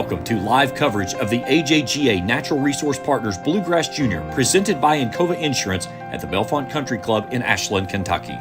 Welcome to live coverage of the AJGA Natural Resource Partners Bluegrass Junior, presented by Encova Insurance at the Bellefonte Country Club in Ashland, Kentucky.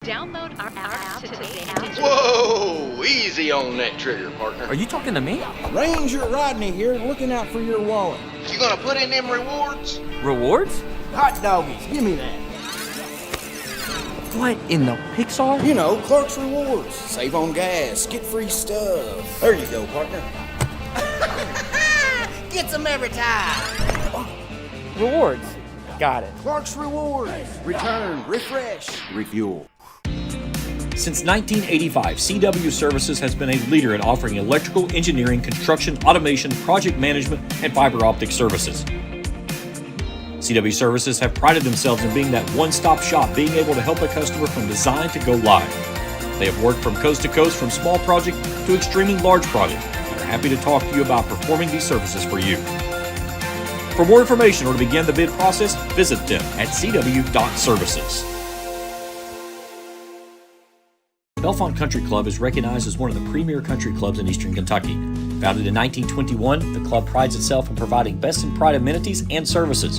Download our app today. Whoa! Easy on that trigger, partner. Are you talking to me? Ranger Rodney here, looking out for your wallet. You gonna put in them rewards? Rewards? Hot doggies, give me that. What in the Pixar? You know, Clark's Rewards. Save on gas, get free stuff. There you go, partner. Gets them every time. Rewards. Got it. Clark's Rewards. Return, refresh, refuel. Since 1985, CW Services has been a leader in offering electrical engineering, construction, automation, project management, and fiber optic services. CW Services have prided themselves in being that one-stop shop, being able to help a customer from design to go live. They have worked from coast to coast, from small project to extremely large project, and are happy to talk to you about performing these services for you. For more information or to begin the bid process, visit them at cw.services. Bellefonte Country Club is recognized as one of the premier country clubs in eastern Kentucky. Founded in 1921, the club prides itself in providing best-in-pride amenities and services.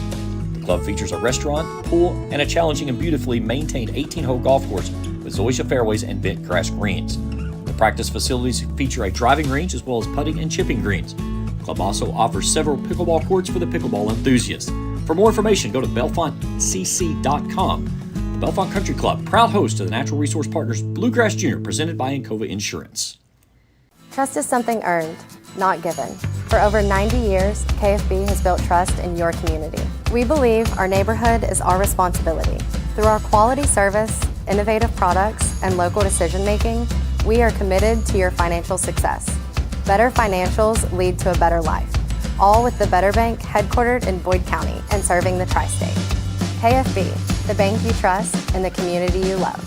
The club features a restaurant, pool, and a challenging and beautifully maintained 18-hole golf course with zoysia fairways and bent grass greens. The practice facilities feature a driving range as well as putting and chipping greens. The club also offers several pickleball courts for the pickleball enthusiasts. For more information, go to bellefontecc.com. The Bellefonte Country Club, proud host of the Natural Resource Partners Bluegrass Junior, presented by Encova Insurance. Trust is something earned, not given. For over 90 years, KFB has built trust in your community. We believe our neighborhood is our responsibility. Through our quality service, innovative products, and local decision-making, we are committed to your financial success. Better financials lead to a better life. All with the Better Bank headquartered in Boyd County and serving the tri-state. KFB, the bank you trust and the community you love.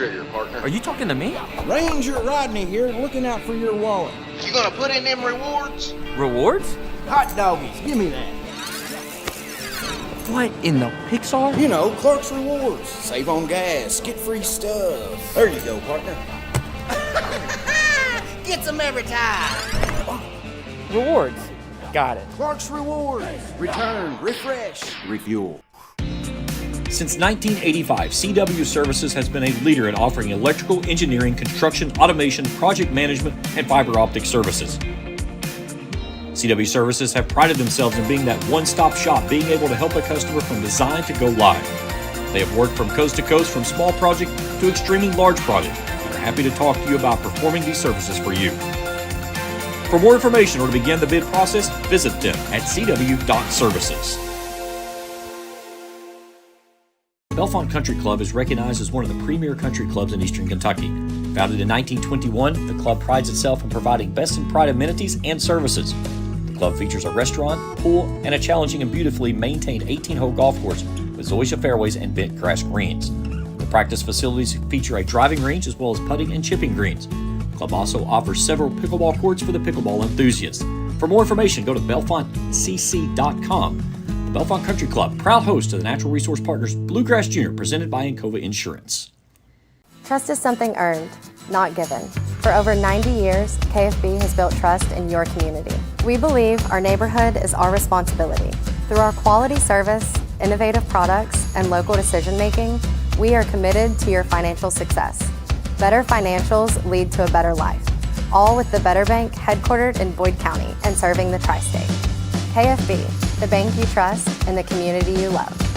trigger, partner. Are you talking to me? Ranger Rodney here, looking out for your wallet. You gonna put in them rewards? Rewards? Hot doggies, give me that. What in the Pixar? You know, Clark's Rewards. Save on gas, get free stuff. There you go, partner. Gets them every time. Rewards. Got it. Clark's Rewards. Return, refresh, refuel. Since 1985, CW Services has been a leader in offering electrical engineering, construction, automation, project management, and fiber optic services. CW Services have prided themselves in being that one-stop shop, being able to help a customer from design to go live. They have worked from coast to coast, from small project to extremely large project, and are happy to talk to you about performing these services for you. For more information or to begin the bid process, visit them at cw.services. Bellefonte Country Club is recognized as one of the premier country clubs in eastern Kentucky. Founded in 1921, the club prides itself in providing best in pride amenities and services. The club features a restaurant, pool, and a challenging and beautifully maintained 18-hole golf course with zoysia fairways and bent grass greens. The practice facilities feature a driving range as well as putting and chipping greens. The club also offers several pickleball courts for the pickleball enthusiasts. For more information, go to bellefontecc.com. The Bellefonte Country Club, proud host of the Natural Resource Partners Bluegrass Jr., presented by Encova Insurance. Trust is something earned, not given. For over 90 years, KFB has built trust in your community. We believe our neighborhood is our responsibility. Through our quality service, innovative products, and local decision-making, we are committed to your financial success. Better financials lead to a better life. All with the Better Bank, headquartered in Boyd County and serving the tri-state. KFB, the bank you trust and the community you love.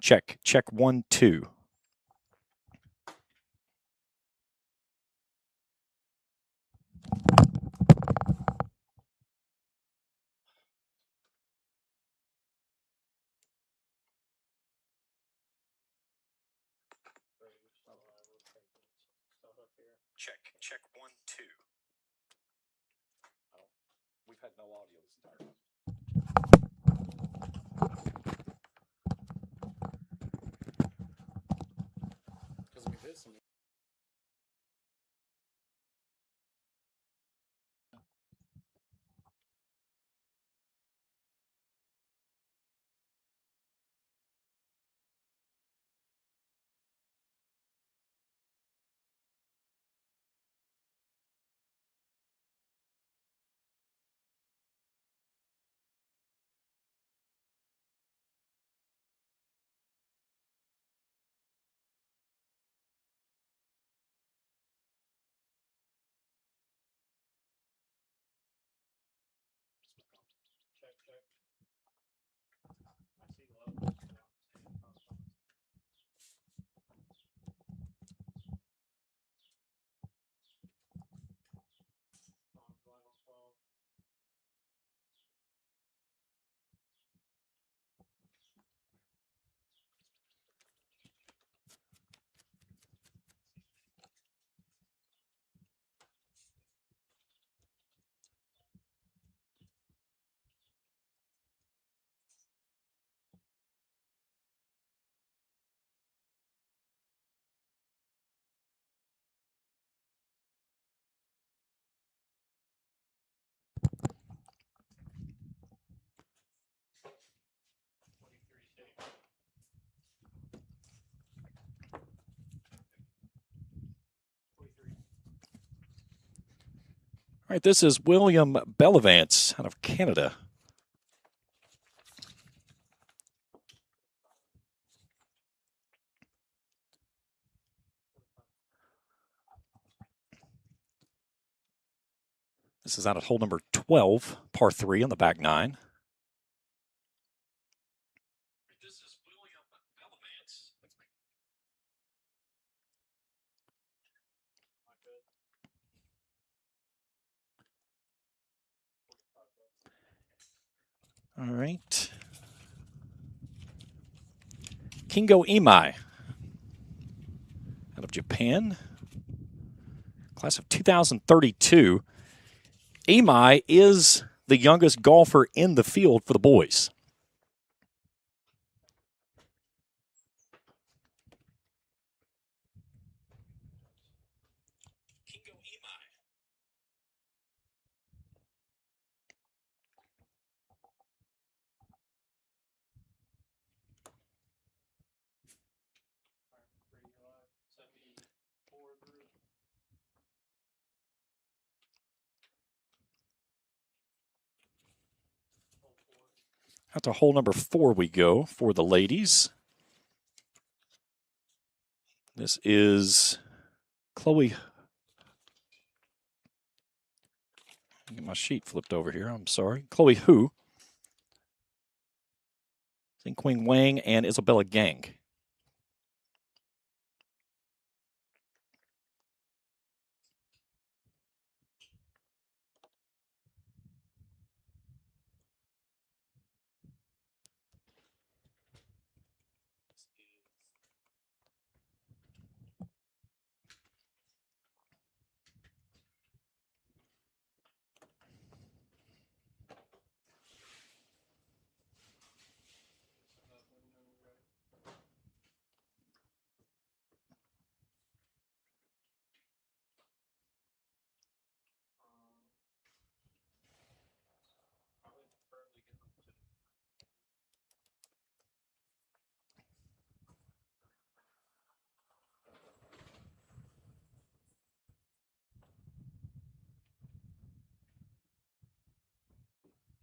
Check. Check 1, 2. Check 1, 2. We've had no audio this entire time. All right, this is William Bellefonte out of Canada. This is out at hole number 12, par 3 on the back 9. This is William Bellefonte. All right. Kingo Imai out of Japan. Class of 2032. Imai is the youngest golfer in the field for the boys. Kingo Imai. Out to hole number 4 we go for the ladies. This is Chloe. Get my sheet flipped over here. I'm sorry. Chloe Hu. Quing Wang and Isabella Gang.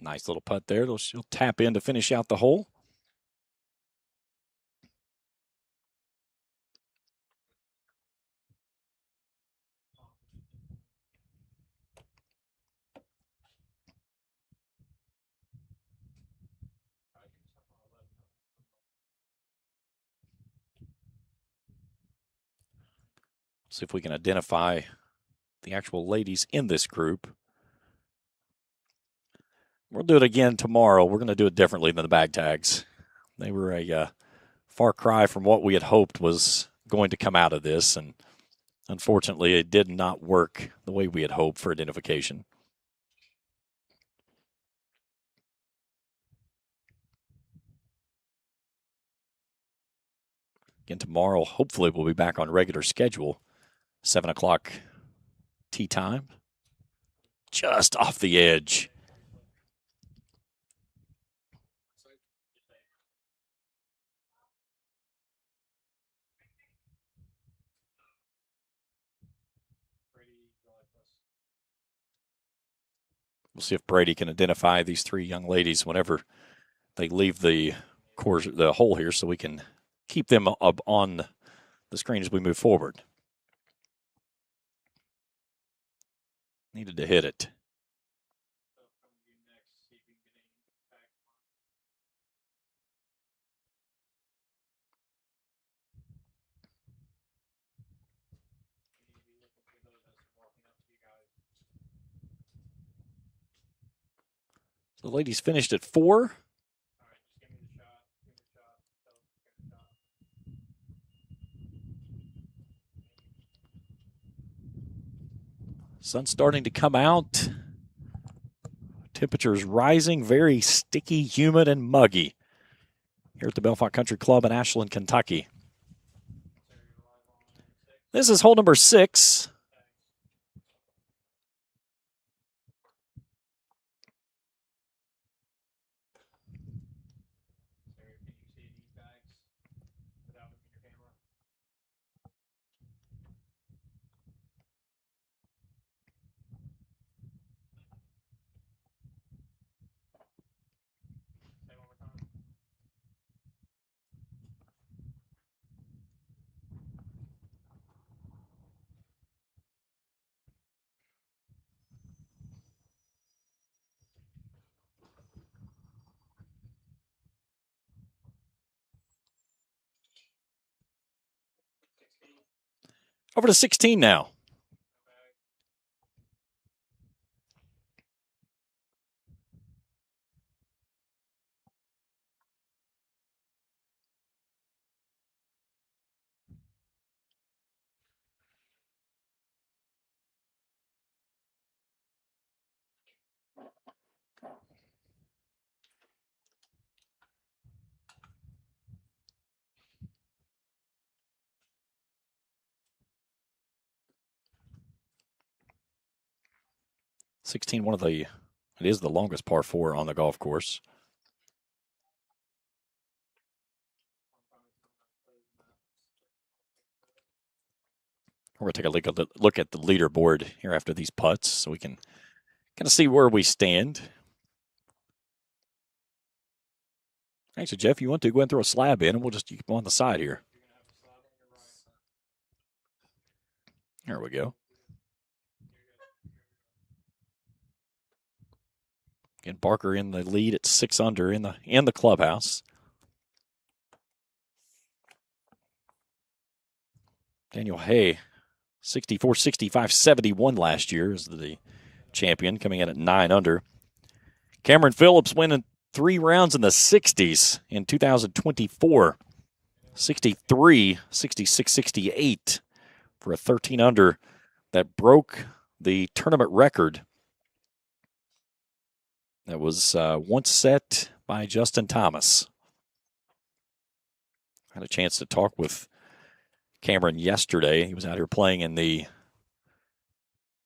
Nice little putt there. She'll tap in to finish out the hole. See if we can identify the actual ladies in this group. We'll do it again tomorrow. We're going to do it differently than the bag tags. They were a far cry from what we had hoped was going to come out of this, and unfortunately it did not work the way we had hoped for identification. Again, tomorrow, hopefully we'll be back on regular schedule. 7 o'clock tee time. Just off the edge. We'll see if Brady can identify these three young ladies whenever they leave the course, the hole here, so we can keep them up on the screen as we move forward. Needed to hit it. The ladies finished at 4. Sun's starting to come out. Temperatures rising, very sticky, humid, and muggy here at the Bellefonte Country Club in Ashland, Kentucky. This is hole number 6. Over to 16 now. It is the longest par 4 on the golf course. We're going to take a look at the leaderboard here after these putts so we can kind of see where we stand. Actually, Jeff, you want to go and throw a slab in, and we'll just keep them on the side here. There we go. Again, Barker in the lead at 6 under in the clubhouse. Daniel Hay, 64, 65, 71 last year is the champion, coming in at 9 under. Cameron Phillips winning 3 rounds in the 60s in 2024. 63, 66, 68 for a 13 under that broke the tournament record that was once set by Justin Thomas. I had a chance to talk with Cameron yesterday. He was out here playing in the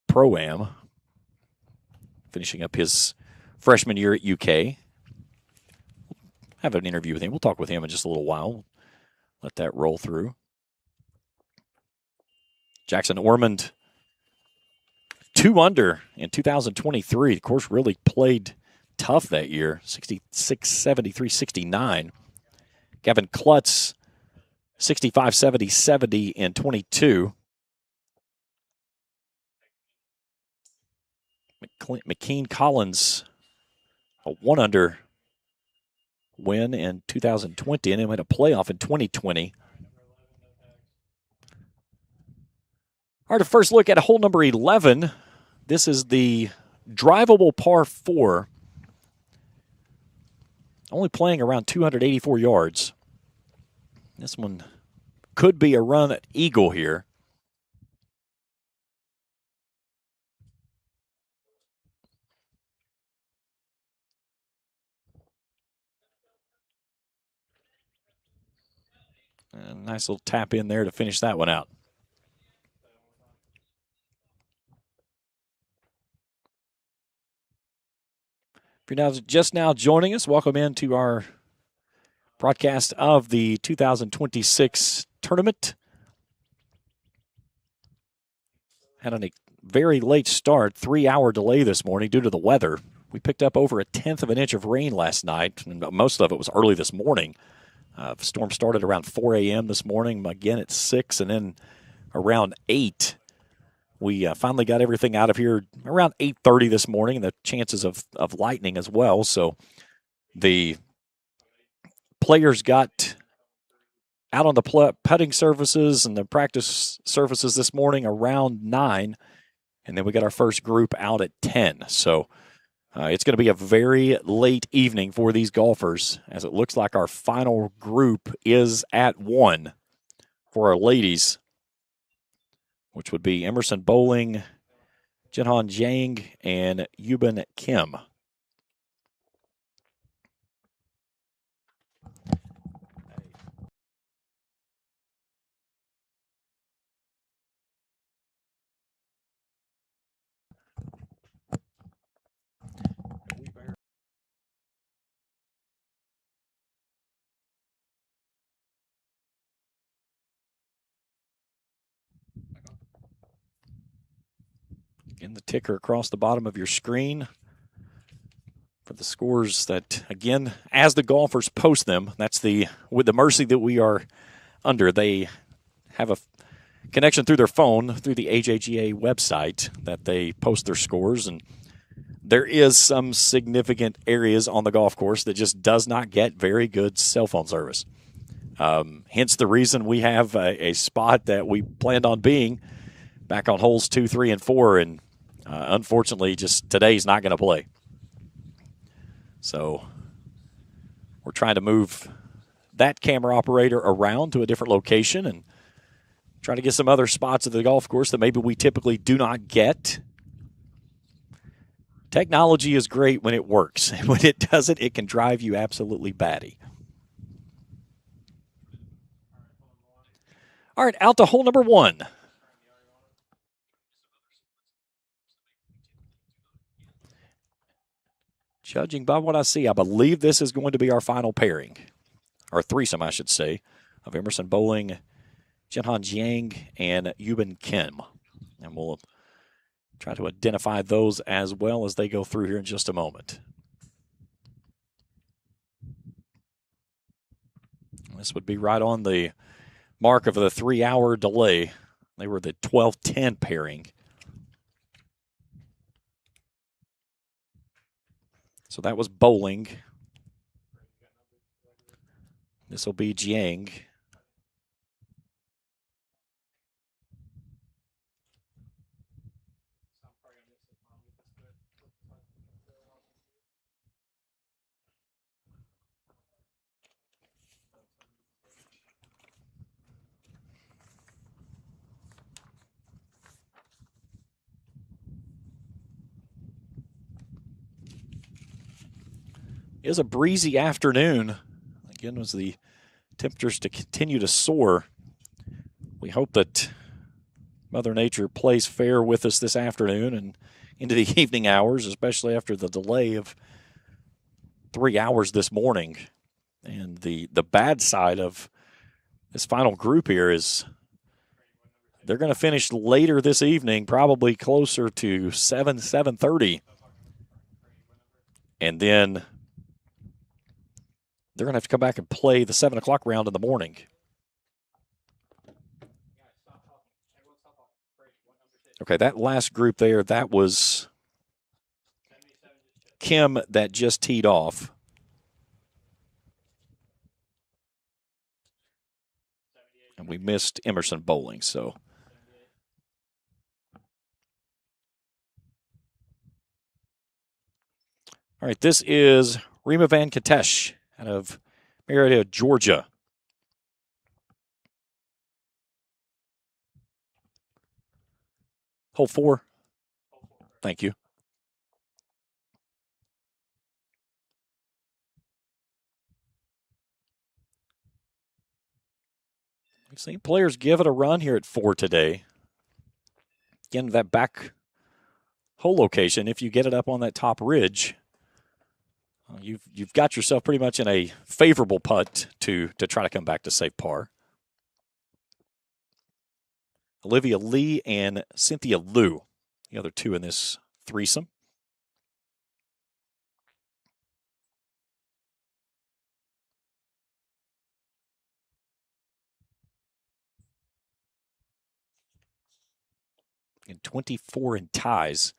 Pro-Am, finishing up his freshman year at UK. Have an interview with him. We'll talk with him in just a little while. Let that roll through. Jackson Ormond, 2 under in 2023. The course really played tough that year. 66, 73, 69. Gavin Klutz, 65, 70, 70 in 22. McKean Collins, a 1 under win in 2020, and then had a playoff in 2020. All right, a first look at hole number 11. This is the drivable par 4. Only playing around 284 yards. This one could be a run at eagle here. A nice little tap in there to finish that one out. If you're just now joining us, welcome into our broadcast of the 2026 tournament. Had a very late start, 3-hour delay this morning due to the weather. We picked up over 1/10 of an inch of rain last night, and most of it was early this morning. The storm started around 4 a.m. this morning, again at 6, and then around 8. We finally got everything out of here around 8:30 this morning, and the chances of lightning as well. So the players got out on the putting surfaces and the practice surfaces this morning around 9, and then we got our first group out at 10. So it's going to be a very late evening for these golfers, as it looks like our final group is at 1 for our ladies, which would be Emerson Bowling, Jinhan Jiang, and Yuban Kim. Again, the ticker across the bottom of your screen for the scores that, again, as the golfers post them, that's with the mercy that we are under. They have a connection through their phone, through the AJGA website, that they post their scores. And there is some significant areas on the golf course that just does not get very good cell phone service. Hence the reason we have a spot that we planned on being back on holes 2, 3, and 4, and unfortunately, just today's not going to play. So we're trying to move that camera operator around to a different location and try to get some other spots of the golf course that maybe we typically do not get. Technology is great when it works. And when it doesn't, it can drive you absolutely batty. All right, out to hole number 1. Judging by what I see, I believe this is going to be our final pairing, or threesome, I should say, of Emerson Bowling, Jinhan Jiang, and Yuban Kim. And we'll try to identify those as well as they go through here in just a moment. This would be right on the mark of the 3-hour delay. They were the 12:10 pairing. So that was Bowling. This will be Jiang. It is a breezy afternoon. Again, was the temperatures to continue to soar. We hope that Mother Nature plays fair with us this afternoon and into the evening hours, especially after the delay of 3 hours this morning. And the bad side of this final group here is they're going to finish later this evening, probably closer to 7:30. And then they're going to have to come back and play the 7 o'clock round in the morning. Okay, that last group there, that was Kim that just teed off. And we missed Emerson Bowling, so All right, this is Rima Van Katesh out of Marietta, Georgia. Hole 4. Thank you. We've seen players give it a run here at 4 today. Again, that back hole location, if you get it up on that top ridge, you've got yourself pretty much in a favorable putt to try to come back to save par. Olivia Lee and Cynthia Liu, the other two in this threesome. And 24 in ties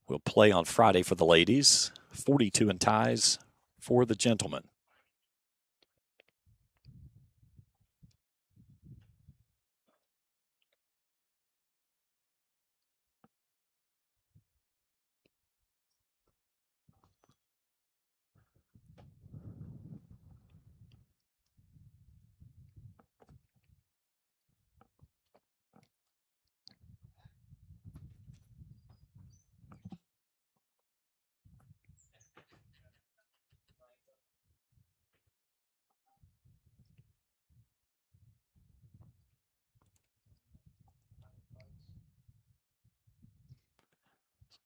will play on Friday for the ladies. 42 in ties for the gentlemen.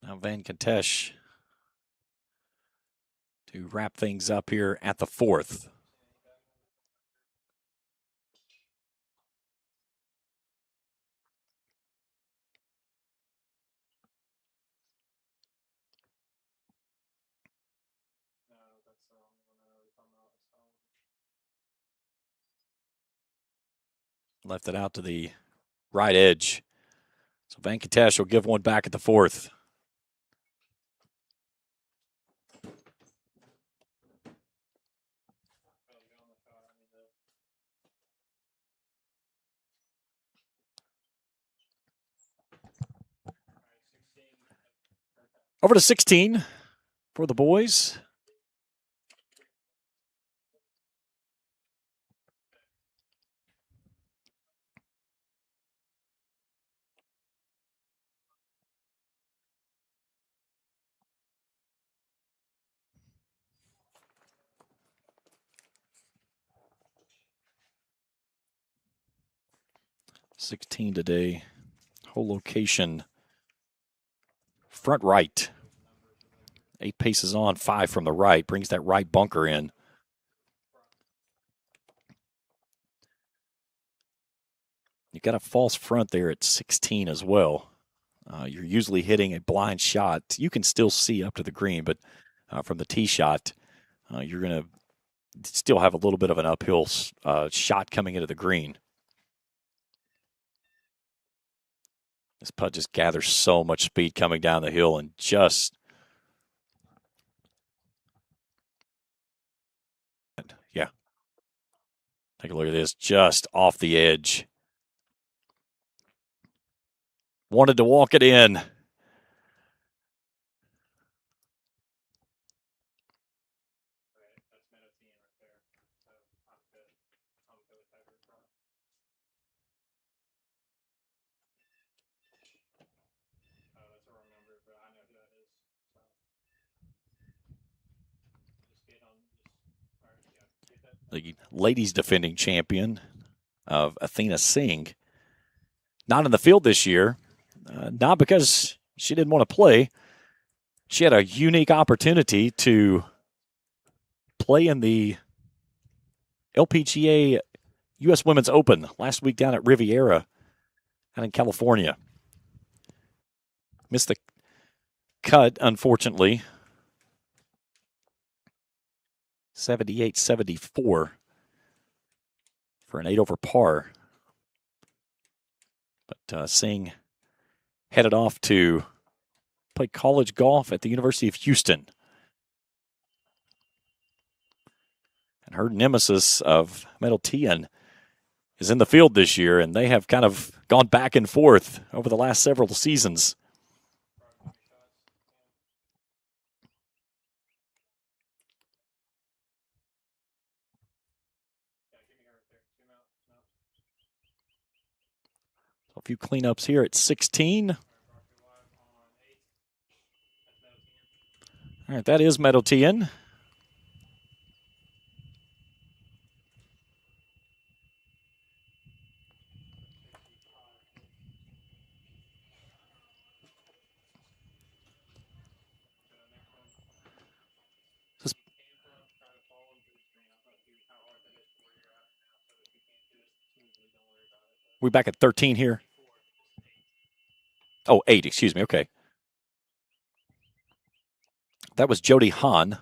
Now Van Katesh to wrap things up here at the 4th. Left it out to the right edge. So Van Katesh will give one back at the 4th. Over to 16 for the boys. $16 today. Whole location front right. 8 paces on, 5 from the right. Brings that right bunker in. You've got a false front there at 16 as well. You're usually hitting a blind shot. You can still see up to the green, but from the tee shot, you're going to still have a little bit of an uphill shot coming into the green. This putt just gathers so much speed coming down the hill and just... Yeah. Take a look at this. Just off the edge. Wanted to walk it in. The ladies defending champion of Athena Singh. Not in the field this year. Not because she didn't want to play. She had a unique opportunity to play in the LPGA U.S. Women's Open last week down at Riviera out in California. Missed the cut, unfortunately. 78-74 for an 8 over par. But Singh headed off to play college golf at the University of Houston. And her nemesis of Metal Tian is in the field this year, and they have kind of gone back and forth over the last several seasons. few cleanups here at 16. All right, that is Middletown. We're back at 13 here. Oh, 8, excuse me. Okay. That was Jody Hahn.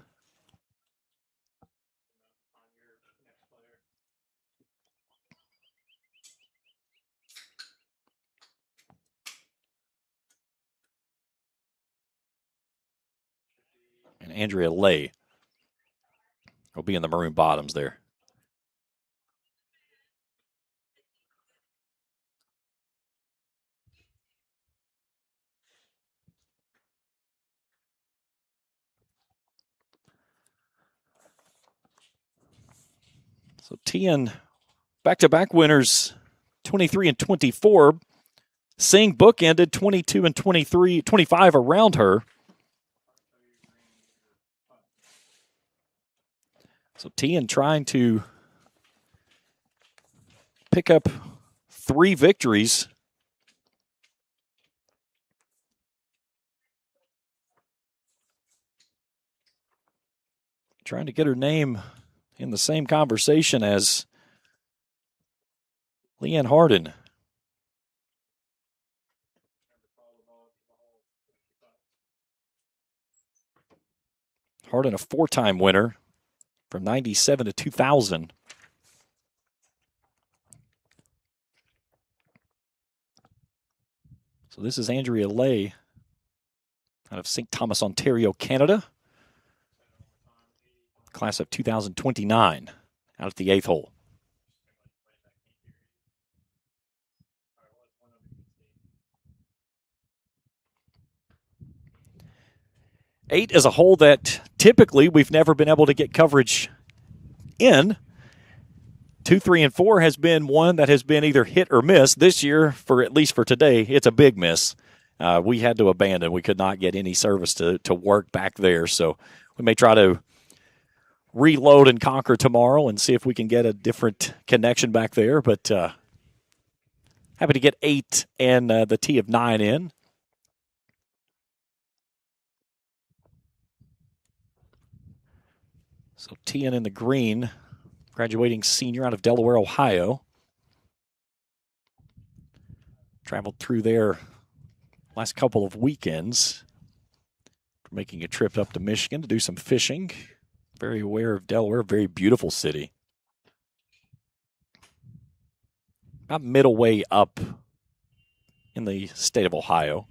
And Andrea Lay will be in the maroon bottoms there. So TN back-to-back winners, 23 and 24. Singh bookended 22 and 23, 25 around her. So TN trying to pick up 3 victories. Trying to get her name in the same conversation as Leanne Harden. Harden, a 4-time winner from 97 to 2000. So this is Andrea Lay out of St. Thomas, Ontario, Canada. Class of 2029 out at the 8th hole. Eight is a hole that typically we've never been able to get coverage in. 2, 3, and 4 has been one that has been either hit or miss. This year, for at least for today, it's a big miss. We had to abandon. We could not get any service to work back there. So we may try to reload and conquer tomorrow and see if we can get a different connection back there. But happy to get 8 and the tee of 9 in. So TN in the green, graduating senior out of Delaware, Ohio. Traveled through there last couple of weekends, making a trip up to Michigan to do some fishing. Very aware of Delaware, very beautiful city. About middle way up in the state of Ohio.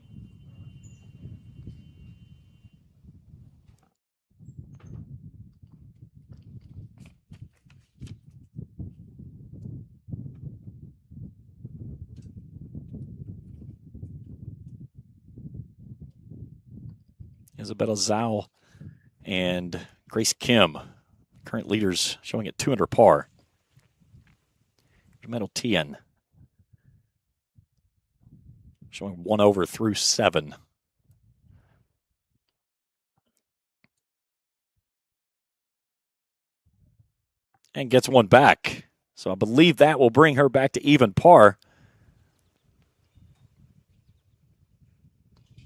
Isabella Zhao and Grace Kim, current leaders, showing at 2 under par. Medal TN showing 1 over through 7. And gets one back. So I believe that will bring her back to even par.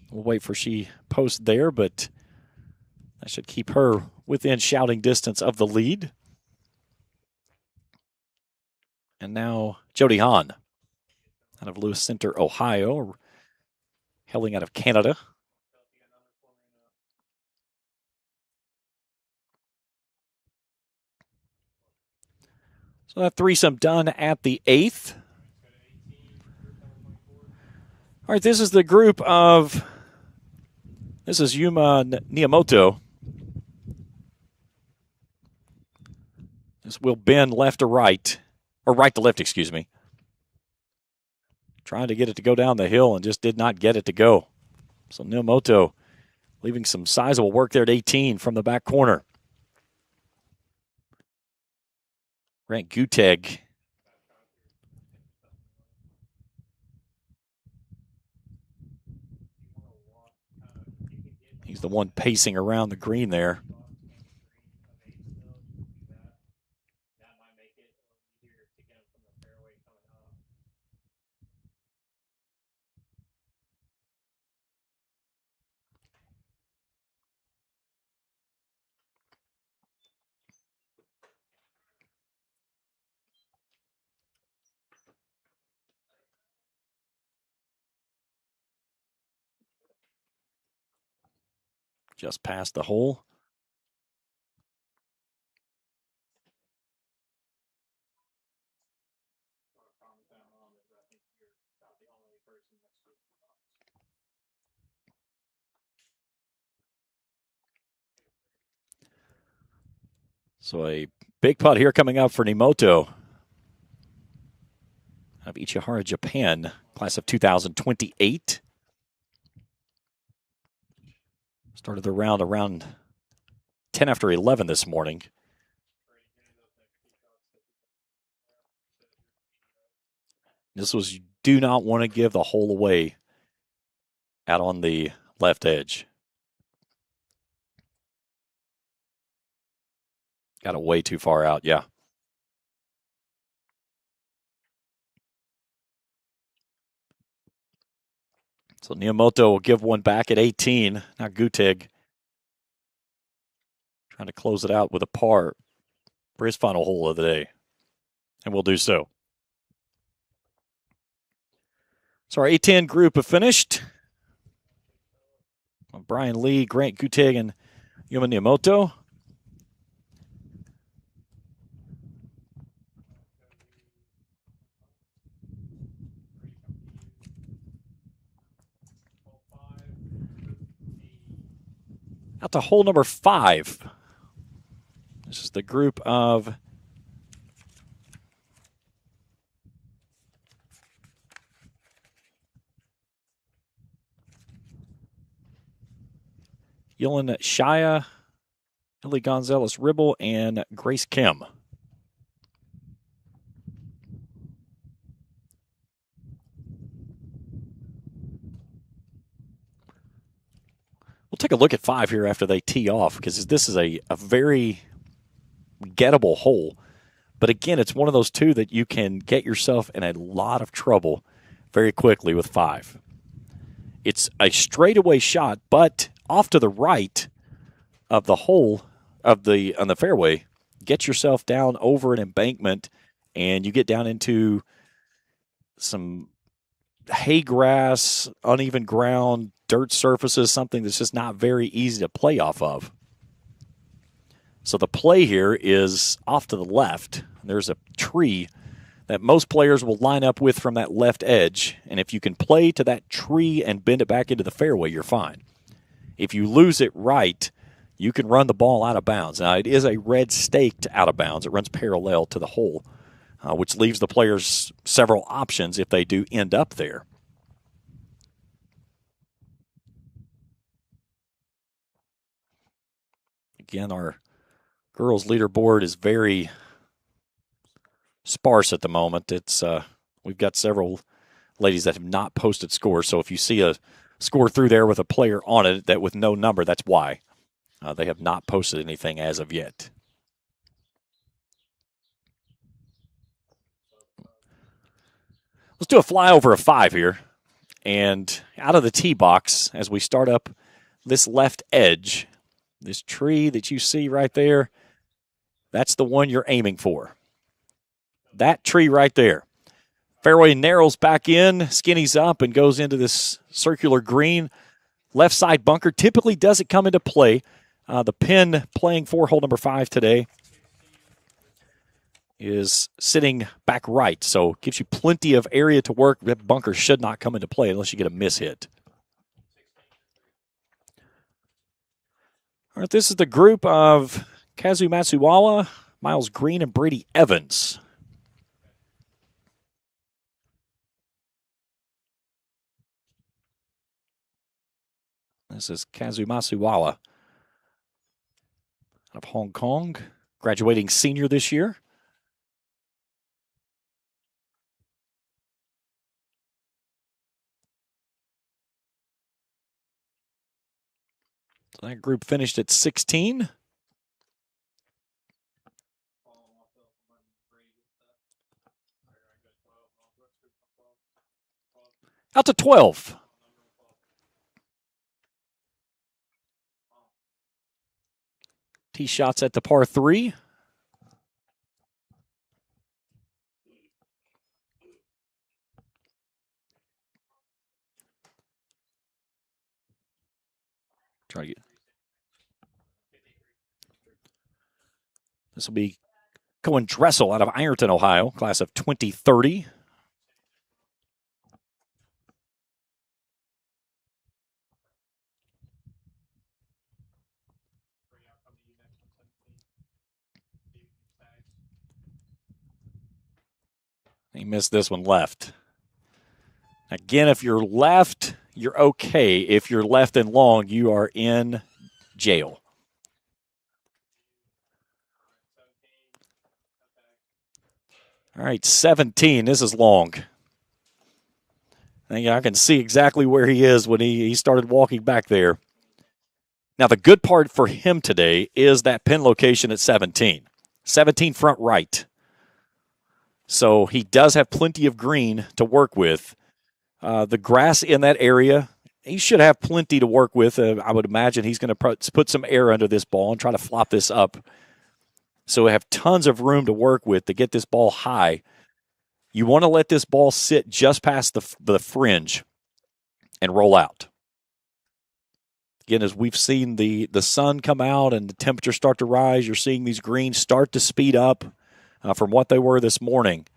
We'll wait for she posts there, but that should keep her within shouting distance of the lead. And now Jody Hahn out of Lewis Center, Ohio, hailing out of Canada. So that threesome done at the 8th. All right, this is the group of, this is Yuma Niyamoto. This will bend left to right, or right to left, excuse me. Trying to get it to go down the hill and just did not get it to go. So Niyamoto leaving some sizable work there at 18 from the back corner. Grant Guteg He's the one pacing around the green there. Just past the hole. So a big putt here coming up for Nimoto of Ichihara, Japan, class of 2028. Started the round around 10 after 11 this morning. This was, you do not want to give the hole away out on the left edge. Got it way too far out, yeah. So Niyamoto will give one back at 18. Now Gutig trying to close it out with a par for his final hole of the day. And will do so. So our A10 group have finished. Brian Lee, Grant Gutig, and Yuma Niyamoto. Out to hole number 5. This is the group of Yulin Shaya, Lily Gonzalez-Ribble, and Grace Kim. We'll take a look at 5 here after they tee off, because this is a very gettable hole. But again, it's one of those two that you can get yourself in a lot of trouble very quickly with 5. It's a straightaway shot, but off to the right of the hole on the fairway, get yourself down over an embankment, and you get down into some hay grass, uneven ground, dirt surfaces, something that's just not very easy to play off of. So the play here is off to the left. There's a tree that most players will line up with from that left edge, and if you can play to that tree and bend it back into the fairway, you're fine. If you lose it right, you can run the ball out of bounds. Now, it is a red staked out of bounds. It runs parallel to the hole, which leaves the players several options if they do end up there. Again, our girls' leaderboard is very sparse at the moment. It's we've got several ladies that have not posted scores. So if you see a score through there with a player on it that with no number, that's why. They have not posted anything as of yet. Let's do a flyover of 5 here. And out of the tee box, as we start up this left edge, this tree that you see right there, that's the one you're aiming for. That tree right there. Fairway narrows back in, skinnies up, and goes into this circular green. Left side bunker typically doesn't come into play. The pin playing for hole number 5 today is sitting back right, so gives you plenty of area to work. That bunker should not come into play unless you get a miss hit. All right, this is the group of Kazu Matsuwawa, Miles Green, and Brady Evans. This is Kazu Matsuwawa out of Hong Kong, graduating senior this year. So that group finished at 16. Out to 12. Tee shots at the par 3. Try to get. This will be Cohen Dressel out of Ironton, Ohio, class of 2030. He missed this one left. Again, if you're left, you're okay. If you're left and long, you are in jail. All right, 17. This is long. I can see exactly where he is when he started walking back there. Now, the good part for him today is that pin location at 17. 17 front right. So he does have plenty of green to work with. The grass in that area, he should have plenty to work with. I would imagine he's going to put some air under this ball and try to flop this up. So we have tons of room to work with to get this ball high. You want to let this ball sit just past the fringe and roll out. Again, as we've seen the sun come out and the temperatures start to rise, you're seeing these greens start to speed up from what they were this morning.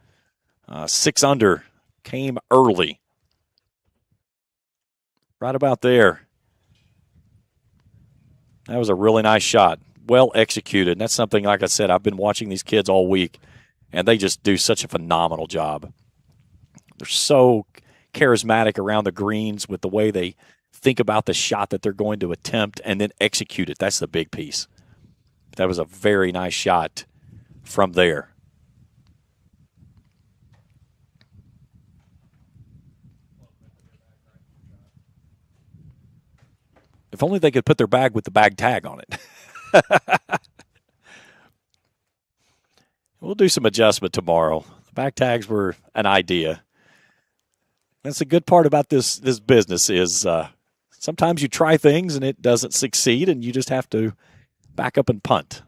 6 under came early. Right about there. That was a really nice shot. Well executed. And that's something, like I said, I've been watching these kids all week, and they just do such a phenomenal job. They're so charismatic around the greens with the way they think about the shot that they're going to attempt and then execute it. That's the big piece. That was a very nice shot from there. If only they could put their bag with the bag tag on it. We'll do some adjustment tomorrow. The bag tags were an idea. That's the good part about this business is sometimes you try things and it doesn't succeed, and you just have to back up and punt.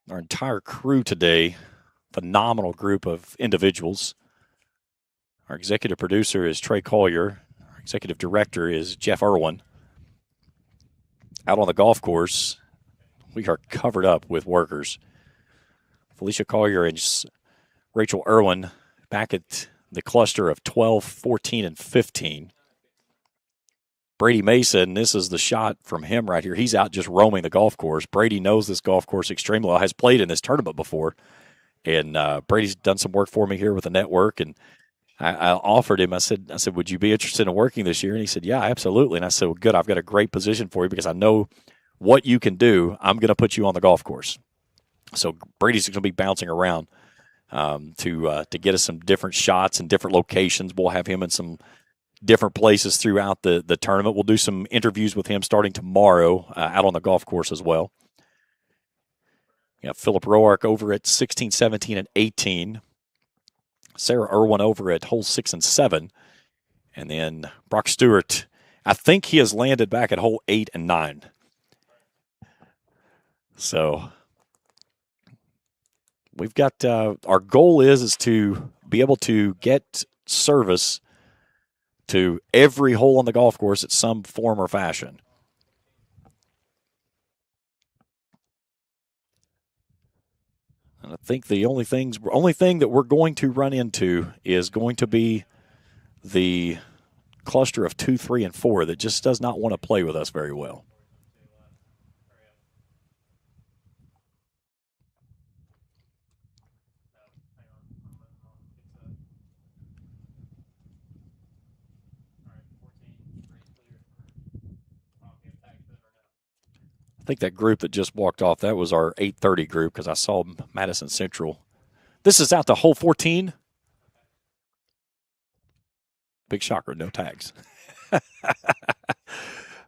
Our entire crew today, phenomenal group of individuals. Our executive producer is Trey Collier. Our executive director is Jeff Irwin. Out on the golf course, we are covered up with workers. Felicia Collier and Rachel Irwin back at the cluster of 12, 14, and 15. Brady Mason, this is the shot from him right here. He's out just roaming the golf course. Brady knows this golf course extremely well, has played in this tournament before. And Brady's done some work for me here with the network. And I offered him, I said, would you be interested in working this year? And he said, yeah, absolutely. And I said, well, good, I've got a great position for you because I know what you can do. I'm going to put you on the golf course. So Brady's going to be bouncing around to get us some different shots and different locations. We'll have him in some different places throughout the tournament. We'll do some interviews with him starting tomorrow out on the golf course as well. Philip Roark over at 16, 17, and 18. Sarah Irwin over at hole 6 and 7. And then Brock Stewart, I think he has landed back at hole 8 and 9. So we've got our goal is to be able to get service to every hole on the golf course at some form or fashion. I think the only thing that we're going to run into is going to be the cluster of 2, 3, and 4 that just does not want to play with us very well. I think that group that just walked off, that was our 8:30 group because I saw Madison Central. This is out to hole 14. Big shocker, no tags.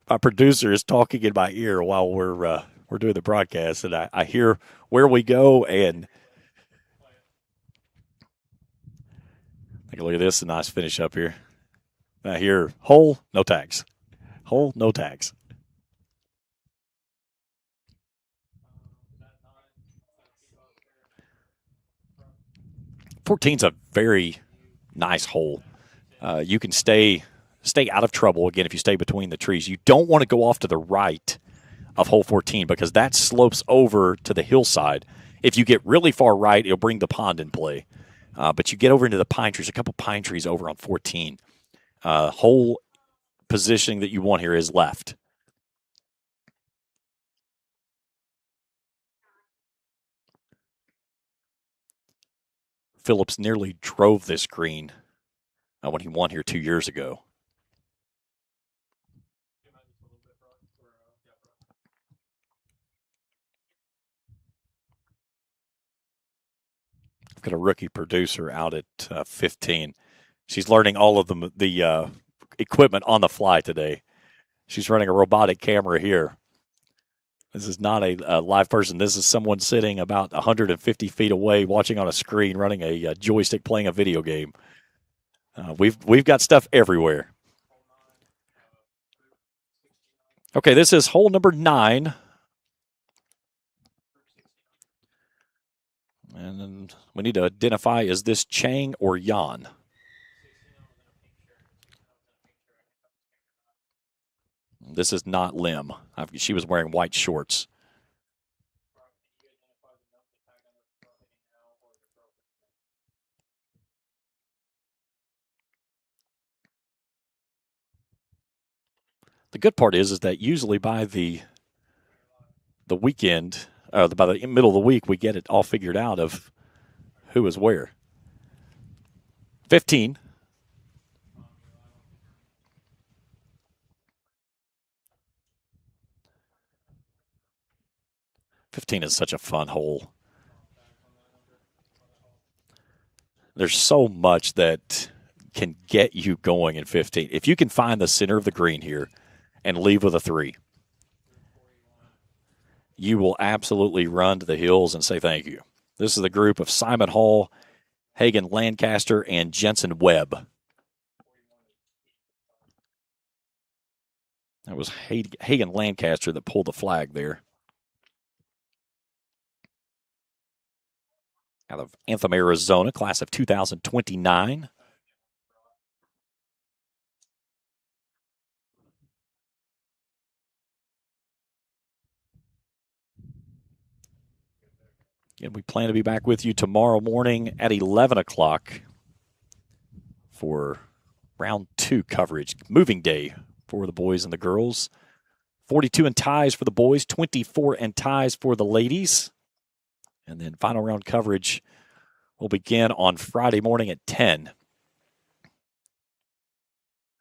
My producer is talking in my ear while we're doing the broadcast, and I hear where we go, and take a look at this, a nice finish up here. I hear hole, no tags. Hole, no tags. Fourteen's a very nice hole. You can stay out of trouble, again, if you stay between the trees. You don't want to go off to the right of hole 14 because that slopes over to the hillside. If you get really far right, it'll bring the pond in play. But you get over into the pine trees, a couple pine trees over on 14. Hole positioning that you want here is left. Phillips nearly drove this green when he won here 2 years ago. I've got a rookie producer out at 15. She's learning all of the equipment on the fly today. She's running a robotic camera here. This is not a live person. This is someone sitting about 150 feet away watching on a screen, running a joystick, playing a video game. We've got stuff everywhere. Okay, this is hole number 9. And then we need to identify, is this Chang or Yan? This is not Lim. She was wearing white shorts. The good part is that usually by the weekend, by the middle of the week, we get it all figured out of who is where. 15. '15 is such a fun hole. There's so much that can get you going in 15. If you can find the center of the green here and leave with a 3, you will absolutely run to the hills and say thank you. This is the group of Simon Hall, Hagen Lancaster, and Jensen Webb. That was Hagen Lancaster that pulled the flag there. Out of Anthem, Arizona, class of 2029. And we plan to be back with you tomorrow morning at 11 o'clock for round 2 coverage. Moving day for the boys and the girls. 42 in ties for the boys, 24 in ties for the ladies. And then final round coverage will begin on Friday morning at 10.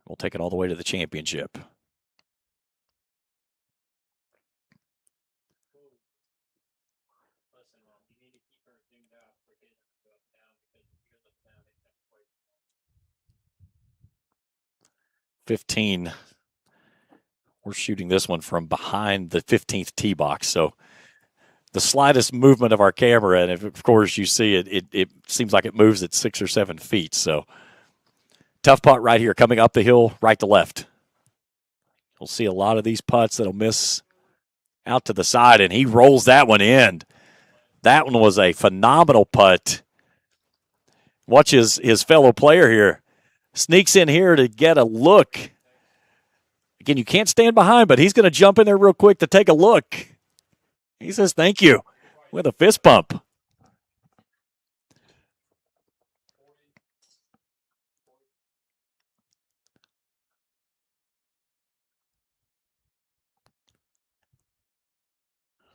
We'll take it all the way to the championship. '15. We're shooting this one from behind the 15th tee box, so the slightest movement of our camera, and if, of course you see it seems like it moves at 6 or 7 feet. So tough putt right here, coming up the hill, right to left. We'll see a lot of these putts that'll miss out to the side, and he rolls that one in. That one was a phenomenal putt. Watch his fellow player here. Sneaks in here to get a look. Again, you can't stand behind, but he's going to jump in there real quick to take a look. He says, thank you, with a fist pump.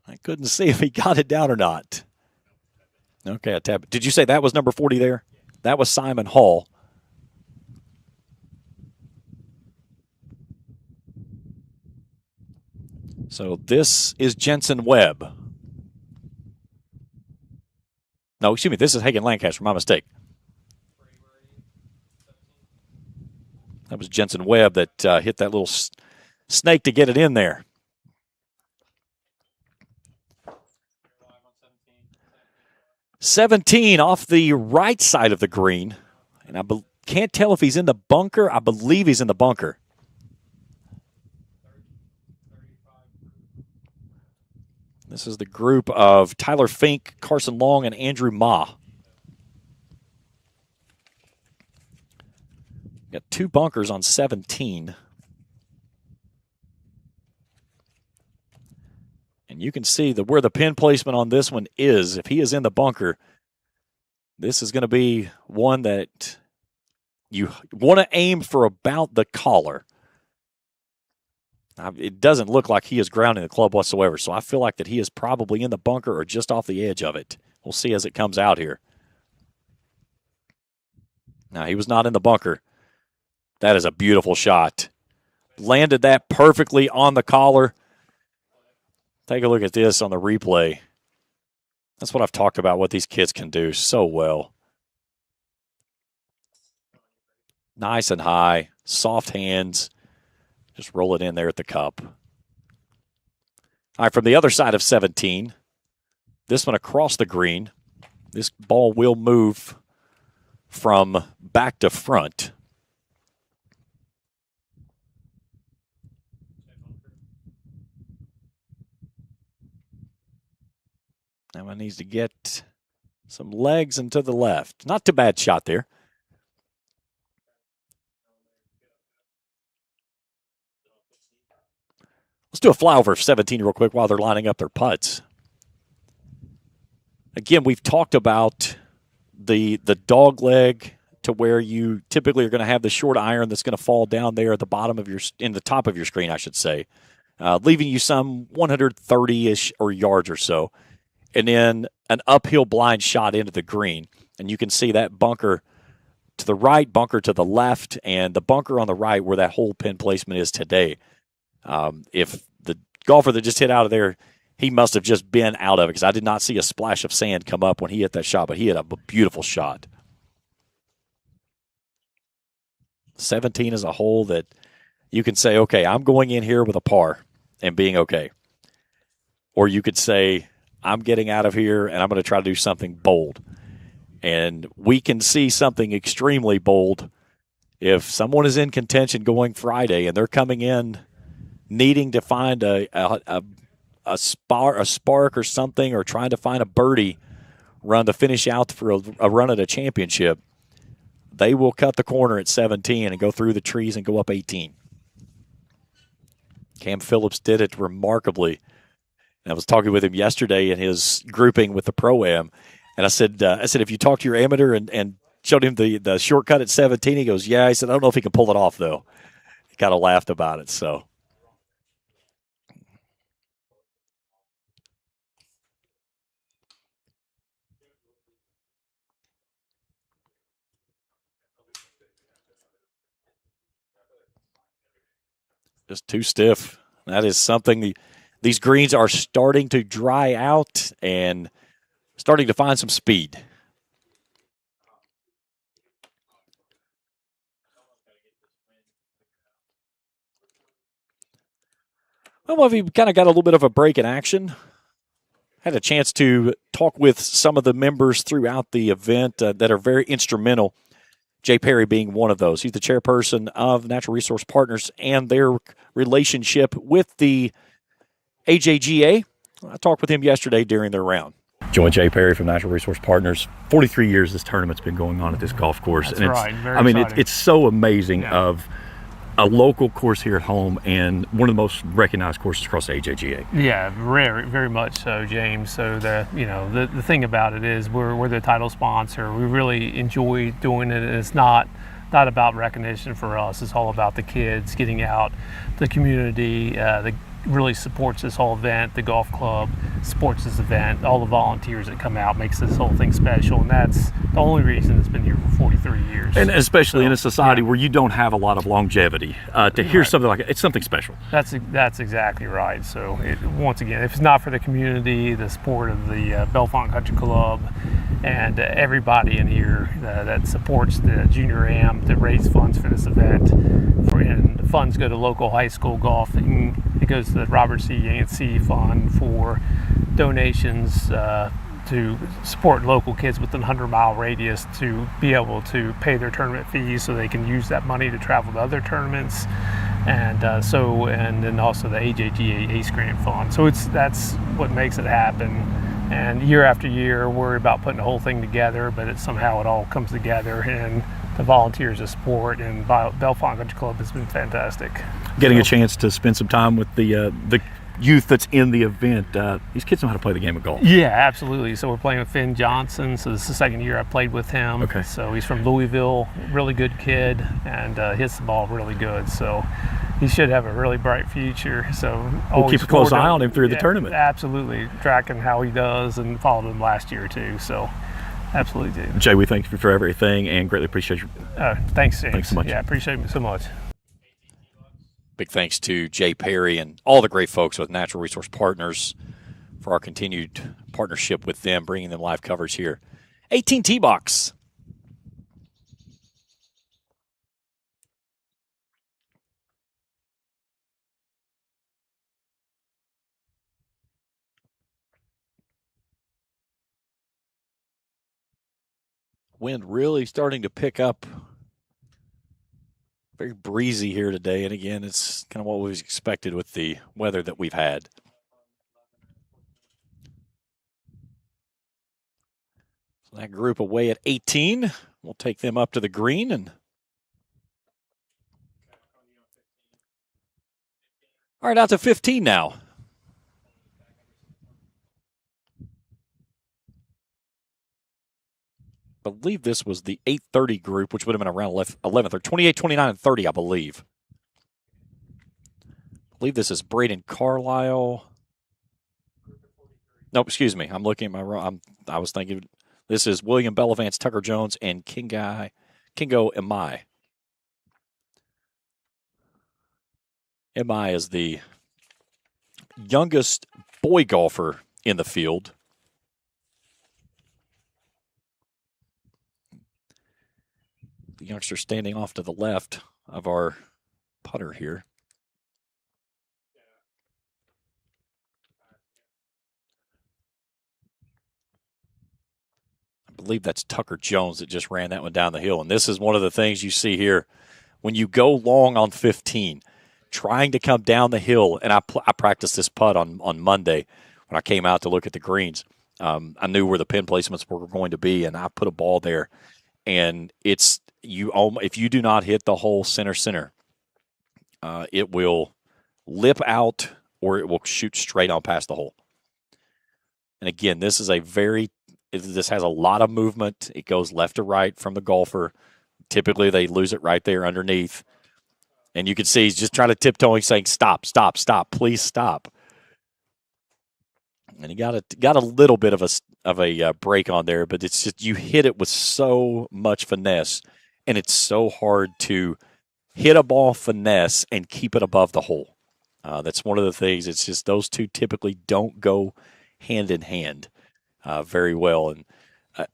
I couldn't see if he got it down or not. Okay, I tapped. Did you say that was number 40 there? That was Simon Hall. So this is Jensen Webb. No, excuse me, this is Hagen Lancaster, my mistake. That was Jensen Webb that hit that little snake to get it in there. $17 off the right side of the green. And I can't tell if he's in the bunker. I believe he's in the bunker. This is the group of Tyler Fink, Carson Long, and Andrew Ma. Got 2 bunkers on 17. And you can see where the pin placement on this one is. If he is in the bunker, this is going to be one that you want to aim for about the collar. It doesn't look like he is grounding the club whatsoever, so I feel like that he is probably in the bunker or just off the edge of it. We'll see as it comes out here. Now, he was not in the bunker. That is a beautiful shot. Landed that perfectly on the collar. Take a look at this on the replay. That's what I've talked about, what these kids can do so well. Nice and high, soft hands. Just roll it in there at the cup. All right, from the other side of 17, this one across the green. This ball will move from back to front. That one needs to get some legs and to the left. Not too bad shot there. Let's do a flyover of 17 real quick while they're lining up their putts. Again, we've talked about the dog leg to where you typically are going to have the short iron that's going to fall down there at the bottom of in the top of your screen, I should say, leaving you some 130-ish or yards or so. And then an uphill blind shot into the green. And you can see that bunker to the right, bunker to the left, and the bunker on the right where that whole pin placement is today. If the golfer that just hit out of there, he must have just been out of it because I did not see a splash of sand come up when he hit that shot, but he hit a beautiful shot. 17 is a hole that you can say, okay, I'm going in here with a par and being okay. Or you could say, I'm getting out of here and I'm going to try to do something bold. And we can see something extremely bold if someone is in contention going Friday and they're coming in needing to find a spark or something, or trying to find a birdie run to finish out for a run at a championship. They will cut the corner at 17 and go through the trees and go up 18. Cam Phillips did it remarkably. And I was talking with him yesterday in his grouping with the Pro-Am, and I said, if you talk to your amateur and showed him the shortcut at 17, he goes, yeah. He said, I don't know if he can pull it off, though. He kind of laughed about it, so. Just too stiff. That is something. These greens are starting to dry out and starting to find some speed. Well, we kind of got a little bit of a break in action. Had a chance to talk with some of the members throughout the event that are very instrumental. Jay Perry being one of those. He's the chairperson of Natural Resource Partners and their relationship with the AJGA. I talked with him yesterday during their round. Joined Jay Perry from Natural Resource Partners. 43 years this tournament's been going on at this golf course. That's and right. Very exciting. It's so amazing of a local course here at home and one of the most recognized courses across the AJGA. Yeah, very much so, James. So the thing about it is we're the title sponsor. We really enjoy doing it. It's not about recognition for us. It's all about the kids getting out, the community, really supports this whole event. The golf club supports this event. All the volunteers that come out makes this whole thing special, and that's the only reason it's been here for 43 years. And especially in a society where you don't have a lot of longevity, to hear something like it, it's something special. That's exactly right. So once again, if it's not for the community, the support of the Bellefonte Country Club, and everybody in here that supports the Junior Am to raise funds for this event, and the funds go to local high school golf, and it goes to the Robert C. Yancey Fund for donations to support local kids within a 100-mile radius to be able to pay their tournament fees so they can use that money to travel to other tournaments. And then also the AJGA ACE Grant Fund. So that's what makes it happen. And year after year, worry about putting the whole thing together, but somehow it all comes together, and the volunteers of support and Bellefonte Country Club has been fantastic. Getting a chance to spend some time with the youth that's in the event. These kids know how to play the game of golf. Yeah, absolutely. So we're playing with Finn Johnson. So this is the second year I played with him. Okay. So he's from Louisville, really good kid, and hits the ball really good. So he should have a really bright future. So we'll keep a close eye on him through the tournament. Absolutely, tracking how he does, and followed him last year too. So absolutely do. Jay, we thank you for everything and greatly appreciate you. Thanks, James. Thanks so much. Yeah, appreciate it so much. Big thanks to Jay Perry and all the great folks with Natural Resource Partners for our continued partnership with them, bringing them live coverage here. 18 T-Box. Wind really starting to pick up. Very breezy here today, and again, it's kind of what we expected with the weather that we've had. So that group away at 18. We'll take them up to the green and all right, out to 15 now. I believe this was the 8:30 group, which would have been around 11th or 28, 29, and 30, I believe. I believe this is Braden Carlisle. No, excuse me. I'm looking at my wrong. I was thinking this is William Bellefonte, Tucker Jones, and Kingo Emai. Emai is the youngest boy golfer in the field. The youngster standing off to the left of our putter here. I believe that's Tucker Jones that just ran that one down the hill. And this is one of the things you see here. When you go long on 15, trying to come down the hill, and I practiced this putt on Monday when I came out to look at the greens. I knew where the pin placements were going to be, and I put a ball there. And it's if you do not hit the hole center, it will lip out or it will shoot straight on past the hole. And again, this has a lot of movement. It goes left to right from the golfer. Typically, they lose it right there underneath. And you can see he's just trying to tiptoeing, saying, "Stop, stop, stop! Please stop." And he got a little bit of a break on there, but it's just you hit it with so much finesse, and it's so hard to hit a ball finesse and keep it above the hole. That's one of the things. It's just those two typically don't go hand in hand very well,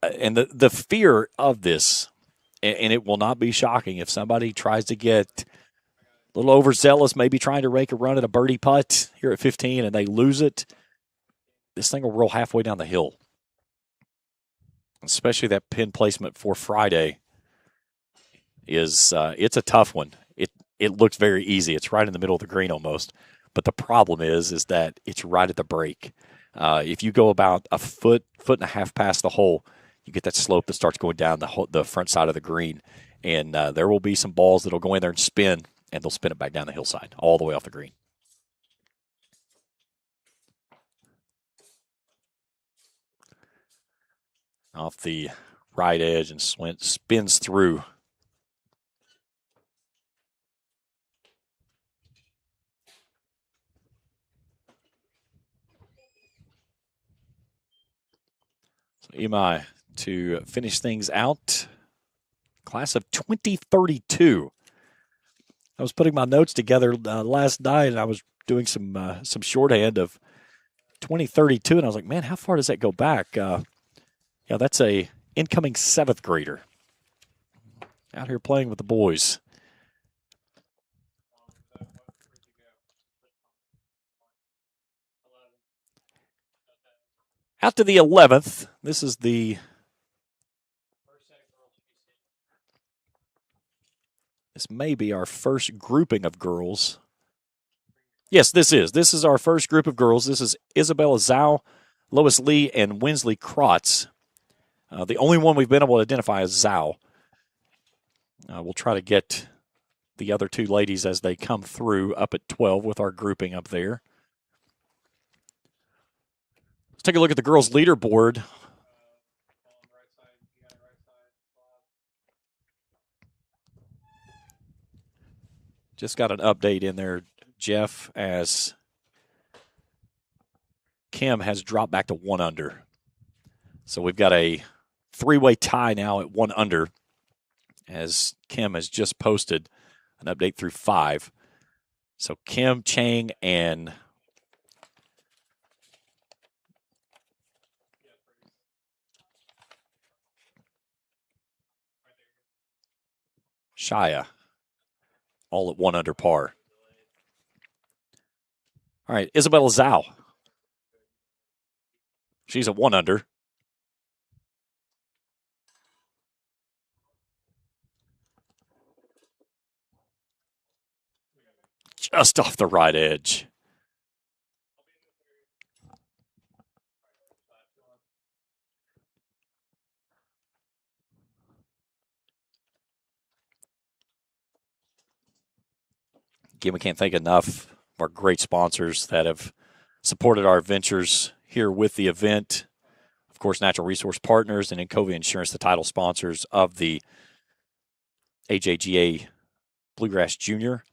and the fear of this, and it will not be shocking if somebody tries to get a little overzealous, maybe trying to rake a run at a birdie putt here at 15, and they lose it. This thing will roll halfway down the hill. Especially that pin placement for Friday is it's a tough one. It looks very easy. It's right in the middle of the green almost. But the problem is that it's right at the break. If you go about a foot and a half past the hole, you get that slope that starts going down the front side of the green. And there will be some balls that will go in there and spin, and they'll spin it back down the hillside all the way off the green. Off the right edge and spins through. Imai to finish things out. Class of 2032. I was putting my notes together last night, and I was doing some shorthand of 2032, and I was like, man, how far does that go back? Yeah, that's a incoming 7th grader out here playing with the boys. Out to the 11th. This is the This may be our first grouping of girls. Yes, this is. This is our first group of girls. This is Isabella Zhao, Lois Lee, and Winsley Krotz. The only one we've been able to identify is Zhao. We'll try to get the other two ladies as they come through up at 12 with our grouping up there. Let's take a look at the girls' leaderboard. Just got an update in there, Jeff, as Kim has dropped back to 1 under. So we've got a 3-way tie now at 1 under, as Kim has just posted an update through 5. So Kim, Chang, and Shia all at 1 under par. All right, Isabella Zhao. She's at 1 under. Just off the right edge. Again, we can't thank enough of our great sponsors that have supported our ventures here with the event. Of course, Natural Resource Partners and Encova Insurance, the title sponsors of the AJGA Bluegrass Junior.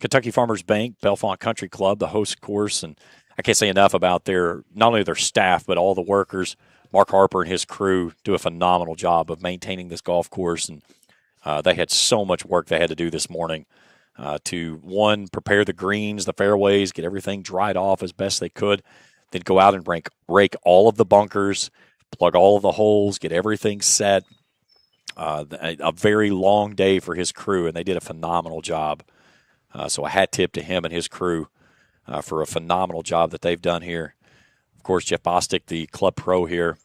Kentucky Farmers Bank, Bellefonte Country Club, the host course, and I can't say enough about not only their staff, but all the workers. Mark Harper and his crew do a phenomenal job of maintaining this golf course, and they had so much work they had to do this morning to, one, prepare the greens, the fairways, get everything dried off as best they could, then go out and rake all of the bunkers, plug all of the holes, get everything set. A very long day for his crew, and they did a phenomenal job. So a hat tip to him and his crew for a phenomenal job that they've done here. Of course, Jeff Bostic, the club pro here.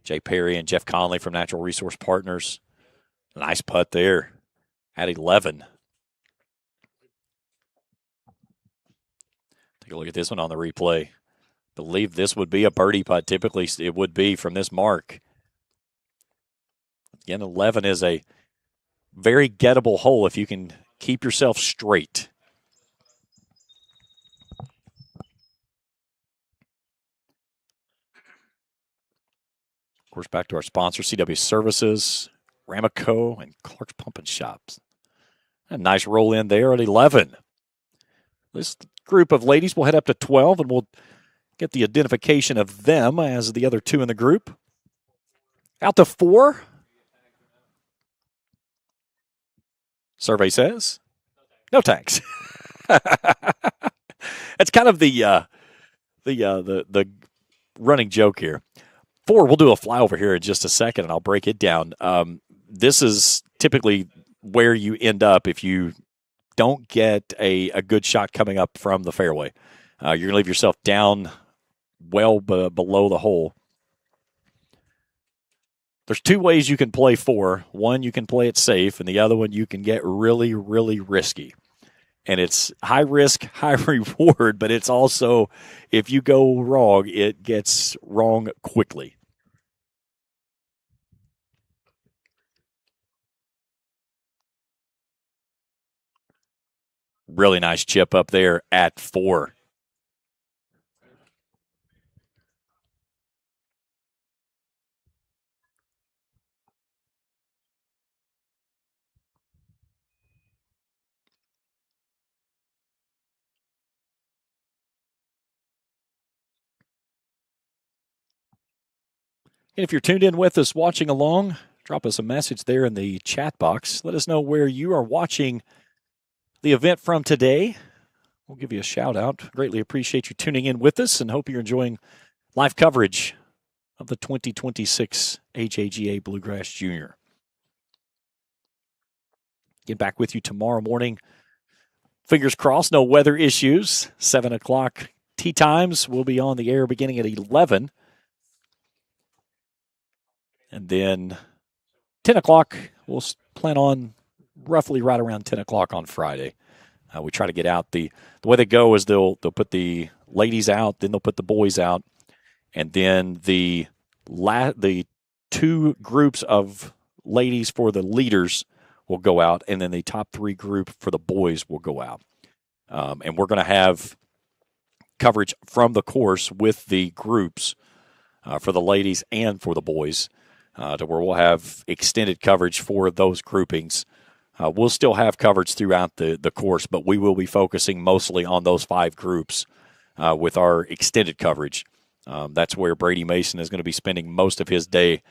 Jay Perry and Jeff Conley from Natural Resource Partners. Nice putt there at 11. Take a look at this one on the replay. Believe this would be a birdie putt. Typically, it would be from this mark. Again, 11 is a very gettable hole if you can keep yourself straight. Of course, back to our sponsor, CW Services, Ramaco, and Clark's Pump and Shops. A nice roll in there at 11. This group of ladies will head up to 12, and we'll get the identification of them as the other two in the group. Out to 4. Survey says no tags. It's kind of the running joke here. 4, we'll do a flyover here in just a second, and I'll break it down. This is typically where you end up if you don't get a good shot coming up from the fairway. You're going to leave yourself down well below the hole. There's 2 ways you can play 4. One, you can play it safe, and the other one, you can get really, really risky. And it's high risk, high reward, but it's also, if you go wrong, it gets wrong quickly. Really nice chip up there at 4. And if you're tuned in with us watching along, drop us a message there in the chat box. Let us know where you are watching the event from today. We'll give you a shout out. Greatly appreciate you tuning in with us and hope you're enjoying live coverage of the 2026 AJGA Bluegrass Junior. Get back with you tomorrow morning. Fingers crossed, no weather issues. 7 o'clock tee times. We'll be on the air beginning at 11. And then 10 o'clock, we'll plan on roughly right around 10 o'clock on Friday. We try to get out. The way they go is they'll put the ladies out, then they'll put the boys out, and then the two groups of ladies for the leaders will go out, and then the top three group for the boys will go out. And we're going to have coverage from the course with the groups for the ladies and for the boys, to where we'll have extended coverage for those groupings. We'll still have coverage throughout the course, but we will be focusing mostly on those 5 groups with our extended coverage. That's where Brady Mason is going to be spending most of his day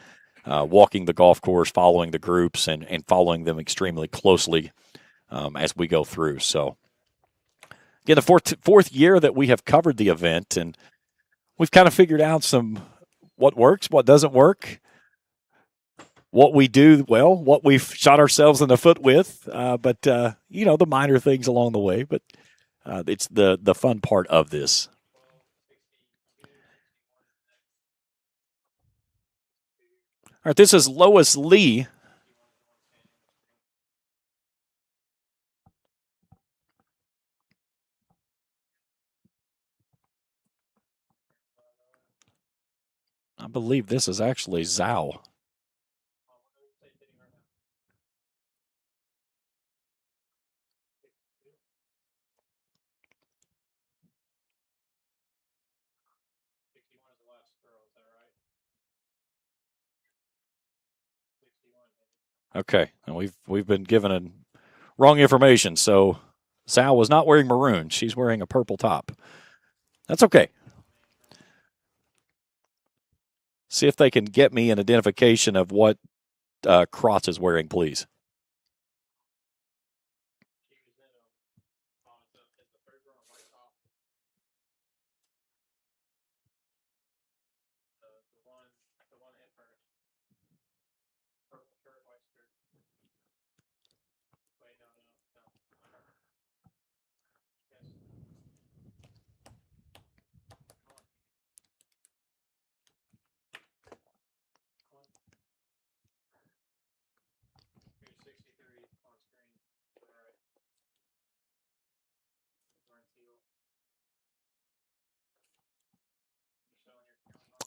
walking the golf course, following the groups, and following them extremely closely as we go through. So, again, the fourth year that we have covered the event, and we've kind of figured out what works, what doesn't work, what we do well, what we've shot ourselves in the foot with, but the minor things along the way. But it's the fun part of this. All right, this is Lois Lee. I believe this is actually Zhao. Okay, and we've been given wrong information. So Zhao was not wearing maroon; she's wearing a purple top. That's okay. See if they can get me an identification of what Krotz is wearing, please.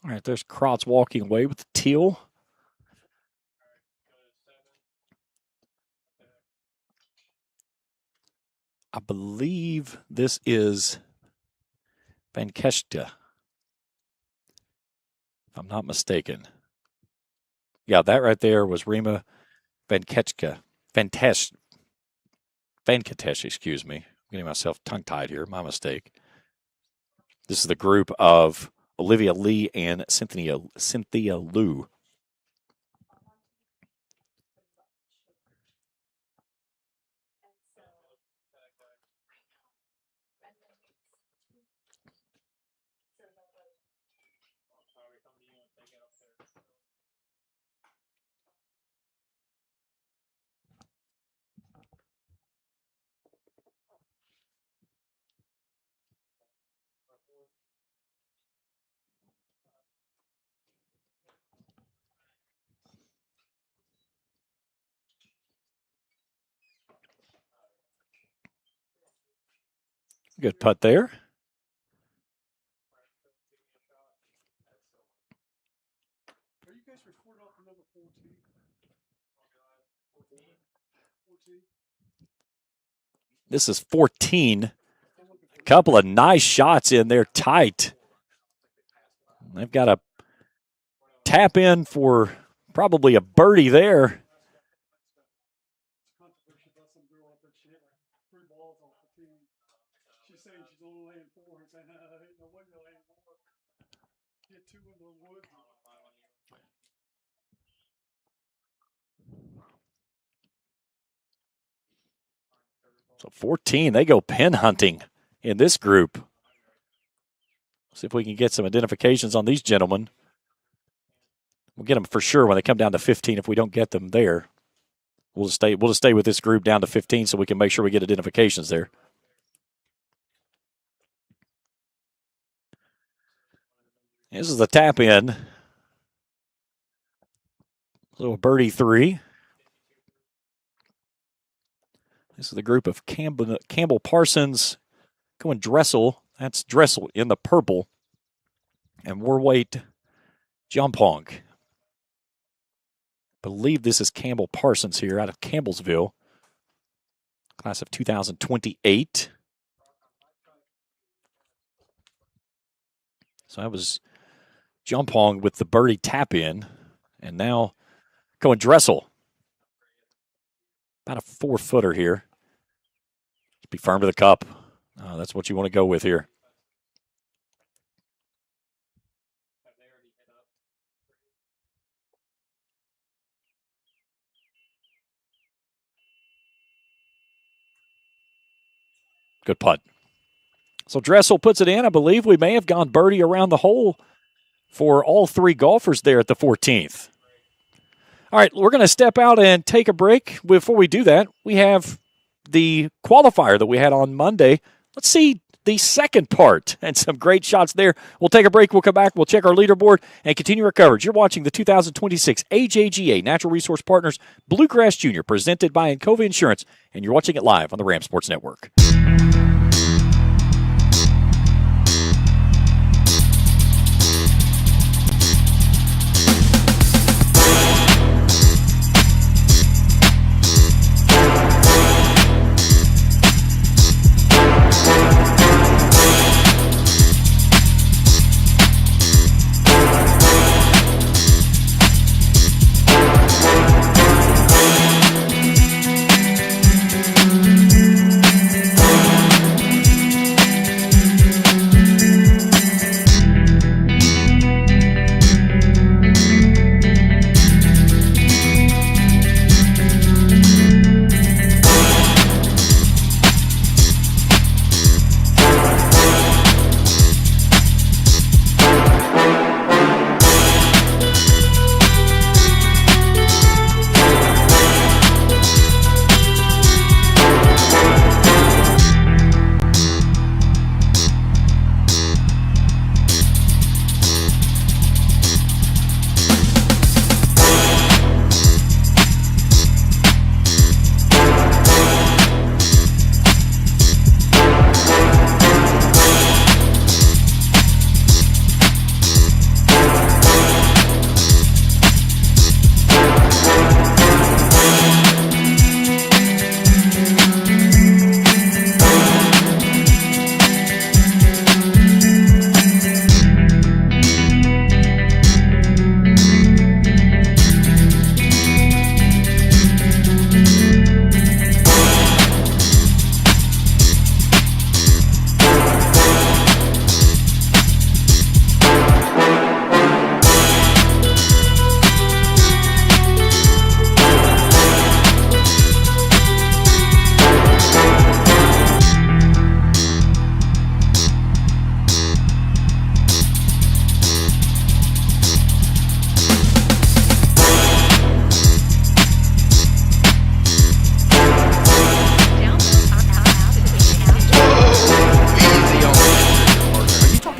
All right, there's Krotz walking away with the teal. I believe this is Van Keshta, if I'm not mistaken. Yeah, that right there was Rima Venkatesh, excuse me. I'm getting myself tongue-tied here. My mistake. This is the group of Olivia Lee and Cynthia Liu. Good putt there. This is 14. A couple of nice shots in there tight. They've got a tap in for probably a birdie there. So 14, they go pin hunting in this group. See if we can get some identifications on these gentlemen. We'll get them for sure when they come down to 15. If we don't get them there, we'll just stay with this group down to 15 so we can make sure we get identifications there. This is the tap in. Little birdie 3. This is the group of Campbell Parsons, going Dressel. That's Dressel in the purple. And Warweight Jompong. Believe this is Campbell Parsons here out of Campbellsville. Class of 2028. So that was Jompong with the birdie tap in. And now going Dressel. About a 4-footer here. Be firm to the cup. That's what you want to go with here. Good putt. So Dressel puts it in. I believe we may have gone birdie around the hole for all 3 golfers there at the 14th. All right, we're going to step out and take a break. Before we do that, we have the qualifier that we had on Monday. Let's see the second part and some great shots there. We'll take a break. We'll come back. We'll check our leaderboard and continue our coverage. You're watching the 2026 AJGA Natural Resource Partners Bluegrass Junior presented by Encova Insurance, and you're watching it live on the Ram Sports Network.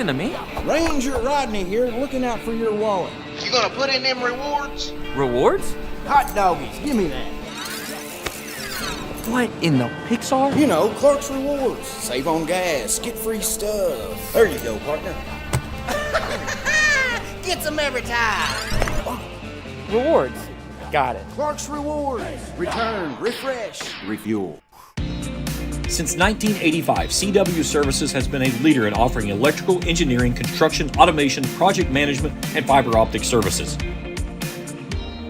To me? Ranger Rodney here, looking out for your wallet. You gonna put in them rewards? Rewards? Hot doggies, give me that. What in the Pixar? You know, Clark's Rewards. Save on gas, get free stuff. There you go, partner. Gets them every time. Rewards. Got it. Clark's Rewards. Return, refresh, refuel. Since 1985, CW Services has been a leader in offering electrical, engineering, construction, automation, project management, and fiber optic services.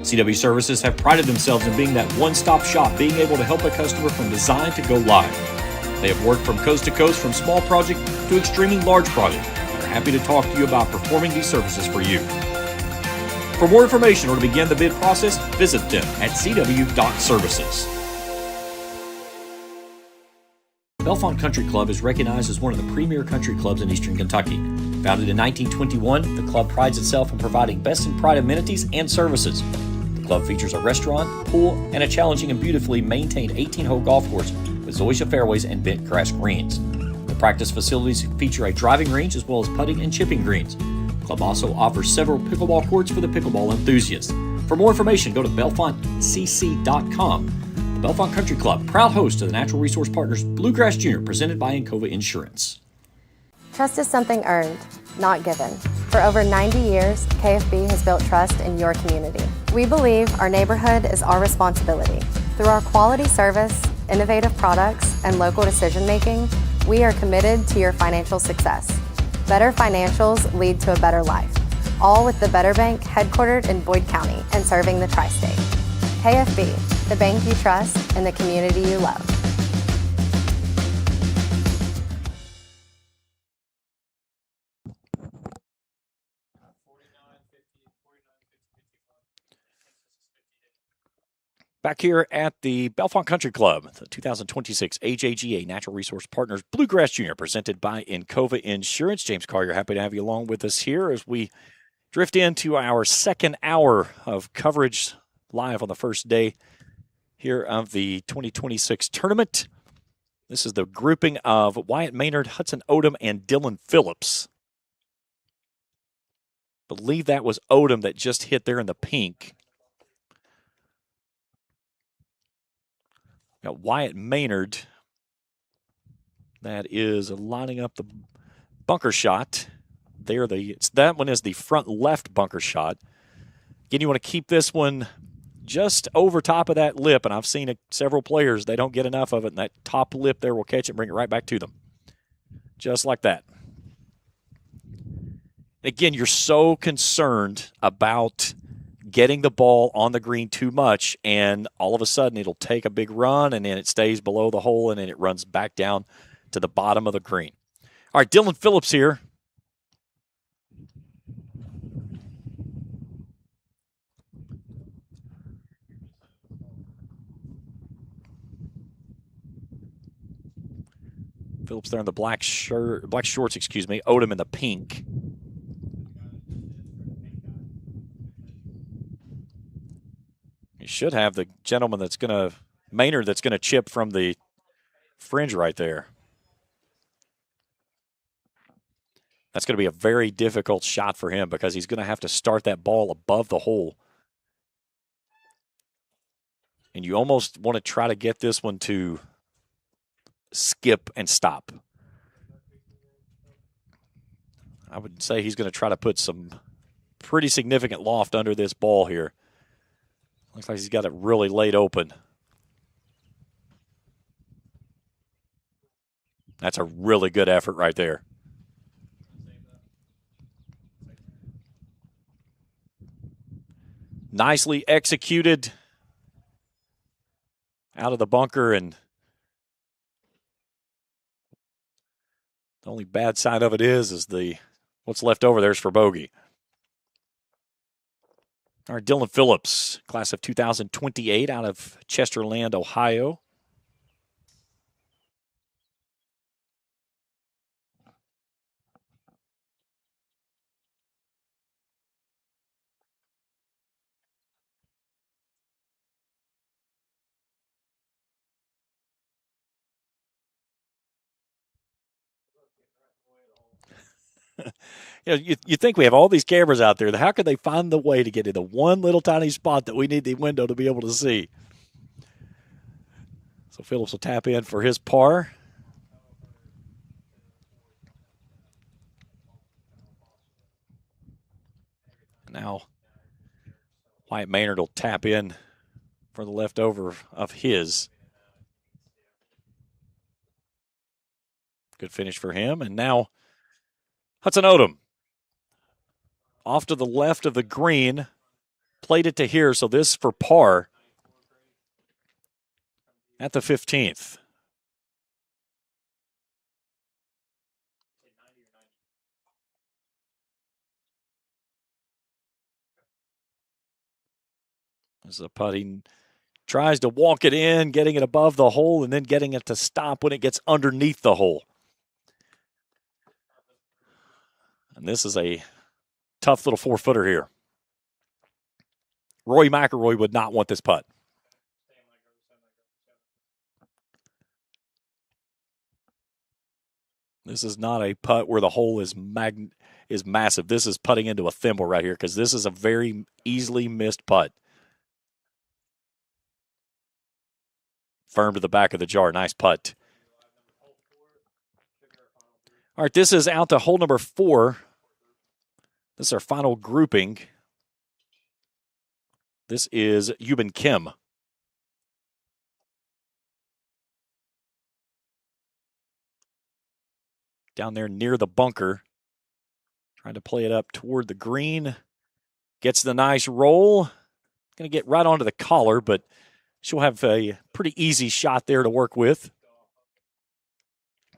CW Services have prided themselves in being that one-stop shop, being able to help a customer from design to go live. They have worked from coast to coast, from small project to extremely large project. They're happy to talk to you about performing these services for you. For more information or to begin the bid process, visit them at cw.services. Bellefonte Country Club is recognized as one of the premier country clubs in eastern Kentucky. Founded in 1921, the club prides itself on providing best in pride amenities and services. The club features a restaurant, pool, and a challenging and beautifully maintained 18-hole golf course with zoysia fairways and bent grass greens. The practice facilities feature a driving range as well as putting and chipping greens. The club also offers several pickleball courts for the pickleball enthusiast. For more information, go to bellefontecc.com. The Bellefonte Country Club, proud host of the Natural Resource Partners Bluegrass Junior, presented by Encova Insurance. Trust is something earned, not given. For over 90 years, KFB has built trust in your community. We believe our neighborhood is our responsibility. Through our quality service, innovative products, and local decision-making, we are committed to your financial success. Better financials lead to a better life. All with the Better Bank, headquartered in Boyd County and serving the tri-state. KFB, the bank you trust and the community you love. Back here at the Bellefonte Country Club, the 2026 AJGA Natural Resource Partners Bluegrass Junior, presented by Encova Insurance. James Collier, happy to have you along with us here as we drift into our second hour of coverage live on the first day here of the 2026 tournament. This is the grouping of Wyatt Maynard, Hudson Odom, and Dylan Phillips. Believe that was Odom that just hit there in the pink. Got Wyatt Maynard. That is lining up the bunker shot. That one is the front left bunker shot. Again, you want to keep this one just over top of that lip, and I've seen several players, they don't get enough of it, and that top lip there will catch it and bring it right back to them. Just like that. Again, you're so concerned about getting the ball on the green too much, and all of a sudden it'll take a big run, and then it stays below the hole, and then it runs back down to the bottom of the green. All right, Dylan Phillips here. Phillips there in the black shorts, Odom in the pink. You should have the gentleman Maynard that's going to chip from the fringe right there. That's going to be a very difficult shot for him because he's going to have to start that ball above the hole. And you almost want to try to get this one to skip and stop. I would say he's going to try to put some pretty significant loft under this ball here. Looks like he's got it really laid open. That's a really good effort right there. Nicely executed out of the bunker, and the only bad side of it is what's left over there's for bogey. All right, Dylan Phillips, class of 2028 out of Chesterland, Ohio. You think we have all these cameras out there. How could they find the way to get in the one little tiny spot that we need the window to be able to see? So Phillips will tap in for his par. Now, Wyatt Maynard will tap in for the leftover of his. Good finish for him. And now, Hudson Odom. Off to the left of the green. Played it to here, so this for par at the 15th. This is a putting Tries to walk it in, getting it above the hole, and then getting it to stop when it gets underneath the hole. And this is a tough little 4-footer here. Roy McIlroy would not want this putt. This is not a putt where the hole is massive. This is putting into a thimble right here because this is a very easily missed putt. Firm to the back of the jar. Nice putt. All right, this is out to hole number 4. This is our final grouping. This is Euban Kim. Down there near the bunker. Trying to play it up toward the green. Gets the nice roll. Going to get right onto the collar, but she'll have a pretty easy shot there to work with.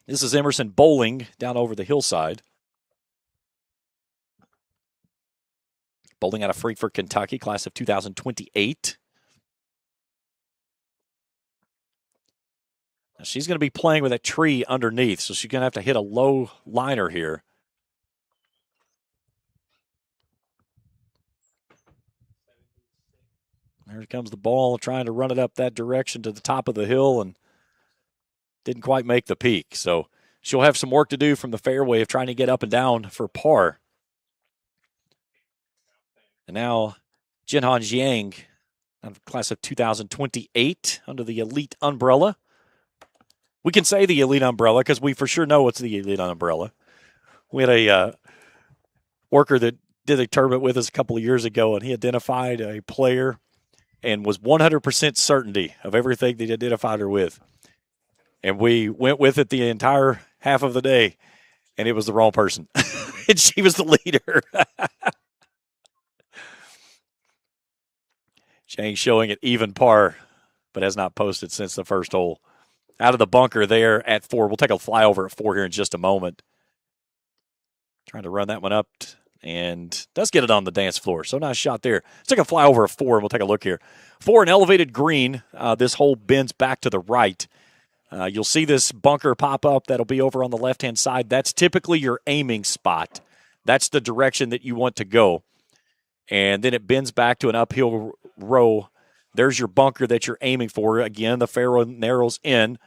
This is Emerson Bowling down over the hillside. Bowling out of Frankfort, Kentucky, class of 2028. Now she's going to be playing with a tree underneath, so she's going to have to hit a low liner here. There comes the ball, trying to run it up that direction to the top of the hill, and didn't quite make the peak. So she'll have some work to do from the fairway of trying to get up and down for par. And now Jinhan Jiang, class of 2028, under the Elite umbrella. We can say the Elite umbrella because we for sure know it's the Elite umbrella. We had a worker that did a tournament with us a couple of years ago, and he identified a player and was 100% certainty of everything they identified her with. And we went with it the entire half of the day, and it was the wrong person. And she was the leader. Chang showing it even par, but has not posted since the first hole. Out of the bunker there at 4. We'll take a flyover at 4 here in just a moment. Trying to run that one up and does get it on the dance floor. So nice shot there. Let's take a flyover at 4 and we'll take a look here. 4, an elevated green. This hole bends back to the right. You'll see this bunker pop up. That'll be over on the left-hand side. That's typically your aiming spot. That's the direction that you want to go. And then it bends back to an uphill row. There's your bunker that you're aiming for. Again, the fairway narrows in.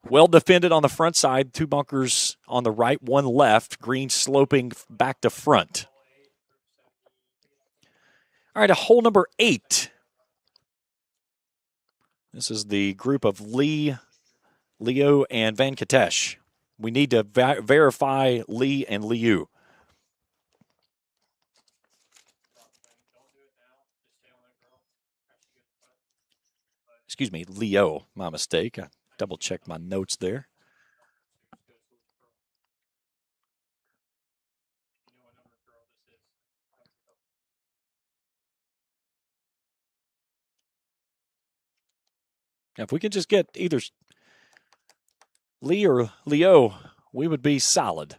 Well defended on the front side. 2 bunkers on the right, 1 left. Green sloping back to front. All right, a hole number 8. This is the group of Lee, Leo, and Venkatesh. We need to verify Lee and Liu. Excuse me, Leo. My mistake. I double-checked my notes there. Now, if we could just get either Lee or Leo, we would be solid.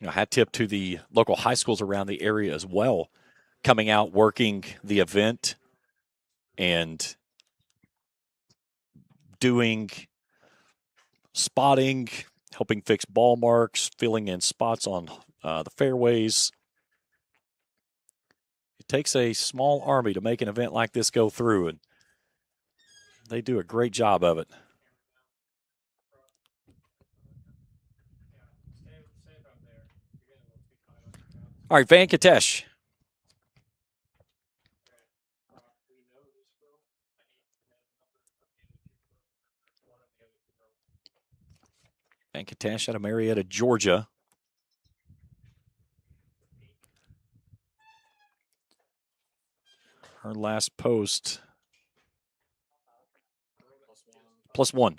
You know, hat tip to the local high schools around the area as well, coming out, working the event, and doing spotting, helping fix ball marks, filling in spots on the fairways. It takes a small army to make an event like this go through, and they do a great job of it. All right, Venkatesh. Venkatesh out of Marietta, Georgia. Her last post. +1.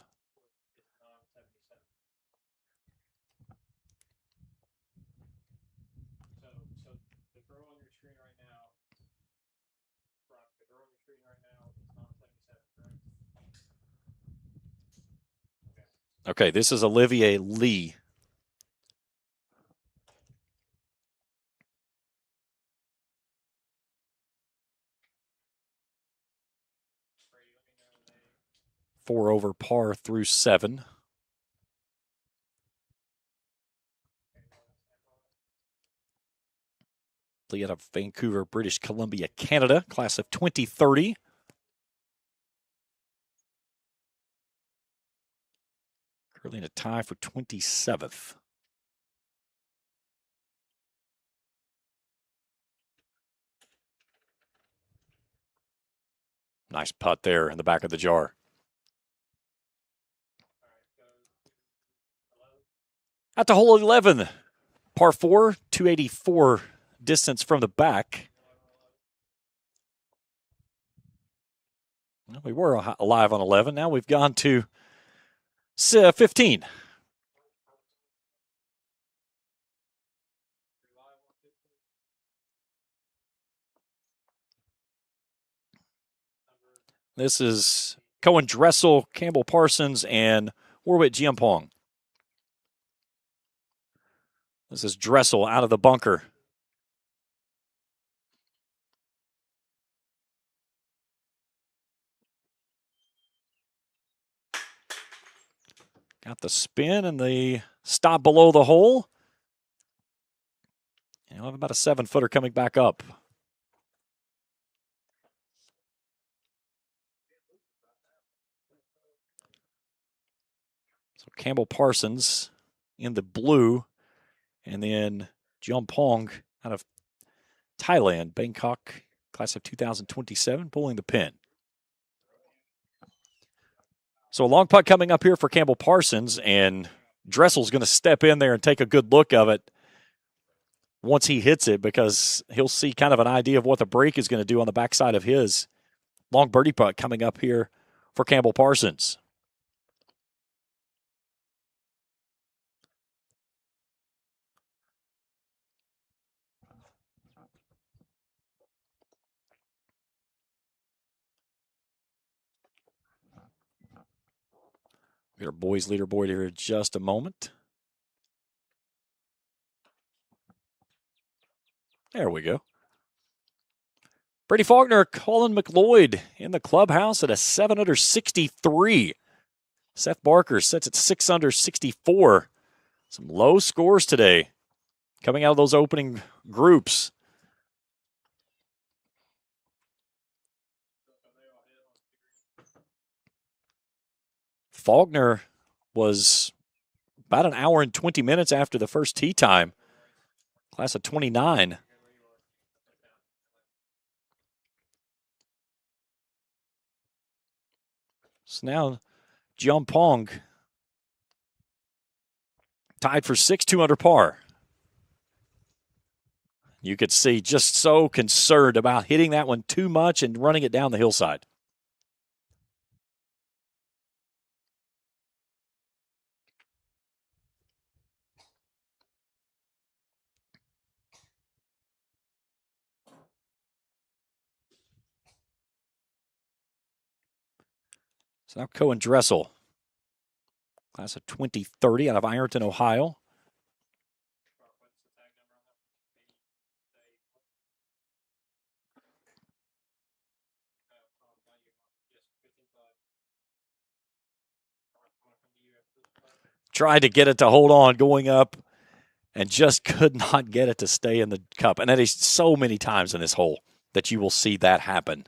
Okay, this is Olivier Lee. 4 over par through 7. Out of Vancouver, British Columbia, Canada, class of 2030. Currently in a tie for 27th. Nice putt there in the back of the jar. At the hole 11, par 4, 284 distance from the back. Well, we were alive on 11. Now we've gone to 15. This is Cohen Dressel, Campbell Parsons, and Warwick Giampong. This is Dressel out of the bunker. Got the spin and the stop below the hole. And we'll have about a 7-footer coming back up. So Campbell Parsons in the blue, and then Giampong out of Thailand, Bangkok, class of 2027, pulling the pin. So a long putt coming up here for Campbell Parsons, and Dressel's going to step in there and take a good look of it once he hits it, because he'll see kind of an idea of what the break is going to do on the backside of his. Long birdie putt coming up here for Campbell Parsons. Get our boys leaderboard here in just a moment. There we go. Brady Faulkner, Colin McLeod in the clubhouse at a 7 under 63. Seth Barker sets at 6 under 64. Some low scores today coming out of those opening groups. Faulkner was about an hour and 20 minutes after the first tee time. Class of 29. So now Giampong tied for 6, 2 under par. You could see just so concerned about hitting that one too much and running it down the hillside. So now Cohen Dressel, class of 2030 out of Ironton, Ohio. Tried to get it to hold on going up and just could not get it to stay in the cup. And that is so many times in this hole that you will see that happen.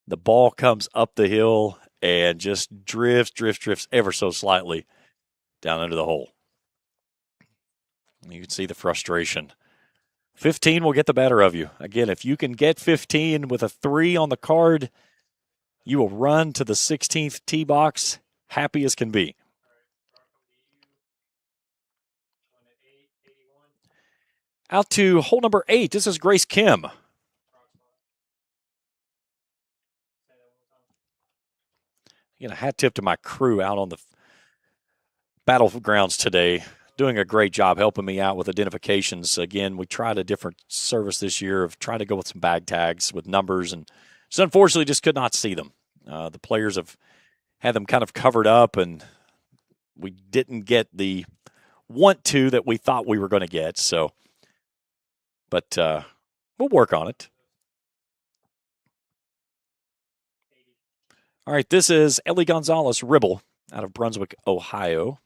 The ball comes up the hill and just drifts ever so slightly down under the hole. You can see the frustration. 15 will get the better of you. Again, if you can get 15 with a 3 on the card, you will run to the 16th tee box happy as can be. Out to hole number 8. This is Grace Kim. Again, a hat tip to my crew out on the battlegrounds today. Doing a great job helping me out with identifications. Again, we tried a different service this year of trying to go with some bag tags with numbers, and just unfortunately just could not see them. The players have had them kind of covered up, and we didn't get the want to that we thought we were going to get. So, but we'll work on it. All right, this is Ellie Gonzalez Ribble out of Brunswick, Ohio.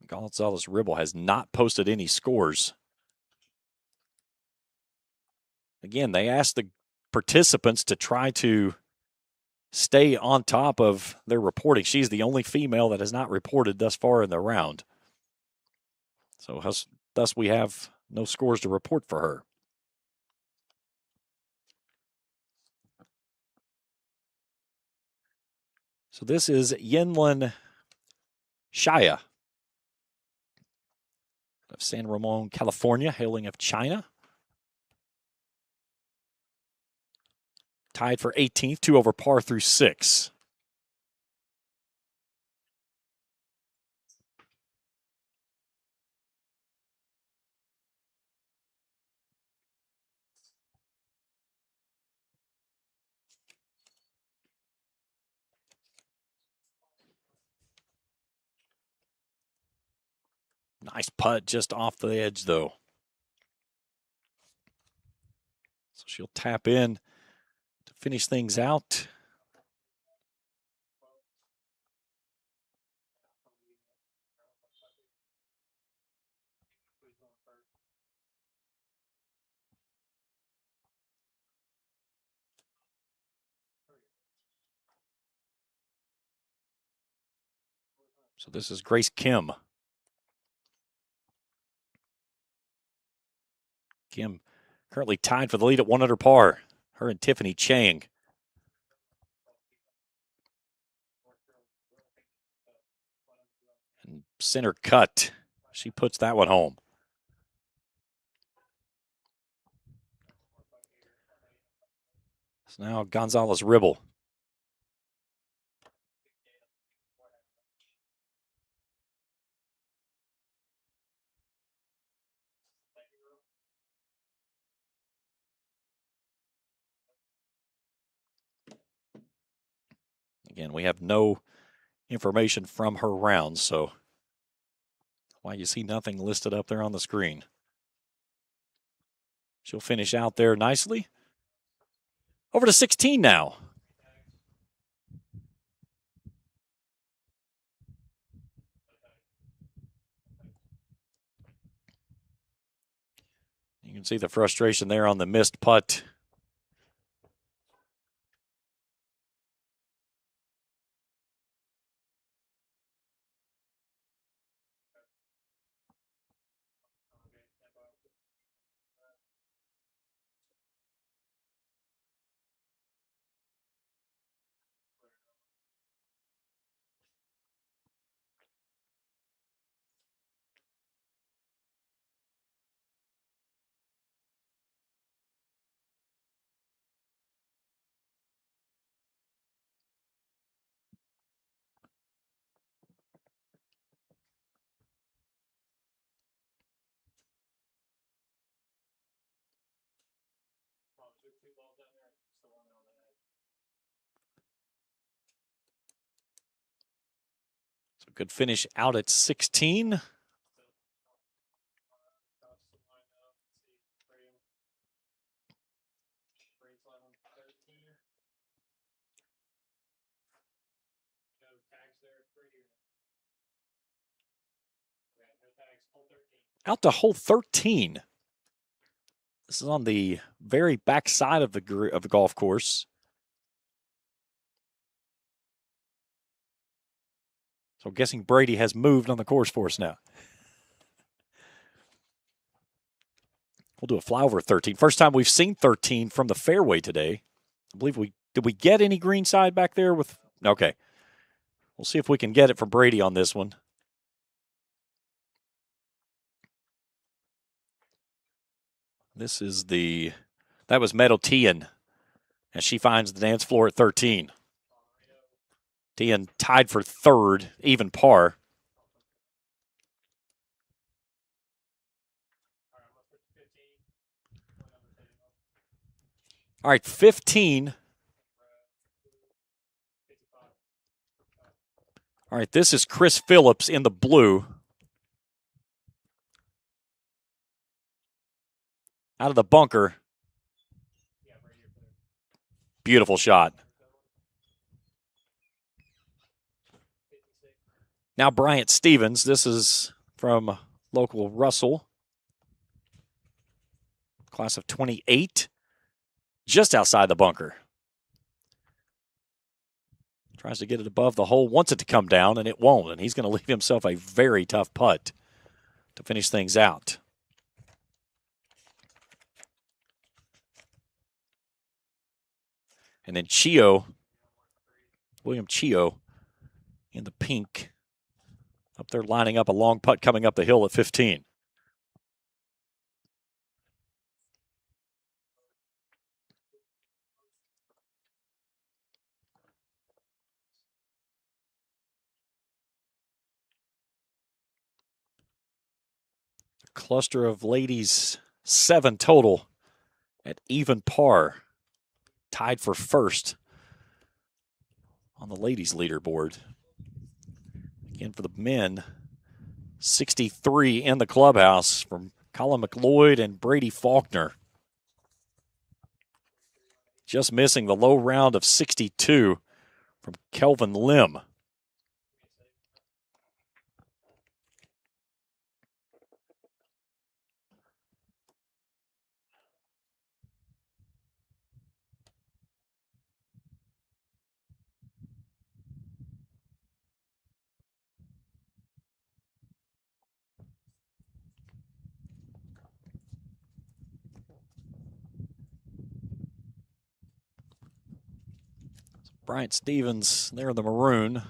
Gonzalez Ribble has not posted any scores. Again, they asked the participants to try to stay on top of their reporting. She's the only female that has not reported thus far in the round. So thus we have no scores to report for her. So this is Yinlin Shaya of San Ramon, California, hailing of China. Tied for 18th, 2 over par through 6. Nice putt just off the edge, though. So she'll tap in to finish things out. So this is Grace Kim. Kim currently tied for the lead at 1 under par. Her and Tiffany Chang. And center cut. She puts that one home. So now Gonzalez Ribble. Again, we have no information from her rounds, so why you see nothing listed up there on the screen. She'll finish out there nicely. Over to 16 now. You can see the frustration there on the missed putt. So good finish out at 16. Out to hole 13. This is on the very back side of the golf course. So I'm guessing Brady has moved on the course for us now. We'll do a flyover 13. First time we've seen 13 from the fairway today. I believe did we get any green side back there with? Okay. We'll see if we can get it from Brady on this one. This is that was Meadow Tien, and she finds the dance floor at 13. Tien tied for third, even par. All right, 15. All right, this is Chris Phillips in the blue. Out of the bunker. Beautiful shot. Now Bryant Stevens. This is from local Russell. Class of 28. Just outside the bunker. Tries to get it above the hole. Wants it to come down, and it won't. And he's going to leave himself a very tough putt to finish things out. And then William Chio in the pink. Up there lining up a long putt coming up the hill at 15. Cluster of ladies, 7 total at even par. Tied for first on the ladies' leaderboard. Again, for the men, 63 in the clubhouse from Colin McLeod and Brady Faulkner. Just missing the low round of 62 from Kelvin Lim. Bryant Stevens there in the maroon.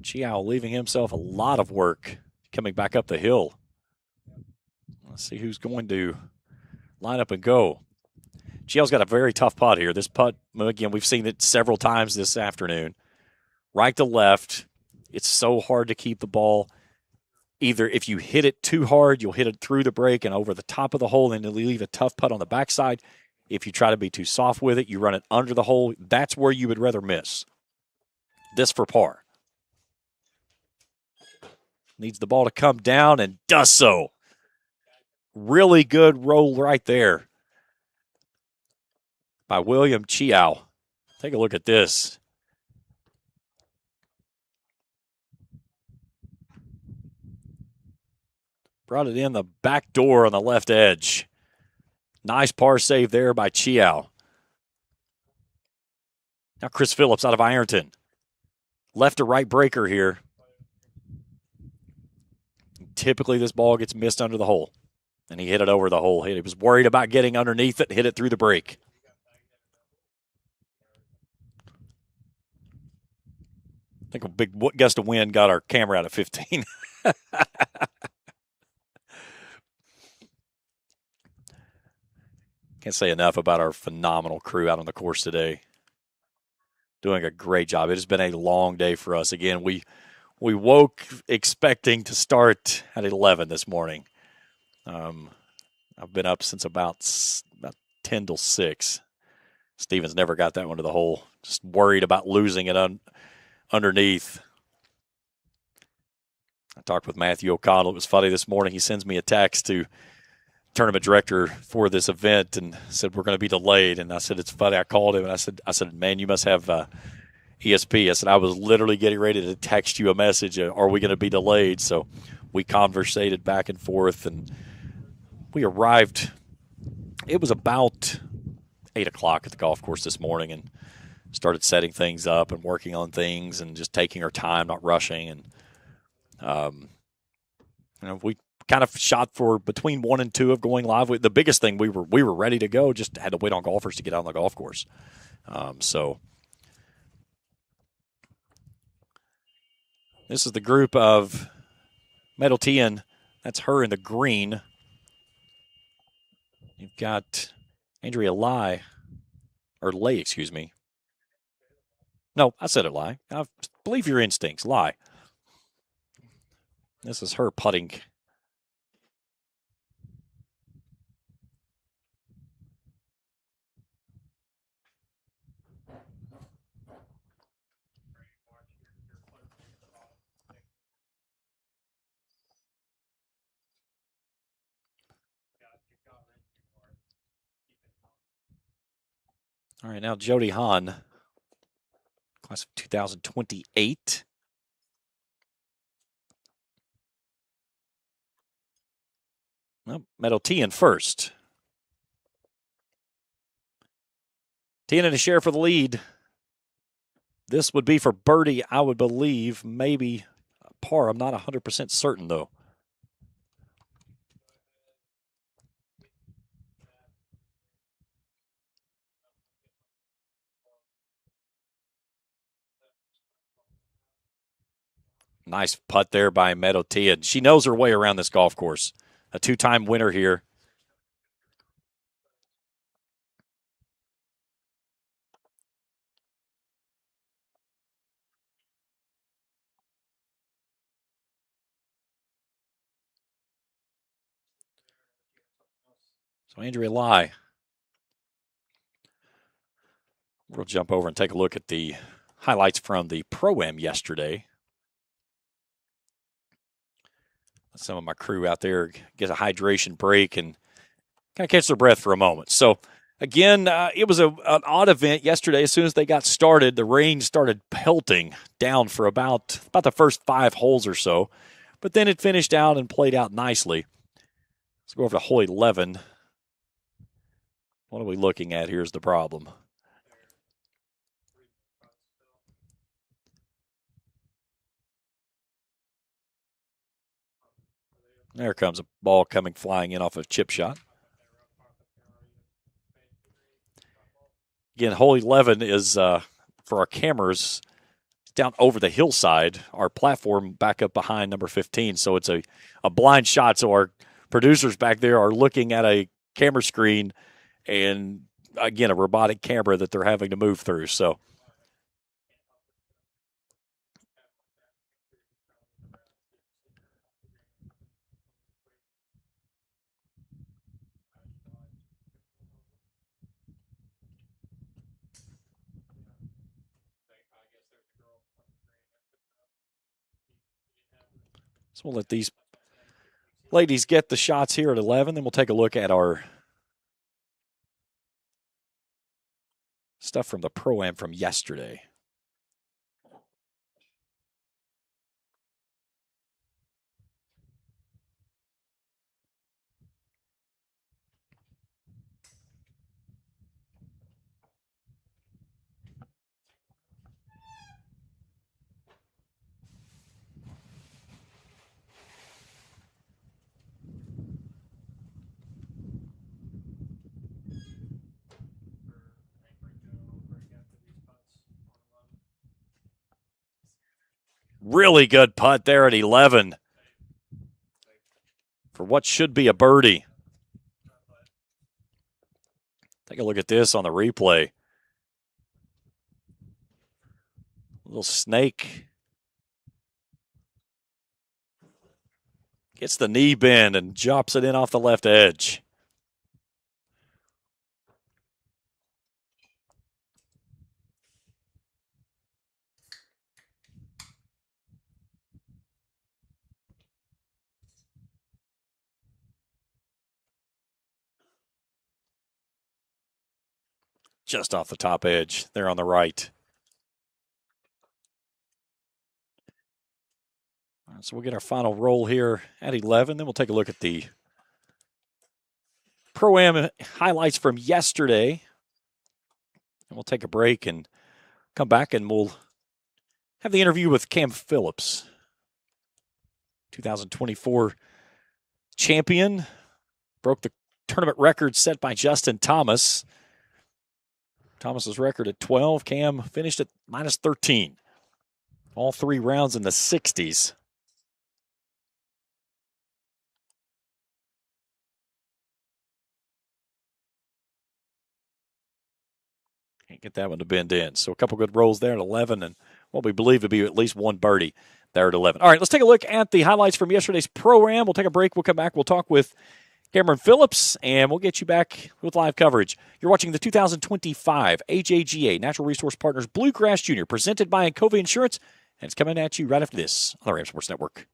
Chiao leaving himself a lot of work coming back up the hill. Let's see who's going to line up and go. Chiao's got a very tough putt here. This putt, again, we've seen it several times this afternoon. Right to left. It's so hard to keep the ball. Either if you hit it too hard, you'll hit it through the break and over the top of the hole, and it'll leave a tough putt on the backside. If you try to be too soft with it, you run it under the hole. That's where you would rather miss. This for par. Needs the ball to come down and does so. Really good roll right there by William Chiao. Take a look at this. Brought it in the back door on the left edge. Nice par save there by Chiao. Now Chris Phillips out of Ironton. Left to right breaker here. Typically this ball gets missed under the hole. And he hit it over the hole. He was worried about getting underneath it, hit it through the break. I think a big gust of wind got our camera out at 15. Can't say enough about our phenomenal crew out on the course today. Doing a great job. It has been a long day for us. Again, we woke expecting to start at 11 this morning. I've been up since about 10 till 6. Stevens never got that one to the hole. Just worried about losing it underneath. I talked with Matthew O'Connell. It was funny this morning. He sends me a text to tournament director for this event and said, we're going to be delayed. And I said, it's funny. I called him and I said, man, you must have ESP. I said, I was literally getting ready to text you a message. Are we going to be delayed? So we conversated back and forth and we arrived. It was about 8 o'clock at the golf course this morning and started setting things up and working on things and just taking our time, not rushing. And, we kind of shot for between 1 and 2 of going live. The biggest thing, we were ready to go, just had to wait on golfers to get out on the golf course. So this is the group of Middletian. That's her in the green. You've got Andrea Lay, excuse me. No, I said it, Lye. I believe your instincts. Lye. This is her putting. All right, now Jody Hahn, class of 2028. Well, Meadow T in first. T in a share for the lead. This would be for birdie, I would believe, maybe par. I'm not 100% certain, though. Nice putt there by Meadow T. And she knows her way around this golf course. A two-time winner here. So Andrea Lai. We'll jump over and take a look at the highlights from the Pro-Am yesterday. Some of my crew out there get a hydration break and kind of catch their breath for a moment. So, again, it was an odd event yesterday. As soon as they got started, the rain started pelting down for about the first 5 holes or so. But then it finished out and played out nicely. Let's go over to hole 11. What are we looking at? Here's the problem. There comes a ball coming flying in off a chip shot. Again, hole 11 is, for our cameras, down over the hillside. Our platform back up behind number 15, so it's a blind shot. So our producers back there are looking at a camera screen and, again, a robotic camera that they're having to move through. So we'll let these ladies get the shots here at 11. Then we'll take a look at our stuff from the Pro-Am from yesterday. Really good putt there at 11 for what should be a birdie. Take a look at this on the replay. Little snake. Gets the knee bend and drops it in off the left edge. Just off the top edge there on the right. All right, so we'll get our final roll here at 11. Then we'll take a look at the Pro-Am highlights from yesterday. And we'll take a break and come back and we'll have the interview with Cam Phillips, 2024 champion. Broke the tournament record set by Justin Thomas. Thomas's record at 12. Cam finished at minus 13. All 3 rounds in the 60s. Can't get that one to bend in. So a couple good rolls there at 11 and what we believe to be at least one birdie there at 11. All right, let's take a look at the highlights from yesterday's Pro-Am. We'll take a break. We'll come back. We'll talk with Cameron Phillips, and we'll get you back with live coverage. You're watching the 2025 AJGA Natural Resource Partners Bluegrass Junior, presented by Encova Insurance, and it's coming at you right after this on the Ram Sports Network.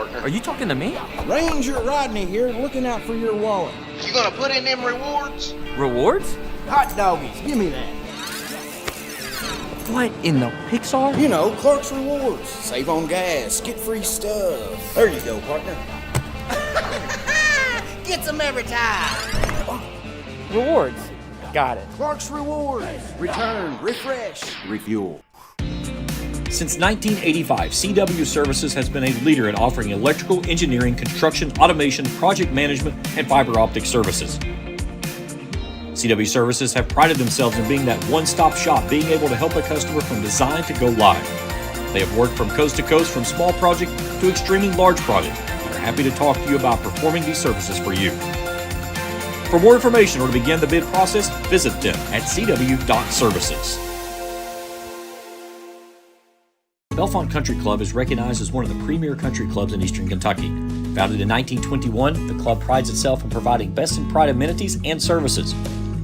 partner. Are you talking to me? Ranger Rodney here, looking out for your wallet. You gonna put in them rewards? Rewards? Hot doggies, give me that. What in the Pixar? You know, Clark's Rewards. Save on gas, get free stuff. There you go, partner. Get some every time. Rewards. Got it. Clark's Rewards. Return, refresh, refuel. Since 1985, CW Services has been a leader in offering electrical, engineering, construction, automation, project management, and fiber optic services. CW Services have prided themselves in being that one-stop shop, being able to help a customer from design to go live. They have worked from coast to coast, from small project to extremely large project, and are happy to talk to you about performing these services for you. For more information or to begin the bid process, visit them at cw.services. Bellefonte Country Club is recognized as one of the premier country clubs in eastern Kentucky. Founded in 1921, the club prides itself in providing best in pride amenities and services.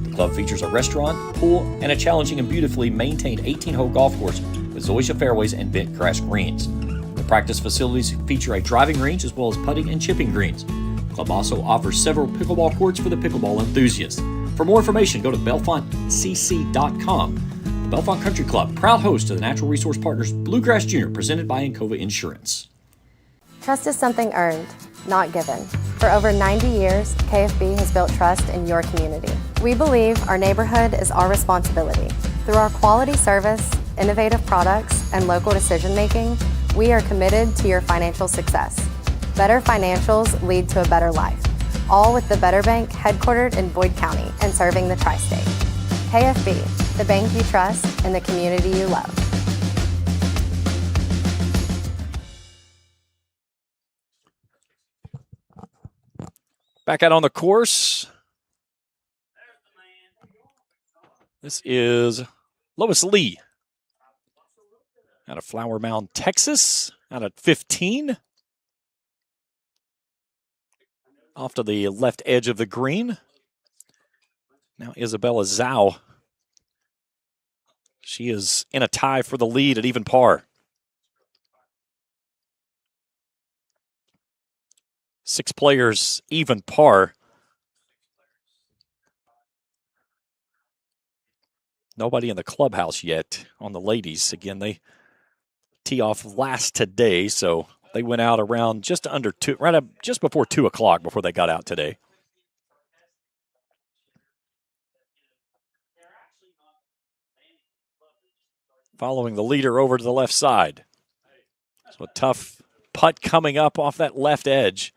The club features a restaurant, pool, and a challenging and beautifully maintained 18-hole golf course with zoysia fairways and bent grass greens. The practice facilities feature a driving range as well as putting and chipping greens. The club also offers several pickleball courts for the pickleball enthusiasts. For more information, go to bellefontecc.com. The Bellefonte Country Club, proud host of the Natural Resource Partners Bluegrass Jr., presented by Encova Insurance. Trust is something earned, not given. For over 90 years, KFB has built trust in your community. We believe our neighborhood is our responsibility. Through our quality service, innovative products, and local decision-making, we are committed to your financial success. Better financials lead to a better life, all with the Better Bank headquartered in Boyd County and serving the tri-state. KFB, the bank you trust and the community you love. Back out on the course. This is Lois Lee out of Flower Mound, Texas, out at 15. Off to the left edge of the green. Now Isabella Zhao. She is in a tie for the lead at even par. 6 players, even par. Nobody in the clubhouse yet on the ladies. Again, they tee off last today, so they went out around just under 2, right up just before 2 o'clock before they got out today. Following the leader over to the left side. So a tough putt coming up off that left edge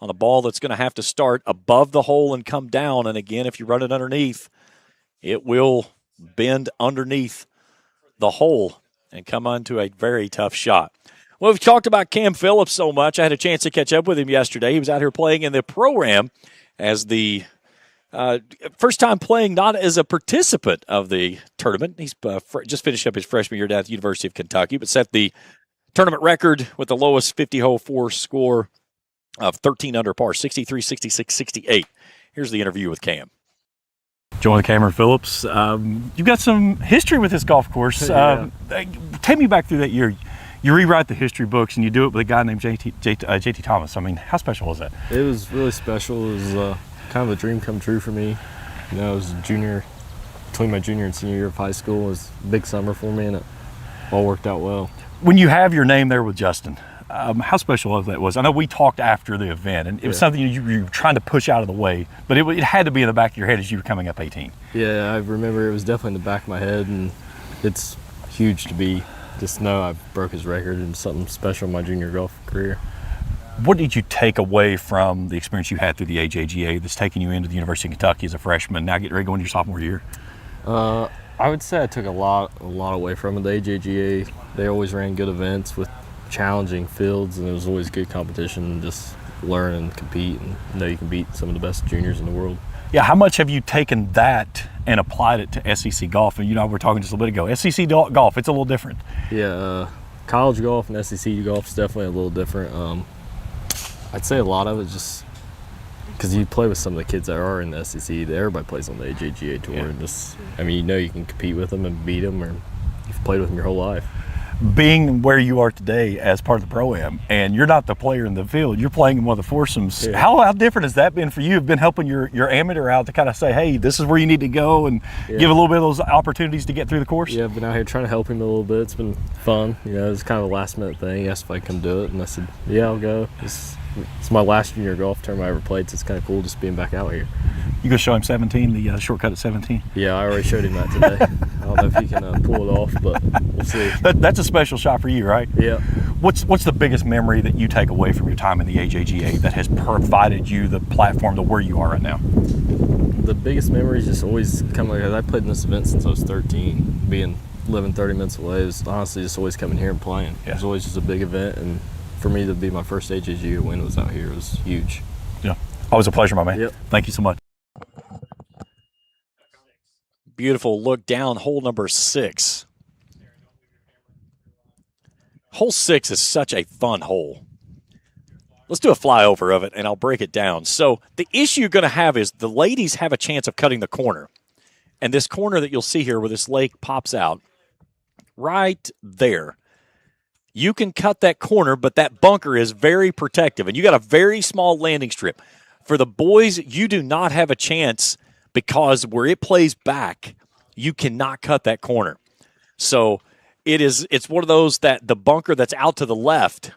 on a ball that's going to have to start above the hole and come down. And again, if you run it underneath, it will bend underneath the hole and come onto a very tough shot. Well, we've talked about Cam Phillips so much. I had a chance to catch up with him yesterday. He was out here playing in the Pro-Am as the first time playing not as a participant of the tournament. He's just finished up his freshman year down at the University of Kentucky, but set the tournament record with the lowest 50-hole 4 score of 13 under par, 63, 66, 68. Here's the interview with Cam. Join Cameron Phillips. You've got some history with this golf course. Take me back through that year. You rewrite the history books and you do it with a guy named JT Thomas. I mean, how special was that? It was really special. It was kind of a dream come true for me. You know, I was a junior, between my junior and senior year of high school. It was a big summer for me and it all worked out well. When you have your name there with Justin, how special that was. I know we talked after the event, and it was something you were trying to push out of the way, but it had to be in the back of your head as you were coming up 18. Yeah, I remember it was definitely in the back of my head, and it's huge to just know I broke his record and something special in my junior golf career. What did you take away from the experience you had through the AJGA that's taking you into the University of Kentucky as a freshman, now getting ready to go into your sophomore year? I would say I took a lot away from it. The AJGA, they always ran good events with challenging fields, and it was always good competition, and just learn and compete and know you can beat some of the best juniors in the world. Yeah, how much have you taken that and applied it to SEC golf? And you know, we were talking just a little bit ago, SEC golf, it's a little different. Yeah, college golf and SEC golf is definitely a little different. I'd say a lot of it just because you play with some of the kids that are in the SEC, everybody plays on the AJGA tour, and just, I mean, you know you can compete with them and beat them, or you've played with them your whole life. being where you are today as part of the Pro-Am, and you're not the player in the field, you're playing in one of the foursomes. Yeah. How different has that been for you? You've been helping your amateur out to kind of say, hey, this is where you need to go, and give a little bit of those opportunities to get through the course? Yeah, I've been out here trying to help him a little bit. It's been fun. You know, it's kind of a last minute thing. He asked if I could come do it, and I said, yeah, I'll go. It's my last junior golf tournament I ever played, so it's kind of cool just being back out here. You gonna show him 17, the shortcut at 17? Yeah, I already showed him that today. I don't know if he can pull it off, but we'll see. That's a special shot for you, right? Yeah. What's the biggest memory that you take away from your time in the AJGA that has provided you the platform to where you are right now? The biggest memory is just always coming. I played in this event since I was 13. Living 30 minutes away is honestly just always coming here and playing. Yeah. It was always just a big event, and for me to be my first AJGA win was out here. It was huge. Yeah, always a pleasure, my man. Yep. Thank you so much. Beautiful look down hole number 6. Hole 6 is such a fun hole. Let's do a flyover of it, and I'll break it down. So the issue you're going to have is the ladies have a chance of cutting the corner. And this corner that you'll see here where this lake pops out, right there, you can cut that corner, but that bunker is very protective. And you got a very small landing strip. For the boys, you do not have a chance because where it plays back, you cannot cut that corner. So it's one of those that the bunker that's out to the left,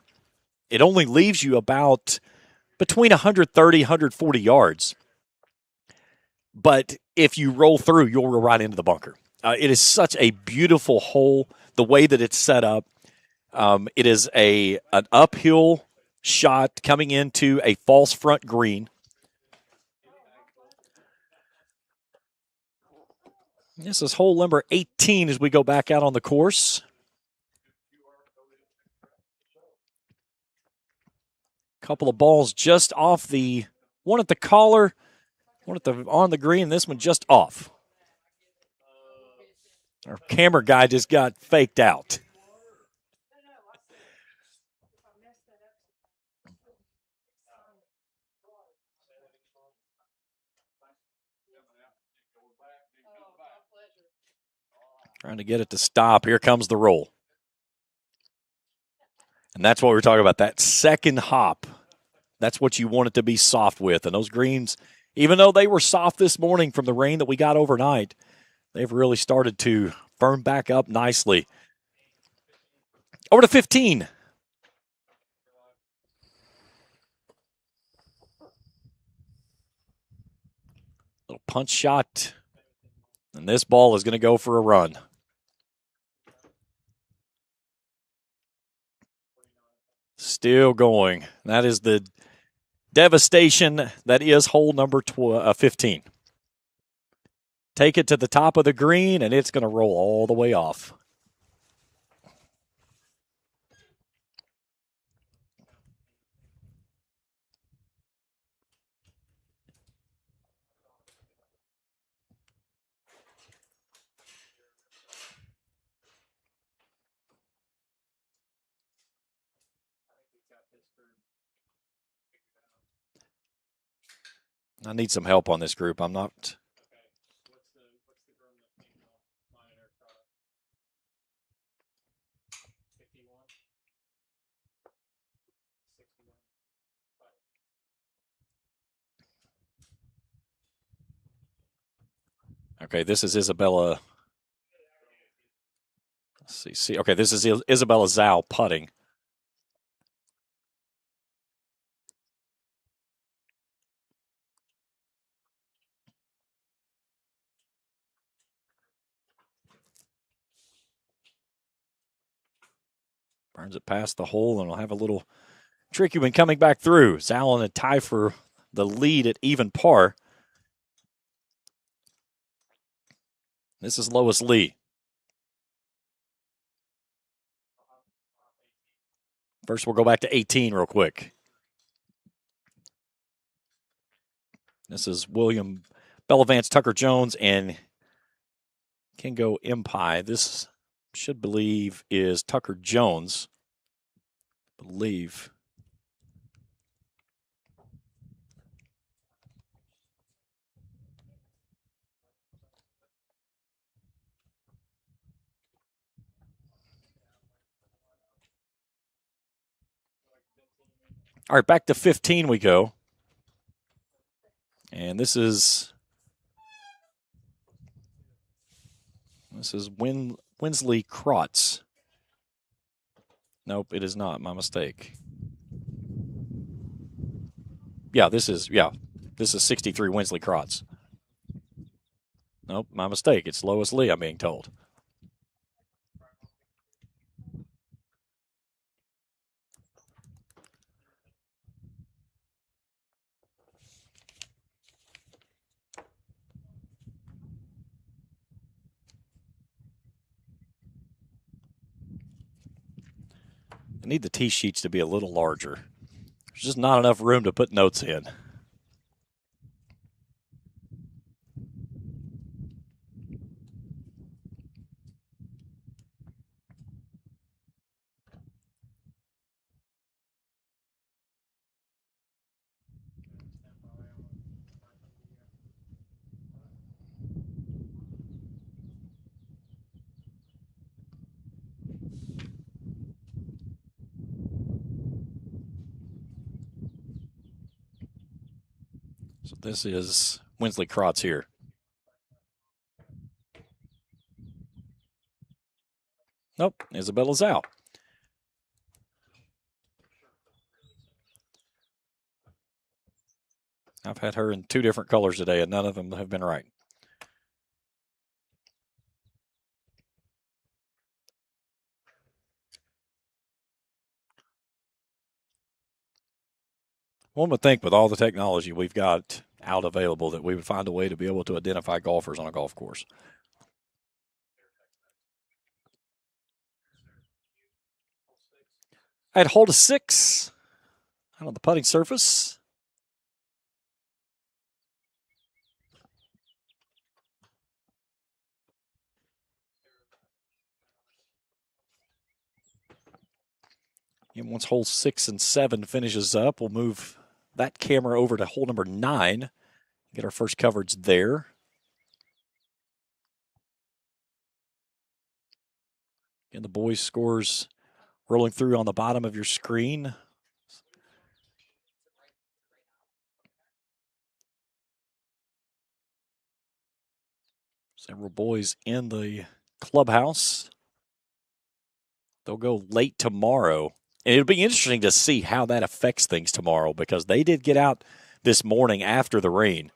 it only leaves you about between 130, 140 yards. But if you roll through, you'll roll right into the bunker. It is such a beautiful hole, the way that it's set up. It is an uphill shot coming into a false front green. This is hole number 18 as we go back out on the course. Couple of balls just off the one at the collar, one at the on the green, this one just off. Our camera guy just got faked out. Trying to get it to stop. Here comes the roll. And that's what we're talking about, that second hop. That's what you want it to be soft with. And those greens, even though they were soft this morning from the rain that we got overnight, they've really started to firm back up nicely. Over to 15. Little punch shot. And this ball is going to go for a run. Still going. That is the devastation that is hole number 15. Take it to the top of the green, and it's going to roll all the way off. I need some help on this group. I'm not. Okay, this is Isabella. Let's see. Okay, this is Isabella Zhao putting. Burns it past the hole, and we'll have a little tricky one coming back through. Zhao in a tie for the lead at even par. This is Lois Lee. First, we'll go back to 18 real quick. This is William Bellefonte, Tucker Jones, and Kengo Impai. This should believe is Tucker Jones. Believe. All right, back to 15 we go. And this is Winsley Krotz. Nope, it is not. My mistake. Yeah, this is 63 Winsley Krotz. Nope, my mistake. It's Lois Lee, I'm being told. I need the tee sheets to be a little larger. There's just not enough room to put notes in. So this is Winsley Krotz here. Nope, Isabella's out. I've had her in 2 different colors today, and none of them have been right. One would think with all the technology we've got out available that we would find a way to be able to identify golfers on a golf course. I had hold of 6 out on the putting surface. And once hole 6 and 7 finishes up, we'll move that camera over to hole number 9. Get our first coverage there. And the boys' scores rolling through on the bottom of your screen. Several boys in the clubhouse. They'll go late tomorrow. And it'll be interesting to see how that affects things tomorrow because they did get out this morning after the rain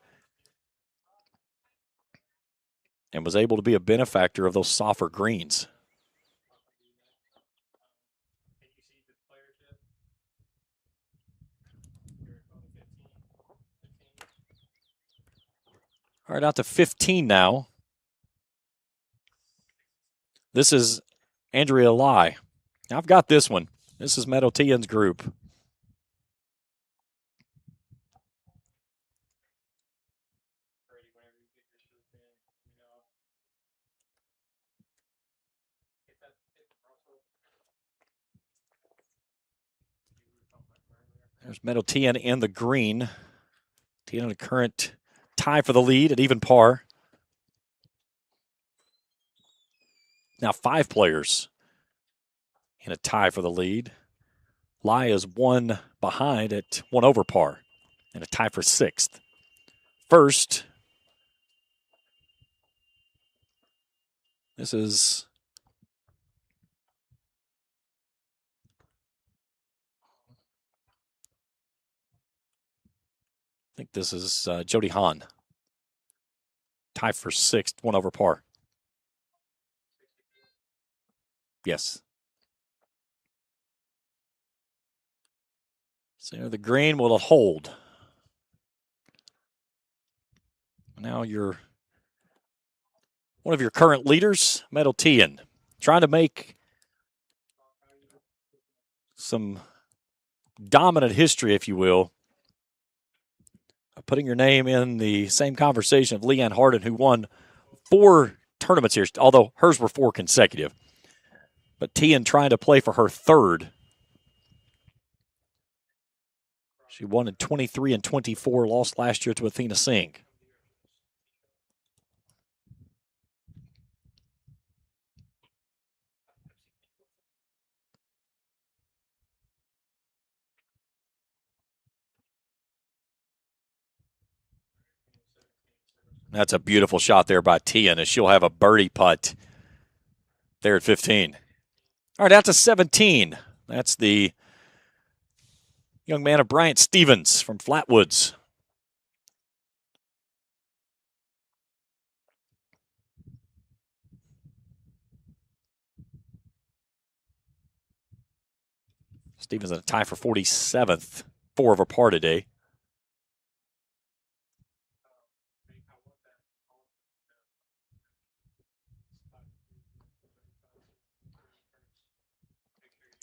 and was able to be a benefactor of those softer greens. All right, out to 15 now. This is Andrea Lai. Now I've got this one. This is Meadow Tian's group. There's Meadow Tian in the green. Tian in a current tie for the lead at even par. Now 5 players in a tie for the lead. Lai is 1 behind at 1 over par and a tie for 6th. First, this is I think this is Jody Hahn. Tie for 6th, 1 over par. Yes. So the green will hold. Now one of your current leaders, Meadow Tian, trying to make some dominant history, if you will, putting your name in the same conversation of Leanne Harden, who won 4 tournaments here, although hers were 4 consecutive. But Tian trying to play for her 3rd. She won in 23 and 24, lost last year to Athena Singh. That's a beautiful shot there by Tian, as she'll have a birdie putt there at 15. All right, out to 17. That's the young man of Bryant Stevens from Flatwoods. Stevens in a tie for 47th, 4 over par today.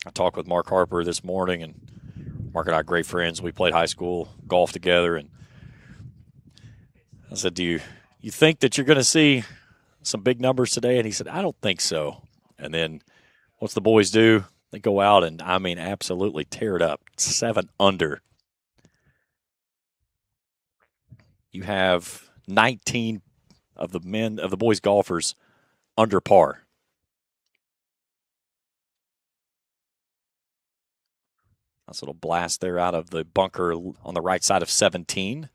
I talked with Mark Harper this morning, and Mark and I are great friends. We played high school golf together, and I said, do you think that you're going to see some big numbers today? And he said, I don't think so. And then what's the boys do? They go out and, I mean, absolutely tear it up. 7 under. You have 19 of the boys golfers under par. Nice little blast there out of the bunker on the right side of 17.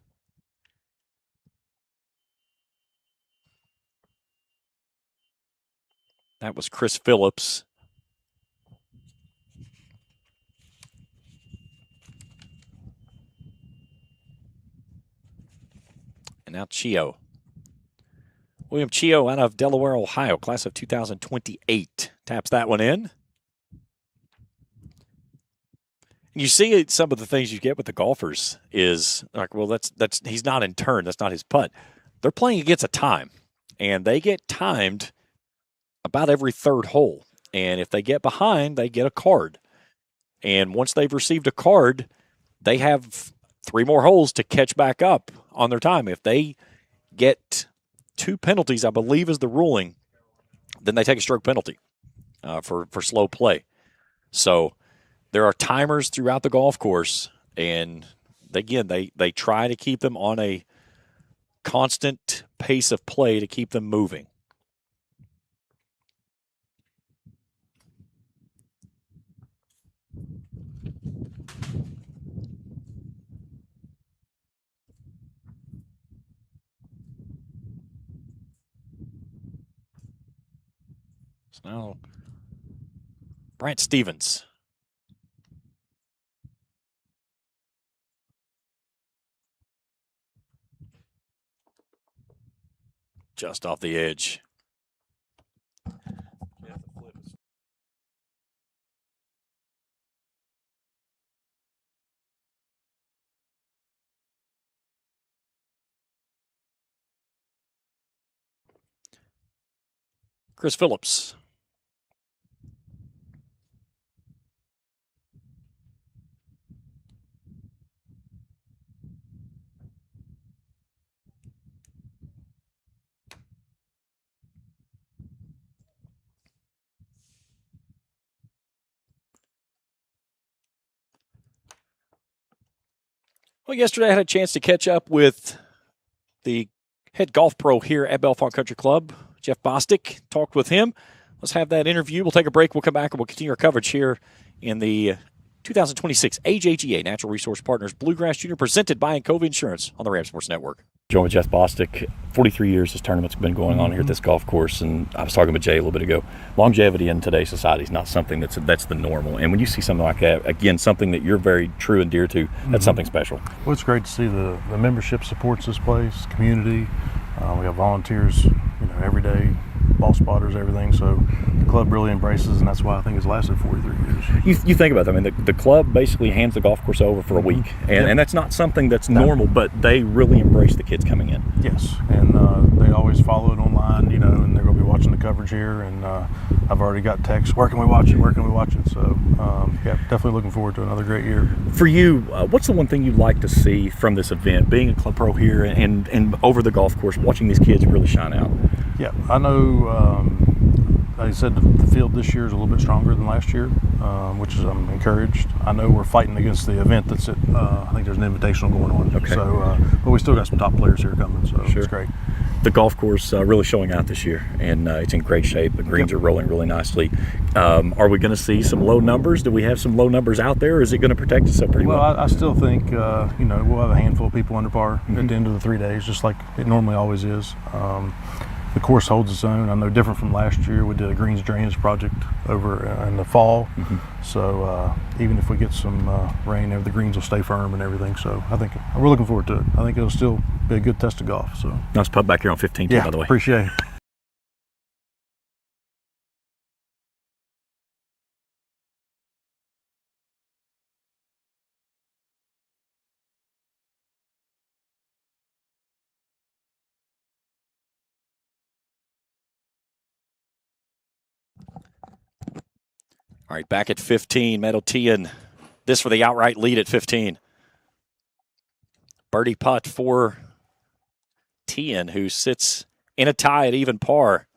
That was Chris Phillips. And now Chio. William Chio out of Delaware, Ohio, class of 2028. Taps that one in. You see some of the things you get with the golfers is like, well, that's he's not in turn. That's not his putt. They're playing against a time, and they get timed about every third hole. And if they get behind, they get a card. And once they've received a card, they have 3 more holes to catch back up on their time. If they get 2 penalties, I believe is the ruling, then they take a stroke penalty for slow play. So there are timers throughout the golf course, and again, they try to keep them on a constant pace of play to keep them moving. So now, Bryant Stevens. Just off the edge. Chris Phillips. Well, yesterday I had a chance to catch up with the head golf pro here at Bellefonte Country Club, Jeff Bostic. Talked with him. Let's have that interview. We'll take a break. We'll come back and we'll continue our coverage here in the 2026 AJGA Natural Resource Partners Bluegrass Junior, presented by Encova Insurance on the Ram Sports Network. Joined with Jeff Bostic. 43 years this tournament's been going on here at this golf course, and I was talking with Jay a little bit ago. Longevity in today's society is not something that's the normal, and when you see something like that, again, something that you're very true and dear to, that's something special. Well, it's great to see the membership supports this place, community. We have volunteers, every day, ball spotters, everything. So the club really embraces, and that's why I think it's lasted 43 years. You think about that. I mean, the club basically hands the golf course over for a week, and that's not something that's normal, but they really embrace the kids coming in. Yes, and they always follow it online, and they're going to be watching the coverage here, and I've already got texts, where can we watch it, where can we watch it? So, definitely looking forward to another great year. For you, what's the one thing you'd like to see from this event, being a club pro here and over the golf course, watching these kids really shine out? Yeah, I know, like I said, the field this year is a little bit stronger than last year, which is I'm encouraged. I know we're fighting against the event that's I think there's an invitational going on. Okay. So, but we still got some top players here coming, so sure. It's great. the golf course really showing out this year, and it's in great shape. The greens are rolling really nicely. Are we going to see some low numbers? Do we have some low numbers out there, or is it going to protect us up pretty well? Well, I still think, we'll have a handful of people under par at the end of the 3 days, just like it normally always is. The course holds its own. I know different from last year. We did a greens drainage project over in the fall. So even if we get some rain, the greens will stay firm and everything. So we're looking forward to it. I think it'll still be a good test of golf. So nice putt back here on 15 too, yeah, by the way. Appreciate it. All right, back at 15, Meadow Tian. This for the outright lead at 15. Birdie putt for Tian, who sits in a tie at even par.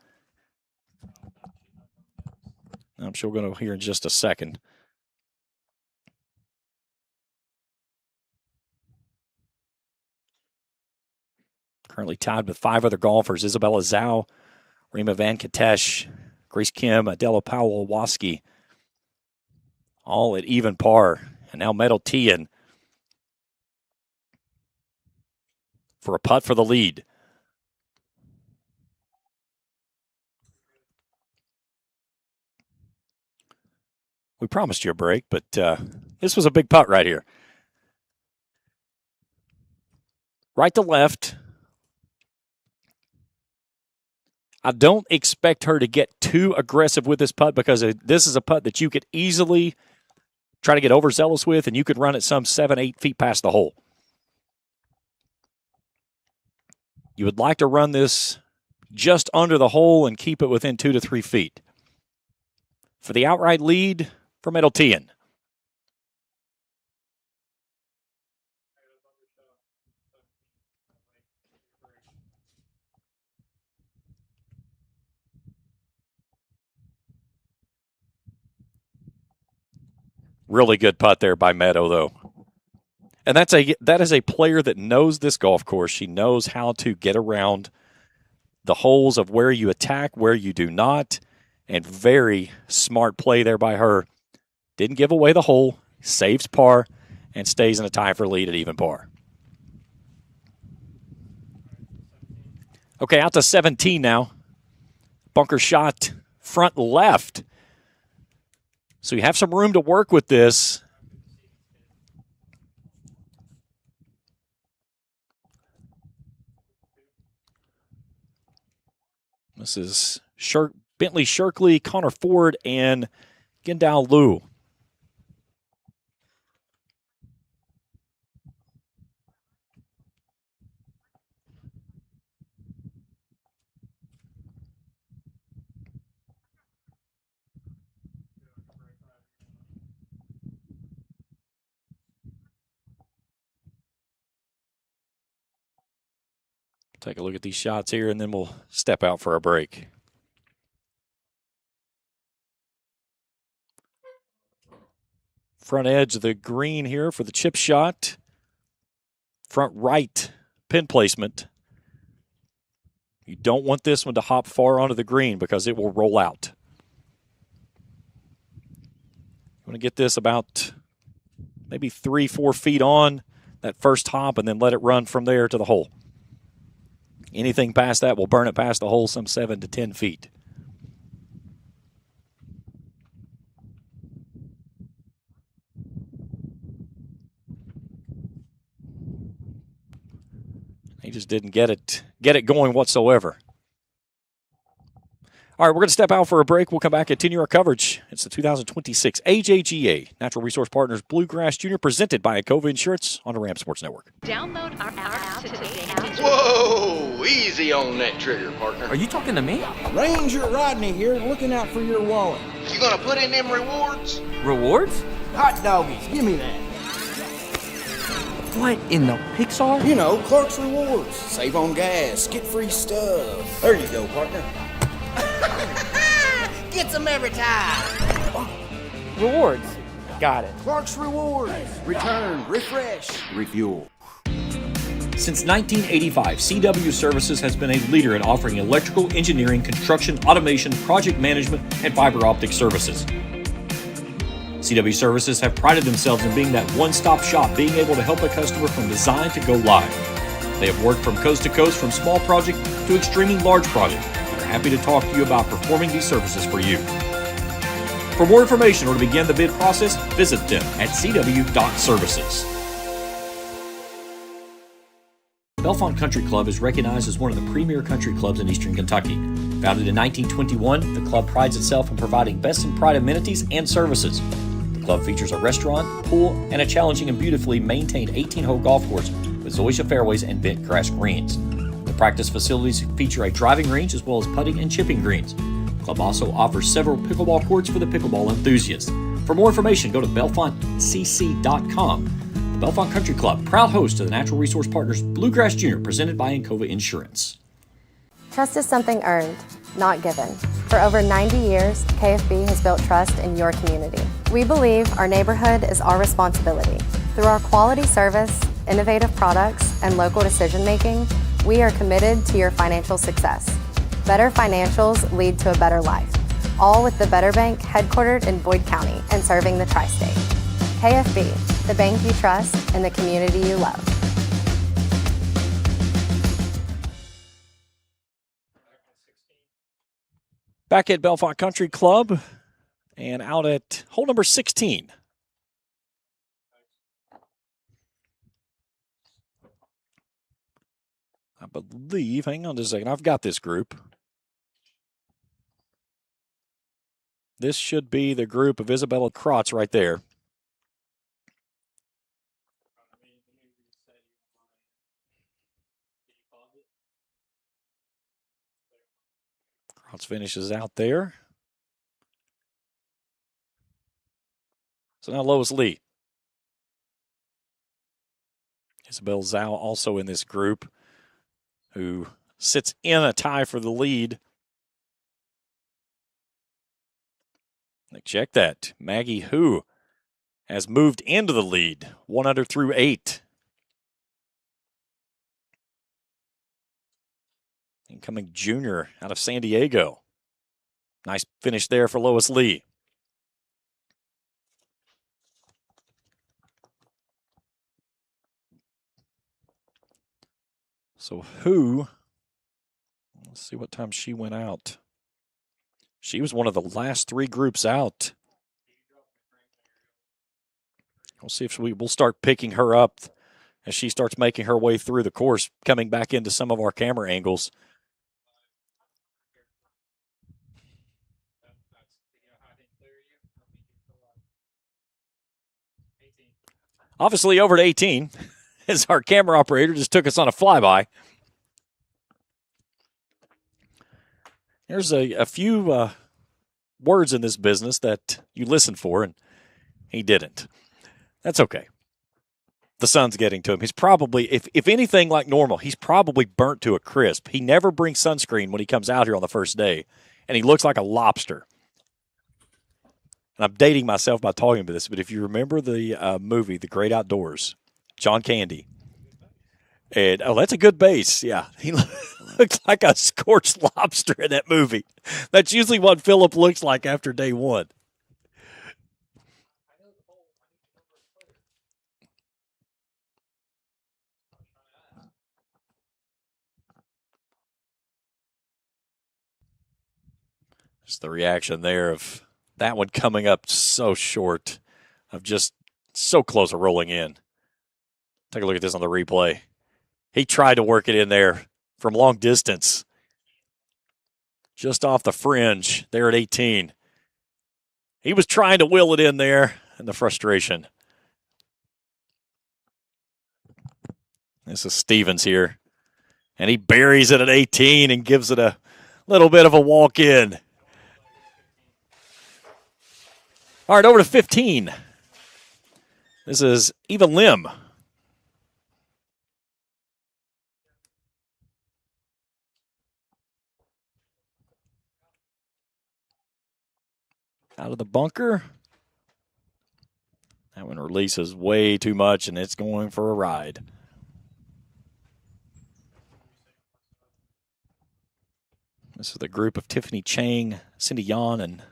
I'm sure we're going to hear in just a second. Currently tied with 5 other golfers: Isabella Zhao, Rima Van Katesh, Grace Kim, Adela Powell-Waski, all at even par. And now Meadow Tian for a putt for the lead. We promised you a break, but this was a big putt right here. Right to left. I don't expect her to get too aggressive with this putt, because this is a putt that you could easily try to get overzealous with, and you could run it some 7-8 feet past the hole. You would like to run this just under the hole and keep it within 2 to 3 feet. For the outright lead for Meadow Tian. Really good putt there by Meadow, though. And that is a player that knows this golf course. She knows how to get around the holes of where you attack, where you do not, and very smart play there by her. Didn't give away the hole, saves par, and stays in a tie for lead at even par. Okay, out to 17 now. Bunker shot front left. So you have some room to work with this. This is Bentley Shirkley, Connor Ford, and Gendao Liu. Take a look at these shots here, and then we'll step out for a break. Front edge of the green here for the chip shot. Front right pin placement. You don't want this one to hop far onto the green because it will roll out. You want to get this about maybe 3-4 feet on that first hop, and then let it run from there to the hole. Anything past that will burn it past the hole some 7 to 10 feet. He just didn't get it going whatsoever. All right, we're going to step out for a break. We'll come back and continue our coverage. It's the 2026 AJGA Natural Resource Partners Bluegrass Junior, presented by Encova Insurance on the Ram Sports Network. Download our app today. Whoa, easy on that trigger, partner. Are you talking to me? Ranger Rodney here, looking out for your wallet. You gonna put in them rewards? Rewards? Hot doggies, give me that. What in the Pixar? You know, Clark's Rewards. Save on gas, get free stuff. There you go, partner. Gets them every time. Rewards. Got it. Clark's Rewards. Return, refresh, refuel. Since 1985, CW Services has been a leader in offering electrical, engineering, construction, automation, project management, and fiber optic services. CW Services have prided themselves in being that one-stop shop, being able to help a customer from design to go live. They have worked from coast to coast, from small project to extremely large project. They're happy to talk to you about performing these services for you. For more information or to begin the bid process, visit them at cw.services. Bellefonte Country Club is recognized as one of the premier country clubs in eastern Kentucky. Founded in 1921, the club prides itself in providing best-in-pride amenities and services. The club features a restaurant, pool, and a challenging and beautifully maintained 18-hole golf course with zoysia fairways and bent grass greens. The practice facilities feature a driving range as well as putting and chipping greens. The club also offers several pickleball courts for the pickleball enthusiasts. For more information, go to bellefontecc.com. The Bellefonte Country Club, proud host of the Natural Resource Partners Bluegrass Junior, presented by Encova Insurance. Trust is something earned, not given. For over 90 years, KFB has built trust in your community. We believe our neighborhood is our responsibility. Through our quality service, innovative products, and local decision-making, we are committed to your financial success. Better financials lead to a better life. All with the Better Bank, headquartered in Boyd County and serving the tri-state. KFB, the bank you trust and the community you love. Back at Bellefonte Country Club and out at hole number 16. I believe, hang on just a second, I've got this group. This should be the group of Isabella Krotz right there. Krotz finishes out there. So now Lois Lee. Isabel Zhao also in this group, who sits in a tie for the lead. Check that. Maggie Hu has moved into the lead, 1 under through 8. Incoming junior out of San Diego. Nice finish there for Lois Lee. So Hu, let's see what time she went out. She was one of the last 3 groups out. We'll see if we'll start picking her up as she starts making her way through the course, coming back into some of our camera angles. Obviously over to 18 as our camera operator just took us on a flyby. There's a few words in this business that you listen for, and he didn't. That's okay. The sun's getting to him. He's probably, if anything like normal, he's probably burnt to a crisp. He never brings sunscreen when he comes out here on the first day, and he looks like a lobster. And I'm dating myself by talking about this, but if you remember the movie, The Great Outdoors, John Candy, and that's a good base. Yeah, he looks like a scorched lobster in that movie. That's usually what Phillip looks like after day 1. Just the reaction there of that one coming up so short, of just so close to rolling in. Take a look at this on the replay. He tried to work it in there from long distance. Just off the fringe there at 18. He was trying to will it in there, and the frustration. This is Stevens here. And he buries it at 18 and gives it a little bit of a walk-in. All right, over to 15. This is Eva Lim. Out of the bunker. That one releases way too much, and it's going for a ride. This is the group of Tiffany Chang, Cindy Yan, and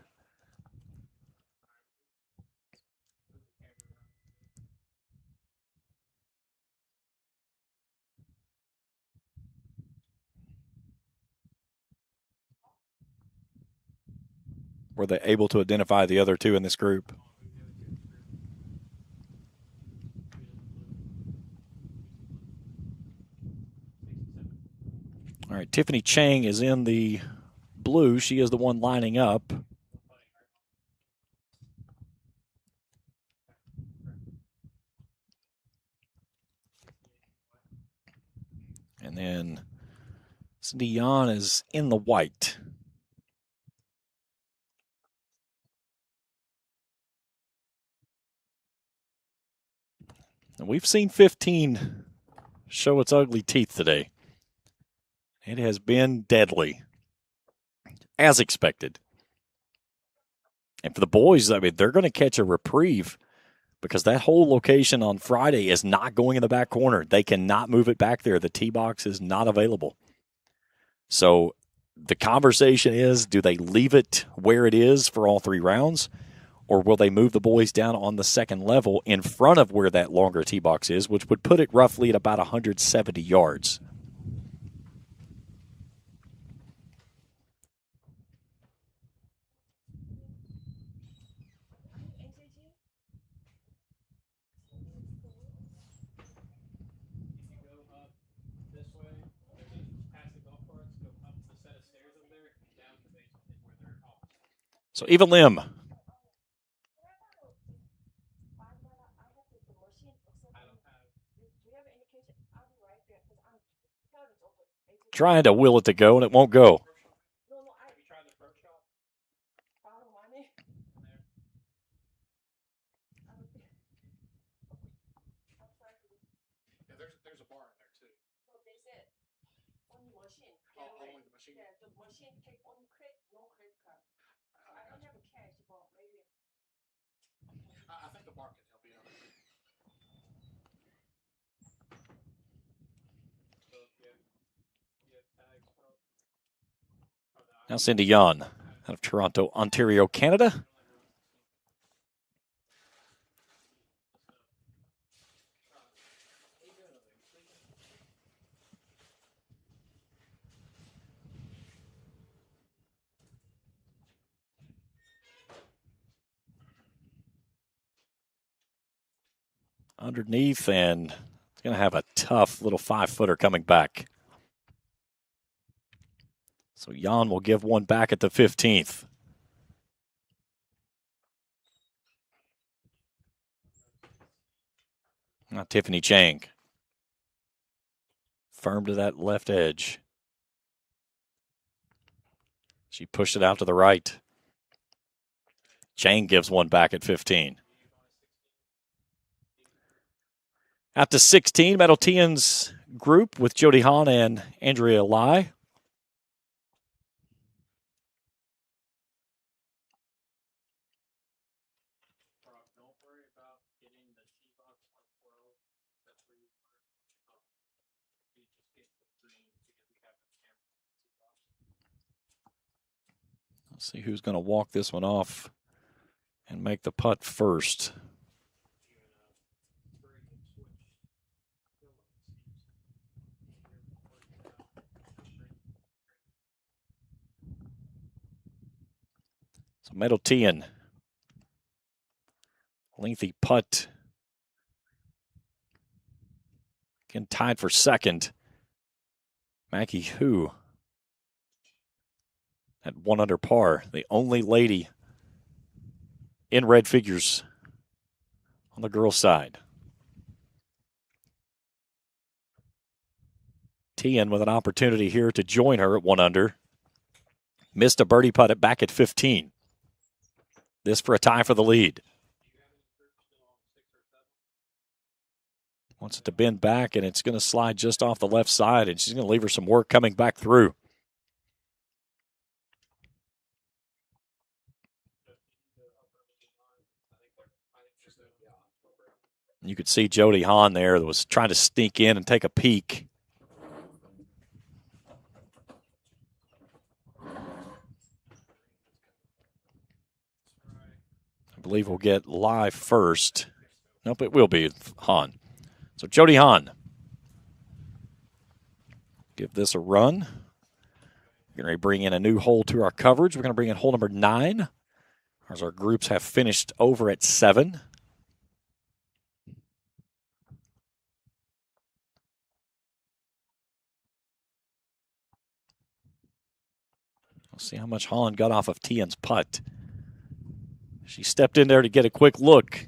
were they able to identify the other two in this group? All right, Tiffany Chang is in the blue. She is the one lining up. And then Cindy Yan is in the white. And we've seen 15 show its ugly teeth today. It has been deadly, as expected. And for the boys, I mean, they're going to catch a reprieve because that whole location on Friday is not going in the back corner. They cannot move it back there. The tee box is not available. So the conversation is, do they leave it where it is for all 3 rounds, or will they move the boys down on the second level in front of where that longer tee box is, which would put it roughly at about 170 yards? So Eva Lim. Trying to will it to go, and it won't go. Now Cindy Yan out of Toronto, Ontario, Canada. Underneath, and it's going to have a tough little 5-footer coming back. So Jan will give one back at the 15th. Now Tiffany Chang. Firm to that left edge. She pushed it out to the right. Chang gives one back at 15. Out to 16, Metal Tian's group with Jody Hahn and Andrea Lai. Let's see who's going to walk this one off and make the putt first. So Metal Tian. Lengthy putt. Again, tied for second. Mackie Hu at 1 under par. The only lady in red figures on the girls' side. Tian with an opportunity here to join her at 1 under. Missed a birdie putt back at 15. This for a tie for the lead. Wants it to bend back, and it's going to slide just off the left side, and she's going to leave her some work coming back through. You could see Jody Hahn there that was trying to sneak in and take a peek. believe we'll get live first. Nope, it will be Hahn. So Jody Hahn. Give this a run. We're going to bring in a new hole to our coverage. We're going to bring in hole number 9, as our groups have finished over at 7. We'll see how much Holland got off of Tian's putt. She stepped in there to get a quick look.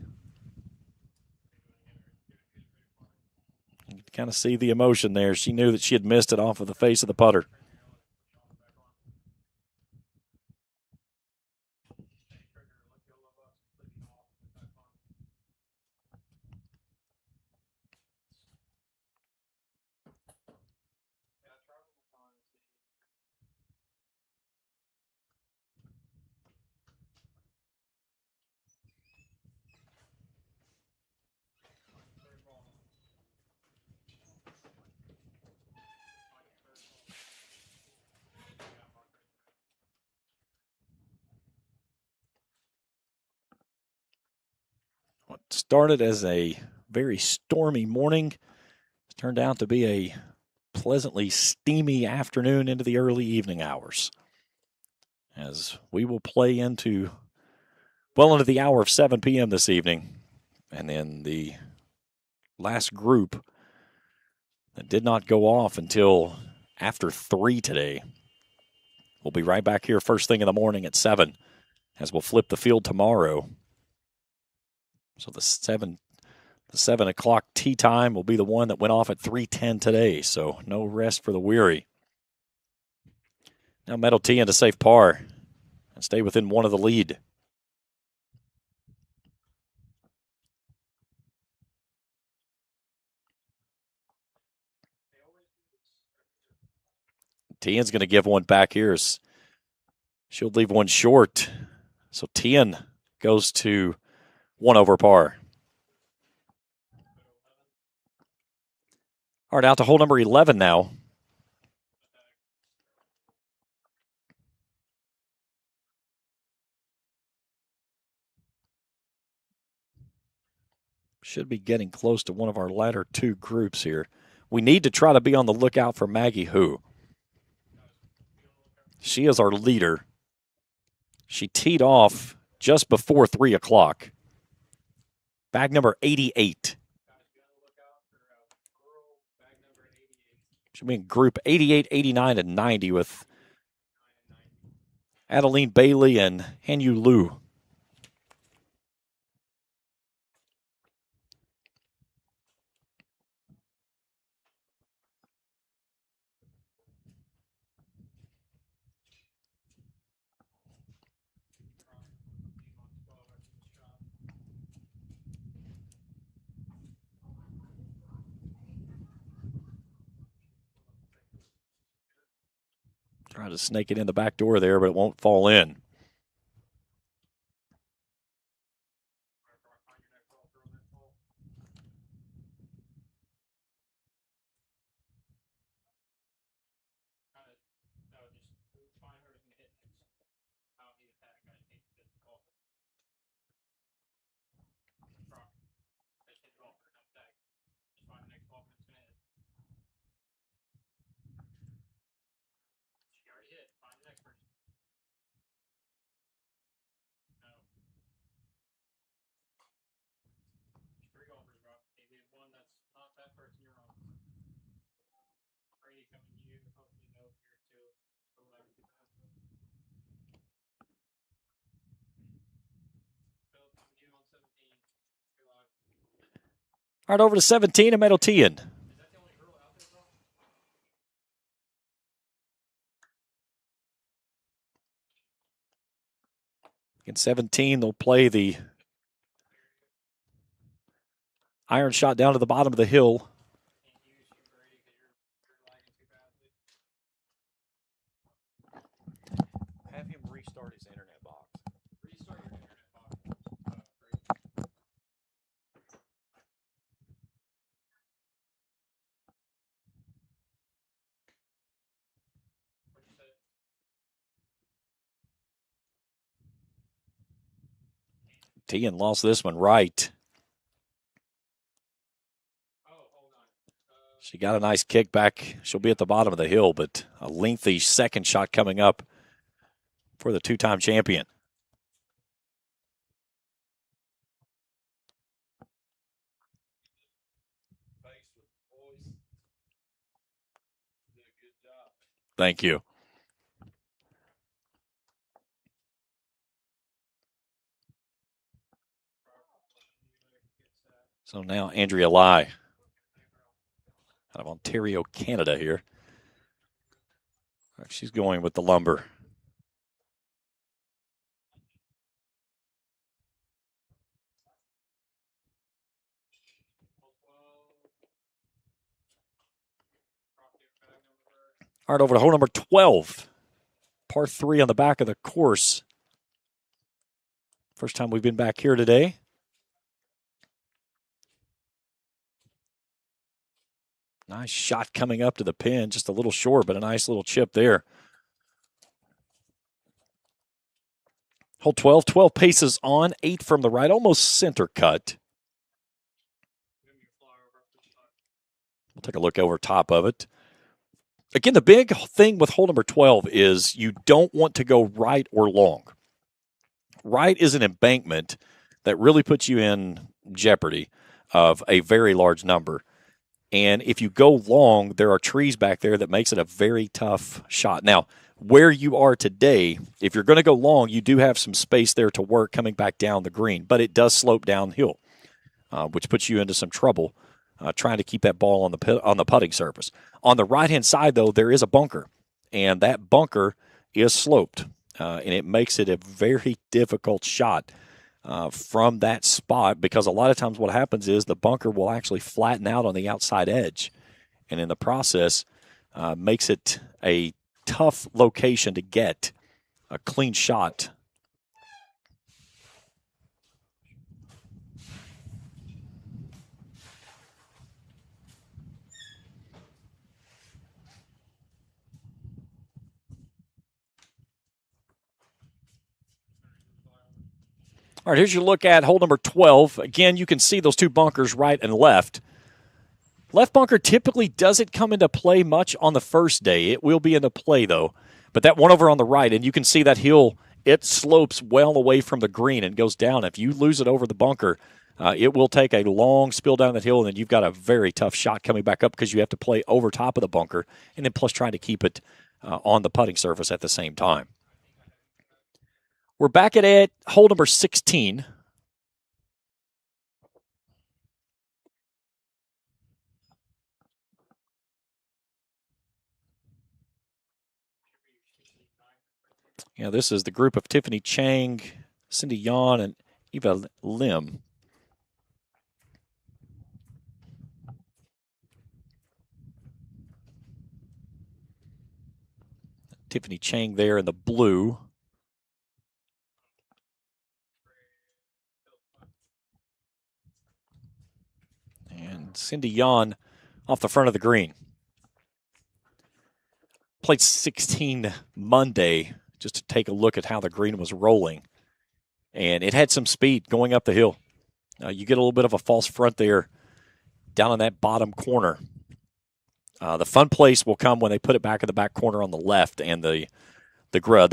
You can kind of see the emotion there. She knew that she had missed it off of the face of the putter. What started as a very stormy morning turned out to be a pleasantly steamy afternoon into the early evening hours, as we will play into the hour of 7 p.m. this evening. And then the last group that did not go off until after 3 today. We'll be right back here first thing in the morning at 7, as we'll flip the field tomorrow. So the 7 o'clock tee time will be the one that went off at 3:10 today, so no rest for the weary. Now Meadow tee into safe par and stay within one of the lead. Tian's going to give one back here. She'll leave one short. So Tian goes to 1 over par. All right, out to hole number 11 now. Should be getting close to one of our latter 2 groups here. We need to try to be on the lookout for Maggie Hu. She is our leader. She teed off just before 3 o'clock. Bag number 88. She'll be in group 88, 89, and 90 with Adeline Bailey and Hanyu Liu. Try to snake it in the back door there, but it won't fall in. All right, over to 17 and Meadow Tian. In 17, they'll play the iron shot down to the bottom of the hill. Have him restart his internet box. Restart your internet box. Tian lost this one right. She got a nice kick back. She'll be at the bottom of the hill, but a lengthy second shot coming up for the two-time champion. Thank you. So now Andrea Lai out of Ontario, Canada here. She's going with the lumber. All right, over to hole number 12. Par 3 on the back of the course. First time we've been back here today. Nice shot coming up to the pin. Just a little short, but a nice little chip there. Hole 12, 12 paces on, 8 from the right, almost center cut. We'll take a look over top of it. Again, the big thing with hole number 12 is you don't want to go right or long. Right is an embankment that really puts you in jeopardy of a very large number. And if you go long, there are trees back there that makes it a very tough shot. Now, where you are today, if you're going to go long, you do have some space there to work coming back down the green, but it does slope downhill, which puts you into some trouble trying to keep that ball on the putting surface. On the right-hand side, though, there is a bunker, and that bunker is sloped, and it makes it a very difficult shot from that spot, because a lot of times what happens is the bunker will actually flatten out on the outside edge, and in the process makes it a tough location to get a clean shot. All right, here's your look at hole number 12. Again, you can see those two bunkers right and left. Left bunker typically doesn't come into play much on the first day. It will be into play, though. But that one over on the right, and you can see that hill, it slopes well away from the green and goes down. If you lose it over the bunker, it will take a long spill down that hill, and then you've got a very tough shot coming back up because you have to play over top of the bunker, and then plus trying to keep it on the putting surface at the same time. We're back at hole number 16. Yeah, this is the group of Tiffany Chang, Cindy Yan, and Eva Lim. Tiffany Chang there in the blue. And Cindy Yan off the front of the green. Played 16 Monday just to take a look at how the green was rolling. And it had some speed going up the hill. You get a little bit of a false front there down in that bottom corner. The fun place will come when they put it back in the back corner on the left and the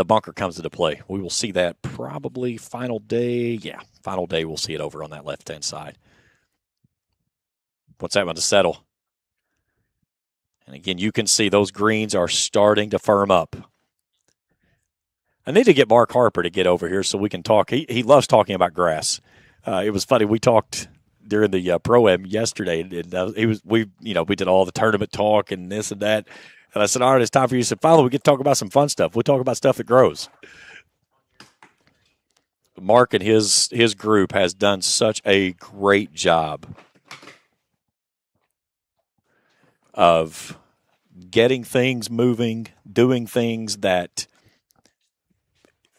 bunker comes into play. We will see that probably final day. Yeah, final day we'll see it over on that left-hand side. What's that one to settle? And again, you can see those greens are starting to firm up. I need to get Mark Harper to get over here so we can talk. He loves talking about grass. It was funny. We talked during the Pro-Am yesterday, and we did all the tournament talk and this and that. And I said, all right, it's time for you. He said, finally, we get to talk about some fun stuff. We'll talk about stuff that grows. Mark and his group has done such a great job of getting things moving, doing things that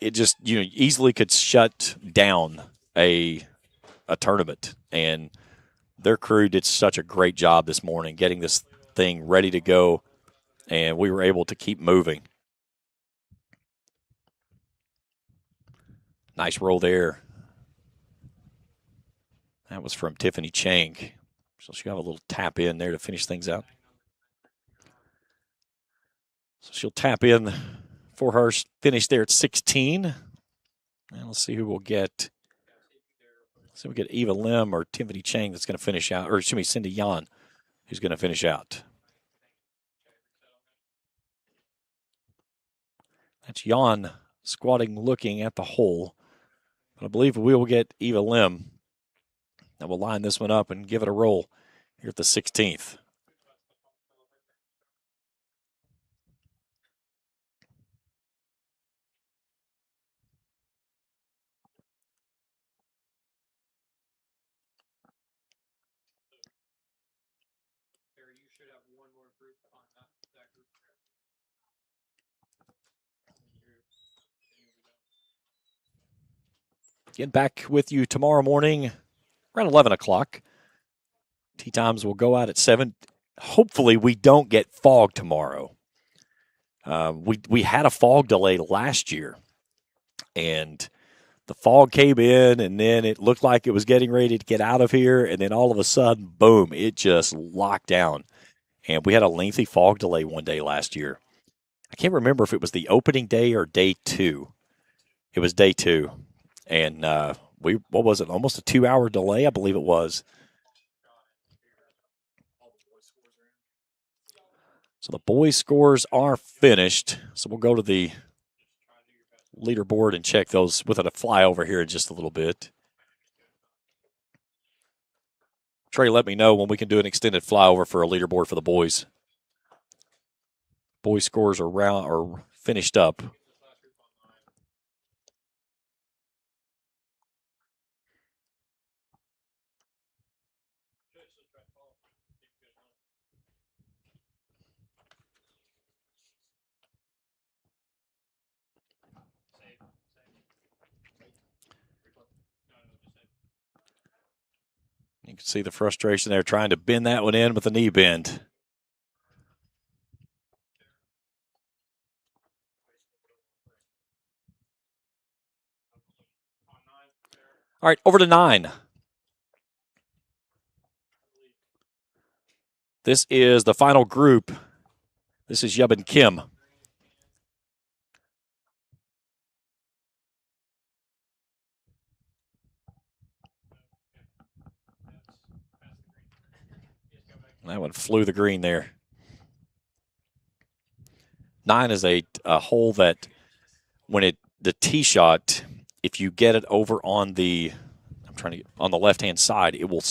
it just easily could shut down a tournament. And their crew did such a great job this morning getting this thing ready to go, and we were able to keep moving. Nice roll there That was from Tiffany Chang. So she'll have a little tap in there to finish things out. So she'll tap in for her finish there at 16. And let's see who we'll get. So we get Eva Lim or Tiffany Chang that's going to finish out, or excuse me, Cindy Yan, who's going to finish out. That's Yan squatting, looking at the hole. But I believe we will get Eva Lim. And we'll line this one up and give it a roll here at the 16th. Get back with you tomorrow morning around 11 o'clock. Tee times will go out at 7. Hopefully we don't get fog tomorrow. We had a fog delay last year, and the fog came in, and then it looked like it was getting ready to get out of here, and then all of a sudden, boom, it just locked down. And we had a lengthy fog delay one day last year. I can't remember if it was the opening day or day 2. It was day 2. And what was it, almost a 2-hour delay, I believe it was. So the boys' scores are finished. So we'll go to the leaderboard and check those with a flyover here in just a little bit. Trey, let me know when we can do an extended flyover for a leaderboard for the boys. Boys' scores are finished up. You can see the frustration there trying to bend that one in with a knee bend. All right, over to 9. This is the final group. This is Yub and Kim. That one flew the green there. 9 is a hole that when the tee shot, if you get it over on the on the left-hand side, it will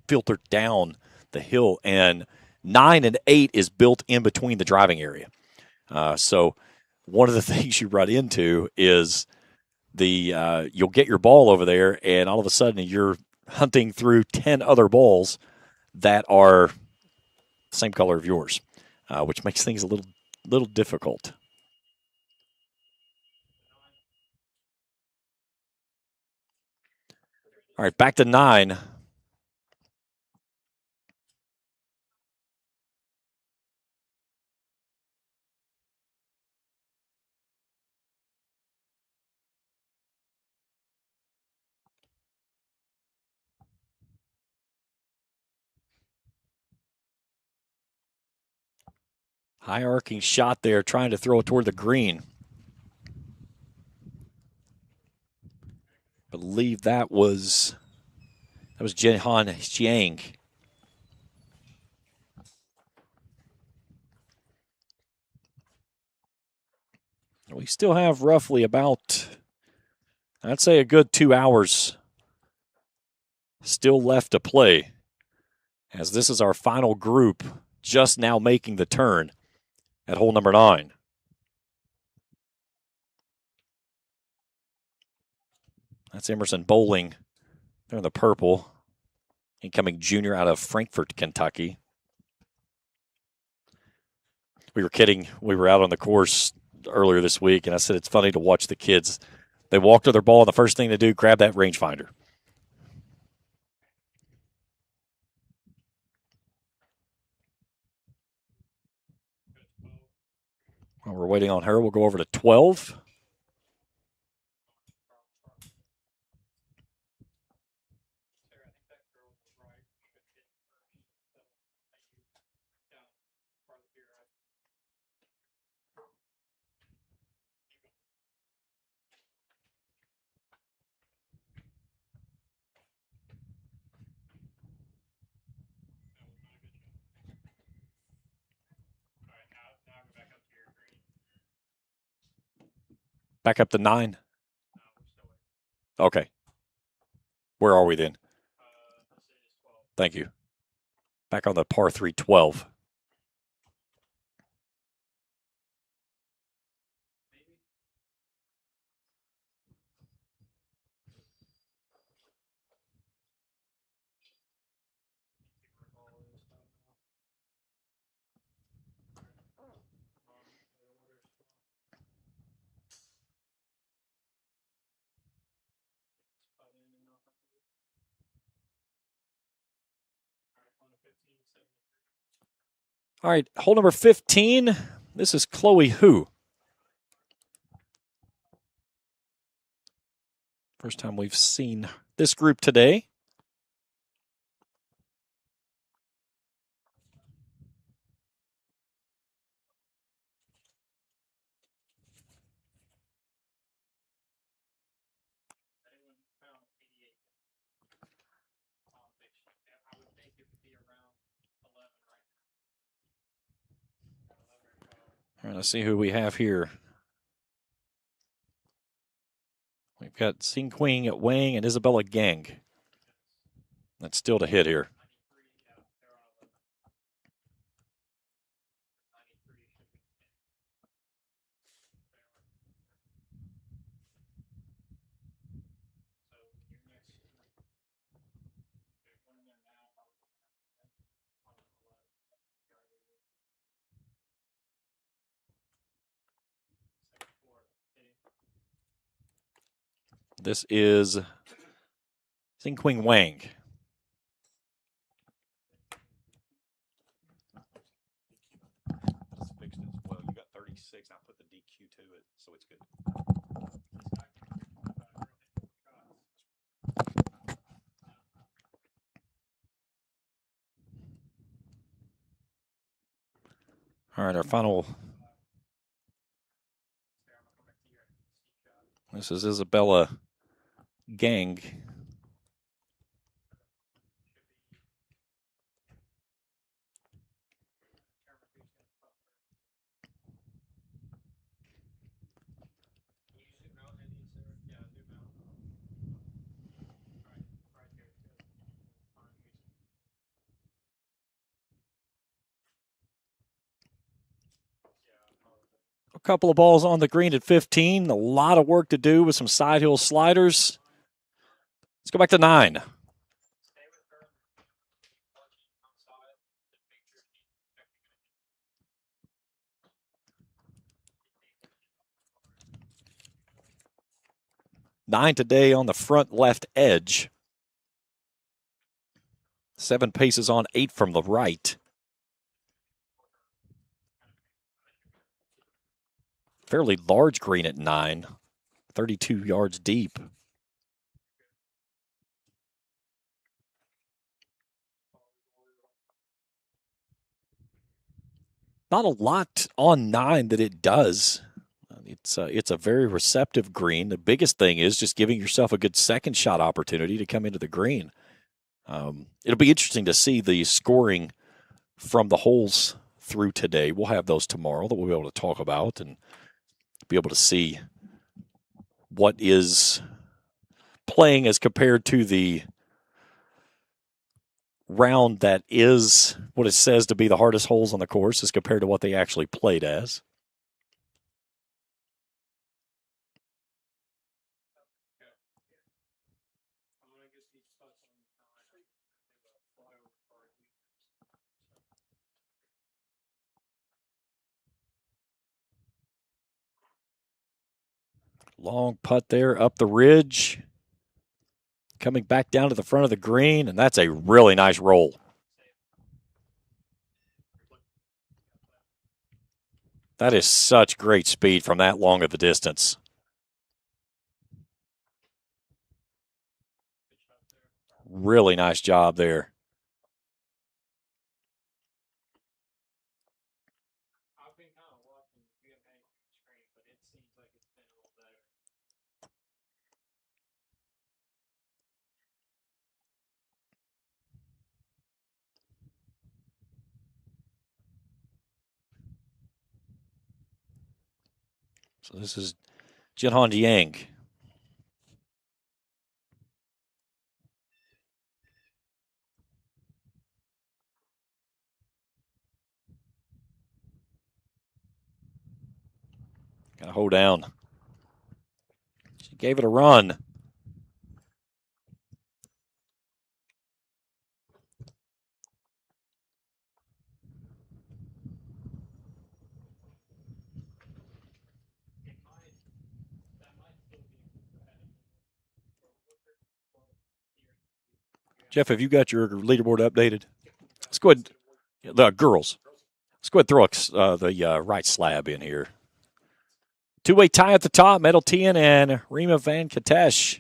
filter down the hill. And 9 and 8 is built in between the driving area. So one of the things you run into is you'll get your ball over there, and all of a sudden you're hunting through 10 other balls that are the same color of yours, which makes things a little difficult. All right, back to 9. High arcing shot there, trying to throw it toward the green. I believe that was Jihan Xiang. We still have roughly about, I'd say, a good 2 hours still left to play, as this is our final group just now making the turn at hole number 9. That's Emerson Bowling. They're in the purple. Incoming junior out of Frankfort, Kentucky. We were kidding. We were out on the course earlier this week, and I said it's funny to watch the kids. They walk to their ball, and the first thing they do, grab that rangefinder. While we're waiting on her, we'll go over to 12. Back up to 9. Okay. Where are we then? Thank you. Back on the par 3, 12. All right, hole number 15. This is Chloe Hu. First time we've seen this group today. All right, let's see who we have here. We've got Sing Queen at Wang and Isabella Gang. That's still to hit here. This is Sing Queen Wang. Fixed it as well. You got 36. I'll put the DQ to it, so it's good. All right, our final. This is Isabella Gang. A couple of balls on the green at 15. A lot of work to do with some side hill sliders. Let's go back to 9. Nine today on the front left edge. 7 paces on, 8 from the right. Fairly large green at 9. 32 yards deep. Not a lot on 9 that it does. It's a very receptive green. The biggest thing is just giving yourself a good second shot opportunity to come into the green. It'll be interesting to see the scoring from the holes through today. We'll have those tomorrow that we'll be able to talk about and be able to see what is playing as compared to the round that is what it says to be the hardest holes on the course as compared to what they actually played as. Long putt there up the ridge. Coming back down to the front of the green, and that's a really nice roll. That is such great speed from that long of a distance. Really nice job there. So this is Jinhan Yang. Got to hold down. She gave it a run. Jeff, have you got your leaderboard updated? Let's go ahead. The girls. Let's go ahead and throw the right slab in here. Two-way tie at the top, Metal Tien and Rima Van Katesh.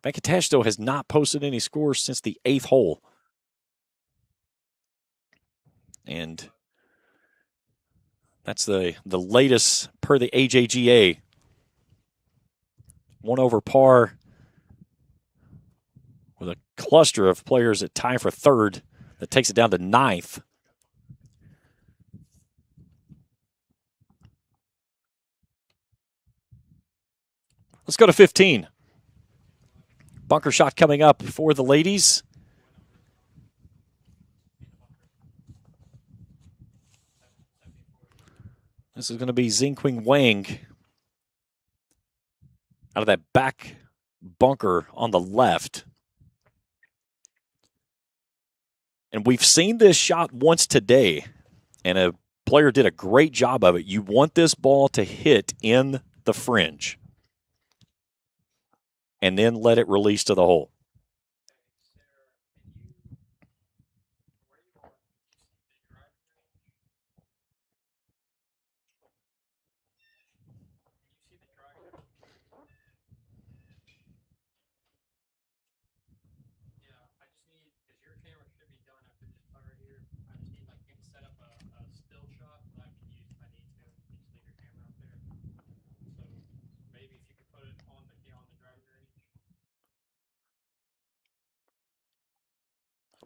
Van Katesh, though, has not posted any scores since the 8th hole. And that's the latest per the AJGA. 1 over par with a cluster of players that tie for 3rd. That takes it down to 9th. Let's go to 15. Bunker shot coming up for the ladies. This is going to be Xingqing Wang out of that back bunker on the left. And we've seen this shot once today, and a player did a great job of it. You want this ball to hit in the fringe and then let it release to the hole.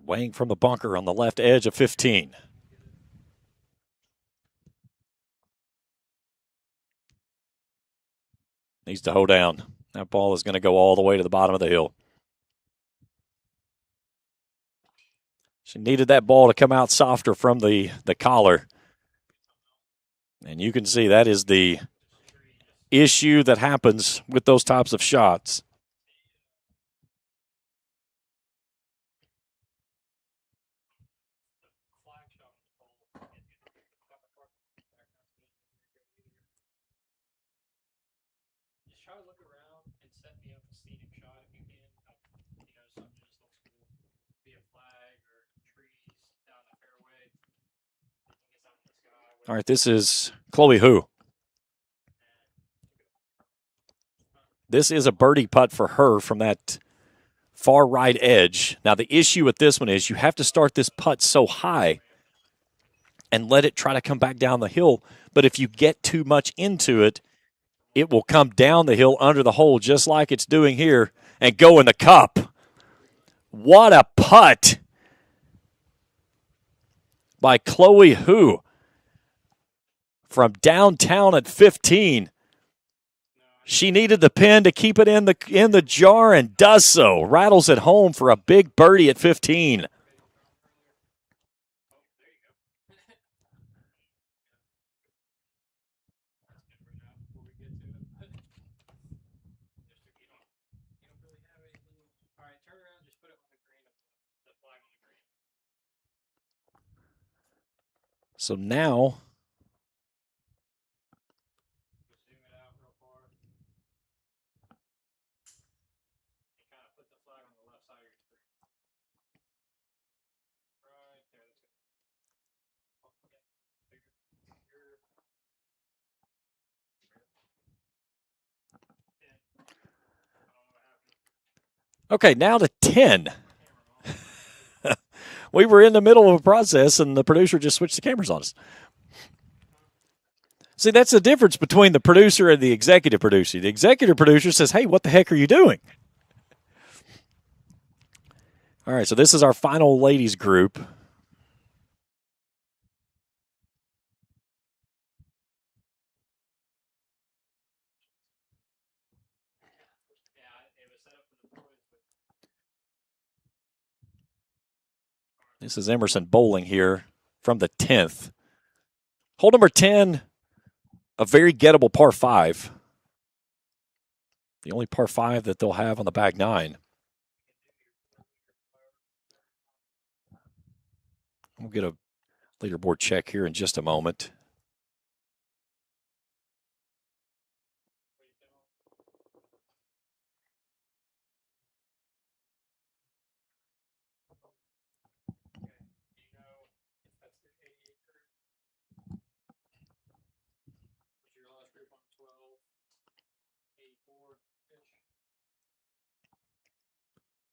Wang from the bunker on the left edge of 15. Needs to hold down. That ball is going to go all the way to the bottom of the hill. She needed that ball to come out softer from the collar. And you can see that is the issue that happens with those types of shots. All right, this is Chloe Hu. This is a birdie putt for her from that far right edge. Now, the issue with this one is you have to start this putt so high and let it try to come back down the hill. But if you get too much into it, it will come down the hill under the hole just like it's doing here and go in the cup. What a putt by Chloe Hu from downtown at 15. She needed the pin to keep it in the jar and does so. Rattles it home for a big birdie at 15. So now okay, now to 10. We were in the middle of a process, and the producer just switched the cameras on us. See, that's the difference between the producer and the executive producer. The executive producer says, hey, what the heck are you doing? All right, so this is our final ladies group. This is Emerson bowling here from the 10th. Hole number 10, a very gettable par 5. The only par 5 that they'll have on the back nine. We'll get a leaderboard check here in just a moment.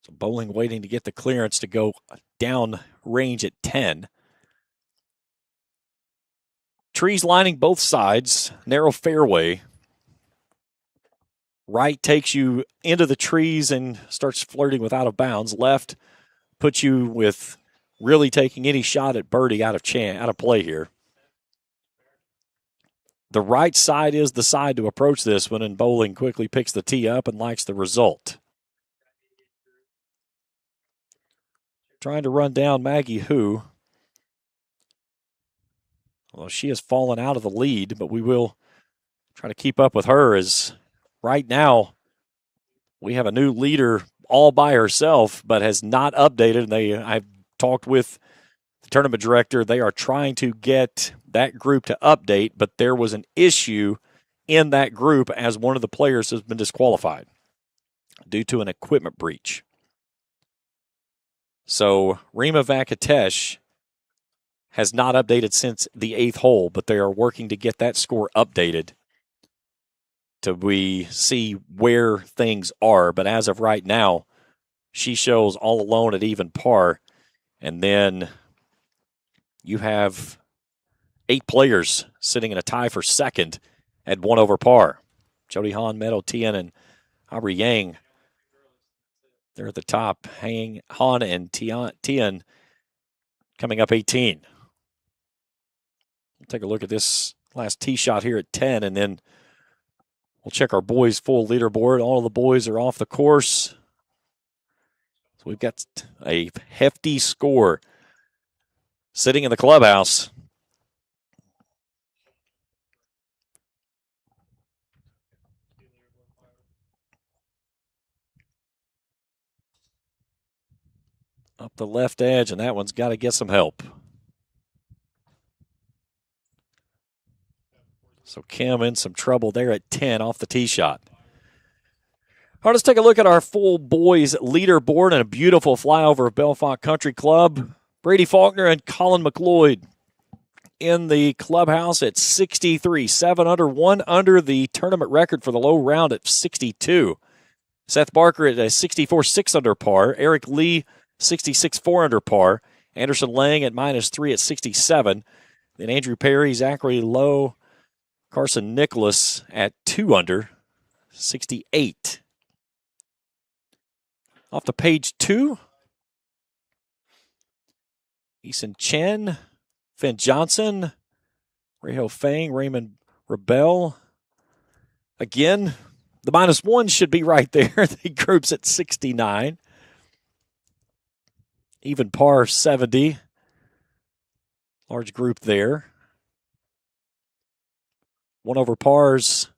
So bowling waiting to get the clearance to go down range at 10. Trees lining both sides, narrow fairway. Right takes you into the trees and starts flirting with out of bounds. Left puts you with really taking any shot at birdie out of play here. The right side is the side to approach this one, and bowling quickly picks the tee up and likes the result. Trying to run down Maggie Hu. Well, she has fallen out of the lead, but we will try to keep up with her as right now we have a new leader all by herself, but has not updated. I've talked with the tournament director. They are trying to get that group to update, but there was an issue in that group as one of the players has been disqualified due to an equipment breach. So Rima Vakatesh has not updated since the 8th hole, but they are working to get that score updated to we see where things are. But as of right now, she shows all alone at even par. And then you have 8 players sitting in a tie for second at 1 over par. Jody Han, Meadow Tien, and Aubrey Yang. They're at the top. Han and Tien coming up 18. We'll take a look at this last tee shot here at 10, and then we'll check our boys' full leaderboard. All of the boys are off the course. So we've got a hefty score sitting in the clubhouse. Up the left edge, and that one's got to get some help. So Kim in some trouble there at 10 off the tee shot. All right, let's take a look at our full boys leaderboard and a beautiful flyover of Bellefonte Country Club. Brady Faulkner and Colin McLeod in the clubhouse at 63, 7 under, 1 under the tournament record for the low round at 62. Seth Barker at a 64, 6 under par. Eric Lee, 66, 4 under par. Anderson Lang at -3 at 67. Then Andrew Perry, Zachary Lowe, Carson Nicholas at 2 under, 68. Off to page 2. Eason Chen, Finn Johnson, Reho Fang, Raymond Rebel. Again, the -1 should be right there. The group's at 69. Even par 70. Large group there. 1 over pars,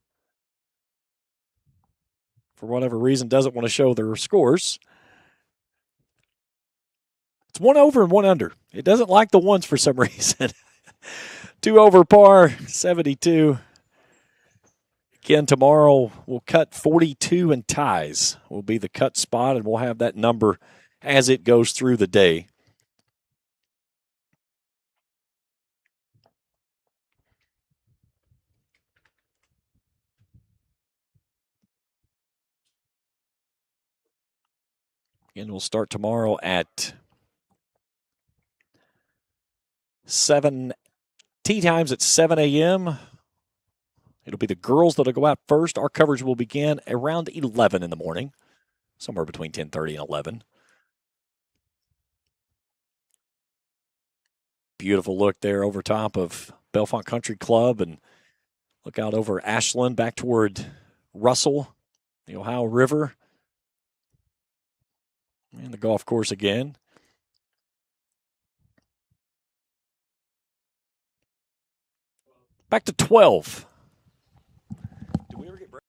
for whatever reason, doesn't want to show their scores. It's 1 over and 1 under. It doesn't like the ones for some reason. 2 over par, 72. Again, tomorrow we'll cut 42 and ties will be the cut spot, and we'll have that number as it goes through the day. Again, we'll start tomorrow at 7. Tee times at 7 a.m. It'll be the girls that'll go out first. Our coverage will begin around 11 in the morning, somewhere between 10:30 and 11. Beautiful look there over top of Bellefonte Country Club, and look out over Ashland back toward Russell, the Ohio River, and the golf course again. Back to 12. Did we ever get break?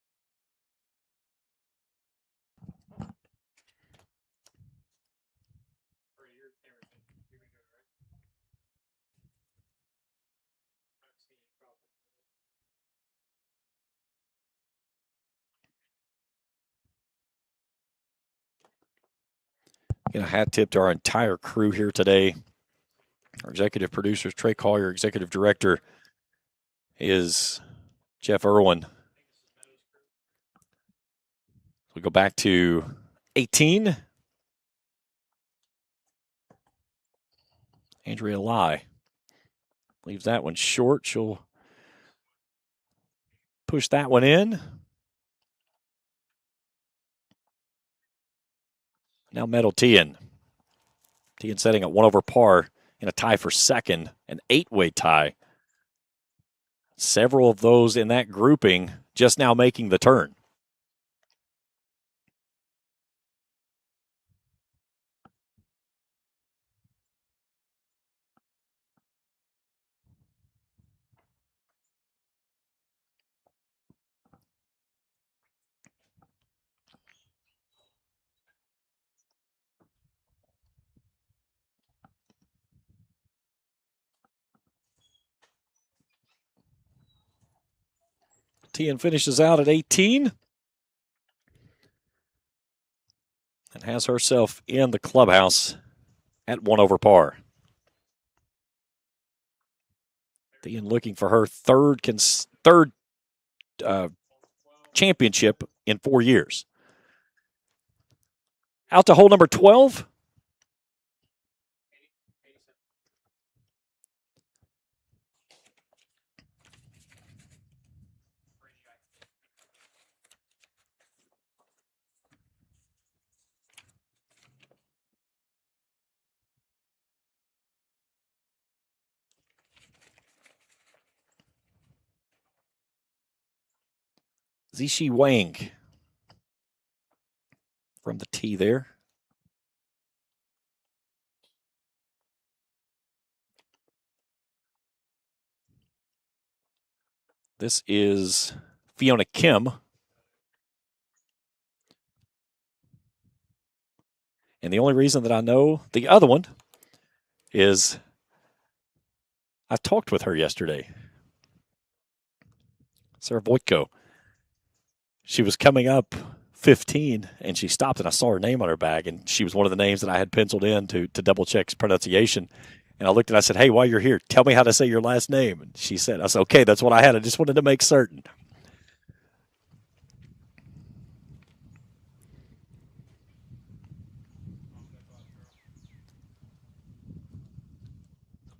A hat tip to our entire crew here today. Our executive producers, Trey Collier, executive director is Jeff Irwin. We go back to 18. Andrea Lai leaves that one short. She'll push that one in. Now Metal Tian. Tian setting at 1 over par in a tie for second, an 8-way tie. Several of those in that grouping just now making the turn. Tian finishes out at 18 and has herself in the clubhouse at 1 over par. Tian looking for her third championship in 4 years. Out to hole number 12. Zishi Wang from the tee there. This is Fiona Kim. And the only reason that I know the other one is I talked with her yesterday. Sarah Voitko. She was coming up 15, and she stopped, and I saw her name on her bag, and she was one of the names that I had penciled in to double-check pronunciation. And I looked and I said, hey, while you're here, tell me how to say your last name. And she said, I said, okay, that's what I had. I just wanted to make certain.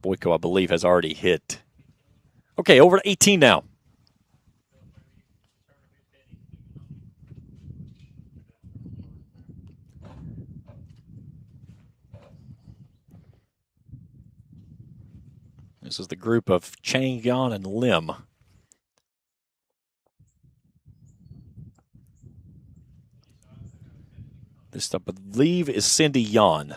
Boyko, I believe, has already hit. Okay, over to 18 now. This is the group of Chang Yan and Lim. This, I believe, is Cindy Yan.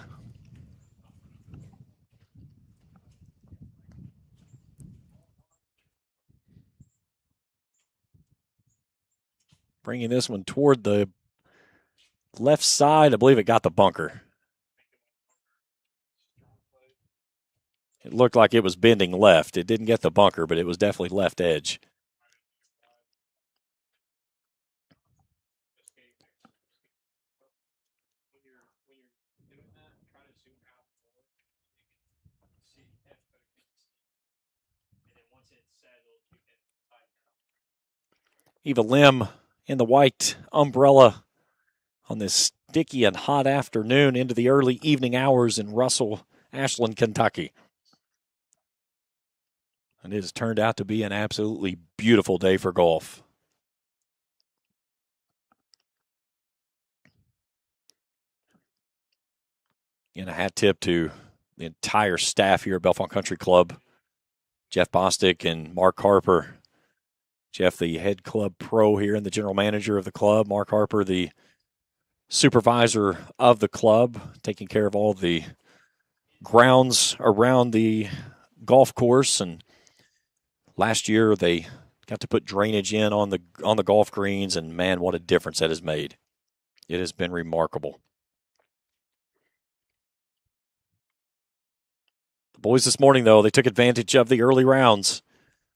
Bringing this one toward the left side. I believe it got the bunker. It looked like it was bending left. It didn't get the bunker, but it was definitely left edge. Eva Lim in the white umbrella on this sticky and hot afternoon into the early evening hours in Russell, Ashland, Kentucky. And it has turned out to be an absolutely beautiful day for golf. And a hat tip to the entire staff here at Bellefonte Country Club. Jeff Bostic and Mark Harper. Jeff, the head club pro here and the general manager of the club. Mark Harper, the supervisor of the club, taking care of all the grounds around the golf course and Last year they got to put drainage in on the golf greens, and man, what a difference that has made. It has been remarkable. The boys this morning, though, they took advantage of the early rounds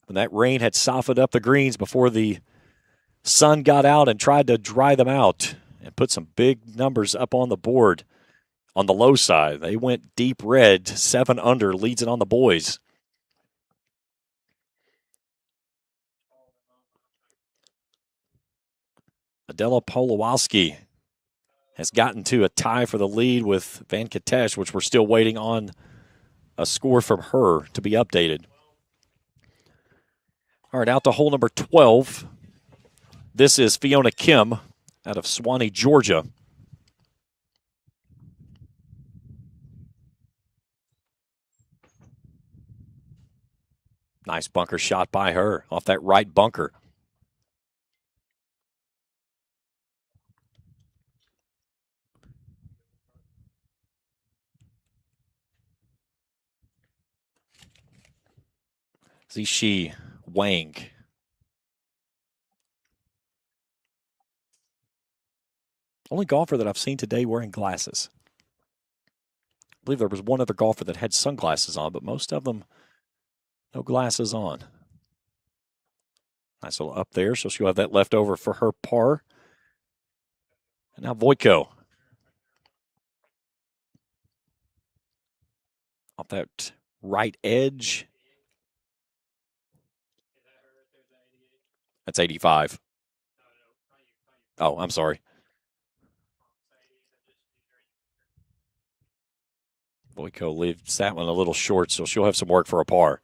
when that rain had softened up the greens before the sun got out and tried to dry them out and put some big numbers up on the board. On the low side, they went deep red, 7 under, leads it on the boys. Adela Polowski has gotten to a tie for the lead with Van Katesh, which we're still waiting on a score from her to be updated. All right, out to hole number 12. This is Fiona Kim out of Swanee, Georgia. Nice bunker shot by her off that right bunker. Zishi Wang. Only golfer that I've seen today wearing glasses. I believe there was one other golfer that had sunglasses on, but most of them no glasses on. Nice little up there, so she'll have that left over for her par. And now Voiko. Off that right edge. That's 85. Oh, I'm sorry. Voiko leaves that one a little short, so she'll have some work for a par.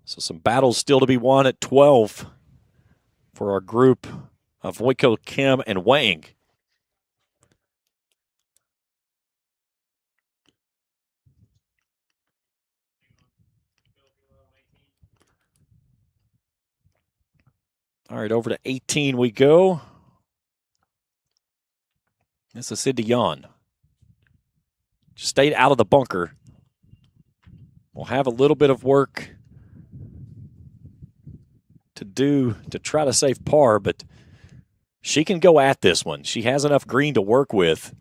So some battles still to be won at 12 for our group of Voiko, Kim, and Wang. All right, over to 18 we go. This is Cindy Yon. Just stayed out of the bunker. We'll have a little bit of work to do to try to save par, but she can go at this one. She has enough green to work with.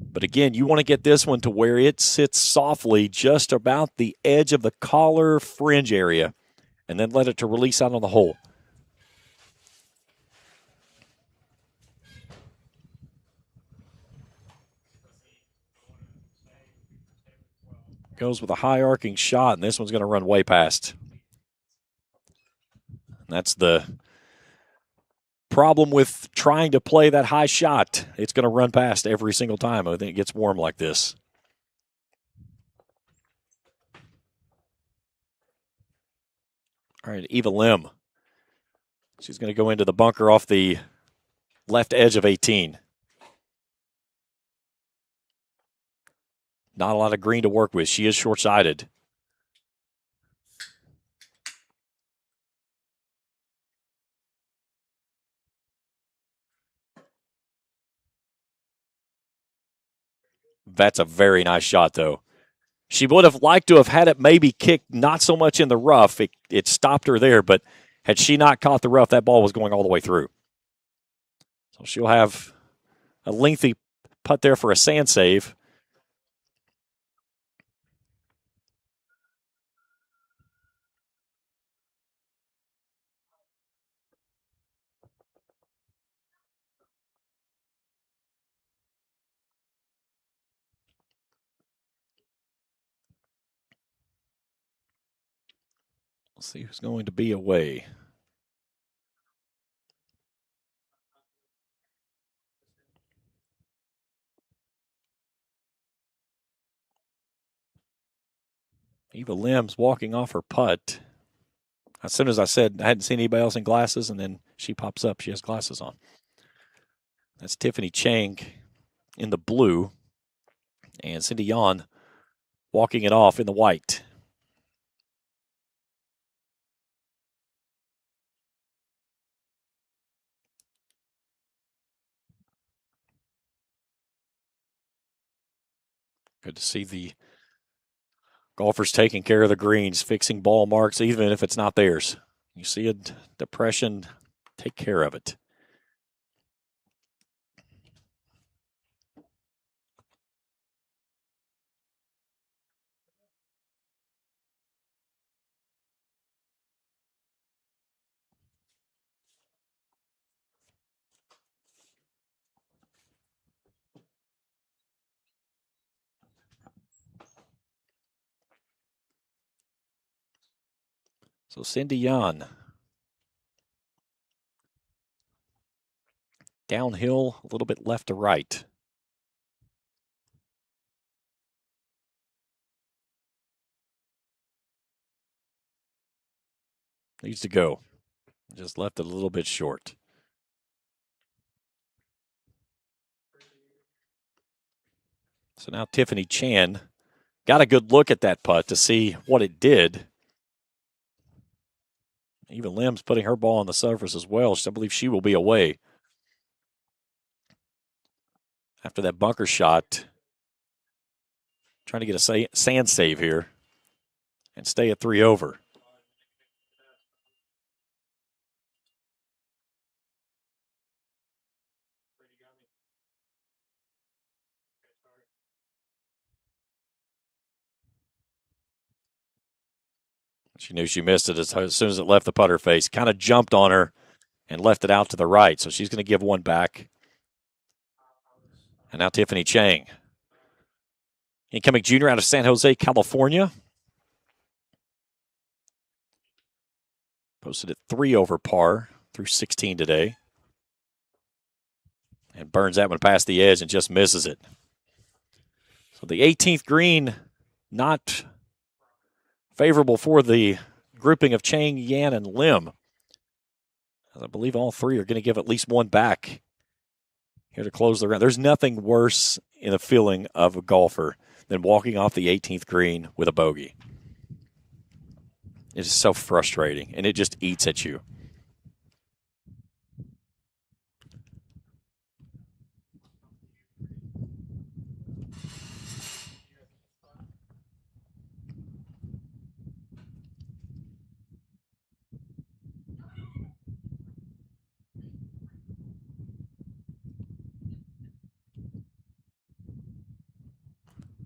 But again, you want to get this one to where it sits softly just about the edge of the collar fringe area and then let it to release out on the hole. Goes with a high arcing shot, and this one's going to run way past. That's the problem with trying to play that high shot. It's going to run past every single time. I think it gets warm like this. All right, Eva Lim. She's going to go into the bunker off the left edge of 18. Not a lot of green to work with. She is short-sighted. That's a very nice shot, though. She would have liked to have had it maybe kicked not so much in the rough. It stopped her there, but had she not caught the rough, that ball was going all the way through. So she'll have a lengthy putt there for a sand save. Let's see who's going to be away. Eva Lim's walking off her putt. As soon as I said I hadn't seen anybody else in glasses, and then she pops up. She has glasses on. That's Tiffany Chang in the blue, and Cindy Yon walking it off in the white. Good to see the Golfers taking care of the greens, fixing ball marks, even if it's not theirs. You see a depression, take care of it. So Cindy Yan. Downhill, a little bit left to right. Needs to go. Just left it a little bit short. So now Tiffany Chan got a good look at that putt to see what it did. Even Lim's putting her ball on the surface as well. I believe she will be away after that bunker shot. Trying to get a sand save here and stay at 3 over. She knew she missed it as soon as it left the putter face. Kind of jumped on her and left it out to the right. So she's going to give one back. And now Tiffany Chang. Incoming junior out of San Jose, California. Posted at 3 over par through 16 today. And burns that one past the edge and just misses it. So the 18th green, not favorable for the grouping of Chang, Yan, and Lim. I believe all three are going to give at least one back here to close the round. There's nothing worse in the feeling of a golfer than walking off the 18th green with a bogey. It is so frustrating, and it just eats at you.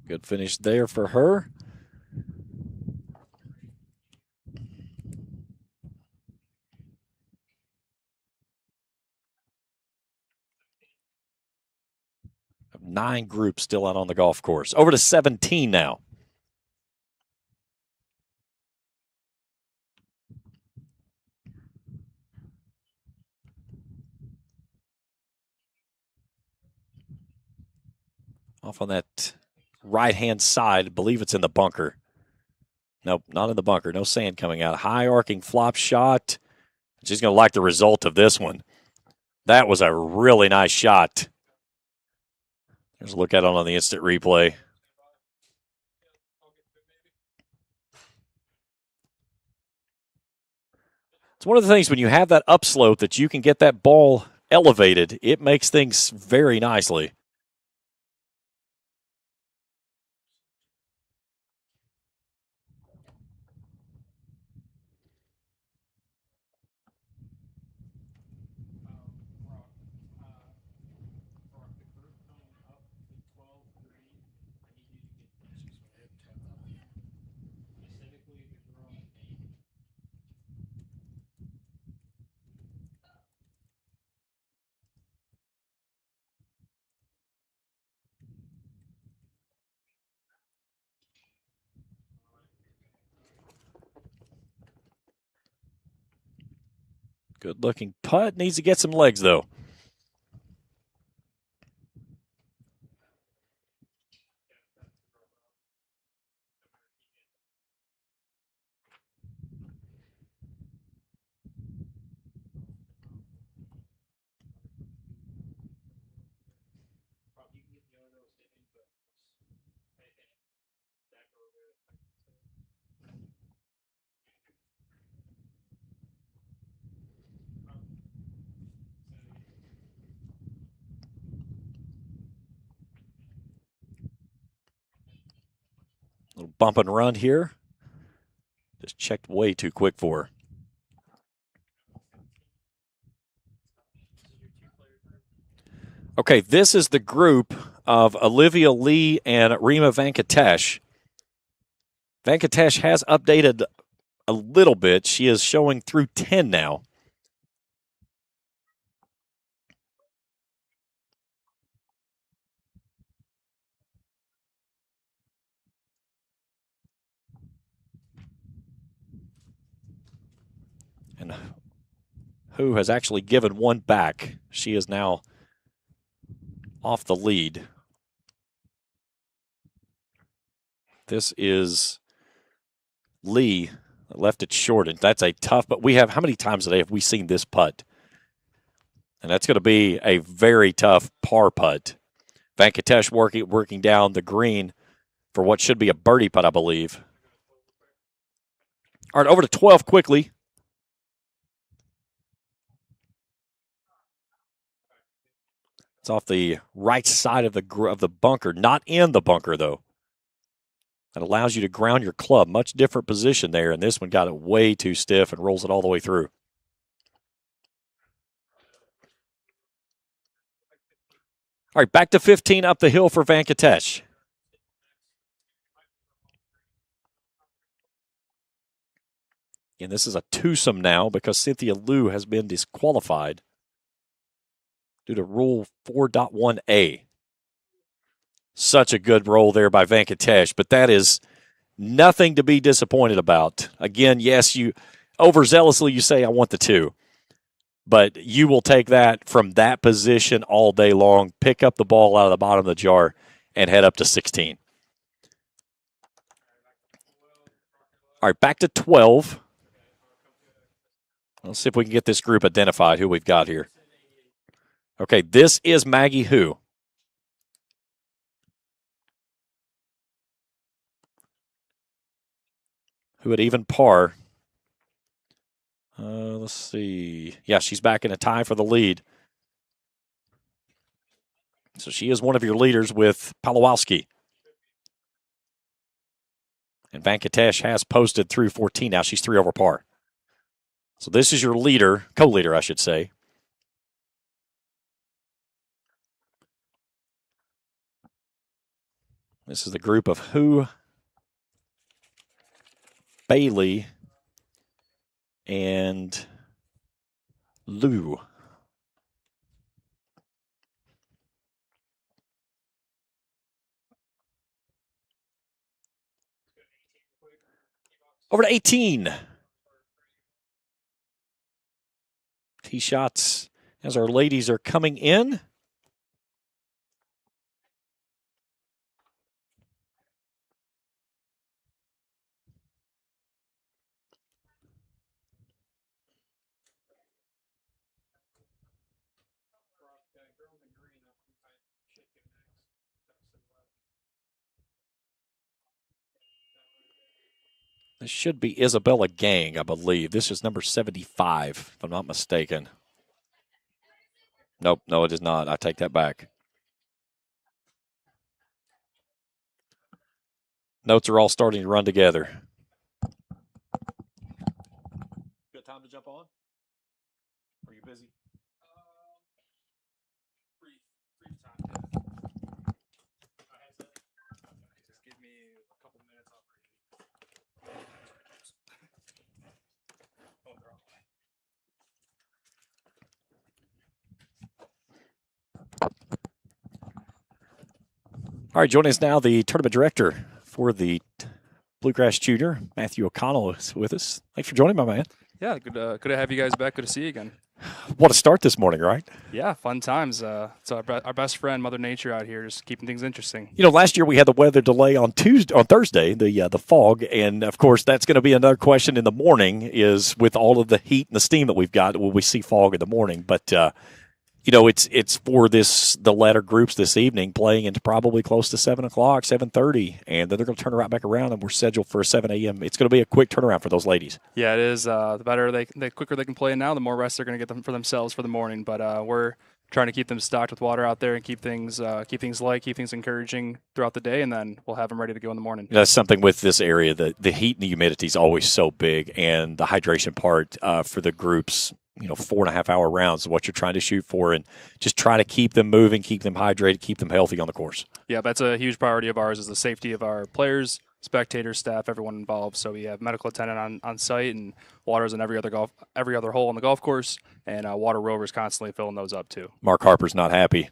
Good finish there for her. Nine groups still out on the golf course. Over to 17 now. Off on that right-hand side. I believe it's in the bunker. Nope, not in the bunker. No sand coming out. High arcing flop shot. She's going to like the result of this one. That was a really nice shot. There's a look at it on the instant replay. It's one of the things when you have that upslope that you can get that ball elevated, it makes things very nicely. Good looking putt. Needs to get some legs, though. bump and run here. Just checked way too quick for her. Okay, this is the group of Olivia Lee and Rima Venkatesh. Venkatesh has updated a little bit. She is showing through 10 now. And who has actually given one back. She is now off the lead. This is Lee, left it short, and that's a tough, but we have, how many times today have we seen this putt? And that's going to be a very tough par putt. Venkatesh working down the green for what should be a birdie putt, I believe. All right, over to 12 quickly. It's off the right side of the bunker, not in the bunker, though. That allows you to ground your club. Much different position there, and this one got it way too stiff and rolls it all the way through. All right, back to 15 up the hill for Venkatesh. And this is a twosome now because Cynthia Liu has been disqualified due to Rule 4.1a. Such a good roll there by Venkatesh, but that is nothing to be disappointed about. Again, yes, you overzealously you say, I want the two. But you will take that from that position all day long, pick up the ball out of the bottom of the jar, and head up to 16. All right, back to 12. Let's see if we can get this group identified, who we've got here. Okay, this is Maggie Hu. Who at even par. Let's see. Yeah, she's back in a tie for the lead. So she is one of your leaders with Palawowski. And Venkatesh has posted through 14 now. She's 3 over par. So this is your leader, co-leader, I should say. This is the group of Hu, Bailey, and Liu. Over to 18. Tee shots as our ladies are coming in. This should be Isabella Gang, I believe. This is number 75, if I'm not mistaken. Nope, no, it is not. I take that back. Notes are all starting to run together. Good time to jump on? Are you busy? Brief time. Just give me a couple minutes. All right, joining us now, the tournament director for the Bluegrass Junior, Matthew O'Connell, is with us. Thanks for joining, my man. Yeah, good to have you guys back. Good to see you again. What a start this morning, right? Yeah, fun times. It's our best friend, Mother Nature, out here, just keeping things interesting. You know, last year we had the weather delay on Thursday, the fog, and of course that's going to be another question in the morning. Is with all of the heat and the steam that we've got, will we see fog in the morning? But you know, it's for the latter groups this evening playing into probably close to 7 o'clock, 7:30, and then they're going to turn right back around, and we're scheduled for a 7 a.m. It's going to be a quick turnaround for those ladies. Yeah, it is. The quicker they can play now, the more rest they're going to get them for themselves for the morning. But we're trying to keep them stocked with water out there and keep things light, keep things encouraging throughout the day, and then we'll have them ready to go in the morning. That's something with this area. The heat and the humidity is always so big, and the hydration part for the groups, 4.5 hour rounds is what you're trying to shoot for, and just try to keep them moving, keep them hydrated, keep them healthy on the course. Yeah, that's a huge priority of ours, is the safety of our players, spectators, staff, everyone involved. So we have medical attendant on site, and water's in every other hole on the golf course, and water rovers constantly filling those up too. Mark Harper's not happy.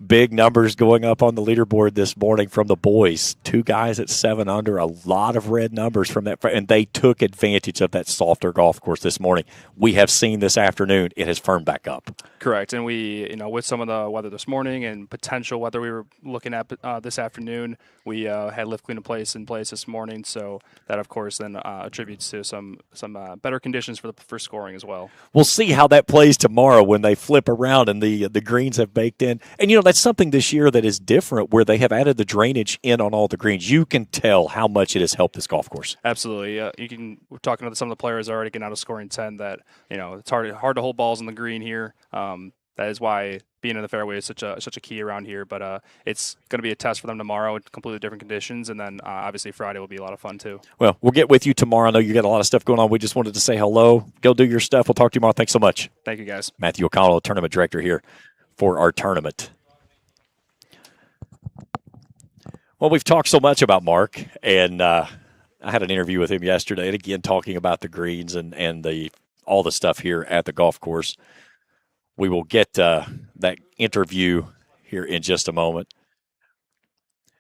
Big numbers going up on the leaderboard this morning from the boys. 2 guys at 7 under, a lot of red numbers from that, and they took advantage of that softer golf course this morning. We have seen this afternoon, it has firmed back up. Correct, and we, with some of the weather this morning and potential weather we were looking at this afternoon, we had lift clean in place this morning, so that of course then attributes to some better conditions for scoring as well. We'll see how that plays tomorrow when they flip around and the greens have baked in. And that's something this year that is different, where they have added the drainage in on all the greens. You can tell how much it has helped this golf course. Absolutely, we're talking to some of the players already getting out of scoring 10 that it's hard to hold balls on the green here. That is why being in the fairway is such a key around here. But it's going to be a test for them tomorrow in completely different conditions, and then obviously Friday will be a lot of fun too. Well, we'll get with you tomorrow. I know you got a lot of stuff going on. We just wanted to say hello. Go do your stuff. We'll talk to you tomorrow. Thanks so much. Thank you, guys. Matthew O'Connell, tournament director here for our tournament. Well, we've talked so much about Mark, and I had an interview with him yesterday, and again talking about the greens and all the stuff here at the golf course. We will get that interview here in just a moment.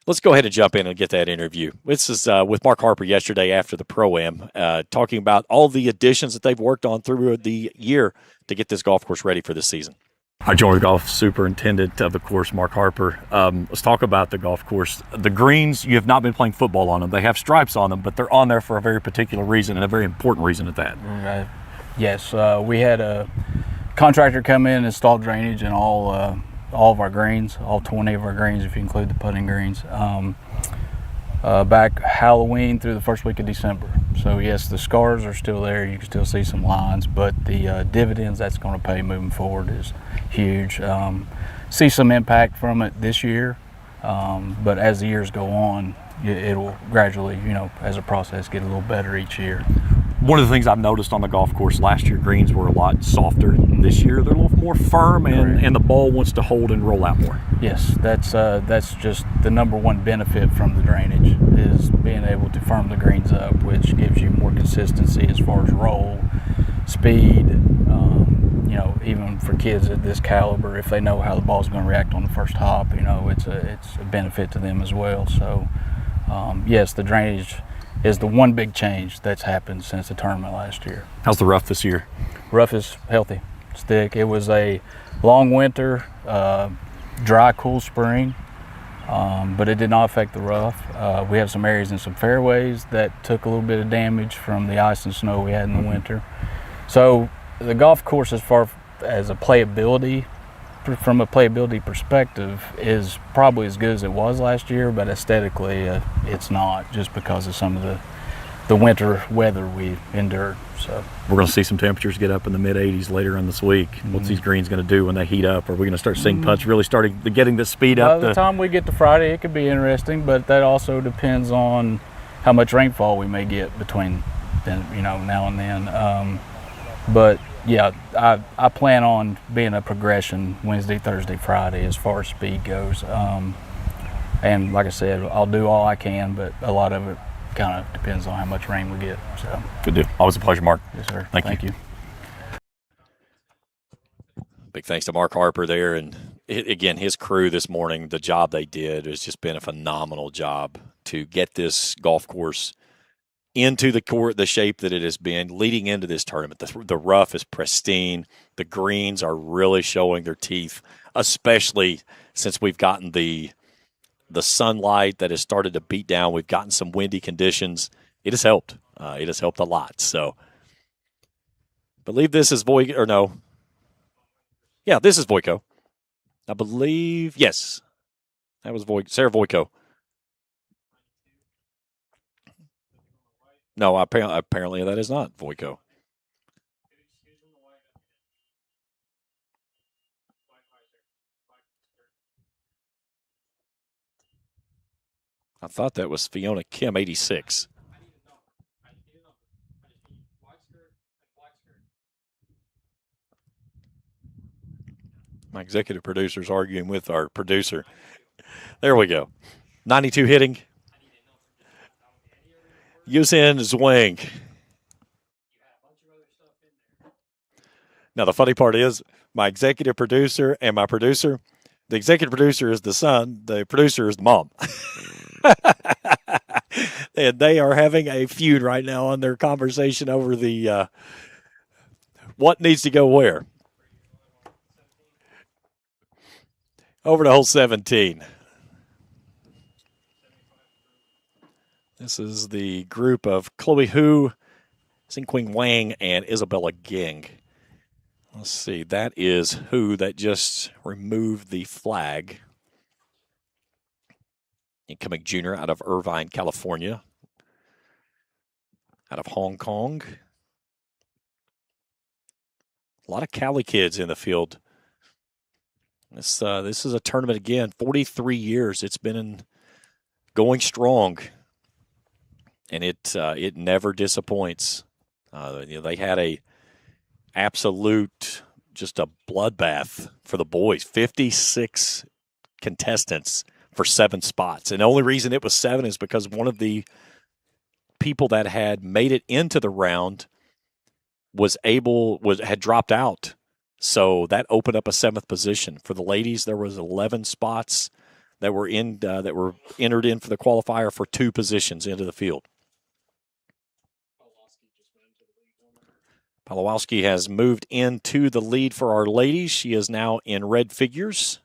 Let's go ahead and jump in and get that interview. This is with Mark Harper yesterday after the Pro-Am, talking about all the additions that they've worked on through the year to get this golf course ready for this season. I joined the golf superintendent of the course, Mark Harper. Let's talk about the golf course. The greens, you have not been playing football on them. They have stripes on them, but they're on there for a very particular reason, and a very important reason at that. Yes, we had a contractor come in and install drainage in all of our greens, all 20 of our greens if you include the putting greens, back Halloween through the first week of December. So yes, the scars are still there. You can still see some lines, but the dividends that's going to pay moving forward is huge. See some impact from it this year, but as the years go on, it'll gradually, as a process, get a little better each year. One of the things I've noticed on the golf course, last year greens were a lot softer. This year they're a little more firm, and the ball wants to hold and roll out more. Yes, that's just the number one benefit from the drainage, is being able to firm the greens up, which gives you more consistency as far as roll, speed. Even for kids at this caliber, if they know how the ball's going to react on the first hop, it's a benefit to them as well. So, yes, the drainage is the one big change that's happened since the tournament last year. How's the rough this year? Rough is healthy. It's thick. It was a long winter, dry, cool spring, but it did not affect the rough. We have some areas in some fairways that took a little bit of damage from the ice and snow we had in the winter. So the golf course, as far as from a playability perspective, is probably as good as it was last year, but aesthetically it's not, just because of some of the winter weather we endured. So we're going to see some temperatures get up in the mid-80s later in this week. What's these greens going to do when they heat up? Are we going to start seeing putts really starting getting the speed up? By the time we get to Friday, it could be interesting, but that also depends on how much rainfall we may get between then, now and then. But yeah, I plan on being a progression Wednesday, Thursday, Friday as far as speed goes. And like I said, I'll do all I can, but a lot of it kind of depends on how much rain we get. So good deal. Always a pleasure, Mark. Yes, sir. Thank you. Big thanks to Mark Harper there. And again, his crew this morning, the job they did has just been a phenomenal job to get this golf course into the shape that it has been leading into this tournament. The rough is pristine. The greens are really showing their teeth, especially since we've gotten the sunlight that has started to beat down. We've gotten some windy conditions. It has helped. It has helped a lot. So, I believe this is Voico, or no. Yeah, this is Voico. I believe, yes. That was Sarah Voico. No, apparently that is not Voico. I thought that was Fiona Kim, 86. My executive producer's arguing with our producer. There we go. 92 hitting. Yusin Zwing. Now, the funny part is my executive producer and my producer, the executive producer is the son, the producer is the mom. And they are having a feud right now on their conversation over the what needs to go where. Over to hole 17. This is the group of Chloe Hu, Xingqing Wang, and Isabella Ging. Let's see, that is Hu that just removed the flag. Incoming junior out of Irvine, California. Out of Hong Kong. A lot of Cali kids in the field. This is a tournament again, 43 years. It's been going strong, and it never disappoints. They had a absolute, just a bloodbath for the boys. 56 contestants for 7 spots, and the only reason it was 7 is because one of the people that had made it into the round had dropped out. So that opened up a 7th position. For the ladies, there was 11 spots that were entered in for the qualifier for 2 positions into the field. Palawowski has moved into the lead for our ladies. She is now in red figures.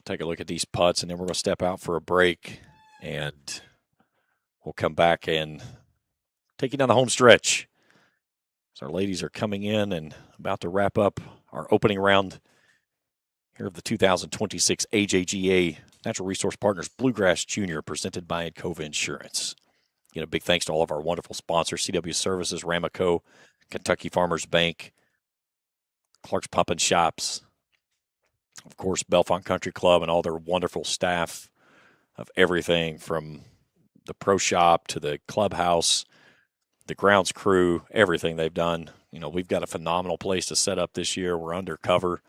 Take a look at these putts, and then we're going to step out for a break, and we'll come back and take you down the home stretch. So our ladies are coming in and about to wrap up our opening round here of the 2026 AJGA Natural Resource Partners Bluegrass Junior, presented by Encova Insurance. Again, a big thanks to all of our wonderful sponsors: CW Services, Ramaco, Kentucky Farmers Bank, Clark's Pump and Shops, of course, Bellefonte Country Club and all their wonderful staff of everything from the pro shop to the clubhouse, the grounds crew, everything they've done. We've got a phenomenal place to set up this year. We're undercover.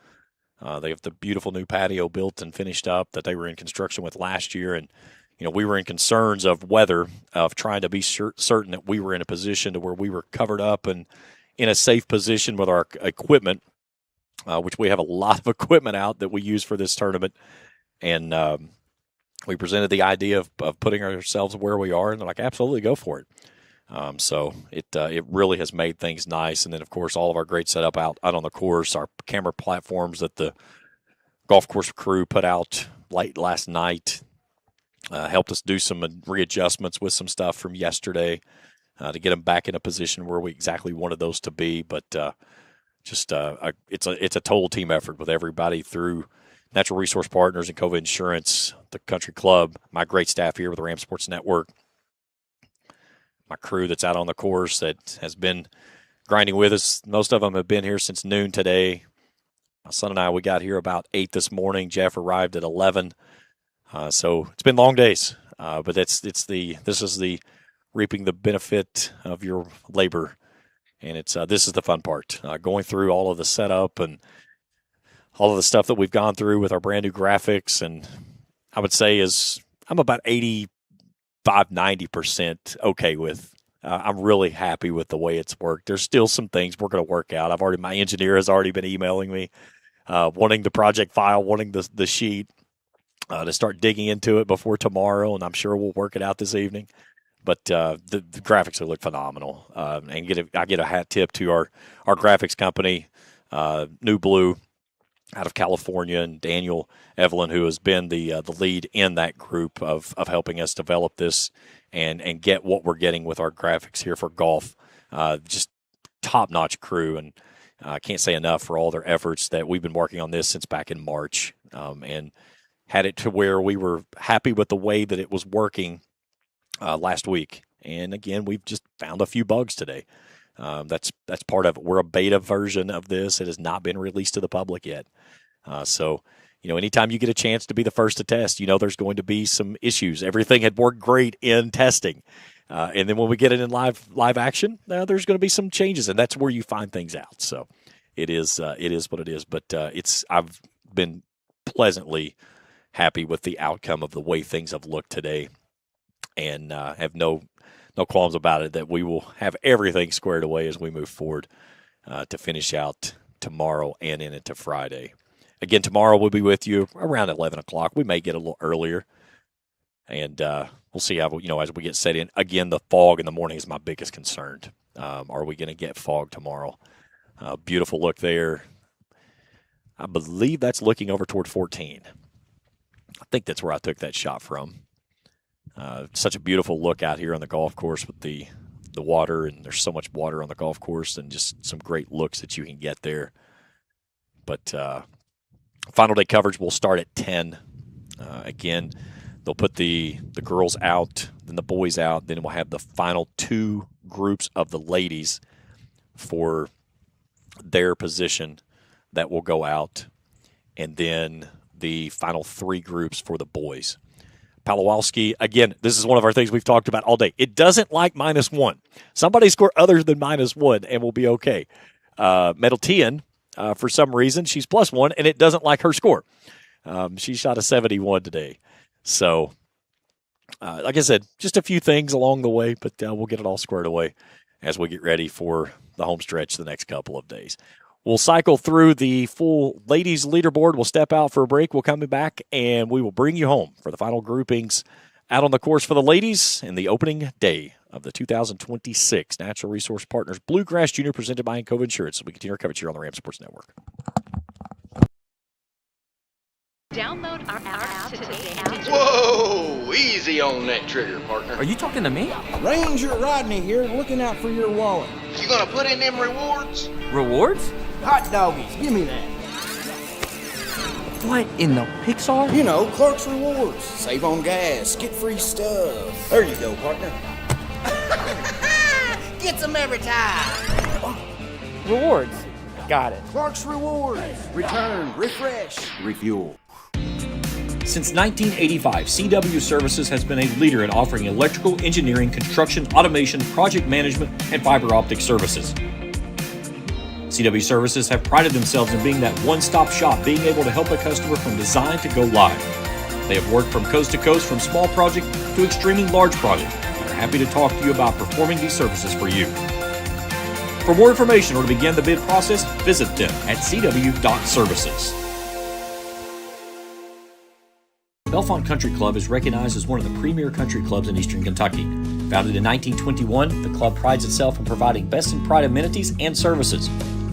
They have the beautiful new patio built and finished up that they were in construction with last year. And, we were in concerns of weather, of trying to be certain that we were in a position to where we were covered up and in a safe position with our equipment. Which we have a lot of equipment out that we use for this tournament. And we presented the idea of putting ourselves where we are, and they're like, absolutely, go for it. So it really has made things nice. And then, of course, all of our great setup out on the course, our camera platforms that the golf course crew put out late last night, helped us do some readjustments with some stuff from yesterday to get them back in a position where we exactly wanted those to be. But it's a total team effort with everybody through Natural Resource Partners, Encova Insurance, the Country Club, my great staff here with the Ram Sports Network, my crew that's out on the course that has been grinding with us. Most of them have been here since noon today. My son and I, we got here about 8 this morning. Jeff arrived at 11. So it's been long days, but this is the reaping the benefit of your labor. And this is the fun part, going through all of the setup and all of the stuff that we've gone through with our brand new graphics. And I would say I'm about 85-90% okay with. I'm really happy with the way it's worked. There's still some things we're going to work out. My engineer has already been emailing me, wanting the project file, wanting the sheet to start digging into it before tomorrow, and I'm sure we'll work it out this evening. But the graphics will look phenomenal. And I get a hat tip to our graphics company, New Blue, out of California, and Daniel Evelyn, who has been the lead in that group of helping us develop this and get what we're getting with our graphics here for golf. Just top-notch crew, and I can't say enough for all their efforts that we've been working on this since back in March, and had it to where we were happy with the way that it was working last week. And again, we've just found a few bugs today. That's part of it. We're a beta version of this. It has not been released to the public yet. So, anytime you get a chance to be the first to test, there's going to be some issues. Everything had worked great in testing. And then when we get it in live action, there's going to be some changes, and that's where you find things out. So it is what it is. But I've been pleasantly happy with the outcome of the way things have looked today, and have no qualms about it that we will have everything squared away as we move forward to finish out tomorrow and into Friday. Again, tomorrow we'll be with you around 11 o'clock. We may get a little earlier, and we'll see how, as we get set in. Again, the fog in the morning is my biggest concern. Are we going to get fog tomorrow? Beautiful look there. I believe that's looking over toward 14. I think that's where I took that shot from. Such a beautiful look out here on the golf course with the water, and there's so much water on the golf course, and just some great looks that you can get there. But final day coverage will start at 10. Again, they'll put the girls out, then the boys out, then we'll have the final two groups of the ladies for their position that will go out, and then the final three groups for the boys. Palowalski, again, this is one of our things we've talked about all day. It doesn't like -1. Somebody score other than -1 and we'll be okay. Middleton, for some reason, she's +1, and it doesn't like her score. She shot a 71 today. So, like I said, just a few things along the way, but we'll get it all squared away as we get ready for the home stretch the next couple of days. We'll cycle through the full ladies leaderboard. We'll step out for a break. We'll come back, and we will bring you home for the final groupings out on the course for the ladies in the opening day of the 2026 Natural Resource Partners Bluegrass Junior presented by Encova Insurance. We continue our coverage here on the Ram Sports Network. Download our app today. Whoa! Easy on that trigger, partner. Are you talking to me? Ranger Rodney here, looking out for your wallet. You gonna put in them rewards? Rewards? Hot doggies, give me that. What in the Pixar? Clark's Rewards. Save on gas, get free stuff. There you go, partner. Gets them every time. Rewards. Got it. Clark's Rewards. Return, refresh, refuel. Since 1985, CW Services has been a leader in offering electrical, engineering, construction, automation, project management, and fiber optic services. CW Services have prided themselves in being that one-stop shop, being able to help a customer from design to go live. They have worked from coast to coast, from small project to extremely large project, and are happy to talk to you about performing these services for you. For more information or to begin the bid process, visit them at cw.services. Bellefonte Country Club is recognized as one of the premier country clubs in eastern Kentucky. Founded in 1921, the club prides itself on providing best-in-pride amenities and services.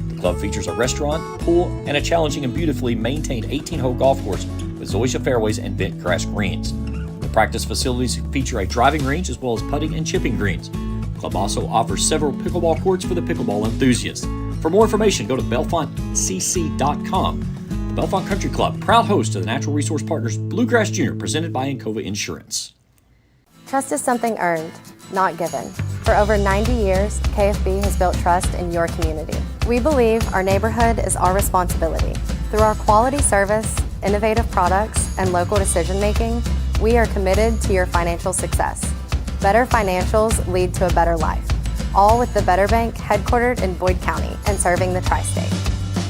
The club features a restaurant, pool, and a challenging and beautifully maintained 18-hole golf course with zoysia fairways and bent grass greens. The practice facilities feature a driving range as well as putting and chipping greens. The club also offers several pickleball courts for the pickleball enthusiasts. For more information, go to bellefontecc.com. The Bellefonte Country Club, proud host of the Natural Resource Partners Bluegrass Junior, presented by Encova Insurance. Trust is something earned, not given. For over 90 years, KFB has built trust in your community. We believe our neighborhood is our responsibility. Through our quality service, innovative products, and local decision-making, we are committed to your financial success. Better financials lead to a better life. All with the Better Bank, headquartered in Boyd County and serving the tri-state.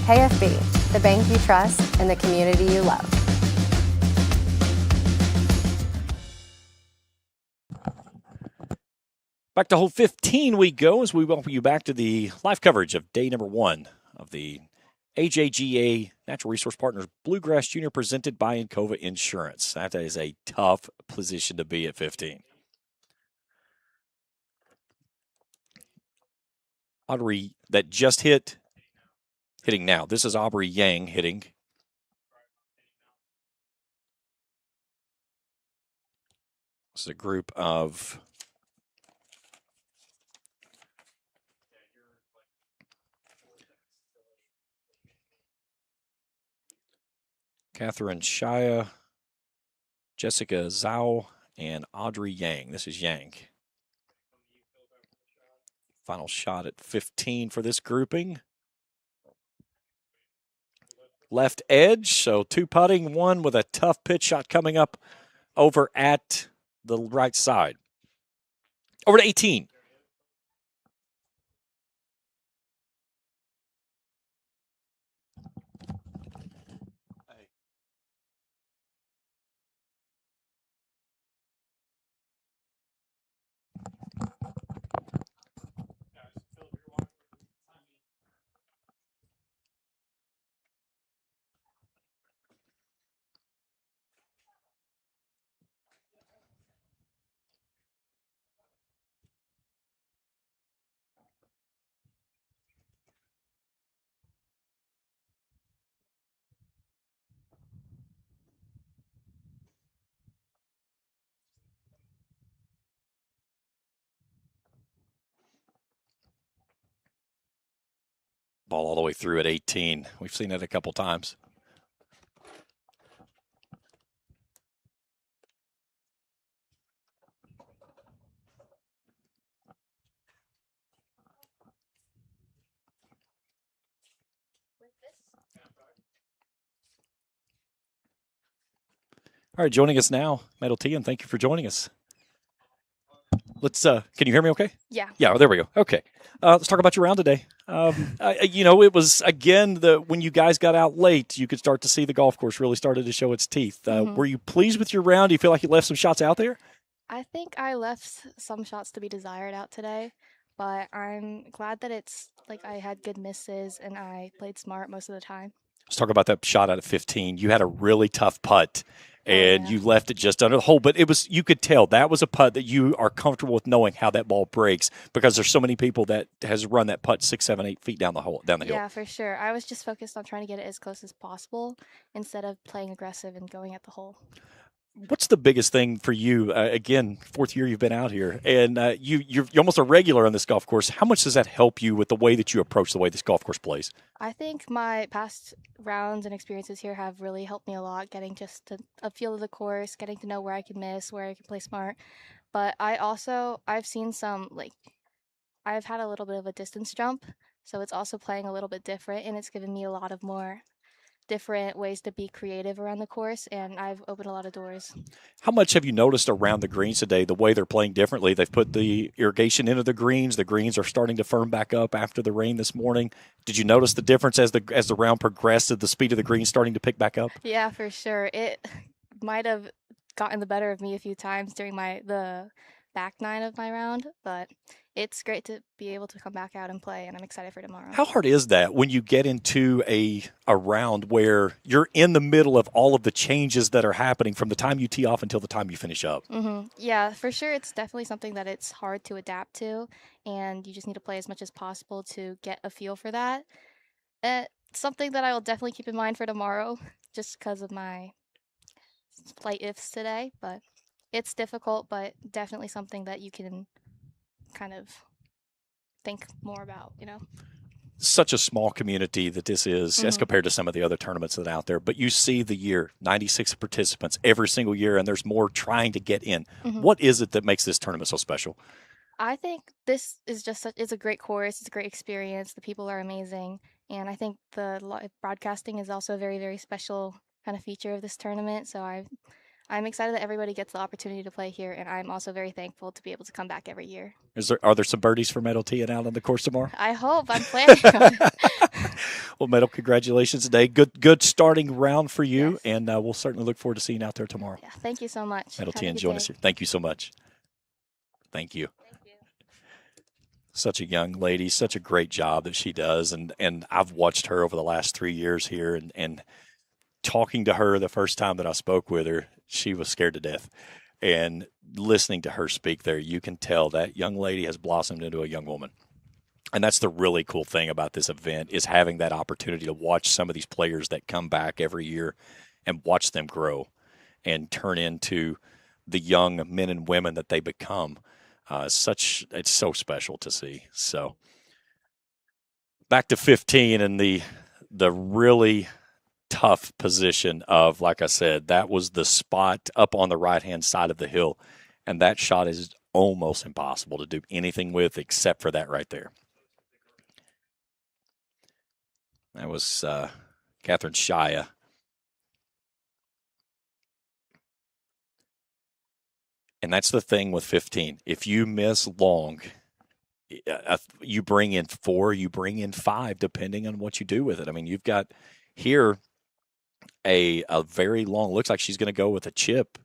KFB, the bank you trust and the community you love. Back to hole 15 we go as we welcome you back to the live coverage of day number 1 of the AJGA Natural Resource Partners Bluegrass Junior presented by Encova Insurance. That is a tough position to be at 15. Audrey that just hitting now. This is Aubrey Yang hitting. This is a group of Catherine Shia, Jessica Zhao, and Audrey Yang. This is Yang. Final shot at 15 for this grouping. Left edge, so 2 putting, 1 with a tough pitch shot coming up over at the right side. Over to 18. Ball all the way through at 18. We've seen it a couple times. All right, joining us now, Metal T, and thank you for joining us. Let's, can you hear me okay? Yeah. Yeah, there we go. Okay. Let's talk about your round today. It was, again, when you guys got out late, you could start to see the golf course really started to show its teeth. Were you pleased with your round? Do you feel like you left some shots out there? I think I left some shots to be desired out today, but I'm glad that it's like I had good misses and I played smart most of the time. Let's talk about that shot out of 15. You had a really tough putt, and you left it just under the hole. But you could tell that was a putt that you are comfortable with knowing how that ball breaks, because there's so many people that has run that putt 6, 7, 8 feet down the hill. Yeah, for sure. I was just focused on trying to get it as close as possible instead of playing aggressive and going at the hole. What's the biggest thing for you? Again, 4th year you've been out here, and you're almost a regular on this golf course. How much does that help you with the way that you approach the way this golf course plays? I think my past rounds and experiences here have really helped me a lot, getting just a feel of the course, getting to know where I can miss, where I can play smart. But I've seen I've had a little bit of a distance jump, so it's also playing a little bit different, and it's given me a lot of more different ways to be creative around the course, and I've opened a lot of doors. How much have you noticed around the greens today, the way they're playing differently? They've put the irrigation into the greens. The greens are starting to firm back up after the rain this morning. Did you notice the difference as the round progressed, the speed of the greens starting to pick back up? Yeah, for sure. It might have gotten the better of me a few times during the back 9 of my round, but it's great to be able to come back out and play, and I'm excited for tomorrow. How hard is that when you get into a round where you're in the middle of all of the changes that are happening from the time you tee off until the time you finish up? Mm-hmm. Yeah, for sure. It's definitely something that it's hard to adapt to, and you just need to play as much as possible to get a feel for that. It's something that I will definitely keep in mind for tomorrow, just because of my slight ifs today, but it's difficult, but definitely something that you can kind of think more about, Such a small community that this is as compared to some of the other tournaments that are out there. But you see the year, 96 participants every single year, and there's more trying to get in. What is it that makes this tournament so special? I think this is it's a great course. It's a great experience. The people are amazing. And I think the live broadcasting is also a very, very special kind of feature of this tournament. So I'm excited that everybody gets the opportunity to play here, and I'm also very thankful to be able to come back every year. Are there some birdies for Metal T and out on the course tomorrow? I hope. I'm planning on it. Well, Metal, congratulations today. Good starting round for you, and we'll certainly look forward to seeing you out there tomorrow. Yeah, thank you so much. Metal T, and join us here. Thank you so much. Thank you. Such a young lady, such a great job that she does, and I've watched her over the last 3 years here, and talking to her the first time that I spoke with her, she was scared to death. And listening to her speak there, you can tell that young lady has blossomed into a young woman. And that's the really cool thing about this event, is having that opportunity to watch some of these players that come back every year and watch them grow and turn into the young men and women that they become. It's so special to see. So back to 15 and the really tough position of, like I said, that was the spot up on the right-hand side of the hill, and that shot is almost impossible to do anything with except for that right there. That was Catherine Shia. And that's the thing with 15. If you miss long, you bring in 4, you bring in 5, depending on what you do with it. I mean, you've got here a very long, looks like she's going to go with a chip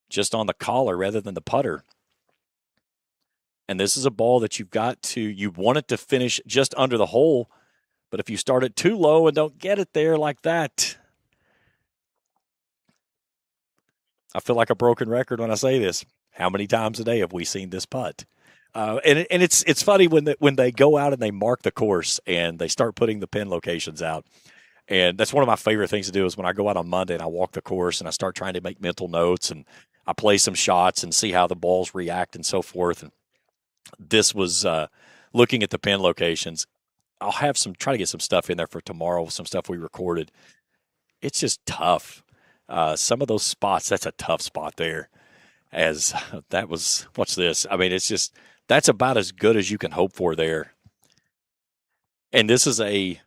just on the collar rather than the putter. And this is a ball that you want it to finish just under the hole, but if you start it too low and don't get it there like that, I feel like a broken record when I say this. How many times a day have we seen this putt? And it's funny when they go out and they mark the course and they start putting the pin locations out. And that's one of my favorite things to do is when I go out on Monday and I walk the course and I start trying to make mental notes and I play some shots and see how the balls react and so forth. And this was looking at the pin locations. I'll have try to get some stuff in there for tomorrow, some stuff we recorded. It's just tough. Some of those spots, that's a tough spot there. As that was, what's this? I mean, it's just, that's about as good as you can hope for there. And this is a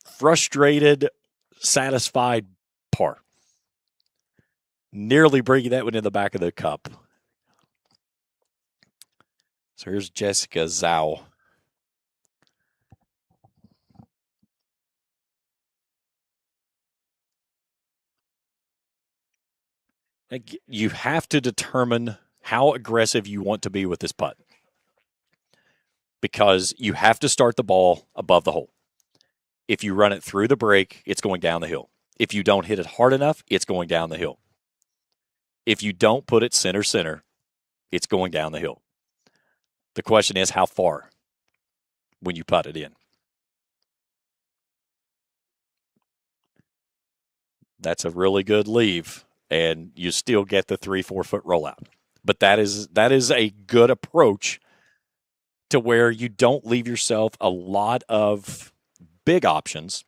frustrated, satisfied par. Nearly bringing that one in the back of the cup. So here's Jessica Zhao. You have to determine how aggressive you want to be with this putt, because you have to start the ball above the hole. If you run it through the break, it's going down the hill. If you don't hit it hard enough, it's going down the hill. If you don't put it center, it's going down the hill. The question is how far when you putt it in. That's a really good leave, and you still get the 3-4 foot rollout. But that is a good approach to where you don't leave yourself a lot of big options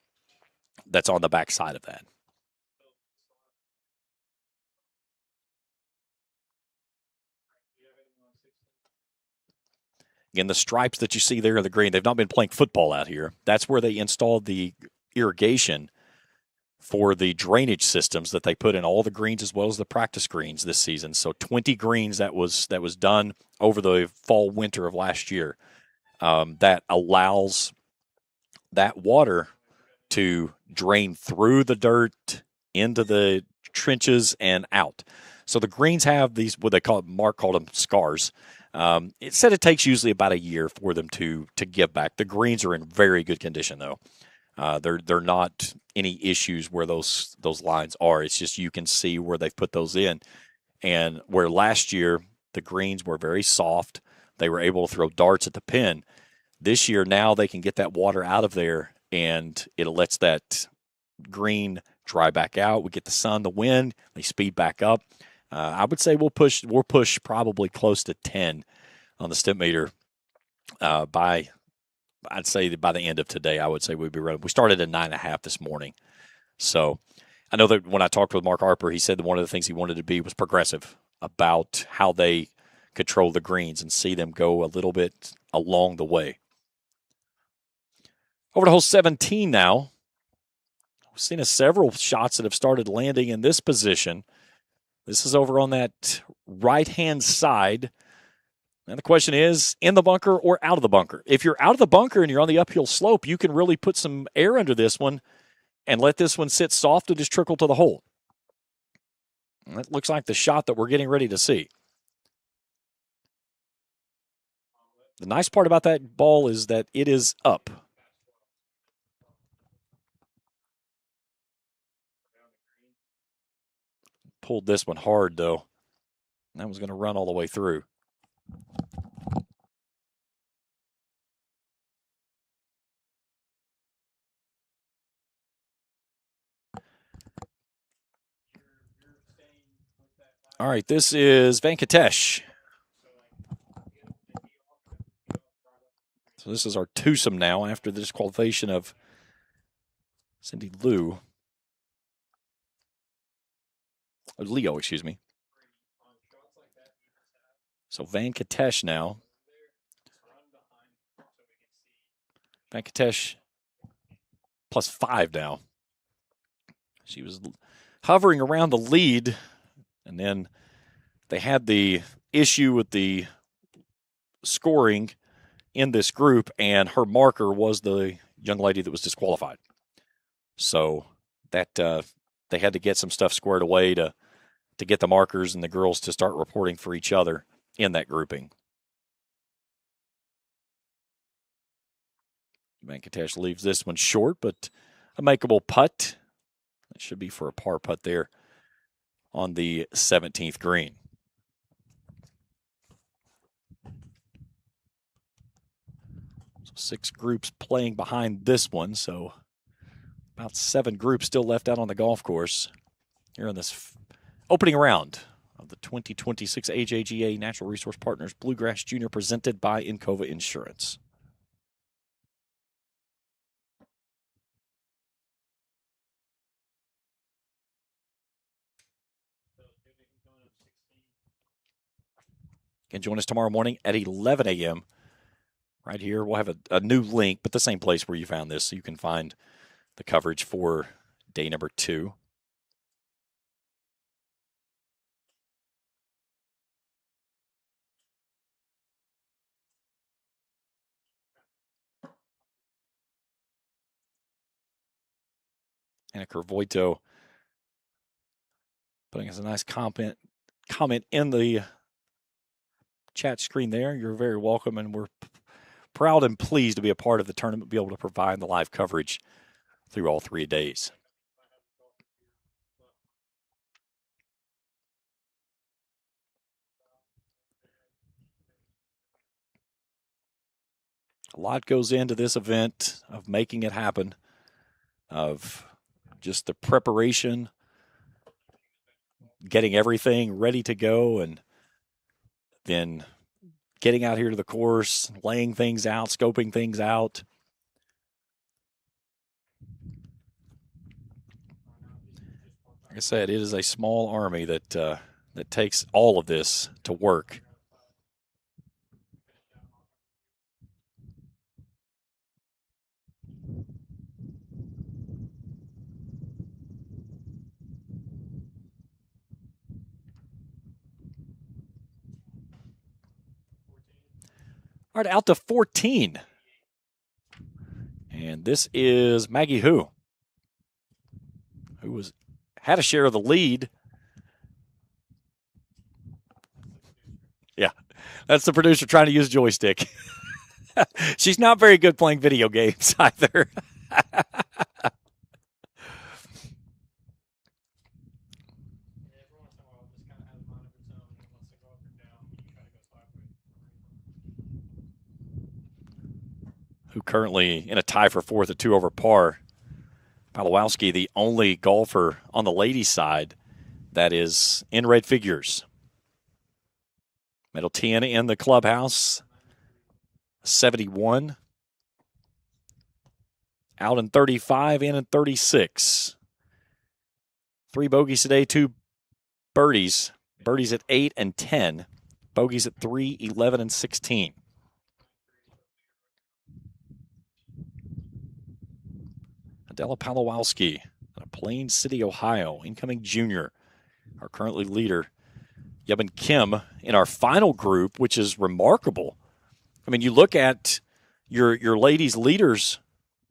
that's on the backside of that. Again, the stripes that you see there in the green, they've not been playing football out here. That's where they installed the irrigation for the drainage systems that they put in all the greens as well as the practice greens this season. So 20 greens that was done over the fall winter of last year. That allows that water to drain through the dirt into the trenches and out. So the greens have these, what they call it, Mark called them scars. It said it takes usually about a year for them to give back. The greens are in very good condition though. They're not any issues where those lines are. It's just you can see where they've put those in. And where last year the greens were very soft, they were able to throw darts at the pin. This year now they can get that water out of there and it lets that green dry back out. We get the sun, the wind, they speed back up. I would say we'll push probably close to 10 on the Stimpmeter I'd say by the end of today, I would say we'd be running. We started at 9.5 this morning. So I know that when I talked with Mark Harper, he said that one of the things he wanted to be was progressive about how they control the greens and see them go a little bit along the way. Over to hole 17 now. We've seen several shots that have started landing in this position. This is over on that right-hand side. And the question is, in the bunker or out of the bunker? If you're out of the bunker and you're on the uphill slope, you can really put some air under this one and let this one sit soft and just trickle to the hole. And that looks like the shot that we're getting ready to see. The nice part about that ball is that it is up. Pulled this one hard, though. That was going to run all the way through. All right, this is Venkatesh. So this is our twosome now after the disqualification of Cindy Lou. Leo, excuse me. So Van Katesh now. Van Katesh +5 now. She was hovering around the lead, and then they had the issue with the scoring in this group, and her marker was the young lady that was disqualified. So that they had to get some stuff squared away to get the markers and the girls to start reporting for each other in that grouping. Venkatesh leaves this one short, but a makeable putt. That should be for a par putt there on the 17th green. So 6 groups playing behind this one, so about 7 groups still left out on the golf course here in this opening round of the 2026 AJGA Natural Resource Partners Bluegrass Junior presented by Encova Insurance. You can join us tomorrow morning at 11 a.m. Right here, we'll have a new link, but the same place where you found this, so you can find the coverage for day number 2. Anna Kervoito putting us a nice comment in the chat screen there. You're very welcome, and we're proud and pleased to be a part of the tournament, be able to provide the live coverage through all 3 days. A lot goes into this event of making it happen, of just the preparation, getting everything ready to go, and then getting out here to the course, laying things out, scoping things out. Like I said, it is a small army that that takes all of this to work. All right, out to 14. And this is Maggie who had a share of the lead. Yeah, that's the producer trying to use a joystick. She's not very good playing video games either. Who currently in a tie for 4th at 2 over par. Palawowski, the only golfer on the ladies' side that is in red figures. Medal 10 in the clubhouse, 71. Out in 35, in 36. 3 bogeys today, 2 birdies. Birdies at 8 and 10. Bogeys at 3, 11, and 16. Adela Palawowski, out of Plain City, Ohio, incoming junior. Our currently leader, Yebin Kim, in our final group, which is remarkable. I mean, you look at your ladies' leaders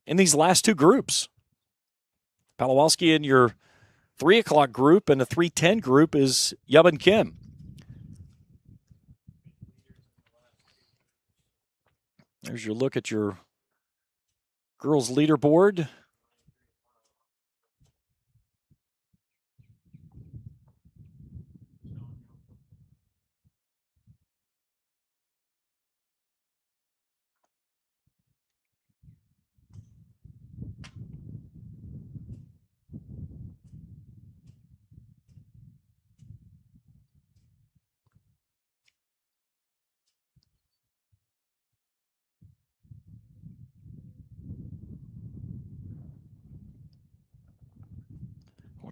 in these last 2 groups. Palawowski in your 3 o'clock group, and the 3:10 group is Yebin Kim. There's your look at your girls' leaderboard.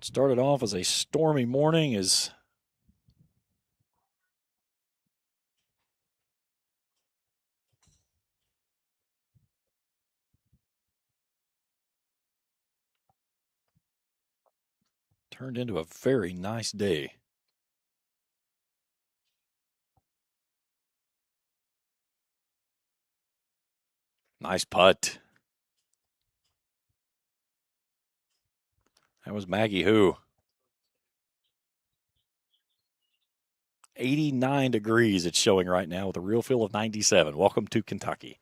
What started off as a stormy morning is turned into a very nice day. Nice putt. That was Maggie Who. 89 degrees it's showing right now with a real feel of 97. Welcome to Kentucky.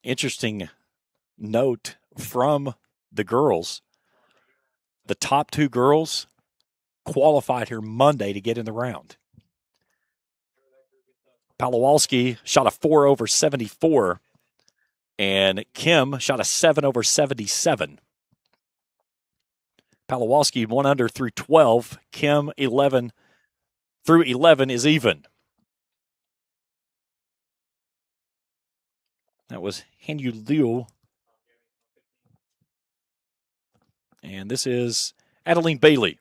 Interesting note from the girls. The top two girls qualified here Monday to get in the round. Palowalski shot a 4 over 74, and Kim shot a 7 over 77. Palowalski 1 under through 12. Kim 11 through 11 is even. That was Hanyu Liu. And this is Adeline Bailey.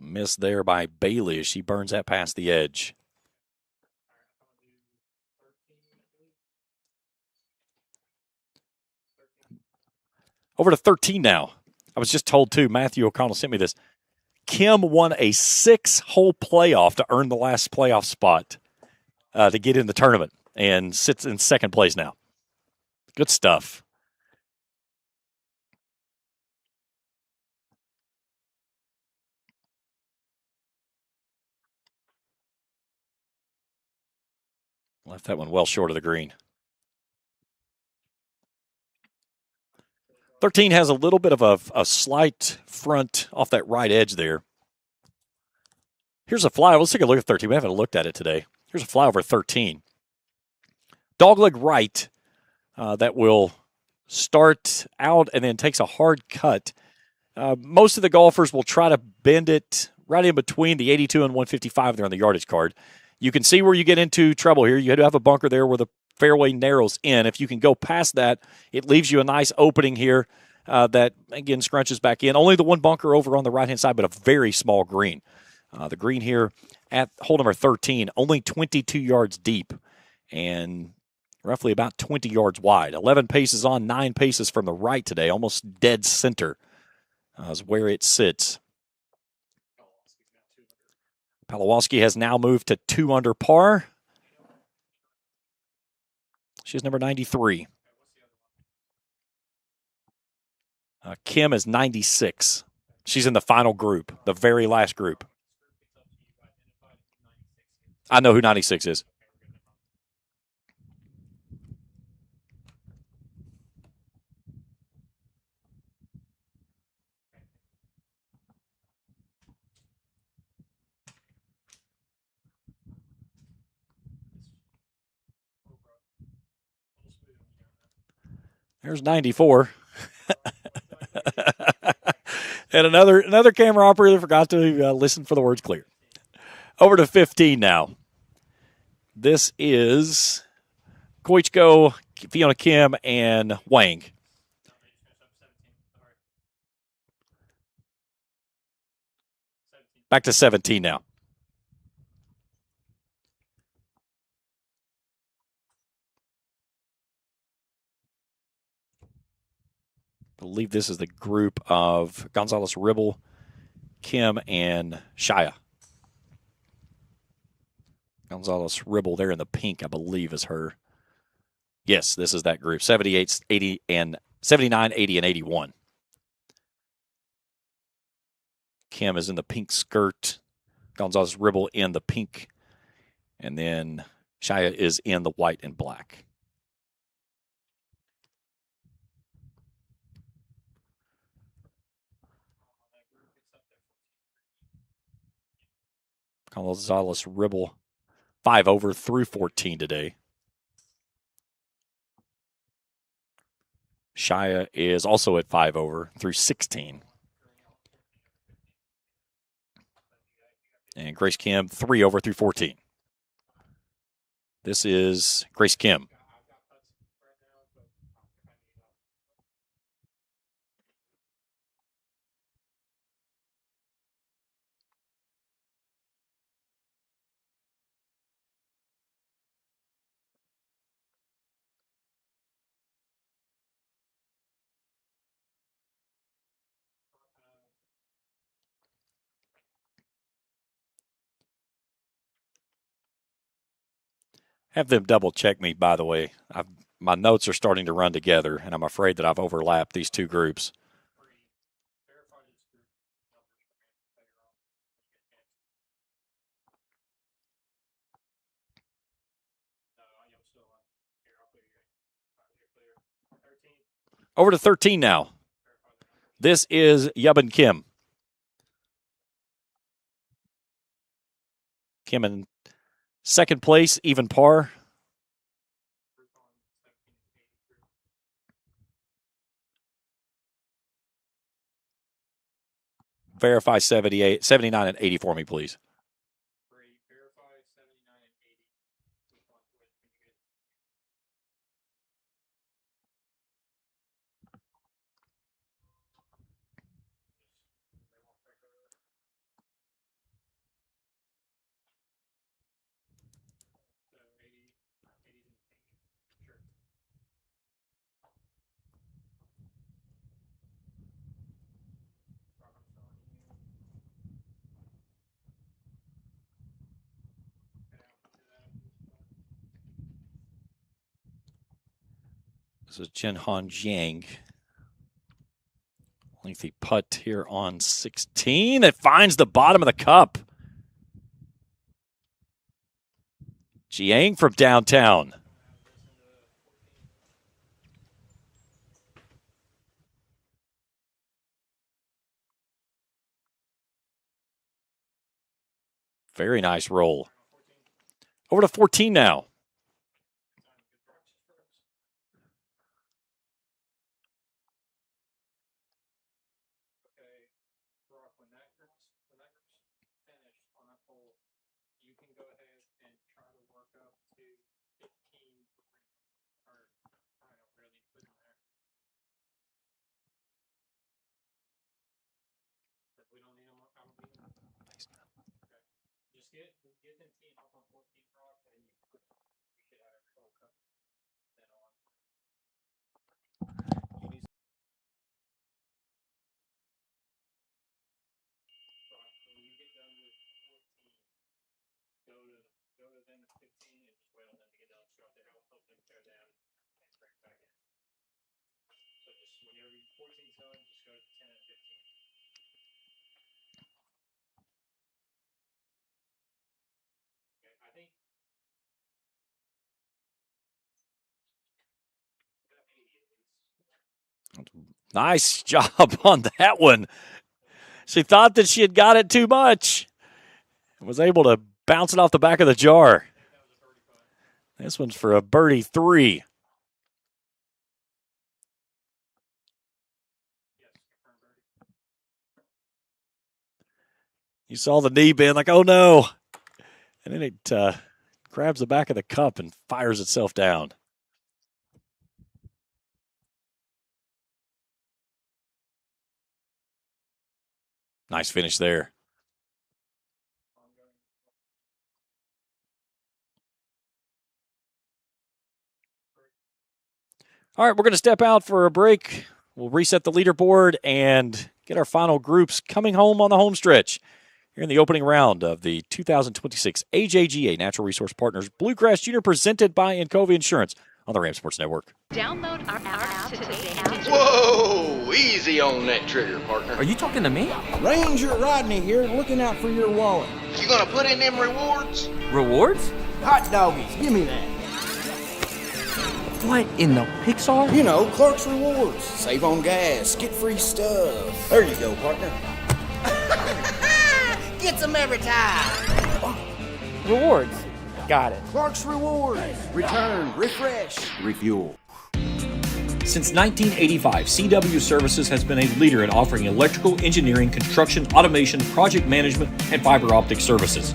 Missed there by Bailey as she burns that past the edge. Over to 13 now. I was just told, too, Matthew O'Connell sent me this. Kim won a 6-hole playoff to earn the last playoff spot to get in the tournament and sits in second place now. Good stuff. Left that one well short of the green. 13 has a little bit of a slight front off that right edge there. Here's a fly. Let's take a look at 13. We haven't looked at it today. Here's a fly over 13. Dogleg right that will start out and then takes a hard cut. Most of the golfers will try to bend it right in between the 82 and 155 there on the yardage card. You can see where you get into trouble here. You had to have a bunker there where the fairway narrows in. If you can go past that, it leaves you a nice opening here that, again, scrunches back in. Only the one bunker over on the right-hand side, but a very small green. The green here at hole number 13, only 22 yards deep and roughly about 20 yards wide. 11 paces on, 9 paces from the right today, almost dead center is where it sits. Palowalski has now moved to 2 under par. She's number 93. Kim is 96. She's in the final group, the very last group. I know who 96 is. There's 94. And another camera operator forgot to listen for the words clear. Over to 15 now. This is Koichko, Fiona Kim, and Wang. Back to 17 now. I believe this is the group of Gonzalez Ribble, Kim, and Shia. Gonzalez Ribble there in the pink, I believe, is her. Yes, this is that group. 78, 80, and 79, 80, and 81. Kim is in the pink skirt. Gonzalez Ribble in the pink. And then Shia is in the white and black. Gonzalez Ribble 5 over through 14 today. Shia is also at 5 over through 16. And Grace Kim 3 over through 14. This is Grace Kim. Have them double check me, by the way. My notes are starting to run together, and I'm afraid that I've overlapped these two groups. Over to 13 now. This is Yubin Kim. Kim in second place, even par. Verify 79 and 80 for me, please. This is Jen Han Jiang. Lengthy putt here on 16. It finds the bottom of the cup. Jiang from downtown. Very nice roll. Over to 14 now. Nice job on that one. She thought that she had got it too much and was able to bounce it off the back of the jar. This one's for a birdie 3. You saw the knee bend like, oh no. And then it grabs the back of the cup and fires itself down. Nice finish there. All right, we're going to step out for a break. We'll reset the leaderboard and get our final groups coming home on the home stretch. Here in the opening round of the 2026 AJGA Natural Resource Partners Bluegrass Junior presented by Encova Insurance on the Ram Sports Network. Download our app today. Whoa, easy on that trigger, partner. Are you talking to me? Ranger Rodney here, looking out for your wallet. You gonna put in them rewards? Rewards? Hot doggies, give me that. What in the Pixar? You know, Clark's Rewards. Save on gas, get free stuff. There you go, partner. Gets them every time. Rewards. Got it. Clark's Rewards. Return, refresh, refuel. Since 1985, CW Services has been a leader in offering electrical, engineering, construction, automation, project management, and fiber optic services.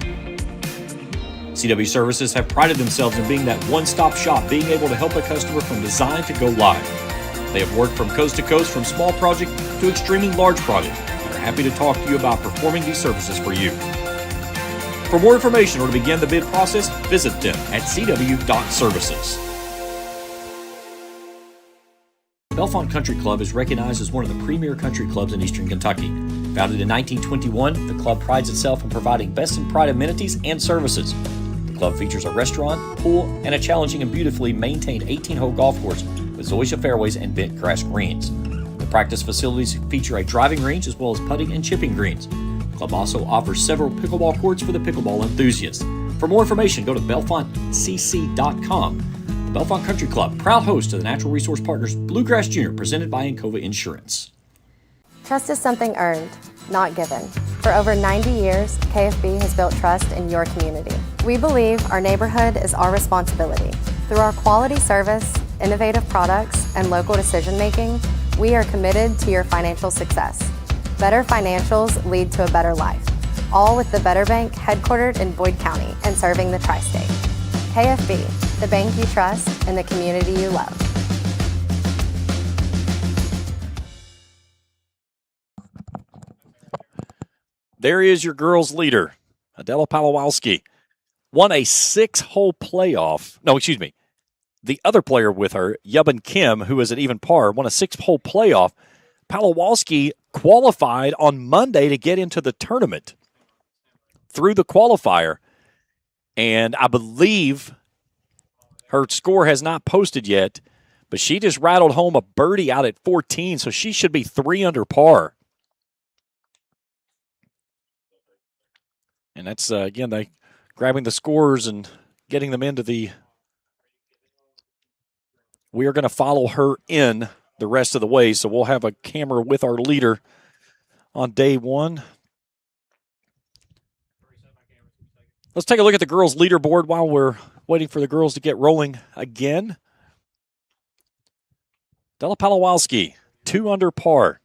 CW Services have prided themselves in being that one-stop shop, being able to help a customer from design to go live. They have worked from coast to coast, from small project to extremely large project. They're happy to talk to you about performing these services for you. For more information or to begin the bid process, visit them at cw.services. Bellefonte Country Club is recognized as one of the premier country clubs in eastern Kentucky. Founded in 1921, the club prides itself in providing best-in-pride amenities and services. The club features a restaurant, pool, and a challenging and beautifully maintained 18-hole golf course with zoysia fairways and bent grass greens. The practice facilities feature a driving range as well as putting and chipping greens. The club also offers several pickleball courts for the pickleball enthusiasts. For more information, go to bellefontecc.com. The Bellefonte Country Club, proud host of the Natural Resource Partners Bluegrass Jr., presented by Encova Insurance. Trust is something earned, not given. For over 90 years, KFB has built trust in your community. We believe our neighborhood is our responsibility. Through our quality service, innovative products, and local decision-making, we are committed to your financial success. Better financials lead to a better life, all with the Better Bank headquartered in Boyd County and serving the tri-state. KFB, the bank you trust and the community you love. There is your girls' leader, Adela Palawowski. Won a 6-hole playoff. No, excuse me. The other player with her, Yubin Kim, who is at even par, won a 6-hole playoff. Palawowski qualified on Monday to get into the tournament through the qualifier. And I believe her score has not posted yet, but she just rattled home a birdie out at 14, so she should be 3 under par. And that's, again, they grabbing the scores and getting them into the... We are going to follow her in the rest of the way, so we'll have a camera with our leader on day one. Let's take a look at the girls' leaderboard while we're waiting for the girls to get rolling again. Della Palawowski, 2 under par.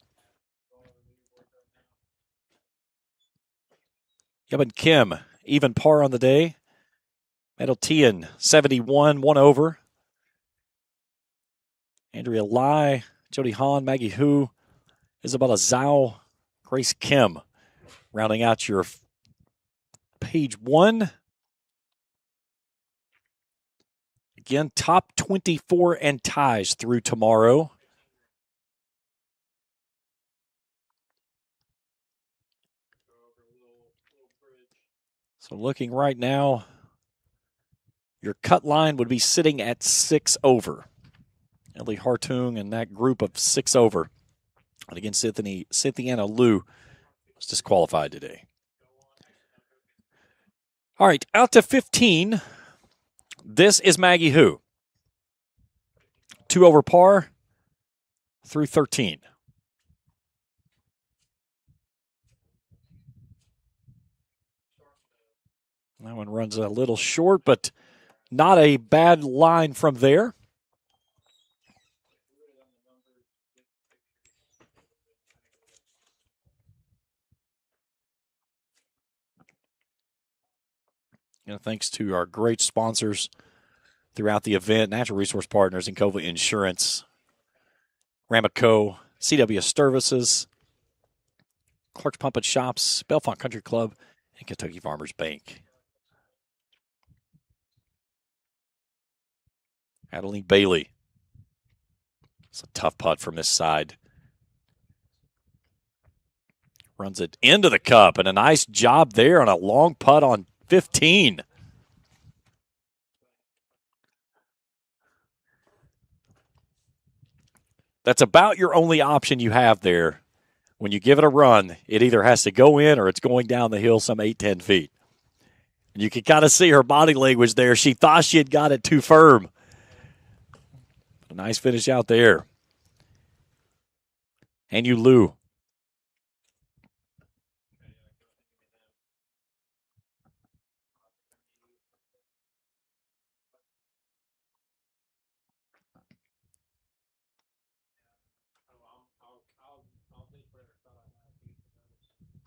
Yubin Kim, even par on the day. Middletian, 71, 1 over. Andrea Lai, Jody Hahn, Maggie Hu, Isabella Zhao, Grace Kim, rounding out your page 1. Again, top 24 and ties through tomorrow. So looking right now, your cut line would be sitting at 6 over. Ellie Hartung and that group of 6 over. And again, Cynthiana Liu was disqualified today. All right, out to 15. This is Maggie Hu. 2 over par through 13. That one runs a little short, but not a bad line from there. And thanks to our great sponsors throughout the event, Natural Resource Partners, Encova Insurance, Ramaco, CW Services, Clark's Pump and Shops, Bellefonte Country Club, and Kentucky Farmers Bank. Adeline Bailey. It's a tough putt from this side. Runs it into the cup, and a nice job there on a long putt on 15. That's about your only option you have there. When you give it a run, it either has to go in or it's going down the hill some 8-10 feet. And you can kind of see her body language there. She thought she had got it too firm. A nice finish out there. And you Lou.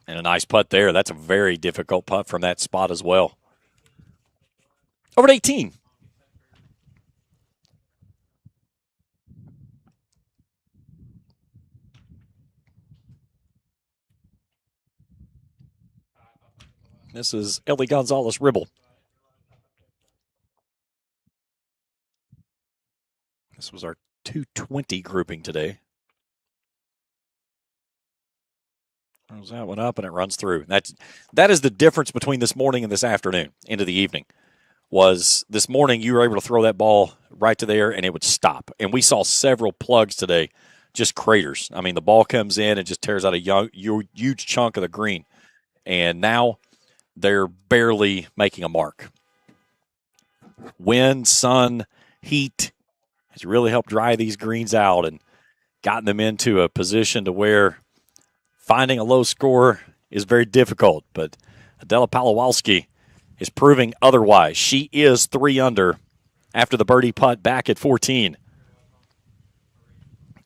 And a nice putt there. That's a very difficult putt from that spot as well. Over to 18. This is Ellie Gonzalez-Ribble. This was our 220 grouping today. Throws that one up and it runs through. That is the difference between this morning and this afternoon into the evening. Was this morning you were able to throw that ball right to there and it would stop. And we saw several plugs today, just craters. I mean, the ball comes in and just tears out a huge chunk of the green. And now they're barely making a mark. Wind, sun, heat has really helped dry these greens out and gotten them into a position to where finding a low score is very difficult. But Adela Palawalski is proving otherwise. She is 3 under after the birdie putt back at 14.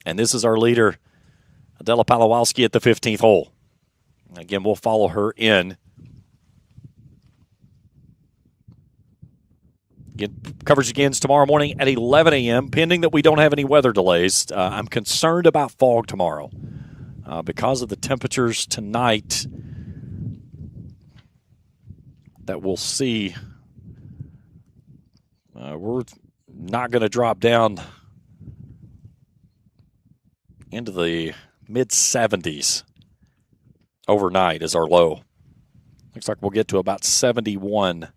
And this is our leader, Adela Palawalski, at the 15th hole. Again, we'll follow her in. Coverage begins tomorrow morning at 11 a.m., pending that we don't have any weather delays. I'm concerned about fog tomorrow because of the temperatures tonight that we'll see. We're not going to drop down into the mid-70s overnight as our low. Looks like we'll get to about 71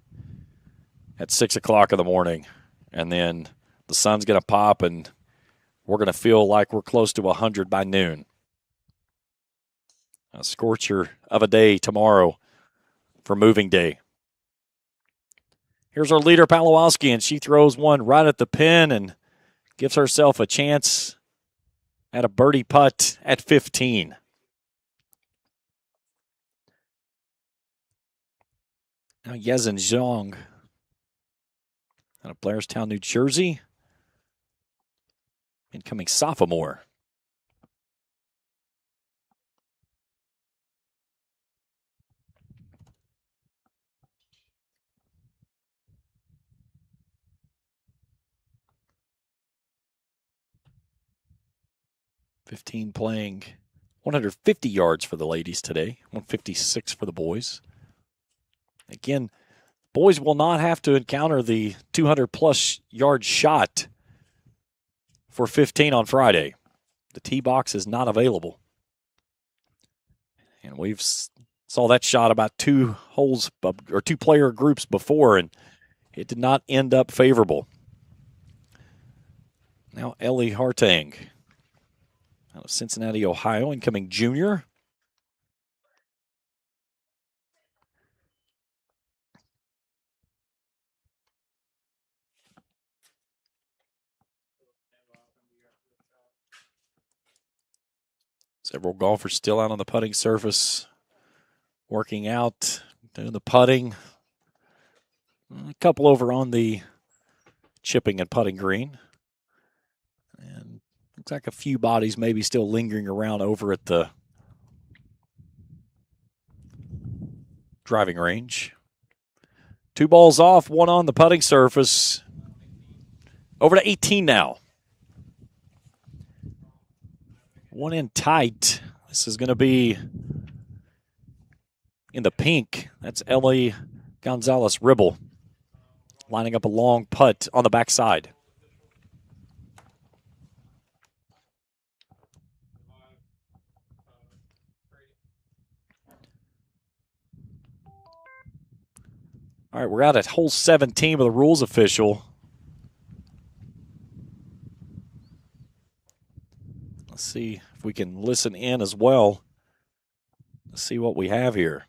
at 6 o'clock in the morning. And then the sun's going to pop and we're going to feel like we're close to 100 by noon. A scorcher of a day tomorrow for moving day. Here's our leader, Palawalski, and she throws one right at the pin and gives herself a chance at a birdie putt at 15. Now Yezin Zhang out of Blairstown, New Jersey. Incoming sophomore. (15) playing 150 yards for the ladies today, 156 for the boys. Again, boys will not have to encounter the 200-plus yard shot for 15 on Friday. The tee box is not available. And we've saw that shot about 2 holes or 2 player groups before, and it did not end up favorable. Now Ellie Hartang out of Cincinnati, Ohio, incoming junior. Several golfers still out on the putting surface, working out, doing the putting. A couple over on the chipping and putting green. And looks like a few bodies maybe still lingering around over at the driving range. 2 balls off, 1 on the putting surface. Over to 18 now. 1 in tight. This is going to be in the pink. That's Ellie Gonzalez-Ribble lining up a long putt on the backside. All right, we're out at hole 17 with a rules official. see if we can listen in as well. Let's see what we have here.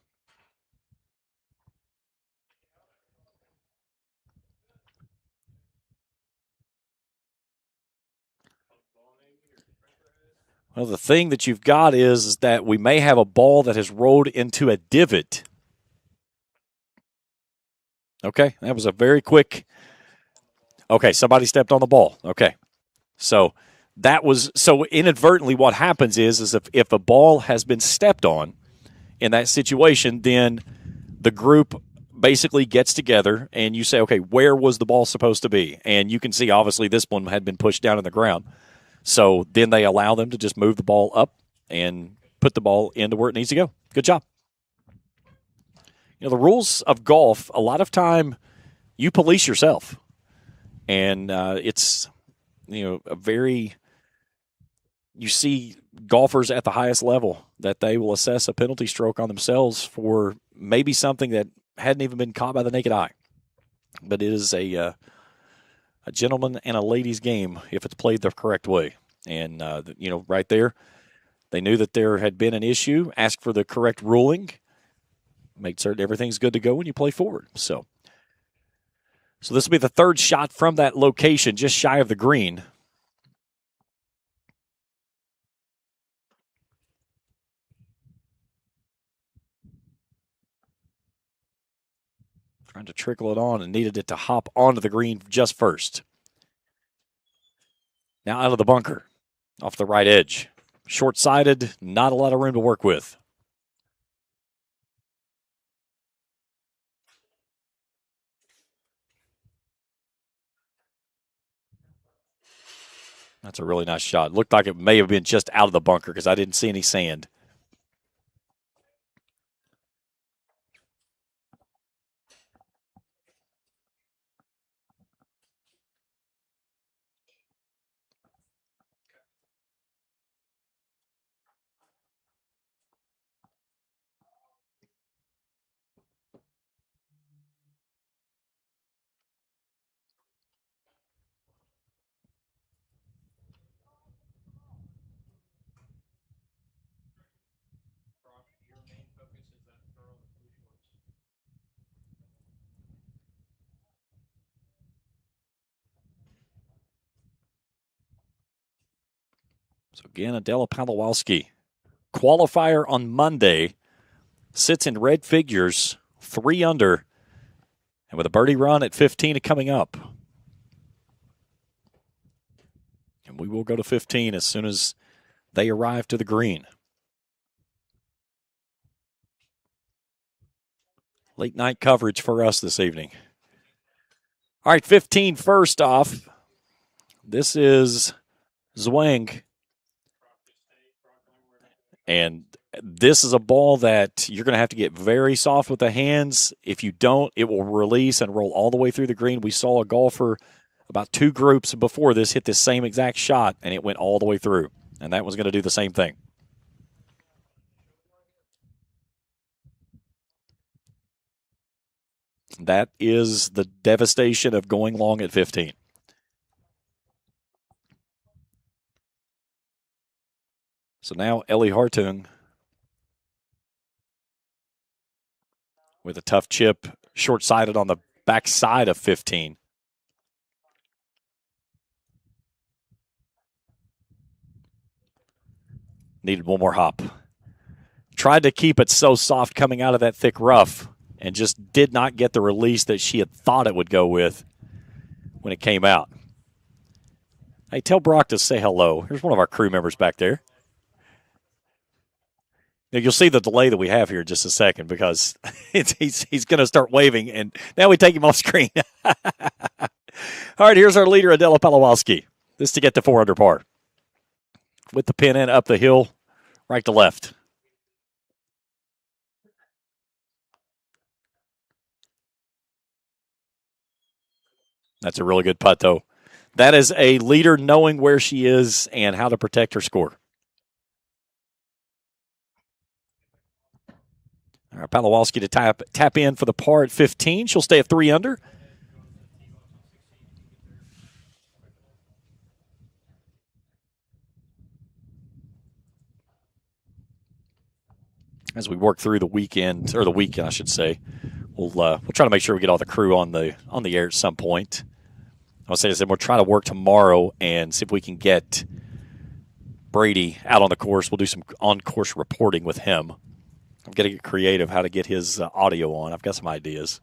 Well, the thing that you've got is that we may have a ball that has rolled into a divot. Okay, that was a very quick. Okay, somebody stepped on the ball. Okay, so inadvertently what happens is if a ball has been stepped on in that situation, then the group basically gets together and you say, okay, where was the ball supposed to be? And you can see obviously this one had been pushed down in the ground. So then they allow them to just move the ball up and put the ball into where it needs to go. Good job. You know, the rules of golf, a lot of time you police yourself. And it's, you know, you see golfers at the highest level that they will assess a penalty stroke on themselves for maybe something that hadn't even been caught by the naked eye. But it is a gentleman and a lady's game if it's played the correct way. And, you know, right there, they knew that there had been an issue, asked for the correct ruling, made certain everything's good to go when you play forward. So this will be the third shot from that location, just shy of the green. Trying to trickle it on and needed it to hop onto the green just first. Now out of the bunker, off the right edge. Short-sighted, not a lot of room to work with. That's a really nice shot. Looked like it may have been just out of the bunker because I didn't see any sand. So again, Adela Palawowski, qualifier on Monday, sits in red figures, 3 under, and with a birdie run at 15 coming up. And we will go to 15 as soon as they arrive to the green. Late night coverage for us this evening. All right, 15 first off. This is Zwang. And this is a ball that you're going to have to get very soft with the hands. If you don't, it will release and roll all the way through the green. We saw a golfer about 2 groups before this hit this same exact shot, and it went all the way through. And that was going to do the same thing. That is the devastation of going long at 15. So now Ellie Hartung with a tough chip, short-sided on the backside of 15. Needed one more hop. Tried to keep it so soft coming out of that thick rough and just did not get the release that she had thought it would go with when it came out. Hey, tell Brock to say hello. Here's one of our crew members back there. Now, you'll see the delay that we have here in just a second because he's going to start waving, and now we take him off screen. All right, here's our leader, Adela Palawowski. This to get to 4 under par. With the pin in, up the hill, right to left. That's a really good putt, though. That is a leader knowing where she is and how to protect her score. All right, Palawowski to tap in for the par at 15. She'll stay at 3 under. as we work through the weekend, or the week, I should say. We'll try to make sure we get all the crew on the air at some point. I said we'll try to work tomorrow and see if we can get Brady out on the course. We'll do some on-course reporting with him. I'm going to get creative how to get his audio on. I've got some ideas.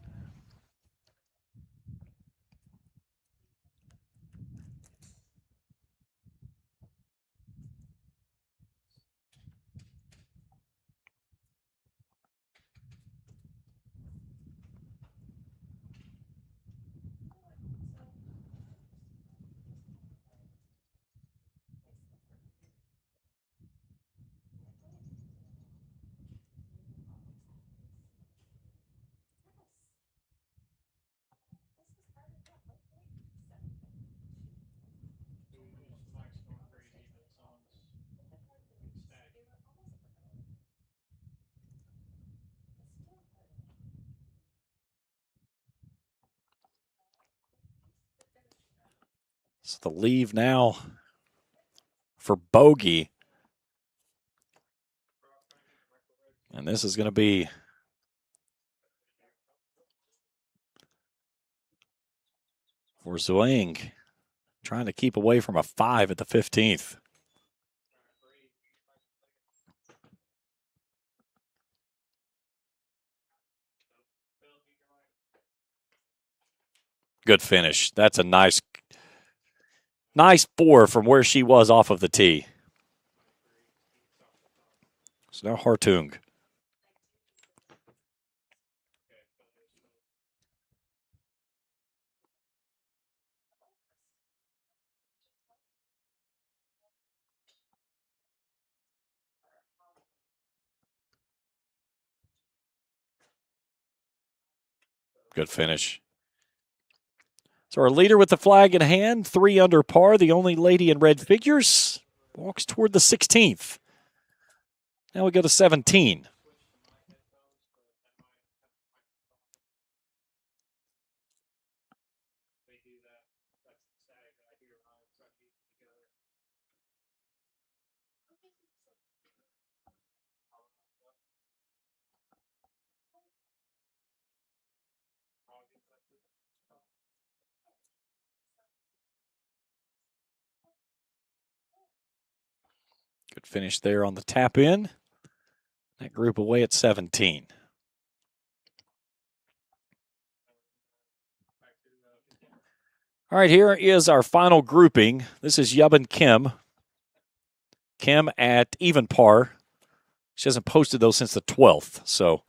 So the leave now for bogey. And this is going to be for Zwang, trying to keep away from a 5 at the 15th. Good finish. That's a nice 4 from where she was off of the tee. So now Hartung. Good finish. So our leader with the flag in hand, 3 under par, the only lady in red figures, walks toward the 16th. Now we go to 17. Good finish there on the tap in. That group away at 17. All right, here is our final grouping. This is Yub and Kim. Kim at even par. She hasn't posted those since the 12th, so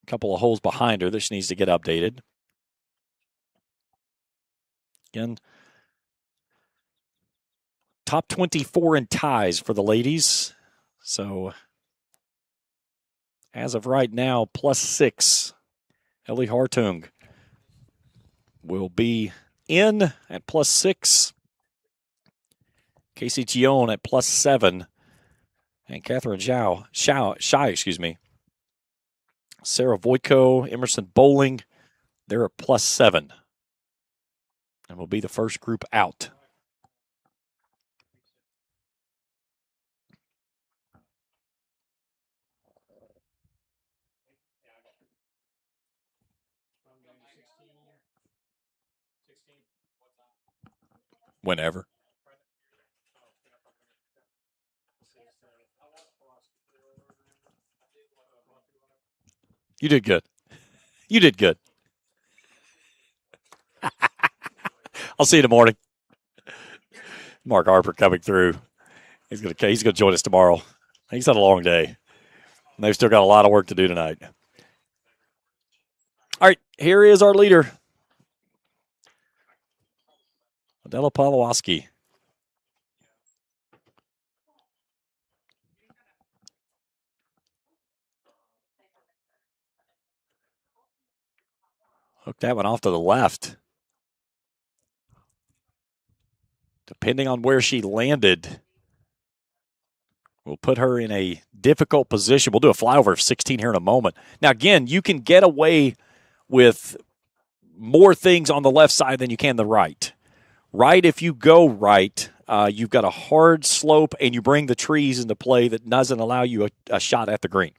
a couple of holes behind her that she needs to get updated. Again, top 24 in ties for the ladies. So as of right now, +6. Ellie Hartung will be in at +6. Casey Gion at +7. And Catherine Shy. Sarah Voitko, Emerson Bowling, they're at +7. And will be the first group out. Whenever. You did good. You did good. I'll see you in the morning. Mark Harper coming through. He's gonna join us tomorrow. He's had a long day. And they've still got a lot of work to do tonight. All right, here is our leader, Adela Pawlowski. Hook that one off to the left. Depending on where she landed, we'll put her in a difficult position. We'll do a flyover of 16 here in a moment. Now, again, you can get away with more things on the left side than you can the right. Right, if you go right, you've got a hard slope, and you bring the trees into play that doesn't allow you a shot at the green.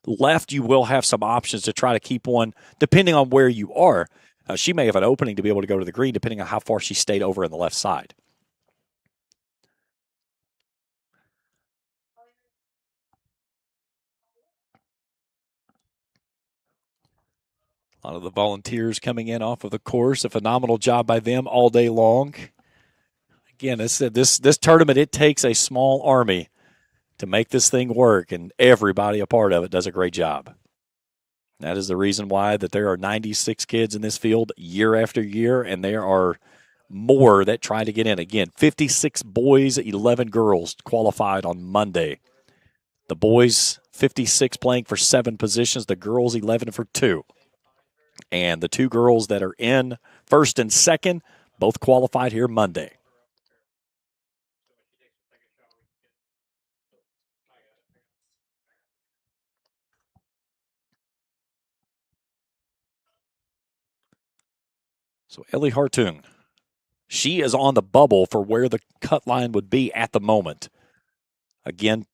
Left, you will have some options to try to keep one, depending on where you are. She may have an opening to be able to go to the green, depending on how far she stayed over in the left side. A lot of the volunteers coming in off of the course. A phenomenal job by them all day long. Again, this tournament, it takes a small army to make this thing work, and everybody a part of it does a great job. That is the reason why that there are 96 kids in this field year after year, and there are more that try to get in. Again, 56 boys, 11 girls qualified on Monday. The boys, 56 playing for 7 positions. The girls, 11 for 2. And the 2 girls that are in first and second, both qualified here Monday. So Ellie Hartung, she is on the bubble for where the cut line would be at the moment. Again,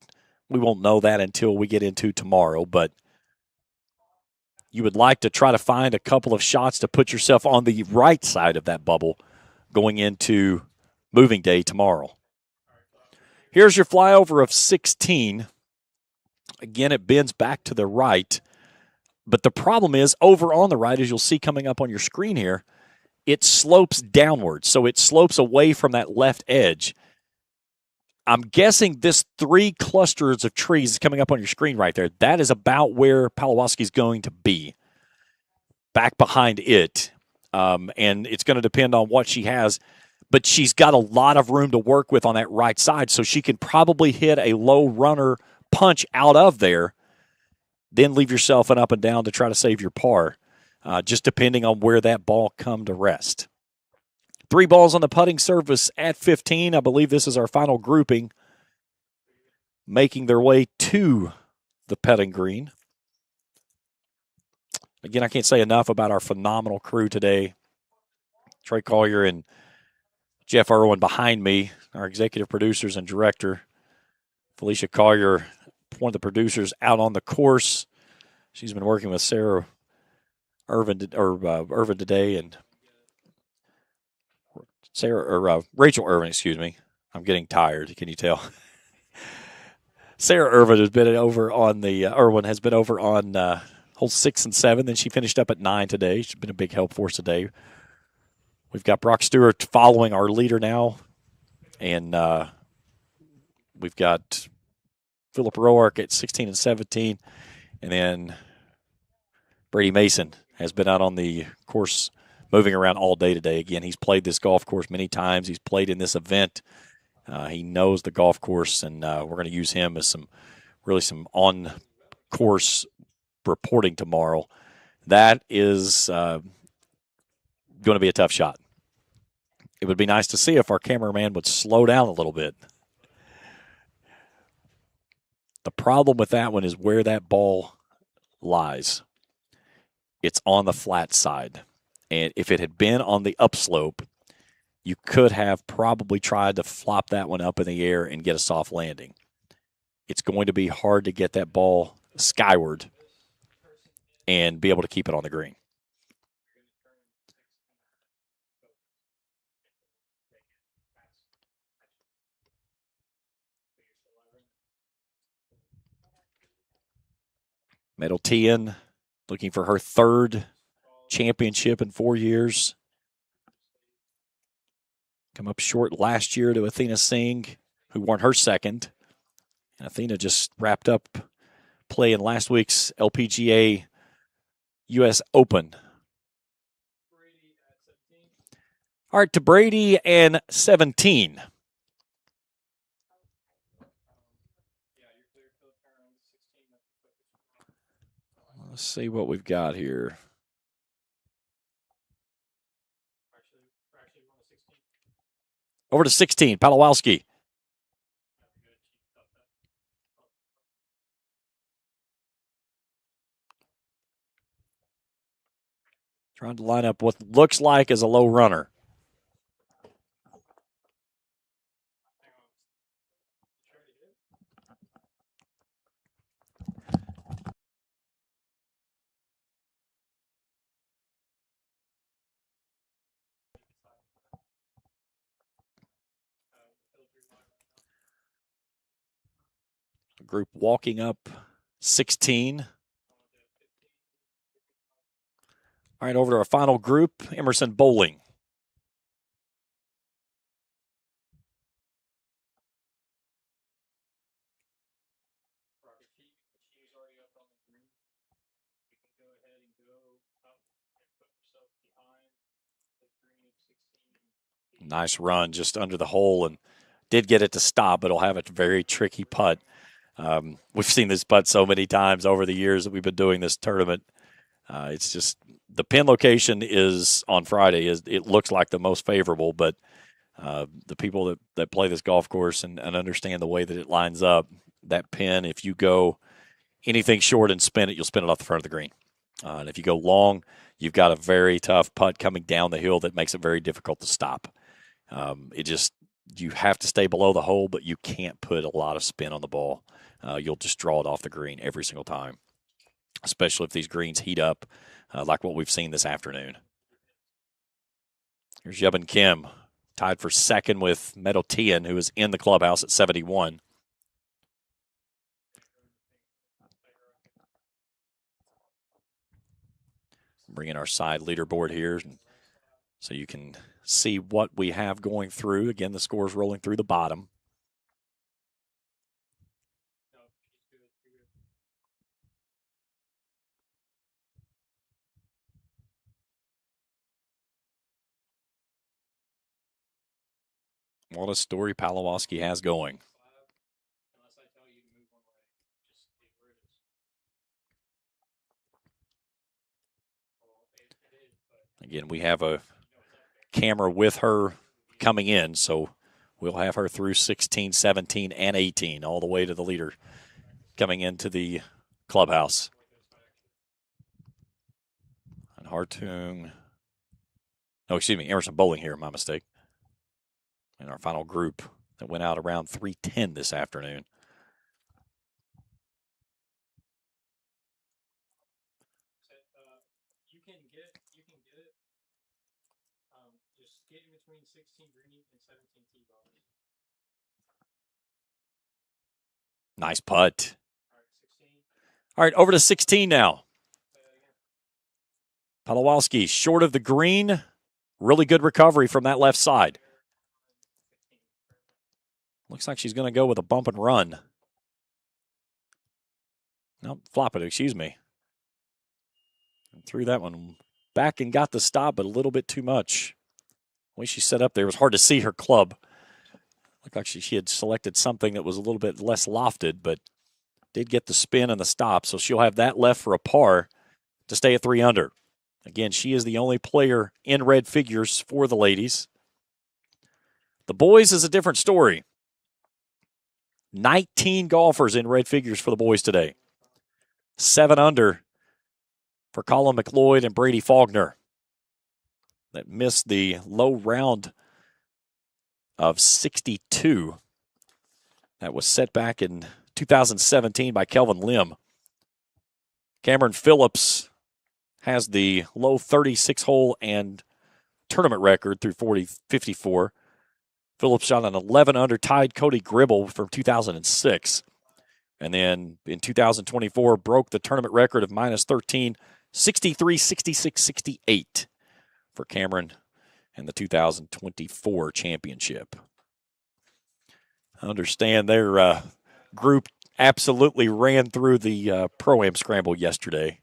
we won't know that until we get into tomorrow, but you would like to try to find a couple of shots to put yourself on the right side of that bubble going into moving day tomorrow. Here's your flyover of 16. Again, it bends back to the right. But the problem is, over on the right, as you'll see coming up on your screen here, it slopes downward. So it slopes away from that left edge. I'm guessing this 3 clusters of trees is coming up on your screen right there. That is about where Pawlowski's going to be, back behind it. And it's going to depend on what she has. But she's got a lot of room to work with on that right side, so she can probably hit a low runner punch out of there, then leave yourself an up and down to try to save your par, just depending on where that ball come to rest. 3 balls on the putting surface at 15. I believe this is our final grouping, making their way to the putting green. Again, I can't say enough about our phenomenal crew today. Trey Collier and Jeff Irwin behind me, our executive producers and director. Felicia Collier, one of the producers out on the course. She's been working with Sarah Irvin today, and Rachel Irvin, excuse me. I'm getting tired. Can you tell? Sarah Irvin has been over on the Irwin has been over on holes 6 and 7. Then she finished up at 9 today. She's been a big help for us today. We've got Brock Stewart following our leader now, and we've got Philip Roark at 16 and 17, and then Brady Mason has been out on the course moving around all day today. Again, he's played this golf course many times. He's played in this event. He knows the golf course, and we're going to use him as some on-course reporting tomorrow. That is going to be a tough shot. It would be nice to see if our cameraman would slow down a little bit. The problem with that one is where that ball lies. It's on the flat side. And if it had been on the upslope, you could have probably tried to flop that one up in the air and get a soft landing. It's going to be hard to get that ball skyward and be able to keep it on the green. Middletian looking for her 3rd championship in 4 years. Come up short last year to Athena Singh, who won her 2nd. And Athena just wrapped up play in last week's LPGA U.S. Open. All right, to Brady and 17. Let's see what we've got here. Over to 16, Pawlowski. Trying to line up what looks like as a low runner. group walking up 16. All right, over to our final group, Emerson Bowling. Nice run just under the hole and did get it to stop, but it'll have a very tricky putt. We've seen this putt so many times over the years that we've been doing this tournament. It's just the pin location is on Friday. It looks like the most favorable, but the people that play this golf course and understand the way that it lines up, that pin, if you go anything short and spin it, you'll spin it off the front of the green. And if you go long, you've got a very tough putt coming down the hill that makes it very difficult to stop. You have to stay below the hole, but you can't put a lot of spin on the ball. You'll just draw it off the green every single time, especially if these greens heat up like what we've seen this afternoon. Here's Yubin Kim, tied for second with Meadow Tian, who is in the clubhouse at 71. Bring in our side leaderboard here so you can see what we have going through. Again, the scores rolling through the bottom. What a story Palawoski has going. Again, we have a camera with her coming in, so we'll have her through 16, 17, and 18, all the way to the leader coming into the clubhouse. And Emerson Bowling here, my mistake. In our final group that went out around 3:10 this afternoon. You can get it. Just get in between 16 green and 17 tee bars. Nice putt. All right, over to 16 now. Palawoski short of the green. Really good recovery from that left side. Looks like she's going to go with a bump and run. No, flop it, excuse me. And threw that one back and got the stop, but a little bit too much. The way she set up there, it was hard to see her club. Looked like she had selected something that was a little bit less lofted, but did get the spin and the stop, so she'll have that left for a par to stay at 3 under. Again, she is the only player in red figures for the ladies. The boys is a different story. 19 golfers in red figures for the boys today. 7 under for Colin McLeod and Brady Faulkner that missed the low round of 62 that was set back in 2017 by Kelvin Lim. Cameron Phillips has the low 36-hole and tournament record through 54. Phillips shot an 11 under, tied Cody Gribble from 2006. And then in 2024, broke the tournament record of minus 13, 63, 66, 68 for Cameron and the 2024 championship. I understand their group absolutely ran through the Pro-Am scramble yesterday.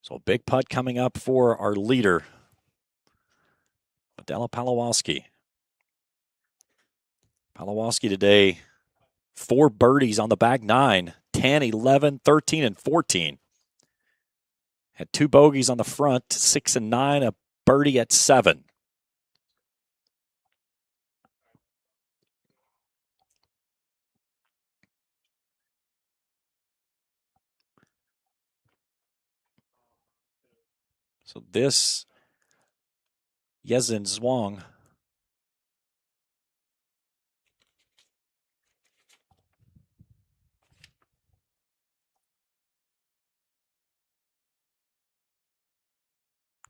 So a big putt coming up for our leader, Adela Palawoski. Palawoski today, 4 birdies on the back 9, 10, 11, 13, and 14. Had 2 bogeys on the front, 6 and 9, a birdie at 7. So this Yezin Zwang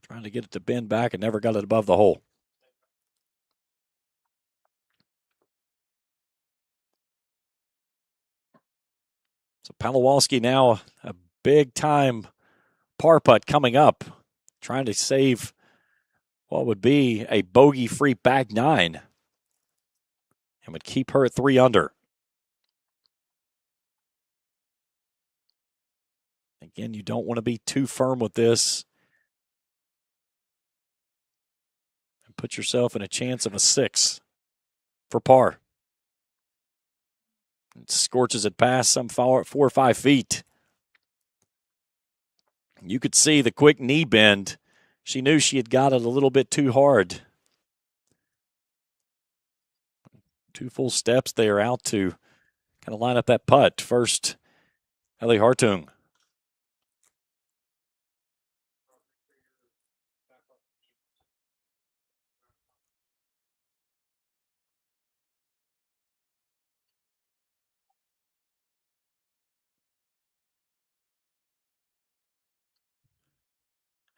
trying to get it to bend back and never got it above the hole. So Palawalski now a big-time par putt coming up, trying to save what would be a bogey-free back 9 and would keep her at 3 under. Again, you don't want to be too firm with this and put yourself in a chance of a 6 for par. It scorches it past some 4 or 5 feet. You could see the quick knee bend. She knew she had got it a little bit too hard. 2 full steps there out to kind of line up that putt. First, Ellie Hartung.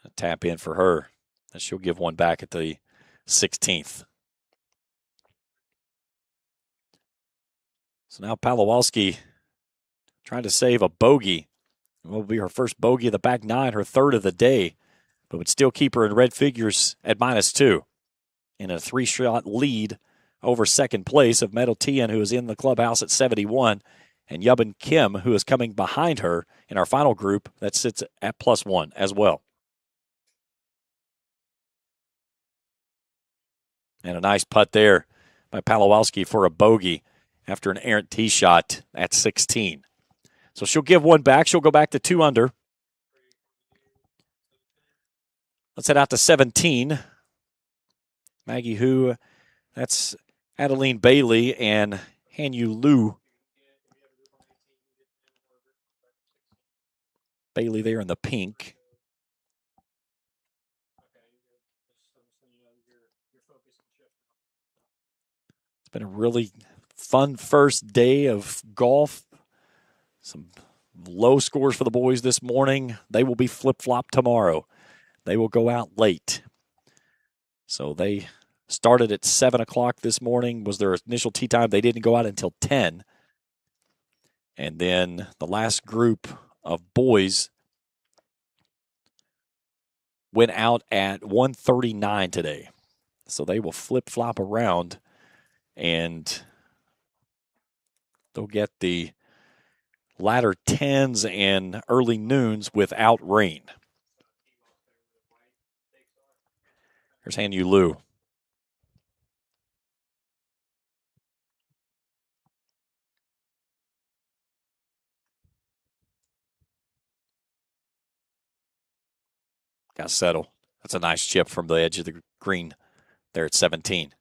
A tap in for her. And she'll give one back at the 16th. So now Palawalski trying to save a bogey. It will be her first bogey of the back 9, her 3rd of the day, but would still keep her in red figures at -2 in a 3-shot lead over second place of Meadow Tien, who is in the clubhouse at 71, and Yubin Kim, who is coming behind her in our final group that sits at +1 as well. And a nice putt there by Palawalski for a bogey after an errant tee shot at 16. So she'll give one back. She'll go back to 2 under. Let's head out to 17. Maggie Hu, that's Adeline Bailey and Hanyu Liu. Bailey there in the pink. It's been a really fun first day of golf. Some low scores for the boys this morning. They will be flip-flop tomorrow. They will go out late. So they started at 7 o'clock this morning, was their initial tee time. They didn't go out until 10. And then the last group of boys went out at 1:39 today. So they will flip-flop around, and they'll get the latter 10s and early noons without rain. Here's Hanyu Liu. Got to settle. That's a nice chip from the edge of the green there at 17.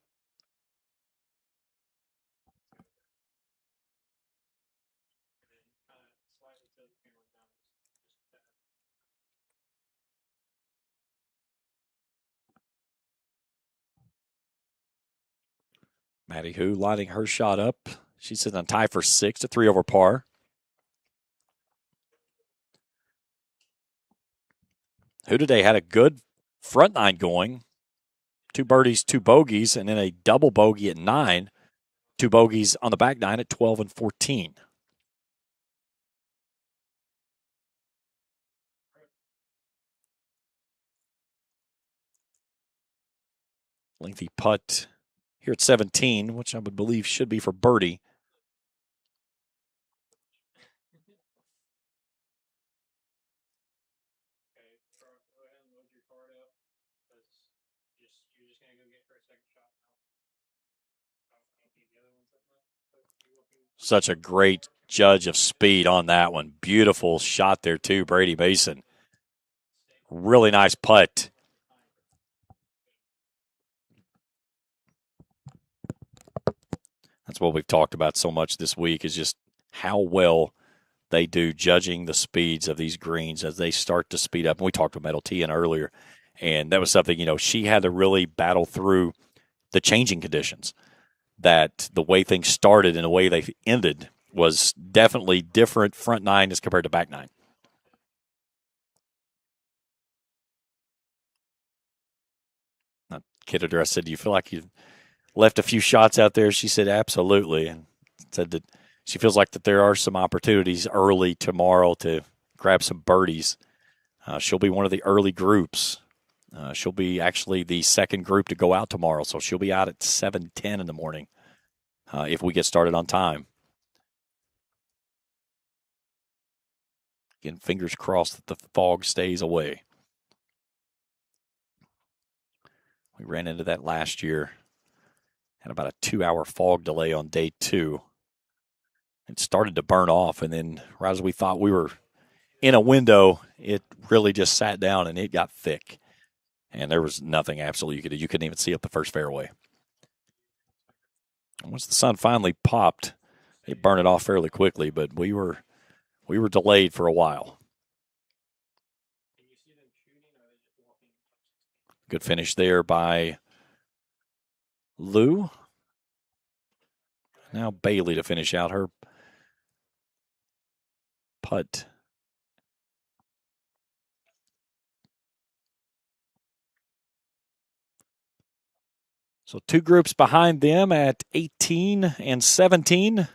Maddie Hu lining her shot up. She's sitting on tie for 6 to 3 over par. Hu today had a good front 9 going. 2 birdies, 2 bogeys, and then a double bogey at 9. 2 bogeys on the back 9 at 12 and 14. Lengthy putt here at 17, which I would believe should be for birdie. Such a great judge of speed on that one. Beautiful shot there, too, Brady Mason. Really nice putt. That's what we've talked about so much this week, is just how well they do judging the speeds of these greens as they start to speed up. And we talked about Metal T in earlier, and that was something, she had to really battle through the changing conditions. That the way things started and the way they ended was definitely different front nine as compared to back nine. Kid address said, "Do you feel like you left a few shots out there?" She said, "Absolutely," and said that she feels like that there are some opportunities early tomorrow to grab some birdies. She'll be one of the early groups. She'll be actually the second group to go out tomorrow, so she'll be out at 7:10 in the morning if we get started on time. Again, fingers crossed that the fog stays away. We ran into that last year. Had about a 2-hour fog delay on day 2. It started to burn off, and then right as we thought we were in a window, it really just sat down and it got thick. And there was nothing absolutely you could do. You couldn't even see up the first fairway. And once the sun finally popped, it burned it off fairly quickly, but we were delayed for a while. Good finish there by Lou. Now Bailey to finish out her putt. So 2 groups behind them at 18 and 17.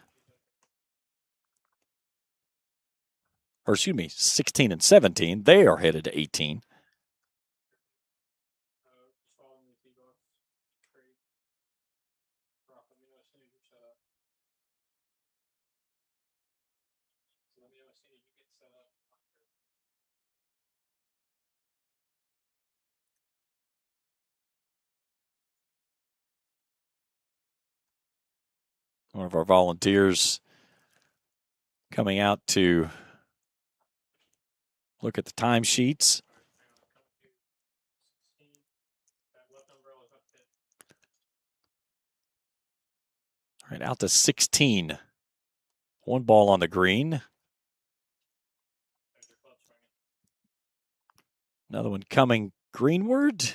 Or excuse me, 16 and 17. They are headed to 18. One of our volunteers coming out to look at the timesheets. All right, out to 16. 1 ball on the green. Another one coming greenward.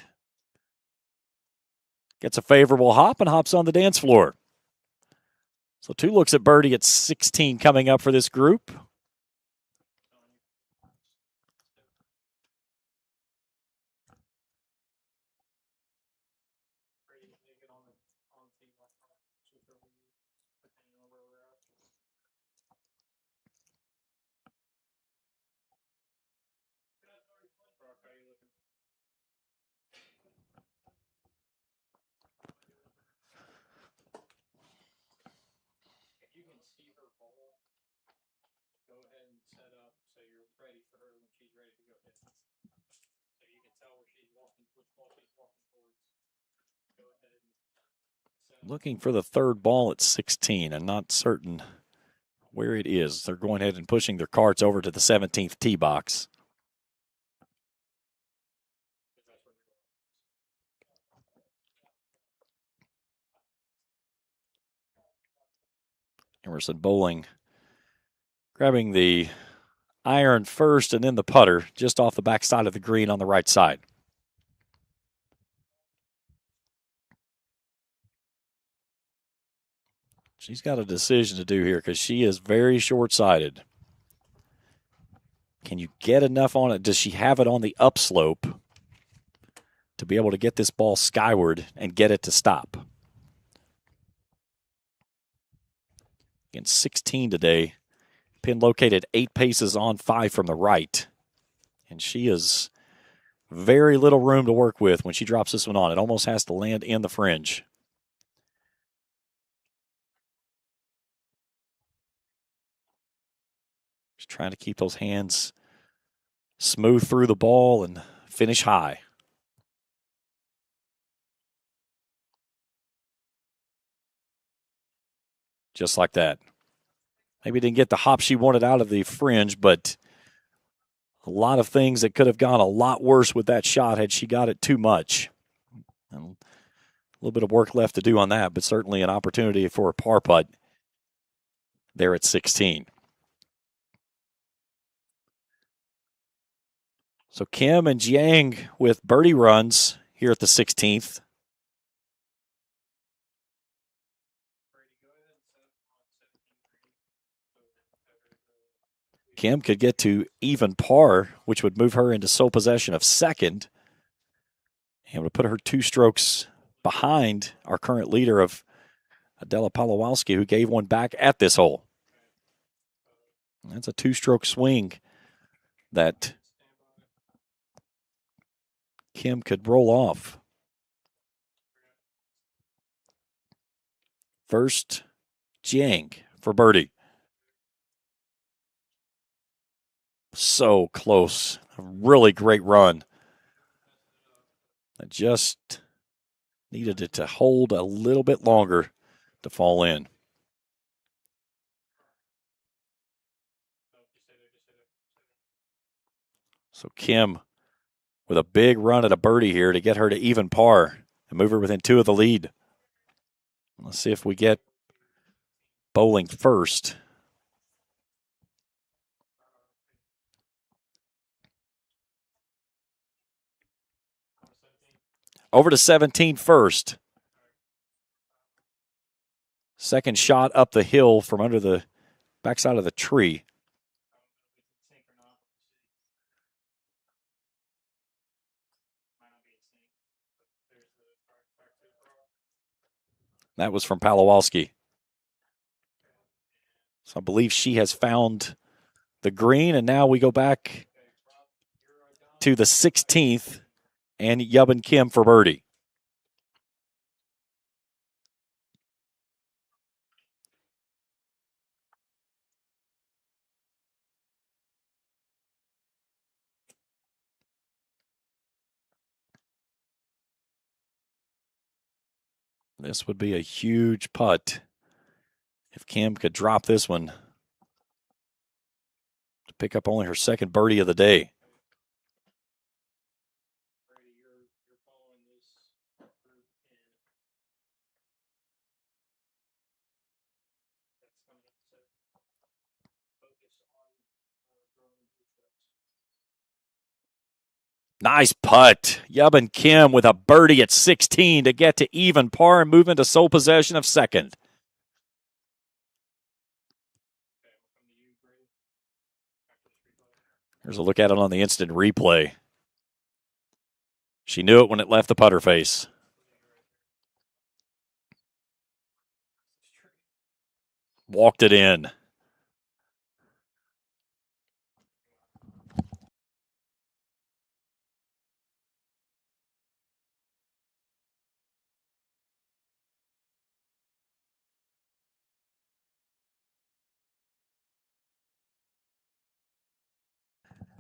Gets a favorable hop and hops on the dance floor. So 2 looks at birdie at 16 coming up for this group. Looking for the 3rd ball at 16 and not certain where it is. They're going ahead and pushing their carts over to the 17th tee box. Emerson Bowling grabbing the iron first and then the putter just off the backside of the green on the right side. She's got a decision to do here because she is very short-sighted. Can you get enough on it? Does she have it on the upslope to be able to get this ball skyward and get it to stop? Again, 16 today. Pin located 8 paces on 5 from the right. And she has very little room to work with when she drops this one on. It almost has to land in the fringe. Just trying to keep those hands smooth through the ball and finish high. Just like that. Maybe didn't get the hop she wanted out of the fringe, but A lot of things that could have gone a lot worse with that shot had she got it too much. And a little bit of work left to do on that, but certainly an opportunity for a par putt there at 16. So Kim and Jiang with birdie runs here at the 16th. Kim could get to even par, which would move her into sole possession of second, and would put her 2 strokes behind our current leader of Adela Palowalski, who gave one back at this hole. That's a 2-stroke swing that Kim could roll off. First, Jiang for birdie. So close. A really great run. I just needed it to hold a little bit longer to fall in. So Kim with a big run at a birdie here to get her to even par and move her within 2 of the lead. Let's see if we get bowling first. Over to 17 first. Second shot up the hill from under the backside of the tree. That was from Palowalski. So I believe she has found the green, and now we go back to the 16th and Yubin Kim for birdie. This would be a huge putt if Kim could drop this one to pick up only her second birdie of the day. Nice putt. Yubin Kim with a birdie at 16 to get to even par and move into sole possession of second. Here's a look at it on the instant replay. She knew it when it left the putter face. Walked it in.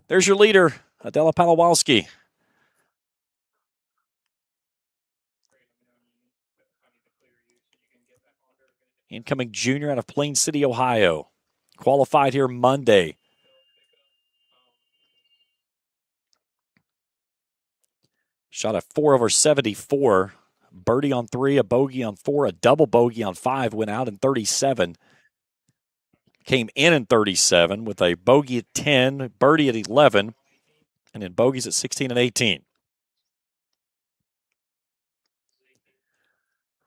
There's your leader, Adela Palowalski. Incoming junior out of Plain City, Ohio. Qualified here Monday. Shot a 4 over 74. Birdie on 3, a bogey on 4, a double bogey on 5. Went out in 37. Came in 37 with a bogey at 10, birdie at 11, and then bogeys at 16 and 18.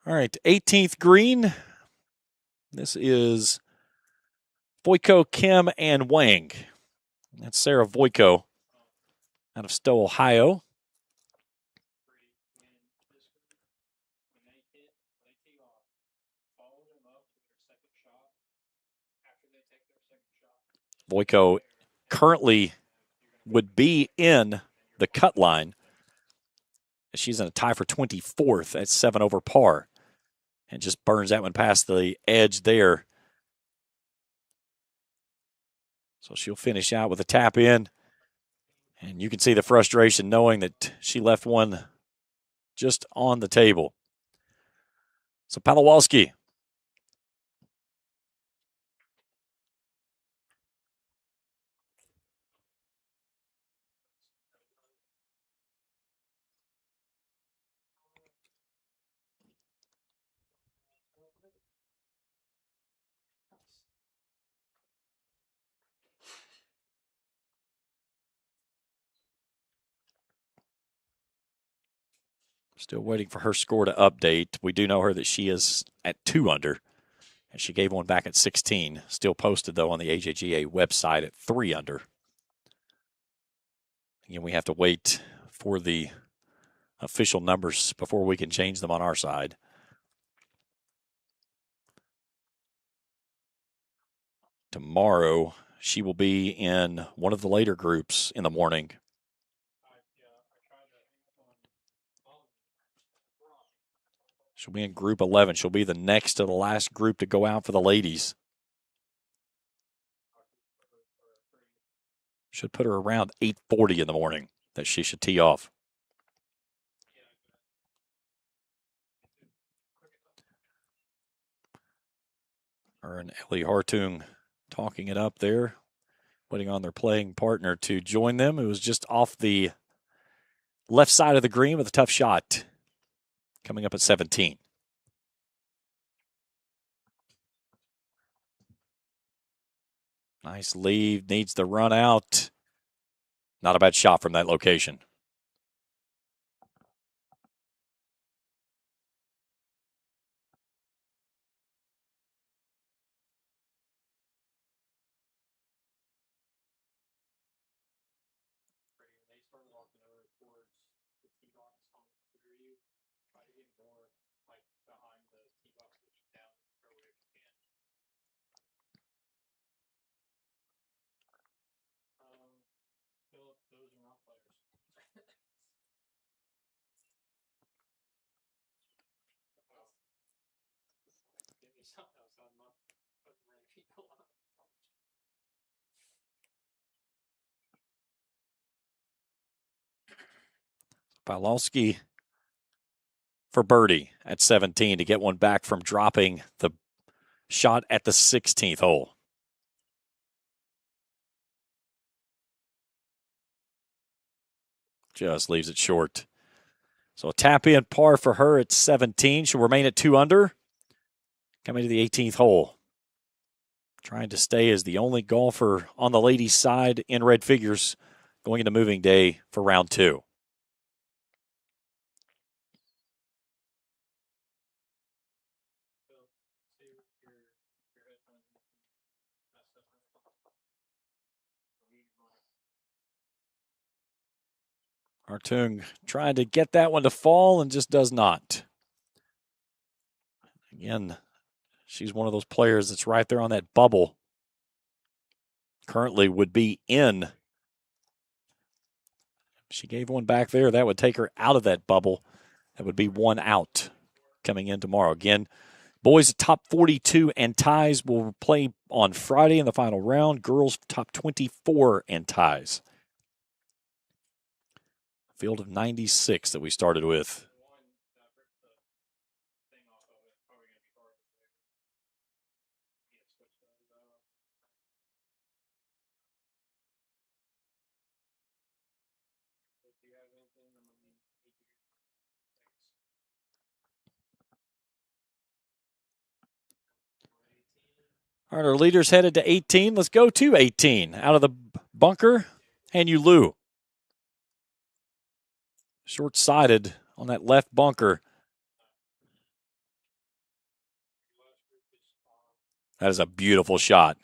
All right, 18th green. This is Voiko, Kim, and Wang. That's Sarah Voiko out of Stowe, Ohio. Voiko currently would be in the cut line. She's in a tie for 24th at 7 over par. And just burns that one past the edge there. So she'll finish out with a tap in. And you can see the frustration knowing that she left one just on the table. So Palowalski. Still waiting for her score to update. We do know her that she is at 2 under. And she gave one back at 16. Still posted, though, on the AJGA website at 3 under. Again, we have to wait for the official numbers before we can change them on our side. Tomorrow, she will be in one of the later groups in the morning. She'll be in group 11. She'll be the next to the last group to go out for the ladies. Should put her around 8:40 in the morning that she should tee off. Her and Ellie Hartung talking it up there, waiting on their playing partner to join them. It was just off the left side of the green with a tough shot coming up at 17. Nice lead, needs the run out. Not a bad shot from that location. Pawlowski for birdie at 17 to get one back from dropping the shot at the 16th hole. Just leaves it short. So a tap in par for her at 17. She'll remain at 2 under. Coming to the 18th hole. Trying to stay as the only golfer on the ladies' side in red figures going into moving day for round 2. Hartung trying to get that one to fall and just does not. Again, she's one of those players that's right there on that bubble. Currently would be in. She gave one back there. That would take her out of that bubble. That would be one out coming in tomorrow. Again, boys top 42 and ties will play on Friday in the final round. Girls top 24 and ties. Field of 96 that we started with. All right, our leaders headed to 18. Let's go to 18. Out of the bunker, Hanyu Liu. Short-sided on that left bunker. That is a beautiful shot.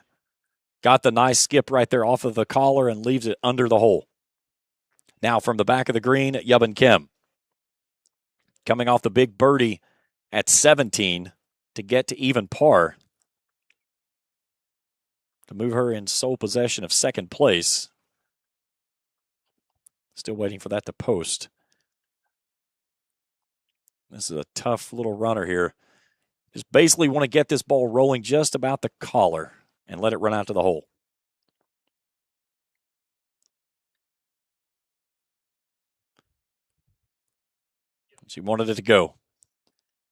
Got the nice skip right there off of the collar and leaves it under the hole. Now from the back of the green, Yubin Kim. Coming off the big birdie at 17 to get to even par. To move her in sole possession of second place. Still waiting for that to post. This is a tough little runner here. Just basically want to get this ball rolling just about the collar and let it run out to the hole. She wanted it to go.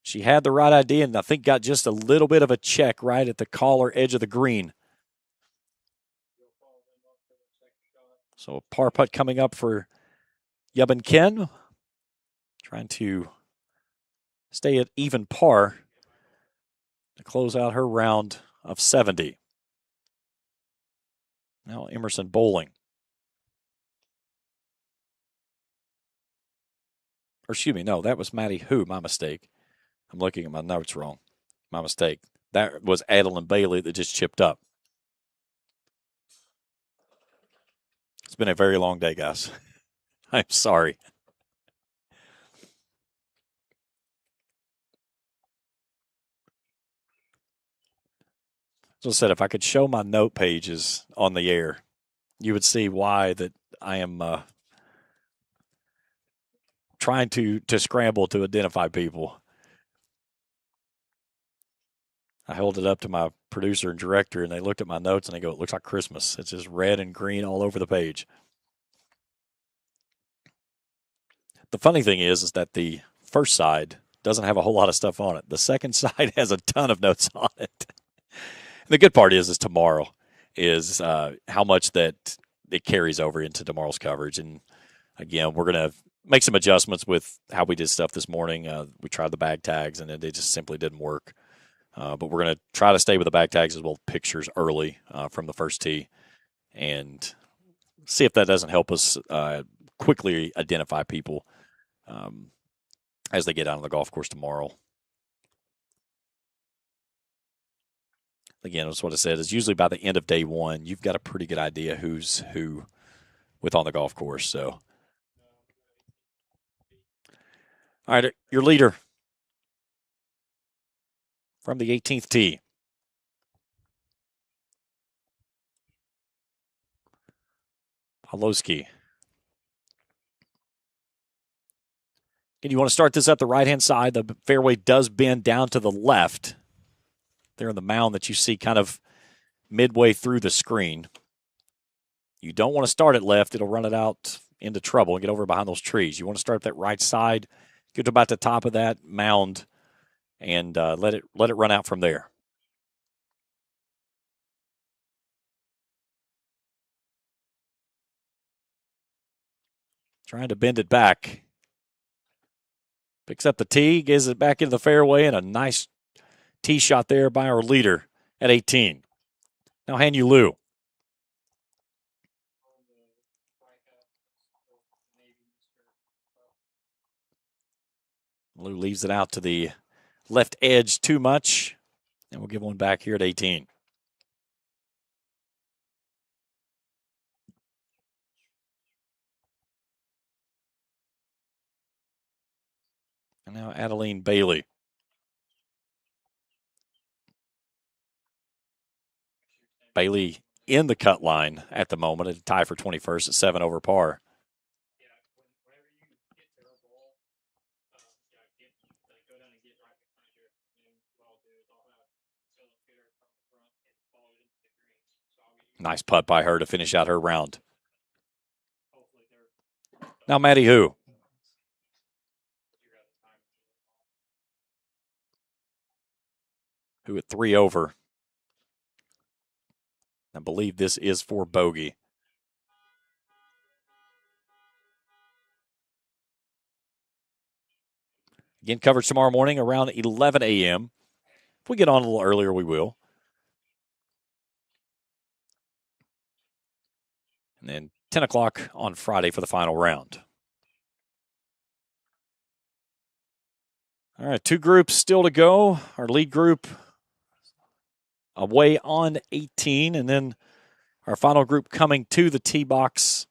She had the right idea and I think got just a little bit of a check right at the collar edge of the green. So a par putt coming up for Yubin Kim. Trying to stay at even par to close out her round of 70. Now Emerson Bowling. Or excuse me, no, that was Matty Who, my mistake. I'm looking at my notes wrong. My mistake. That was Adeline Bailey that just chipped up. It's been a very long day, guys. I'm sorry. As I said, if I could show my note pages on the air, you would see why that I am trying to scramble to identify people. I held it up to my producer and director, and they looked at my notes, and they go, it looks like Christmas. It's just red and green all over the page. The funny thing is that the first side doesn't have a whole lot of stuff on it. The second side has a ton of notes on it. And the good part is tomorrow is how much that it carries over into tomorrow's coverage. And, again, we're going to make some adjustments with how we did stuff this morning. We tried the bag tags, and they just simply didn't work. But we're going to try to stay with the bag tags as well as pictures early from the first tee and see if that doesn't help us quickly identify people as they get out on the golf course tomorrow. Again, that's what I said. Is usually by the end of day one, you've got a pretty good idea who's who with on the golf course. So, all right, your leader from the 18th tee. Pawlowski. And you want to start this at the right-hand side. The fairway does bend down to the left. There in the mound that you see kind of midway through the screen. You don't want to start it left. It'll run it out into trouble and get over behind those trees. You want to start that right side, get to about the top of that mound, and let it run out from there. Trying to bend it back. Picks up the tee, gives it back into the fairway, and a nice tee shot there by our leader at 18. Now Han-Yu Liu. Liu leaves it out to the left edge too much, and we'll give one back here at 18. And now Adeline Bailey. Bailey in the cut line at the moment, a tie for 21st at 7 over par. Nice putt by her to finish out her round. Now Matty Who. Who at 3 over. I believe this is for bogey. Again, coverage tomorrow morning around 11 a.m. If we get on a little earlier, we will. And then 10 o'clock on Friday for the final round. All right, 2 groups still to go. Our lead group away on 18, and then our final group coming to the tee box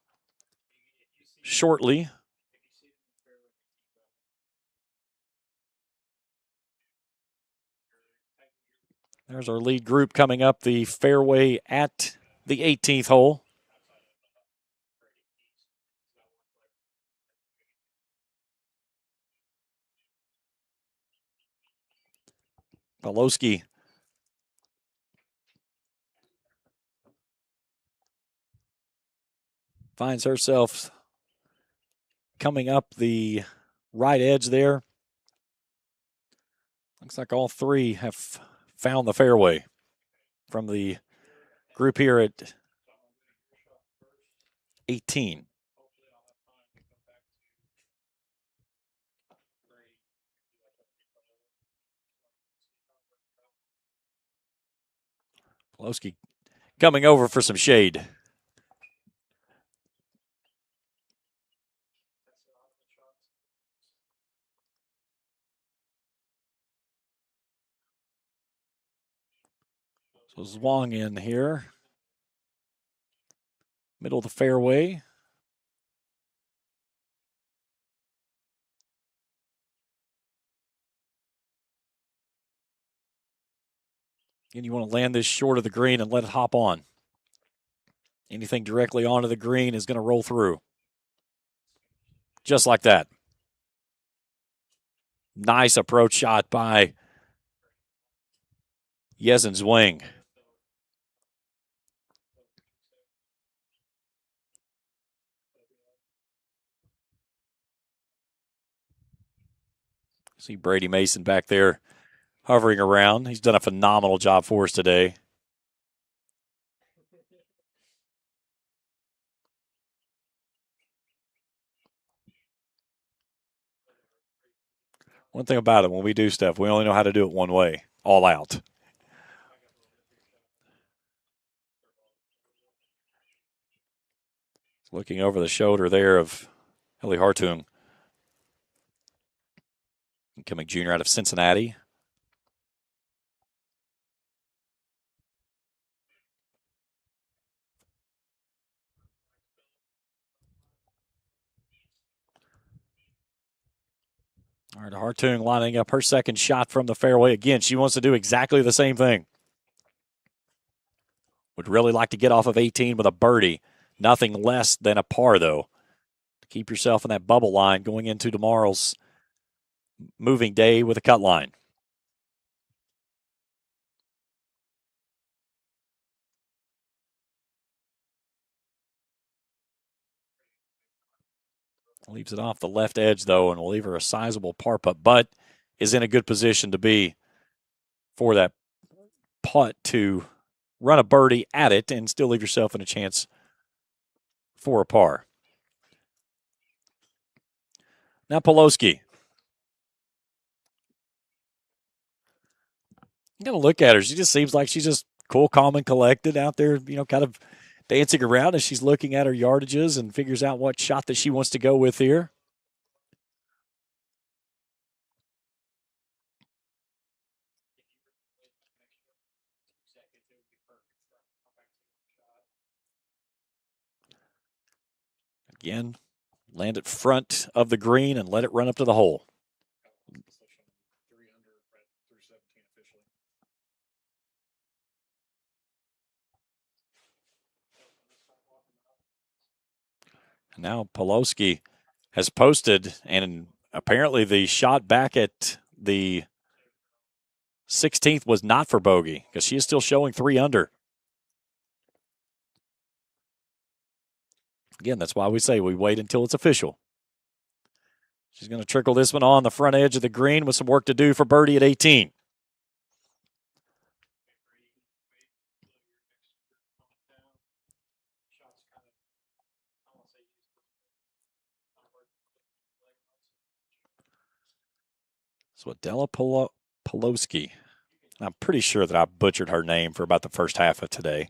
shortly. There's our lead group coming up the fairway at the 18th hole. Pawlowski finds herself coming up the right edge there. Looks like all 3 have found the fairway from the group here at 18. Pawlowski coming over for some shade. So Zwang in here. Middle of the fairway. And you want to land this short of the green and let it hop on. Anything directly onto the green is going to roll through. Just like that. Nice approach shot by Yezin Zwing. See Brady Mason back there hovering around. He's done a phenomenal job for us today. One thing about it, when we do stuff, we only know how to do it one way, all out. Looking over the shoulder there of Ellie Hartung. Incoming junior out of Cincinnati. All right, Hartung lining up her second shot from the fairway. Again, she wants to do exactly the same thing. Would really like to get off of 18 with a birdie. Nothing less than a par, though. Keep yourself in that bubble line going into tomorrow's moving day with a cut line. Leaves it off the left edge, though, and will leave her a sizable par putt, but is in a good position to be for that putt to run a birdie at it and still leave yourself in a chance for a par. Now Pelosi. You got to look at her. She just seems like she's just cool, calm, and collected out there, kind of dancing around as she's looking at her yardages and figures out what shot that she wants to go with here. Again, land it front of the green and let it run up to the hole. Now Pelosi has posted, and apparently the shot back at the 16th was not for bogey because she is still showing 3 under. Again, that's why we say we wait until it's official. She's going to trickle this one on the front edge of the green with some work to do for birdie at 18. So Adela Pelosi. I'm pretty sure that I butchered her name for about the first half of today.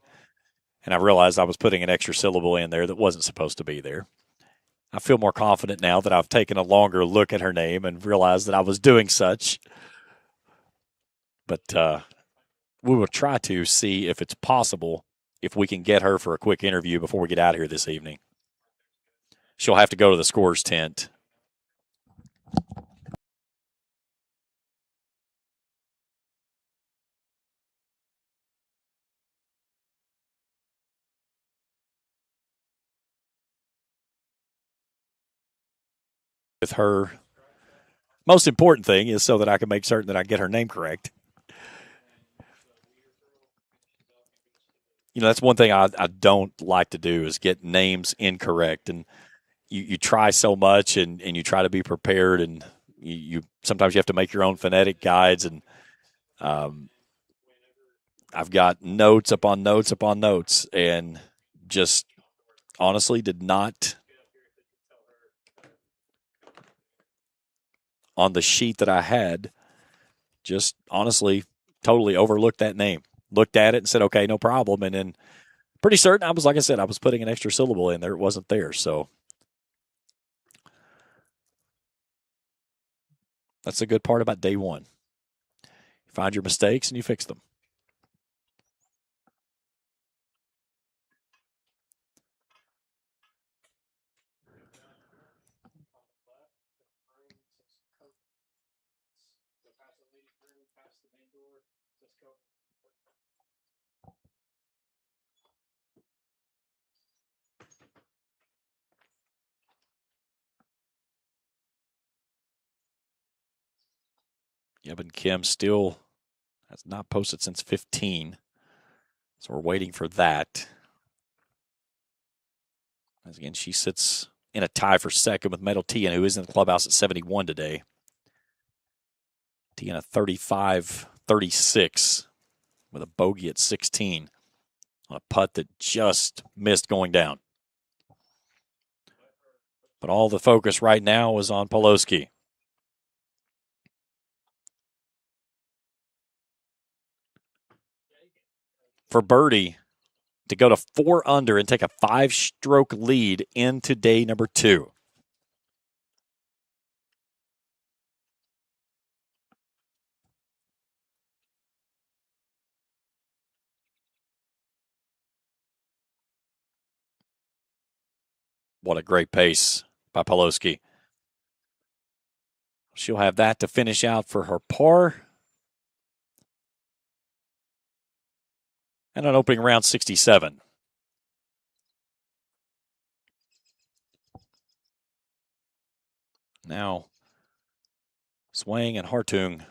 And I realized I was putting an extra syllable in there that wasn't supposed to be there. I feel more confident now that I've taken a longer look at her name and realized that I was doing such. But we will try to see if it's possible if we can get her for a quick interview before we get out of here this evening. She'll have to go to the scorer's tent. With her, most important thing is so that I can make certain that I get her name correct. That's one thing I don't like to do is get names incorrect. And you try so much and you try to be prepared, and you sometimes you have to make your own phonetic guides. And I've got notes upon notes upon notes, and just honestly did not, on the sheet that I had, just honestly totally overlooked that name. Looked at it and said, okay, no problem. And then pretty certain I was, like I said, I was putting an extra syllable in there. It wasn't there. So that's the good part about day one. You find your mistakes and you fix them. Yevon Kim still has not posted since 15. So we're waiting for that. As again, she sits in a tie for second with Metal Tian, who is in the clubhouse at 71 today. Tian a 35-36 with a bogey at 16 on a putt that just missed going down. But all the focus right now is on Poloski. For birdie to go to 4 under and take a 5-stroke lead into day number 2. What a great pace by Poloski. She'll have that to finish out for her par. And an opening round 67. Now, Swang and Hartung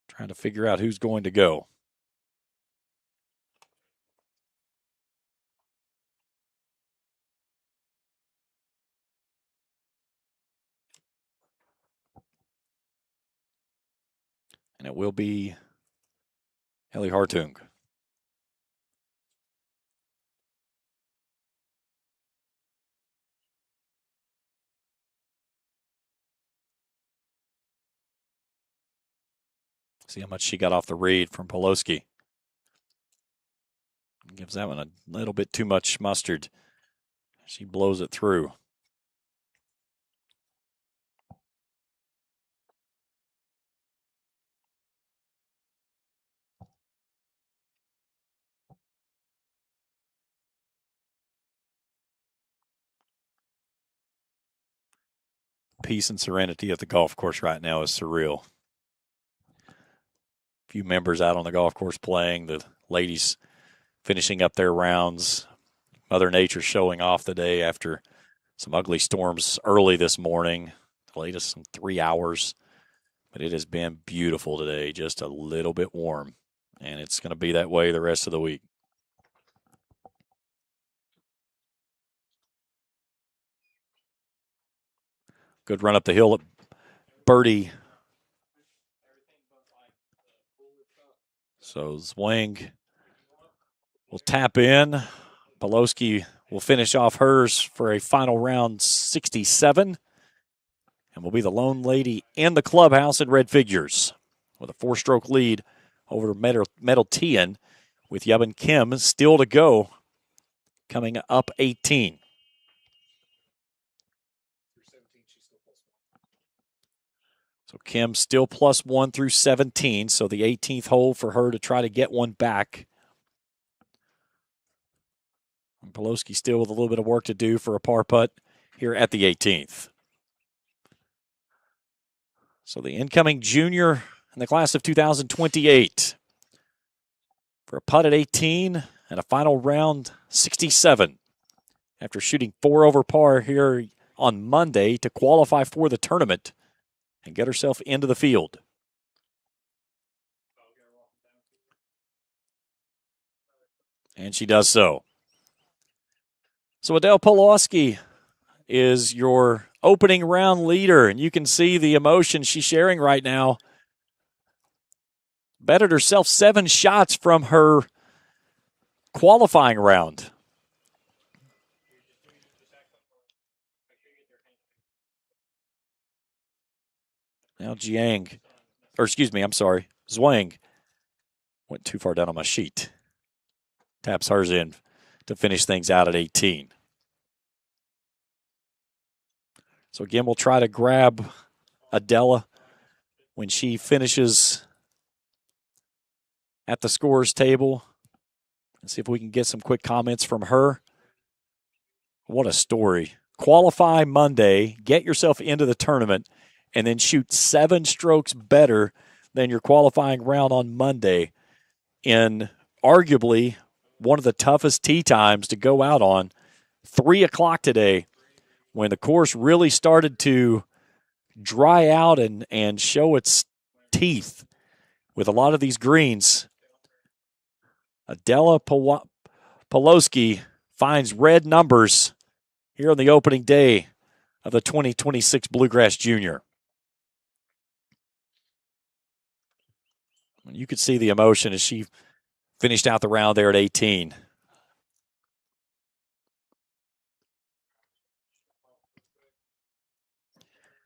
trying to figure out who's going to go. And it will be Ellie Hartung. See how much she got off the read from Poloski. Gives that one a little bit too much mustard. She blows it through. Peace and serenity at the golf course right now is surreal. A few members out on the golf course playing, the ladies finishing up their rounds. Mother Nature showing off the day after some ugly storms early this morning. The latest in 3 hours. But it has been beautiful today, just a little bit warm. And it's going to be that way the rest of the week. Good run up the hill at birdie. So Zwang will tap in. Poloski will finish off hers for a final round 67. And will be the lone lady in the clubhouse in red figures with a 4-stroke lead over Metal Tian with Yevon Kim still to go, coming up 18. So Kim still +1 through 17, so the 18th hole for her to try to get one back. And Poloski still with a little bit of work to do for a par putt here at the 18th. So the incoming junior in the class of 2028 for a putt at 18 and a final round 67 after shooting 4 over par here on Monday to qualify for the tournament and get herself into the field. And she does so. So Adele Poloski is your opening round leader, and you can see the emotion she's sharing right now. Betted herself 7 shots from her qualifying round. Now Zwang went too far down on my sheet. Taps hers in to finish things out at 18. So again, we'll try to grab Adela when she finishes at the scores table and see if we can get some quick comments from her. What a story. Qualify Monday, get yourself into the tournament, and then shoot 7 strokes better than your qualifying round on Monday in arguably one of the toughest tee times to go out on. 3 o'clock today, when the course really started to dry out and show its teeth with a lot of these greens. Adela Poloski finds red numbers here on the opening day of the 2026 Bluegrass Junior. You could see the emotion as she finished out the round there at 18.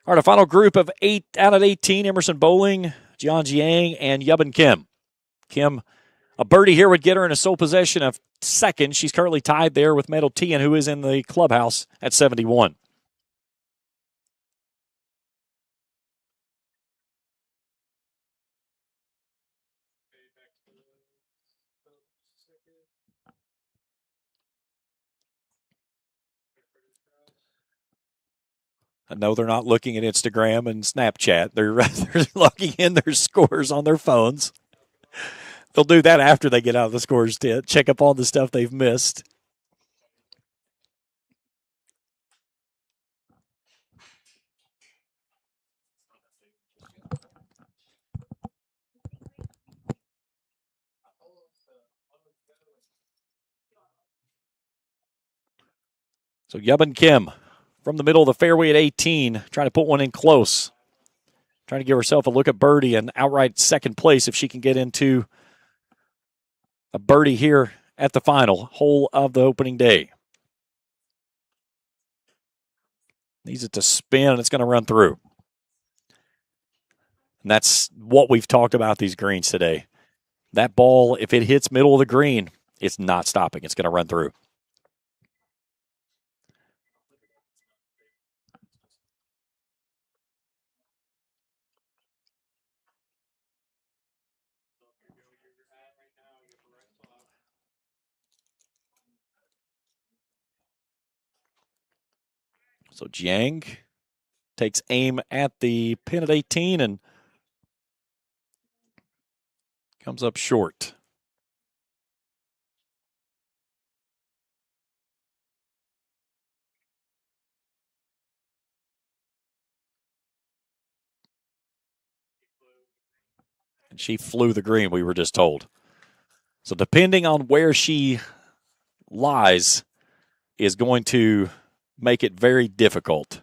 All right, a final group of 8 out of 18, Emerson Bowling, Jian Jiang, and Yubin Kim. Kim, a birdie here would get her in a sole possession of second. She's currently tied there with Metal Tian, who is in the clubhouse at 71. I know they're not looking at Instagram and Snapchat. They're logging in their scores on their phones. They'll do that after they get out of the scores to check up on the stuff they've missed. So Yubin Kim from the middle of the fairway at 18, trying to put one in close. Trying to give herself a look at birdie and outright second place if she can get into a birdie here at the final hole of the opening day. Needs it to spin, and it's going to run through. And that's what we've talked about these greens today. That ball, if it hits middle of the green, it's not stopping. It's going to run through. So Jiang takes aim at the pin at 18 and comes up short. And she flew the green, we were just told. So depending on where she lies is going to make it very difficult.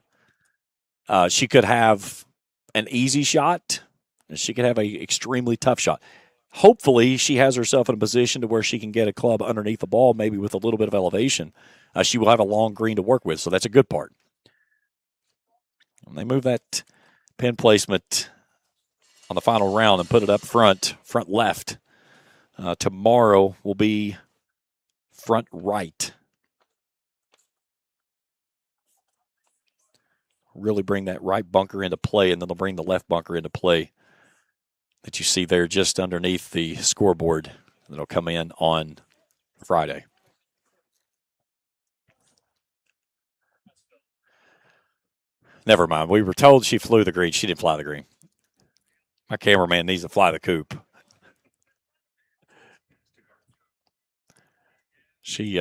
She could have an easy shot. She could have an extremely tough shot. Hopefully, she has herself in a position to where she can get a club underneath the ball, maybe with a little bit of elevation. She will have a long green to work with, so that's a good part. And they move that pin placement on the final round and put it up front left. Tomorrow will be front right. Really bring that right bunker into play, and then they'll bring the left bunker into play that you see there just underneath the scoreboard. That'll come in on Friday. Never mind. We were told she flew the green. She didn't fly the green. My cameraman needs to fly the coop. She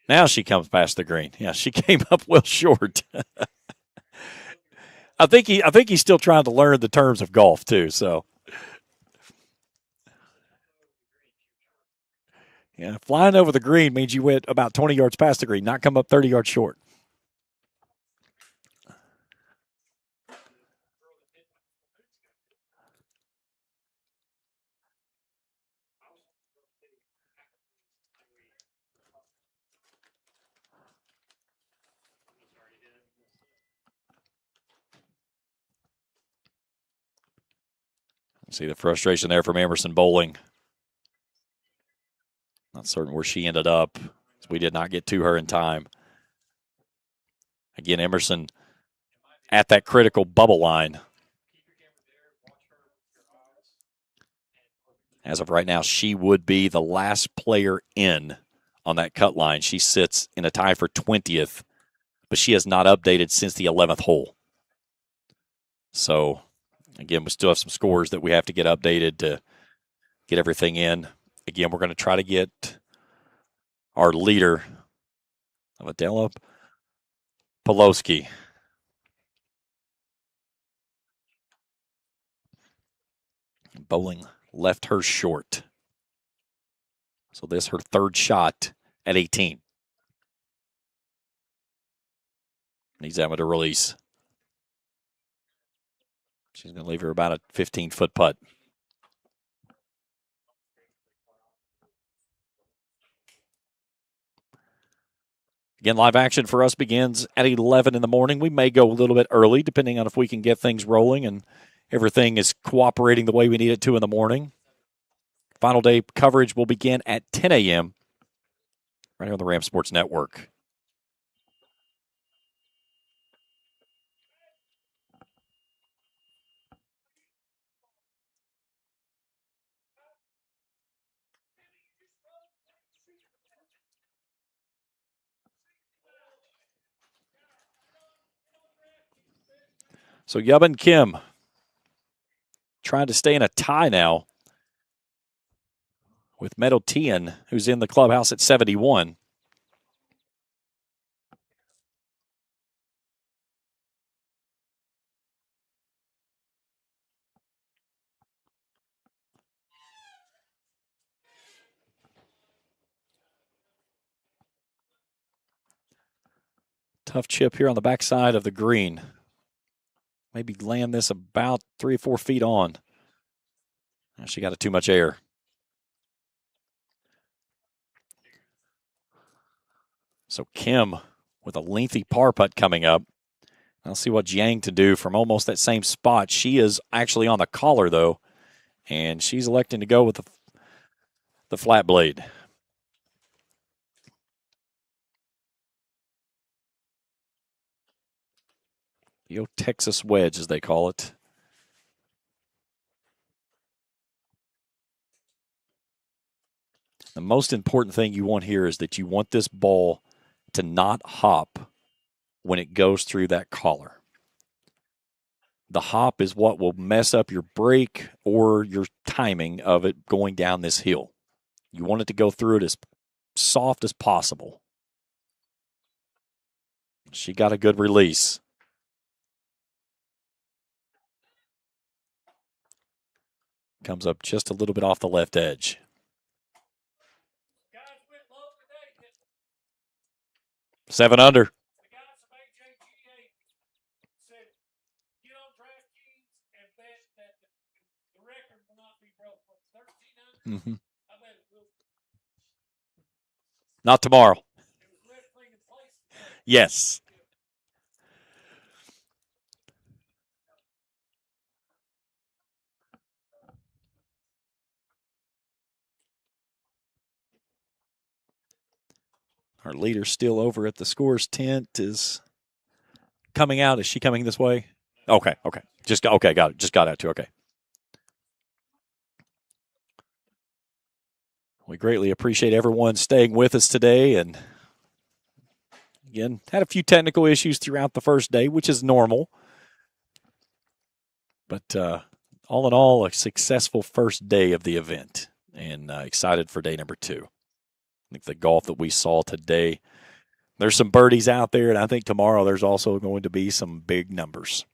now she comes past the green. Yeah, she came up well short. I think he's still trying to learn the terms of golf too. So, yeah, flying over the green means you went about 20 yards past the green, not come up 30 yards short. See the frustration there from Emerson Bowling. Not certain where she ended up. We did not get to her in time. Again, Emerson at that critical bubble line. As of right now, she would be the last player in on that cut line. She sits in a tie for 20th, but she has not updated since the 11th hole. So Again, we still have some scores that we have to get updated to get everything in. Again, we're going to try to get our leader, Adela Poloski. Bowling left her short. So this her third shot at 18. Needs Emma to release. She's going to leave her about a 15-foot putt. Again, live action for us begins at 11 in the morning. We may go a little bit early, depending on if we can get things rolling and everything is cooperating the way we need it to in the morning. Final day coverage will begin at 10 a.m. right here on the Ram Sports Network. So Yubin Kim trying to stay in a tie now with Meadow Tien, who's in the clubhouse at 71. Tough chip here on the backside of the green. Maybe land this about 3 or 4 feet on. She got it too much air. So Kim with a lengthy par putt coming up. I'll see what Jiang to do from almost that same spot. She is actually on the collar, though, and she's electing to go with the flat blade. The old Texas wedge, as they call it. The most important thing you want here is that you want this ball to not hop when it goes through that collar. The hop is what will mess up your break or your timing of it going down this hill. You want it to go through it as soft as possible. She got a good release. Comes up just a little bit off the left edge. Seven under. Mm-hmm. Not tomorrow. Yes. Our leader still over at the scores tent is coming out. Is she coming this way? Okay. Got it. Just got out too. Okay. We greatly appreciate everyone staying with us today. And again, had a few technical issues throughout the first day, which is normal. But all in all, a successful first day of the event. And excited for day number 2. I think the golf that we saw today, there's some birdies out there, and I think tomorrow there's also going to be some big numbers.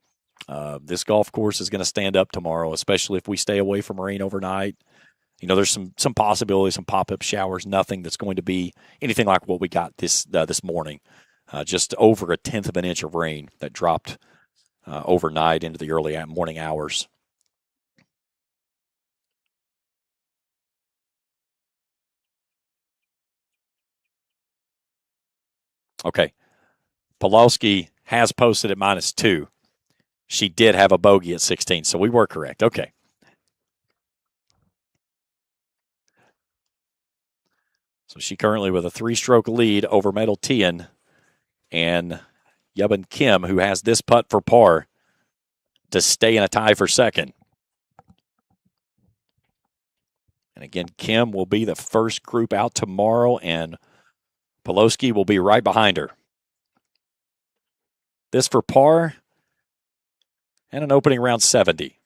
This golf course is going to stand up tomorrow, especially if we stay away from rain overnight. You know, there's some possibilities, some pop-up showers, nothing that's going to be anything like what we got this morning. Just over 1/10 of an inch of rain that dropped overnight into the early morning hours. Okay. Pawlowski has posted at -2. She did have a bogey at 16, so we were correct. Okay. So she currently with a 3-stroke lead over Meadow Tien and Yubin Kim, who has this putt for par to stay in a tie for second. And again, Kim will be the first group out tomorrow, and Pawlowski will be right behind her. This for par and an opening round 70.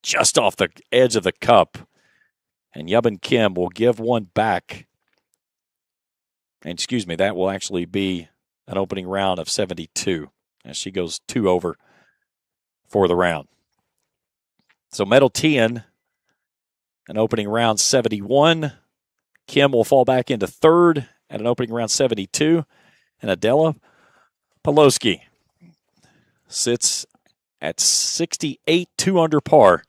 just off the edge of the cup. And Yubin Kim will give one back. And excuse me, that will actually be an opening round of 72 as she goes 2 over for the round. So Medal Tien, an opening round 71. Kim will fall back into third at an opening round 72. And Adela Poloski sits at 68, 2 under par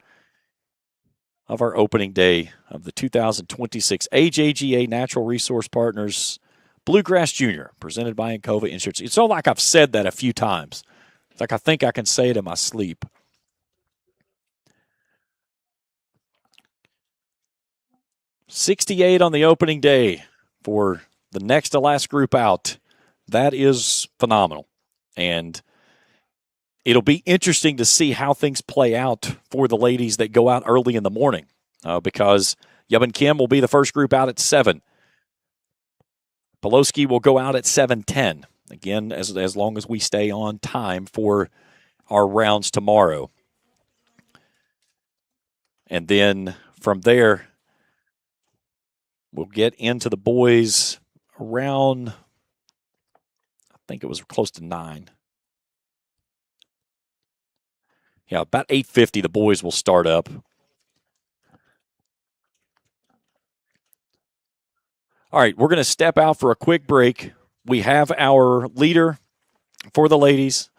of our opening day of the 2026 AJGA Natural Resource Partners Bluegrass Junior, presented by Encova Insurance. It's all like I've said that a few times. It's like I think I can say it in my sleep. $68 on the opening day for the next to last group out. That is phenomenal. And it'll be interesting to see how things play out for the ladies that go out early in the morning because Yubin Kim will be the first group out at 7. Poloski will go out at 7:10. Again, as long as we stay on time for our rounds tomorrow. And then from there, we'll get into the boys around, I think it was close to 9. Yeah, about 8:50 the boys will start up. All right, we're going to step out for a quick break. We have our leader for the ladies,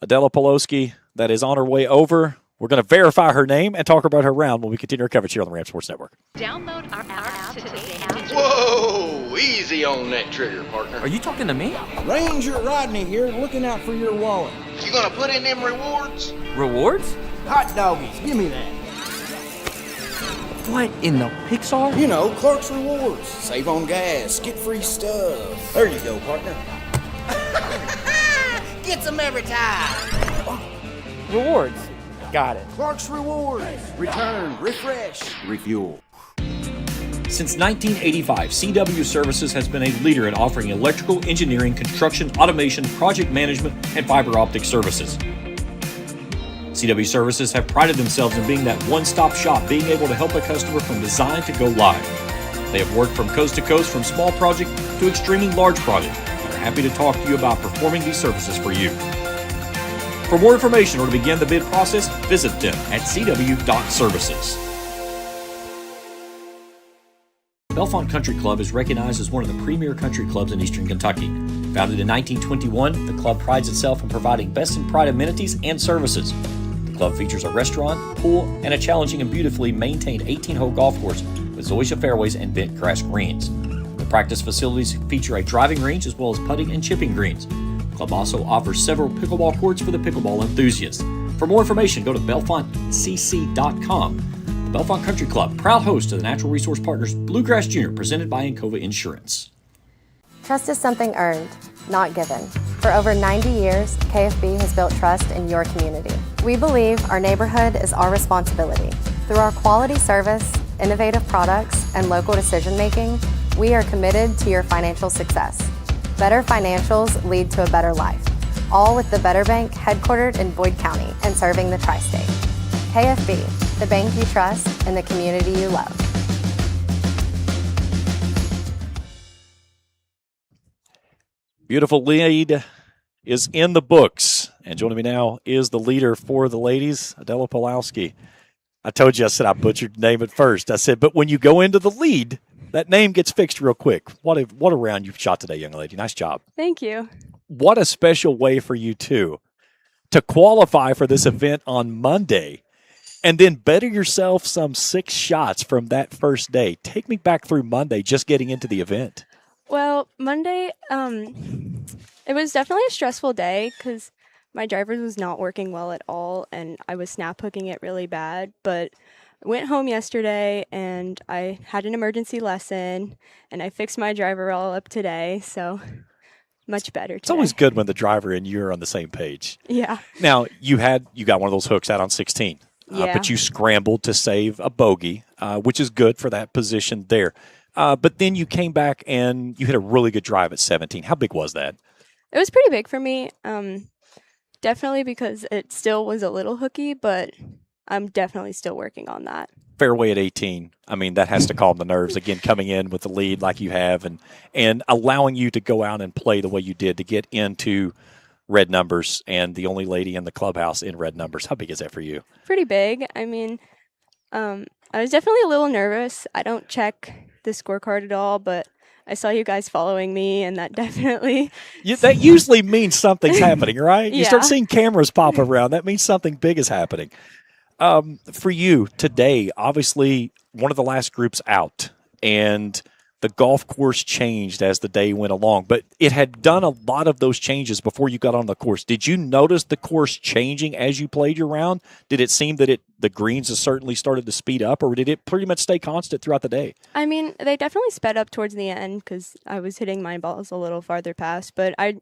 Adela Poloski, that is on her way over. We're going to verify her name and talk about her round when we continue our coverage here on the Ram Sports Network. Download our app today. Whoa, easy on that trigger, partner. Are you talking to me? Ranger Rodney here, looking out for your wallet. You gonna put in them rewards? Rewards? Hot doggies, give me that. What in the Pixar? You know, Clark's Rewards. Save on gas, get free stuff. There you go, partner. Gets them every time. Rewards. Got it. Clark's Rewards. Return, refresh, refuel. Since 1985, CW Services has been a leader in offering electrical, engineering, construction, automation, project management, and fiber optic services. CW Services have prided themselves in being that one-stop shop, being able to help a customer from design to go live. They have worked from coast to coast, from small project to extremely large project, and are happy to talk to you about performing these services for you. For more information or to begin the bid process, visit them at cw.services. Bellefonte Country Club is recognized as one of the premier country clubs in eastern Kentucky. Founded in 1921, the club prides itself in providing best-in-pride amenities and services. The club features a restaurant, pool, and a challenging and beautifully maintained 18-hole golf course with zoysia fairways and bent grass greens. The practice facilities feature a driving range as well as putting and chipping greens. The club also offers several pickleball courts for the pickleball enthusiasts. For more information, go to bellefontecc.com. The Bellefonte Country Club, proud host of the Natural Resource Partners Bluegrass Junior, presented by Encova Insurance. Trust is something earned, not given. For over 90 years, KFB has built trust in your community. We believe our neighborhood is our responsibility. Through our quality service, innovative products, and local decision-making, we are committed to your financial success. Better financials lead to a better life. All with the Better Bank, headquartered in Boyd County and serving the tri-state. KFB, the bank you trust and the community you love. Beautiful lead is in the books. And joining me now is the leader for the ladies, Adela Poloski. I told you, I said I butchered the name at first. I said, but when you go into the lead, that name gets fixed real quick. What a round you've shot today, young lady. Nice job. Thank you. What a special way for you, too, to qualify for this event on Monday and then better yourself some 6 shots from that first day. Take me back through Monday, just getting into the event. Well, Monday, it was definitely a stressful day because my driver was not working well at all, and I was snap hooking it really bad. But I went home yesterday, and I had an emergency lesson, and I fixed my driver all up today, so much better today. It's always good when the driver and you are on the same page. Yeah. Now, you got one of those hooks out on 16, Yeah. but you scrambled to save a bogey, which is good for that position there. But then you came back and you hit a really good drive at 17. How big was that? It was pretty big for me. Definitely because it still was a little hooky, but I'm definitely still working on that. Fairway at 18. I mean, that has to calm the nerves, again, coming in with the lead like you have and allowing you to go out and play the way you did to get into red numbers and the only lady in the clubhouse in red numbers. How big is that for you? Pretty big. I mean, I was definitely a little nervous. I don't check the scorecard at all, but I saw you guys following me, and that definitely... That usually means something's happening, right? You start Yeah. seeing cameras pop around. That means something big is happening. For you today, obviously one of the last groups out, and the golf course changed as the day went along, but it had done a lot of those changes before you got on the course. Did you notice the course changing as you played your round? Did it seem that the greens have certainly started to speed up, or did it pretty much stay constant throughout the day? I mean, they definitely sped up towards the end because I was hitting my balls a little farther past, but I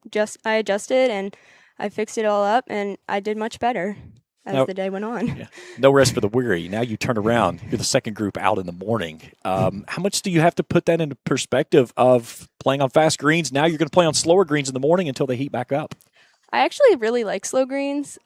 adjusted and I fixed it all up, and I did much better as the day went on. Yeah. No rest for the weary. Now you turn around. You're the second group out in the morning. How much do you have to put that into perspective of playing on fast greens? Now you're going to play on slower greens in the morning until they heat back up. I actually really like slow greens.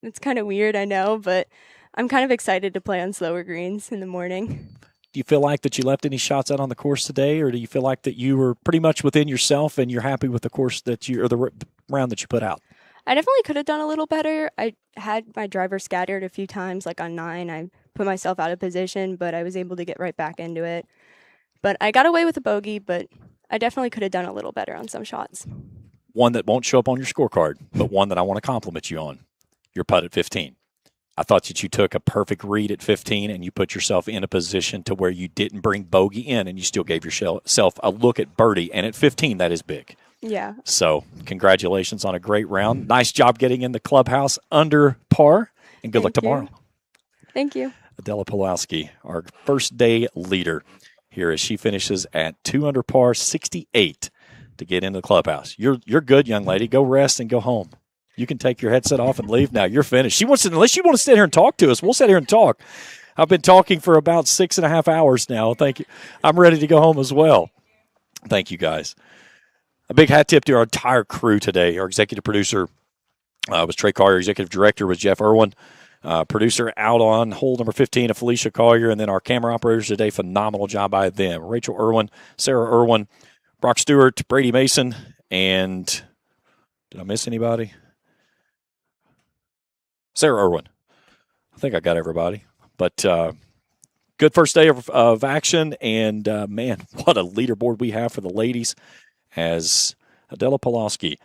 It's kind of weird, I know, but I'm kind of excited to play on slower greens in the morning. Do you feel like that you left any shots out on the course today, or do you feel like that you were pretty much within yourself and you're happy with the course that or the round that you put out? I definitely could have done a little better. I had my driver scattered a few times, like on 9. I put myself out of position, but I was able to get right back into it. But I got away with a bogey, but I definitely could have done a little better on some shots. One that won't show up on your scorecard, but one that I want to compliment you on, your putt at 15. I thought that you took a perfect read at 15 and you put yourself in a position to where you didn't bring bogey in and you still gave yourself a look at birdie. And at 15, that is big. Yeah. So congratulations on a great round. Nice job getting in the clubhouse under par, and good luck tomorrow. Thank you. Adela Pulowski, our first day leader here as she finishes at 2 under par, 68 to get into the clubhouse. You're good, young lady. Go rest and go home. You can take your headset off and leave now. You're finished. Unless you want to sit here and talk to us, we'll sit here and talk. I've been talking for about 6.5 hours now. Thank you. I'm ready to go home as well. Thank you, guys. A big hat tip to our entire crew today. Our executive producer was Trey Collier. Executive director was Jeff Irwin. Producer out on hole number 15 of Felicia Collier. And then our camera operators today, phenomenal job by them. Rachel Irwin, Sarah Irwin, Brock Stewart, Brady Mason, and did I miss anybody? Sarah Irwin. I think I got everybody. But good first day of action. And, man, what a leaderboard we have for the ladies as Adela Pulowski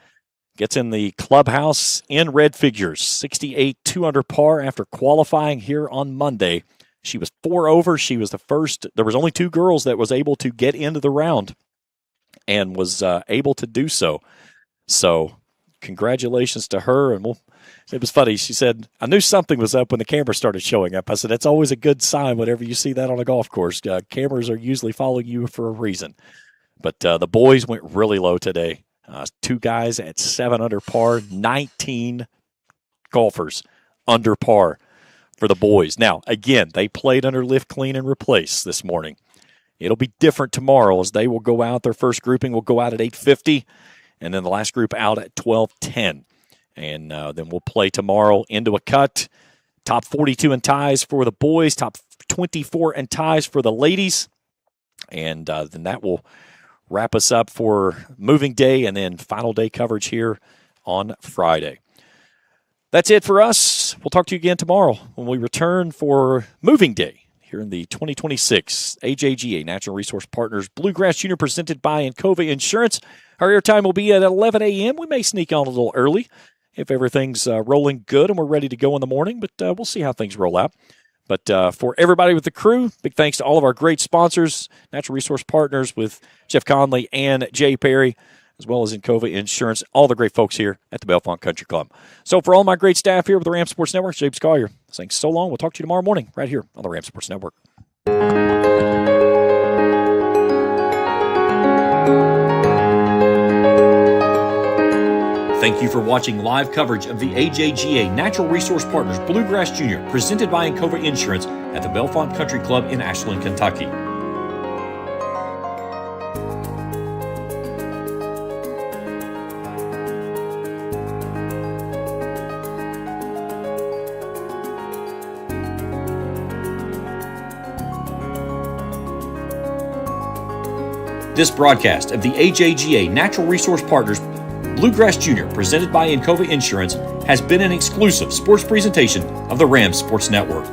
gets in the clubhouse in red figures, 68, 2 under par after qualifying here on Monday. She was 4 over. She was the first. There was only 2 girls that was able to get into the round and was able to do so. So congratulations to her. And it was funny. She said, I knew something was up when the camera started showing up. I said, that's always a good sign whenever you see that on a golf course. Cameras are usually following you for a reason. But the boys went really low today. 2 guys at 7 under par, 19 golfers under par for the boys. Now, again, they played under lift, clean, and replace this morning. It'll be different tomorrow as they will go out. Their first grouping will go out at 8:50, and then the last group out at 12:10. And then we'll play tomorrow into a cut. Top 42 in ties for the boys, top 24 in ties for the ladies. And then that will wrap us up for moving day and then final day coverage here on Friday. That's it for us. We'll talk to you again tomorrow when we return for moving day here in the 2026 AJGA Natural Resource Partners Bluegrass Junior presented by Encova Insurance. Our airtime will be at 11 a.m. We may sneak on a little early if everything's rolling good and we're ready to go in the morning, but we'll see how things roll out. But for everybody with the crew, big thanks to all of our great sponsors, Natural Resource Partners with Jeff Conley and Jay Perry, as well as Encova Insurance, all the great folks here at the Bellefonte Country Club. So for all my great staff here with the Ram Sports Network, James Collier, saying so long. We'll talk to you tomorrow morning right here on the Ram Sports Network. Thank you for watching live coverage of the AJGA Natural Resource Partners Bluegrass Junior presented by Encova Insurance at the Bellefonte Country Club in Ashland, Kentucky. This broadcast of the AJGA Natural Resource Partners Bluegrass Junior, presented by Encova Insurance, has been an exclusive sports presentation of the Rams Sports Network.